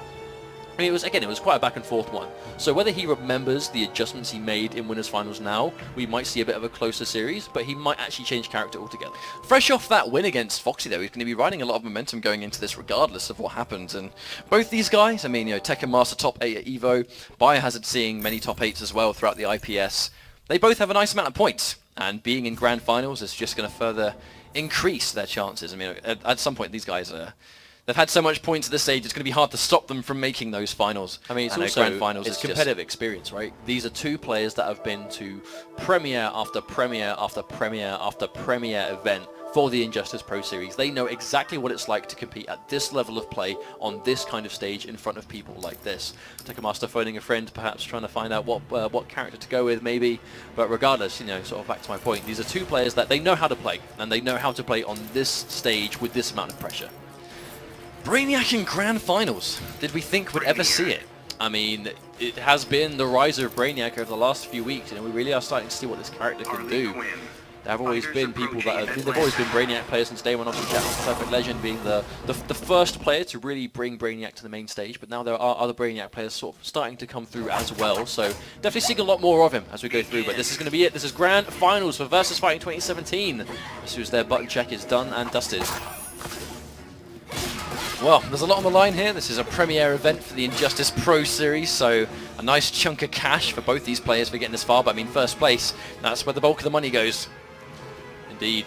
S2: I mean, it was quite a back and forth one. So whether he remembers the adjustments he made in winners finals now, we might see a bit of a closer series, but he might actually change character altogether.
S12: Fresh off that win against Foxy, though, he's going to be riding a lot of momentum going into this regardless of what happens. And both these guys, I mean, you know, Tekken Master top 8 at EVO, Biohazard seeing many top 8s as well throughout the IPS. They both have a nice amount of points, and being in grand finals is just going to further increase their chances. I mean, at some point, these guys are... They've had so much points at this stage, it's going to be hard to stop them from making those finals.
S2: I mean, it's also grand finals. It's competitive experience, right? These are two players that have been to premiere after premiere after premiere after premiere event for the Injustice Pro Series. They know exactly what it's like to compete at this level of play on this kind of stage in front of people like this. Tekken Master phoning a friend, perhaps trying to find out what character to go with, maybe. But regardless, you know, sort of back to my point, these are two players that they know how to play, and they know how to play on this stage with this amount of pressure.
S12: Brainiac in grand finals. Did we think we'd ever see it?
S2: I mean, it has been the rise of Brainiac over the last few weeks, and we really are starting to see what this character can do. There have always been people that have, they've always been Brainiac players since day one. Obviously, Perfect Legend being the first player to really bring Brainiac to the main stage, but now there are other Brainiac players sort of starting to come through as well. So definitely seeing a lot more of him as we go through. But this is going to be it. This is Grand Finals for VSFighting 2017. As soon as their button check is done and dusted. Well, there's a lot on the line here. This is a premiere event for the Injustice Pro Series, so a nice chunk of cash for both these players for getting this far. But I mean, first place, that's where the bulk of the money goes. Indeed.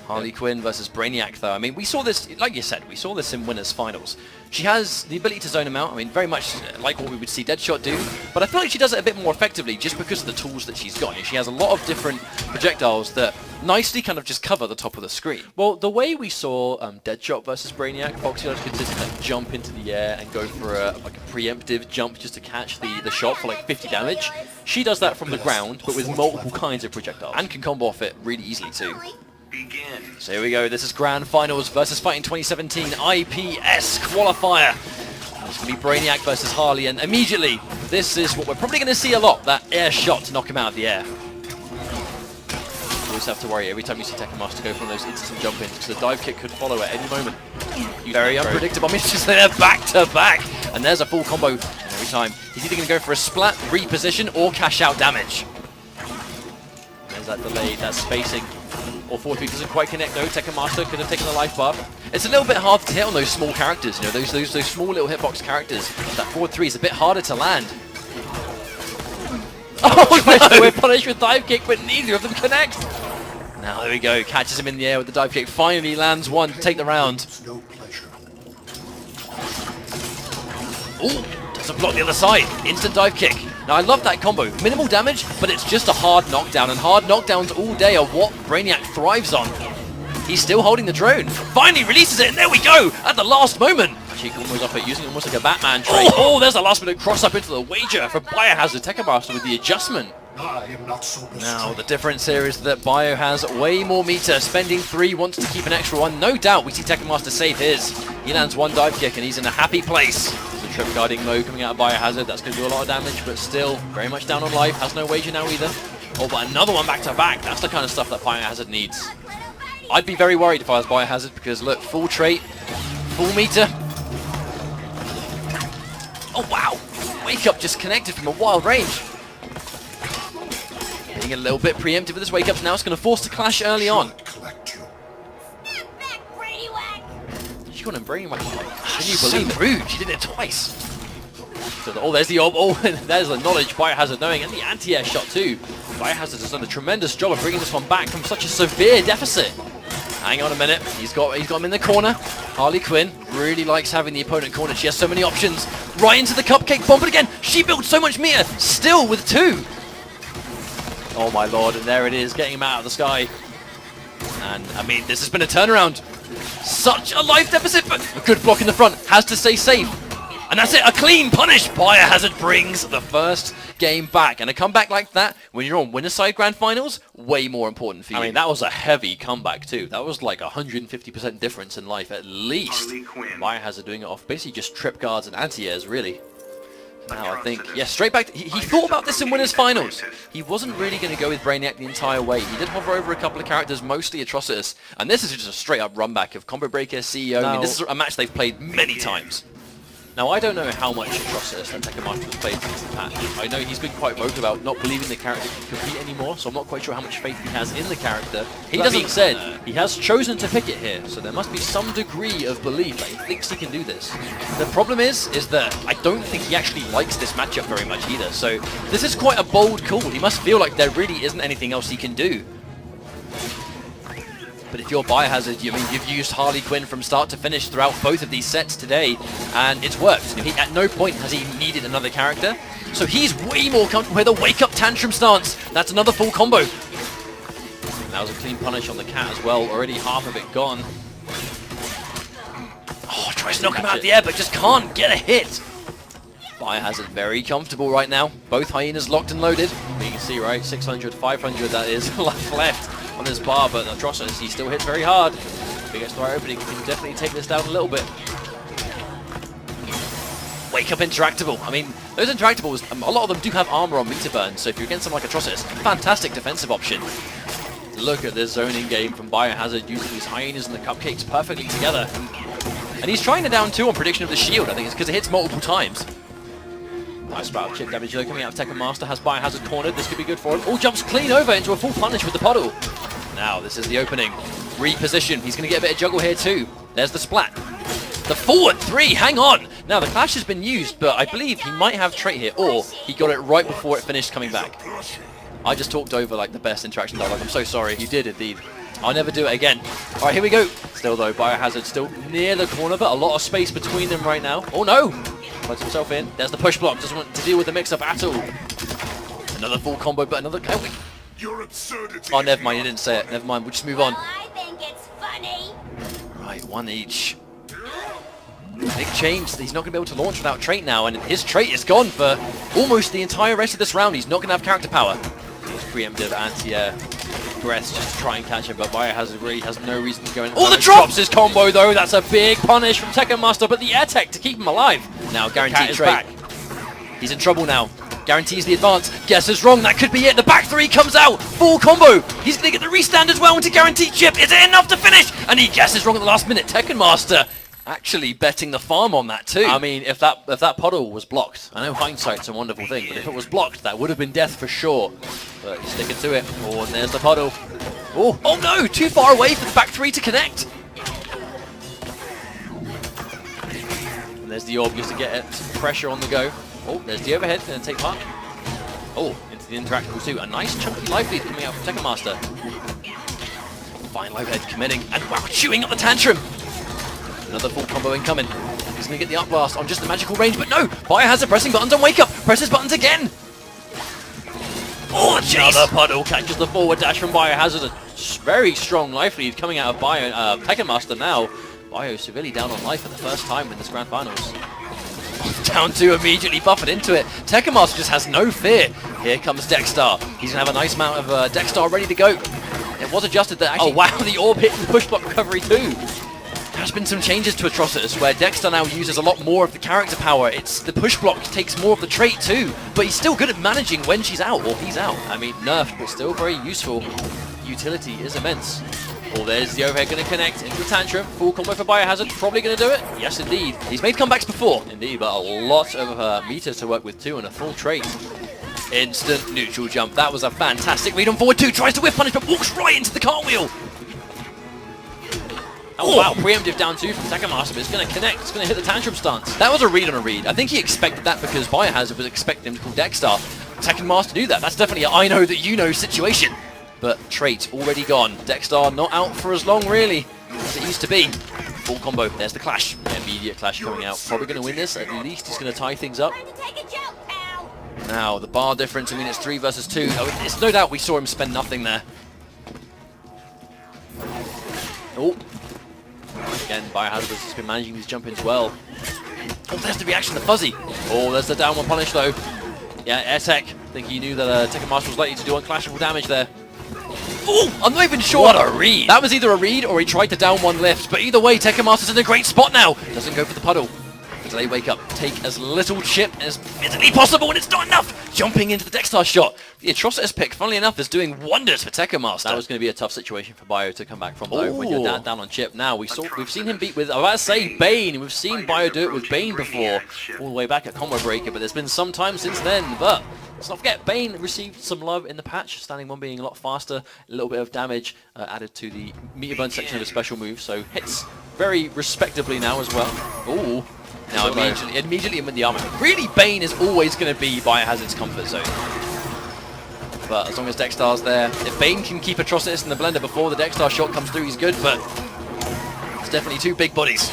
S2: Harley Quinn versus Brainiac, though. I mean, we saw this, like you said, we saw this in Winners Finals. She has the ability to zone him out. I mean, very much like what we would see Deadshot do, but I feel like she does it a bit more effectively just because of the tools that she's got. She has a lot of different projectiles that nicely kind of just cover the top of the screen. Well, the way we saw Deadshot versus Brainiac, Foxy could just kind of jump into the air and go for like a preemptive jump just to catch the shot for like 50 damage. She does that from the ground, but with multiple kinds of projectiles, and can combo off it really easily too. So here we go, this is Grand Finals VSFighting 2017 IPS qualifier. It's going to be Brainiac versus Harley, and immediately, this is what we're probably going to see a lot, that air shot to knock him out of the air. You always have to worry every time you see Tekken Master go for one of those instant jump-ins, because the dive kick could follow at any moment. Very unpredictable, I mean, it's just there back to back, and there's a full combo every time. He's either going to go for a splat, reposition, or cash out damage. There's that delay, that spacing. Or forward B doesn't quite connect though. Tekken Master could have taken the life bar. It's a little bit hard to hit on those small characters, you know, those small little hitbox characters. That forward 3 is a bit harder to land. Oh no, we're punished with dive kick, but neither of them connect. Now there we go, catches him in the air with the dive kick. Finally lands one to take the round. Ooh, doesn't block the other side. Instant dive kick. Now I love that combo. Minimal damage, but it's just a hard knockdown, and hard knockdowns all day are what Brainiac thrives on. He's still holding the drone. Finally releases it, and there we go! At the last moment! She combos off it, using almost like a Batman trait. Oh, there's a last minute cross up into the wager for Biohazard Tekken Master with the adjustment.
S14: I am not so
S2: Now, the difference here is that Bio has way more meter. Spending 3, wants to keep an extra 1. No doubt we see Tekken Master save his. He lands 1 dive kick, and he's in a happy place. The trip guarding mode coming out of Biohazard. That's going to do a lot of damage, but still very much down on life. Has no wager now either. Oh, but another one back to back. That's the kind of stuff that Biohazard needs. I'd be very worried if I was Biohazard, because look, full trait, full meter. Oh, wow. Wake up just connected from a wild range. Being a little bit preemptive with this wake up now. It's going to force the clash early on. She got him Brainiac. Can you believe rude? She did it twice. So oh, there's the oh, there's the knowledge Biohazard knowing, and the anti-air shot too. Biohazard has done a tremendous job of bringing this one back from such a severe deficit. Hang on a minute. He's got him in the corner. Harley Quinn really likes having the opponent cornered. She has so many options. Right into the cupcake bomb, but again, she built so much meter. Still with 2. Oh my lord, and there it is, getting him out of the sky. And, I mean, this has been a turnaround. Such a life deficit, but a good block in the front. Has to stay safe. And that's it, a clean punish. Biohazard brings the first game back. And a comeback like that, when you're on winner side Grand Finals, way more important for you. I mean, that was a heavy comeback too. That was like 150% difference in life, at least. Biohazard doing it off basically just trip guards and anti-airs, really. Now I think, yeah, straight back. He thought about this in Winners Finals. He wasn't really going to go with Brainiac the entire way. He did hover over a couple of characters, mostly Atrocitus. And this is just a straight up run back of Combo Breaker, CEO. I mean, this is a match they've played many times. Now, I don't know how much Atrocitus that Tekken Master has played since the patch. I know he's been quite vocal about not believing the character can compete anymore, so I'm not quite sure how much faith he has in the character. He doesn't said he has chosen to pick it here, so there must be some degree of belief that he thinks he can do this. The problem is that I don't think he actually likes this matchup very much either, so this is quite a bold call. He must feel like there really isn't anything else he can do. But if you're Biohazard, I mean, you've used Harley Quinn from start to finish throughout both of these sets today, and it's worked. At no point has he needed another character, so he's way more comfortable with a wake-up tantrum stance. That's another full combo. And that was a clean punish on the cat as well, already half of it gone. Oh, tries to knock him out of the air, but just can't get a hit. Biohazard very comfortable right now. Both hyenas locked and loaded. You can see, right, 600, 500, that is left on this bar, but Atrocitus, he still hits very hard. If he gets the right opening, he can definitely take this down a little bit.
S12: Wake Up Interactable. I mean, those Interactables, a lot of them do have armor on meter burn, so if you're against something like Atrocitus, fantastic defensive option. Look at this zoning game from Biohazard, using these hyenas and the cupcakes perfectly together. And he's trying to down 2 on prediction of the shield. I think it's because it hits multiple times. Nice bout of chip damage though coming out of Tekken Master, has Biohazard cornered. This could be good for him. Oh, jumps clean over into a full punish with the puddle. Now, this is the opening. Reposition. He's going to get a bit of juggle here too. There's the splat. The forward 3, hang on! Now, the clash has been used, but I believe he might have trait here, or he got it right before it finished coming back. I just talked over like the best interaction dialogue. I'm so sorry. You did indeed. I'll never do it again. Alright, here we go. Still though, Biohazard still near the corner, but a lot of space between them right now. Oh no! Plugs himself in. There's the push block. Doesn't want to deal with the mix-up at all. Another full combo, but another... Oh, never mind. He didn't say it. Never mind. We'll just move on.
S3: I think it's funny.
S12: Right, 1 each. Big change. He's not going to be able to launch without trait now, and his trait is gone for almost the entire rest of this round. He's not going to have character power. Those preemptive anti-air breaths just to try and catch him, but Biohazard really has no reason to go in. Oh, the drop! Drops his combo though. That's a big punish from Tekken Master, but the air tech to keep him alive. Now guaranteed trait. Back. He's in trouble now. Guarantees the advance. Guesses wrong. That could be it. The back 3 comes out. Full combo. He's going to get the restand as well into guaranteed chip. Is it enough to finish? And he guesses wrong at the last minute. Tekken Master actually betting the farm on that too. I mean, if that puddle was blocked, I know hindsight's a wonderful thing, but if it was blocked, that would have been death for sure. But he's sticking to it. Oh, and there's the puddle. Oh no! Too far away for the back 3 to connect. And there's the orb just to get some pressure on the go. Oh, there's the overhead, going to take part. Oh, into the interactable too. A nice chunky life lead coming out from Tekken Master. Fine overhead committing, and wow, chewing up the tantrum. Another full combo incoming. He's going to get the up blast on just the magical range, but no! Biohazard pressing buttons on wake up, presses buttons again. Oh, another puddle catches the forward dash from Biohazard. A very strong life lead coming out of Tekken Master now. Bio severely down on life for the first time in this Grand Finals. Down 2 immediately buffered into it. Tekken Master just has no fear. Here comes Dexstar. He's going to have a nice amount of Dexstar ready to go. It was adjusted that actually... Oh wow, the orb hit the push block recovery too. There's been some changes to Atrocitus where Dexter now uses a lot more of the character power. It's the push block takes more of the trait too, but he's still good at managing when she's out or he's out. I mean, nerfed, but still very useful. Utility is immense. Oh, there's the overhead going to connect into the tantrum. Full combo for Biohazard, probably going to do it. Yes, indeed. He's made comebacks before, indeed, but a lot of meters to work with too and a full trait. Instant neutral jump. That was a fantastic read on forward 2. Tries to whip punish, but walks right into the cartwheel. Oh wow, preemptive down 2 from Tekken Master, but it's going to connect, it's going to hit the tantrum stance. That was a read on a read. I think he expected that because Biohazard was expecting him to call Dexstar. Tekken Master do that. That's definitely a I know that you know situation. But trait already gone. Dexstar not out for as long really as it used to be. Full combo, there's the clash. Immediate clash coming out. Probably going to win this, at least he's going to tie things up. Now, the bar difference, I mean it's 3 versus 2. Oh, it's no doubt we saw him spend nothing there. Oh. Again, Biohazard has been managing these jump-ins well. Oh, there's the reaction, the fuzzy. Oh, there's the down 1 punish though. Yeah, air tech. I think he knew that Tekken Master was likely to do unclashable damage there. Oh, I'm not even sure. What a read. That was either a read or he tried to down 1 lift. But either way, Tekken Master's in a great spot now. Doesn't go for the puddle. Until they wake up, take as little chip as physically possible, and it's not enough! Jumping into the Dexstar shot. The Atrocitus pick, funnily enough, is doing wonders for Tekken Master. That was going to be a tough situation for Bio to come back from, though, when you're down on chip. Now, we've seen him beat with, I was about to say, Bane. We've seen Bio do it with Bane before, all the way back at Combo Breaker, but there's been some time since then. But let's not forget, Bane received some love in the patch, standing 1 being a lot faster, a little bit of damage added to the meter burn section of his special move, so hits very respectably now as well. Ooh. Now immediately in the armor. Really, Bane is always going to be Biohazard's comfort zone. But as long as Dexstar's there, if Bane can keep Atrocitus in the blender before the Dexstar shot comes through, he's good, but it's definitely 2 big bodies.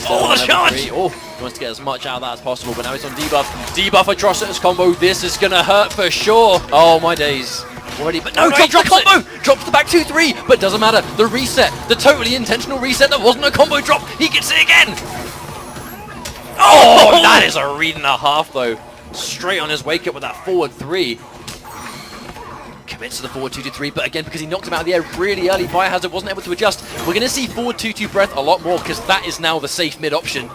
S12: Oh, the charge! Oh, he wants to get as much out of that as possible, but now he's on debuff. Debuff Atrocitus combo. This is going to hurt for sure. Oh, my days. Already, but no, drops the combo! Drops the back 2-3, but doesn't matter. The reset, the totally intentional reset that wasn't a combo drop, he gets it again! Oh, that is a read and a half though. Straight on his wake up with that forward 3. Commits to the forward 2-3, but again, because he knocked him out of the air really early, Biohazard wasn't able to adjust. We're going to see forward 2-2 breath a lot more because that is now the safe mid option.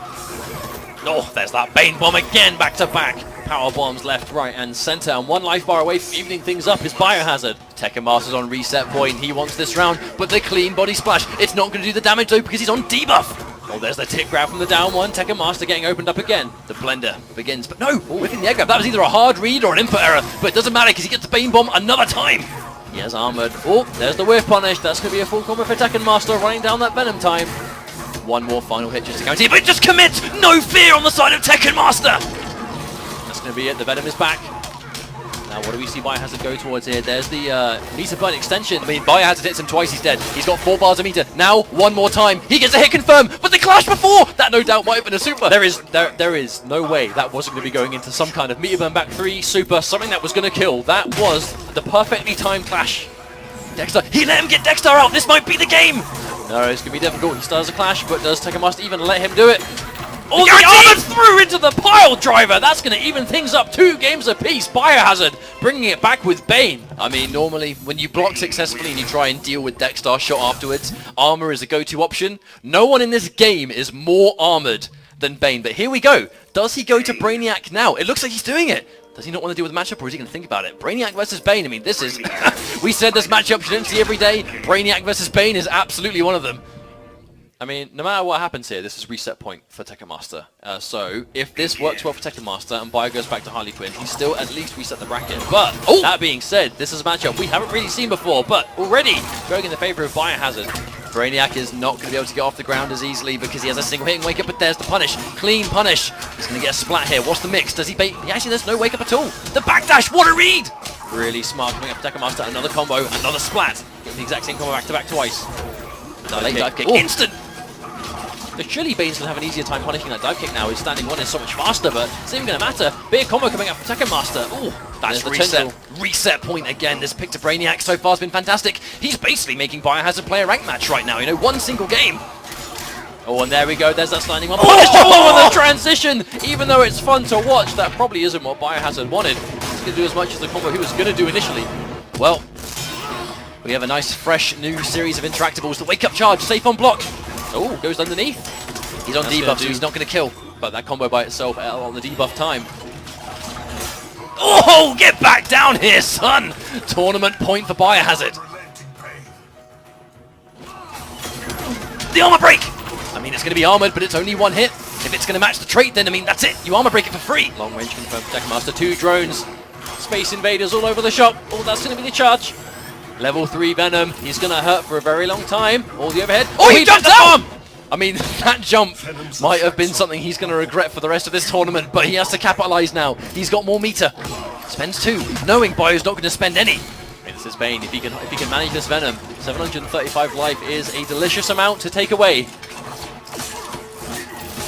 S2: Oh, there's that Bane bomb again, back to back. Power bombs left, right, and center, and one life bar away from evening things up is Biohazard. Tekken Master's on reset point. He wants this round, but the clean body splash. It's not going to do the damage though because he's on debuff. Oh, there's the tip grab from the down one. Tekken Master getting opened up again. The blender begins, but no, whipping the air grab. That was either a hard read or an input error, but it doesn't matter because he gets the Bane bomb another time. He has armored. Oh, there's the whiff punish. That's going to be a full combo for Tekken Master, running down that Venom time. One more final hit just to guarantee, but it just commits! No fear on the side of Tekken Master! That's going to be it. The Venom is back. Now, what do we see Biohazard go towards here? There's the meter burn extension. I mean, Biohazard hits him twice, he's dead. He's got 4 bars of meter. Now, one more time. He gets a hit confirm, but the clash before! That no doubt might have been a super. There is no way that wasn't going to be going into some kind of meter burn back 3 super, something that was going to kill. That was the perfectly timed clash. Dexter, he let him get Dexter out. This might be the game. No, it's going to be difficult. He still has a clash, but does Tekken Master even let him do it? Oh, the armor through into the pile driver! That's going to even things up 2 games apiece. Biohazard bringing it back with Bane. I mean, normally when you block successfully and you try and deal with Dexter shot afterwards, armor is a go-to option. No one in this game is more armored than Bane, but here we go. Does he go to Brainiac now? It looks like he's doing it. Does he not want to deal with the matchup, or is he going to think about it? Brainiac versus Bane, I mean, this is... we said this matchup you don't see every day. Brainiac versus Bane is absolutely one of them. I mean, no matter what happens here, this is reset point for Tekken Master. So, if this works well for Tekken Master and Bio goes back to Harley Quinn, he's still at least reset the bracket. But, that being said, this is a matchup we haven't really seen before, but already going in the favor of Biohazard. Brainiac is not going to be able to get off the ground as easily because he has a single hit and wake up, but there's the punish. Clean punish. He's going to get a splat here. What's the mix? Does he bait? Actually, there's no wake up at all. The backdash, what a read! Really smart coming up for Tekken Master. Another combo, another splat. The exact same combo back to back twice. Late dive kick. Instant! The Chili Bane's going to have an easier time punishing that dive kick now. His standing one is so much faster, but it's not even going to matter. Big combo coming up from Tekken Master. Ooh, that's the reset point again. This pick to Brainiac so far has been fantastic. He's basically making Biohazard play a rank match right now. You know, one single game. Oh, and there we go. There's that standing one. Oh, the transition! Even though it's fun to watch, that probably isn't what Biohazard wanted. He's going to do as much as the combo he was going to do initially. Well, we have a nice, fresh, new series of interactables. The wake-up charge, safe on block. Oh, goes underneath. He's on debuff, so he's not going to kill. But that combo by itself on the debuff time. Oh, get back down here, son! Tournament point for Biohazard. The armor break! I mean, it's going to be armored, but it's only 1 hit. If it's going to match the trait, then, I mean, that's it. You armor break it for free. Long range confirmed for Tekken Master. 2 drones. Space Invaders all over the shop. Oh, that's going to be the charge. Level 3 Venom. He's going to hurt for a very long time. All the overhead. Oh, he jumped out! I mean, that jump might have been something he's going to regret for the rest of this tournament, but he has to capitalize now. He's got more meter. Spends 2, knowing Bio's not going to spend any. This is Bane. If he can manage this Venom, 735 life is a delicious amount to take away.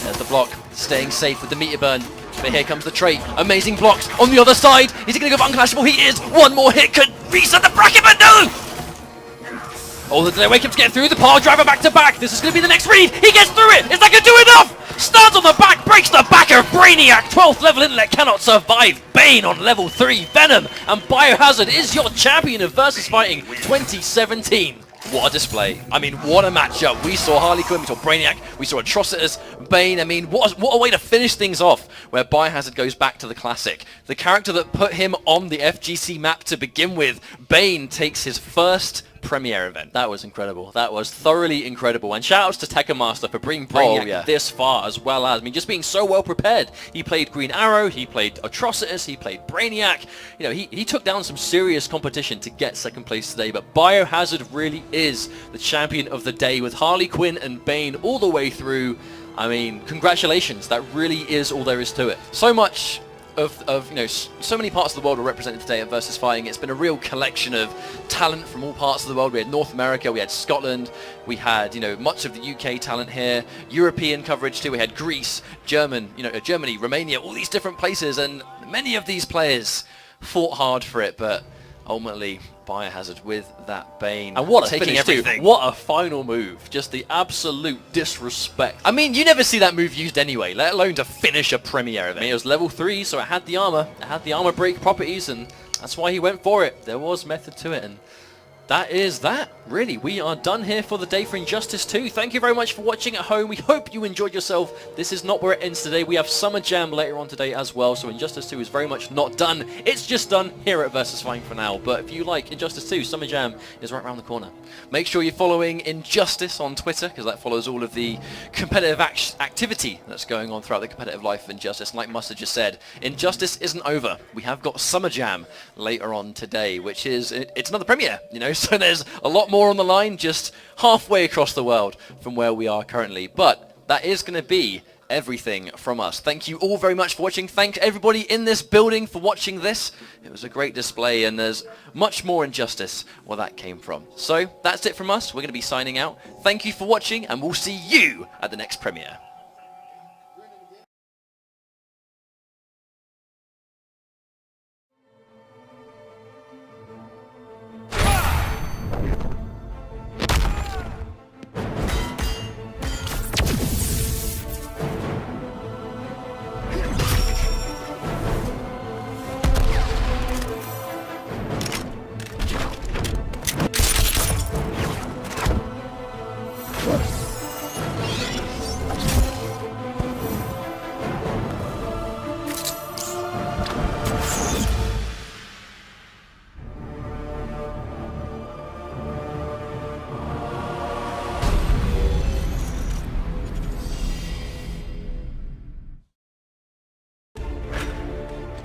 S2: There's the block, staying safe with the meter burn. But here comes the trait. Amazing blocks on the other side. Is he going to go for unclashable? He is. One more hit could reset the bracket, but no! Oh, the delay wake-up's getting through. The power driver back to back. This is going to be the next read. He gets through it. Is that going to do enough? Stands on the back, breaks the back of Brainiac. 12th level intellect cannot survive. Bane on level 3. Venom and Biohazard is your champion of VSFighting 2017. What a display. I mean, what a matchup. We saw Harley Quinn, we saw Brainiac, we saw Atrocitus, Bane. I mean, what a way to finish things off, where Biohazard goes back to the classic. The character that put him on the FGC map to begin with. Bane takes his first premiere event. That was incredible. That was thoroughly incredible. And shoutouts to Tekken Master for bringing Brainiac this far, as well as, I mean, just being so well prepared. He played Green Arrow, he played Atrocitus, he played Brainiac. You know, he took down some serious competition to get second place today, but Biohazard really is the champion of the day with Harley Quinn and Bane all the way through. I mean, congratulations. That really is all there is to it. So much of you know, so many parts of the world were represented today at VSFighting. It's been a real collection of talent from all parts of the world. We had North America, we had Scotland, we had, you know, much of the UK talent here, European coverage too. We had Greece, Germany, Romania, all these different places, and many of these players fought hard for it, but ultimately Biohazard with that Bane. And what a finish too. What a final move. Just the absolute disrespect. I mean, you never see that move used anyway, let alone to finish a premiere event. I mean, it was level 3, so it had the armor. It had the armor break properties, and that's why he went for it. There was method to it, and
S12: that is that. Really, we are done here for the day for Injustice 2. Thank you very much for watching at home. We hope you enjoyed yourself. This is not where it ends today. We have Summer Jam later on today as well, so Injustice 2 is very much not done. It's just done here at VSFighting for now. But if you like Injustice 2, Summer Jam is right around the corner. Make sure you're following Injustice on Twitter, because that follows all of the competitive activity that's going on throughout the competitive life of Injustice. And like Mustard just said, Injustice isn't over. We have got Summer Jam later on today, which is, it's another premiere, you know, so there's a lot more on the line, just halfway across the world from where we are currently. But that is going to be everything from us. Thank you all very much for watching. Thank everybody in this building for watching this. It was a great display, and there's much more Injustice where that came from. So that's it from us. We're going to be signing out. Thank you for watching, and we'll see you at the next premiere.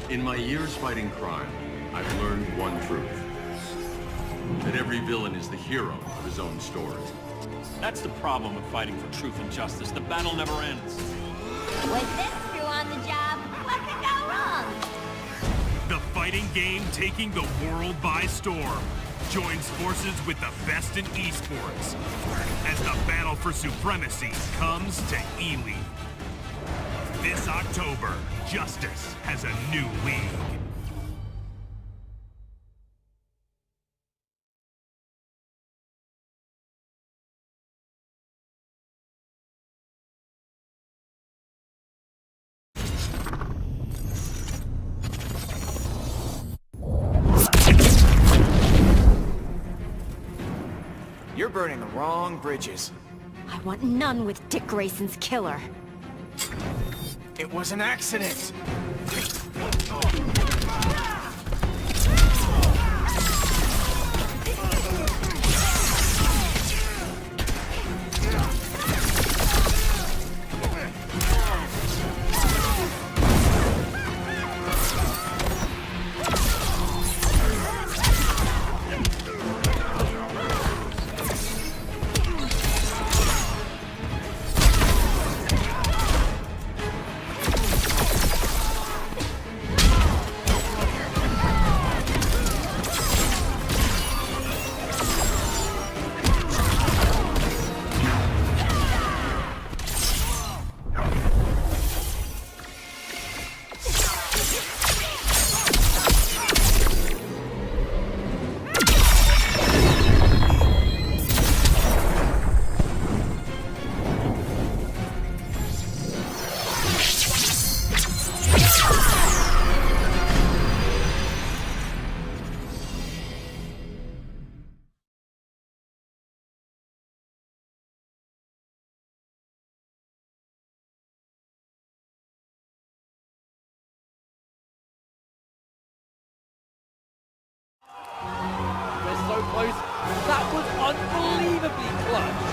S1: In my years fighting crime, I've learned one truth. That every villain is the hero of his own story.
S13: That's the problem with fighting for truth and justice. The battle never ends.
S3: With this crew on the job, what could go wrong?
S4: The fighting game taking the world by storm joins forces with the best in esports as the battle for supremacy comes to Ely. This October, Justice has a new league.
S5: You're burning the wrong bridges.
S3: I want none with Dick Grayson's killer.
S5: It was an accident.
S11: Close. That was unbelievably clutch.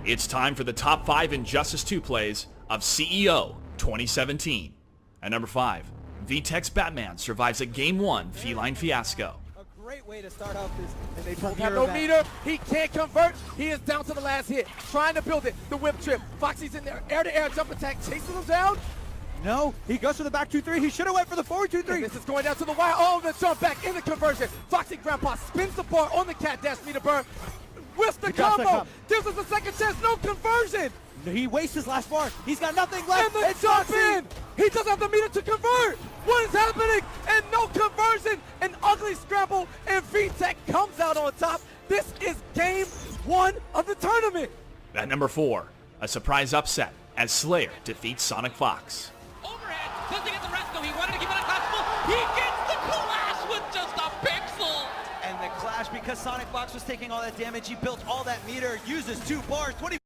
S7: It's time for the top 5 Injustice 2 plays of CEO 2017. At number 5, VTech's Batman survives a Game 1 feline fiasco.
S6: A great way to start off this. And they both have no meter. He can't convert. He is down to the last hit. Trying to build it. The whip trip. Foxy's in there. Air-to-air jump attack. Chasing him down. No, he goes for the back 2-3. He should have went for the forward 2-3. This is going down to the wire. Oh, the jump back in the conversion. Foxy Grandpa spins the bar on the cat dash meter burn. Whiffs the combo. Gives us a second chance. No conversion. He wastes his last bar. He's got nothing left. And the jump in. He doesn't have the meter to convert. What is happening? And no conversion. An ugly scramble. And VTech comes out on top. This is game 1 of the tournament.
S7: At number 4, a surprise upset as Slayer defeats Sonic Fox.
S8: Doesn't get the rescue. He wanted to keep it unclassable. He gets the clash with just a pixel.
S9: And the clash because Sonic Fox was taking all that damage, he built all that meter, uses 2 bars, 20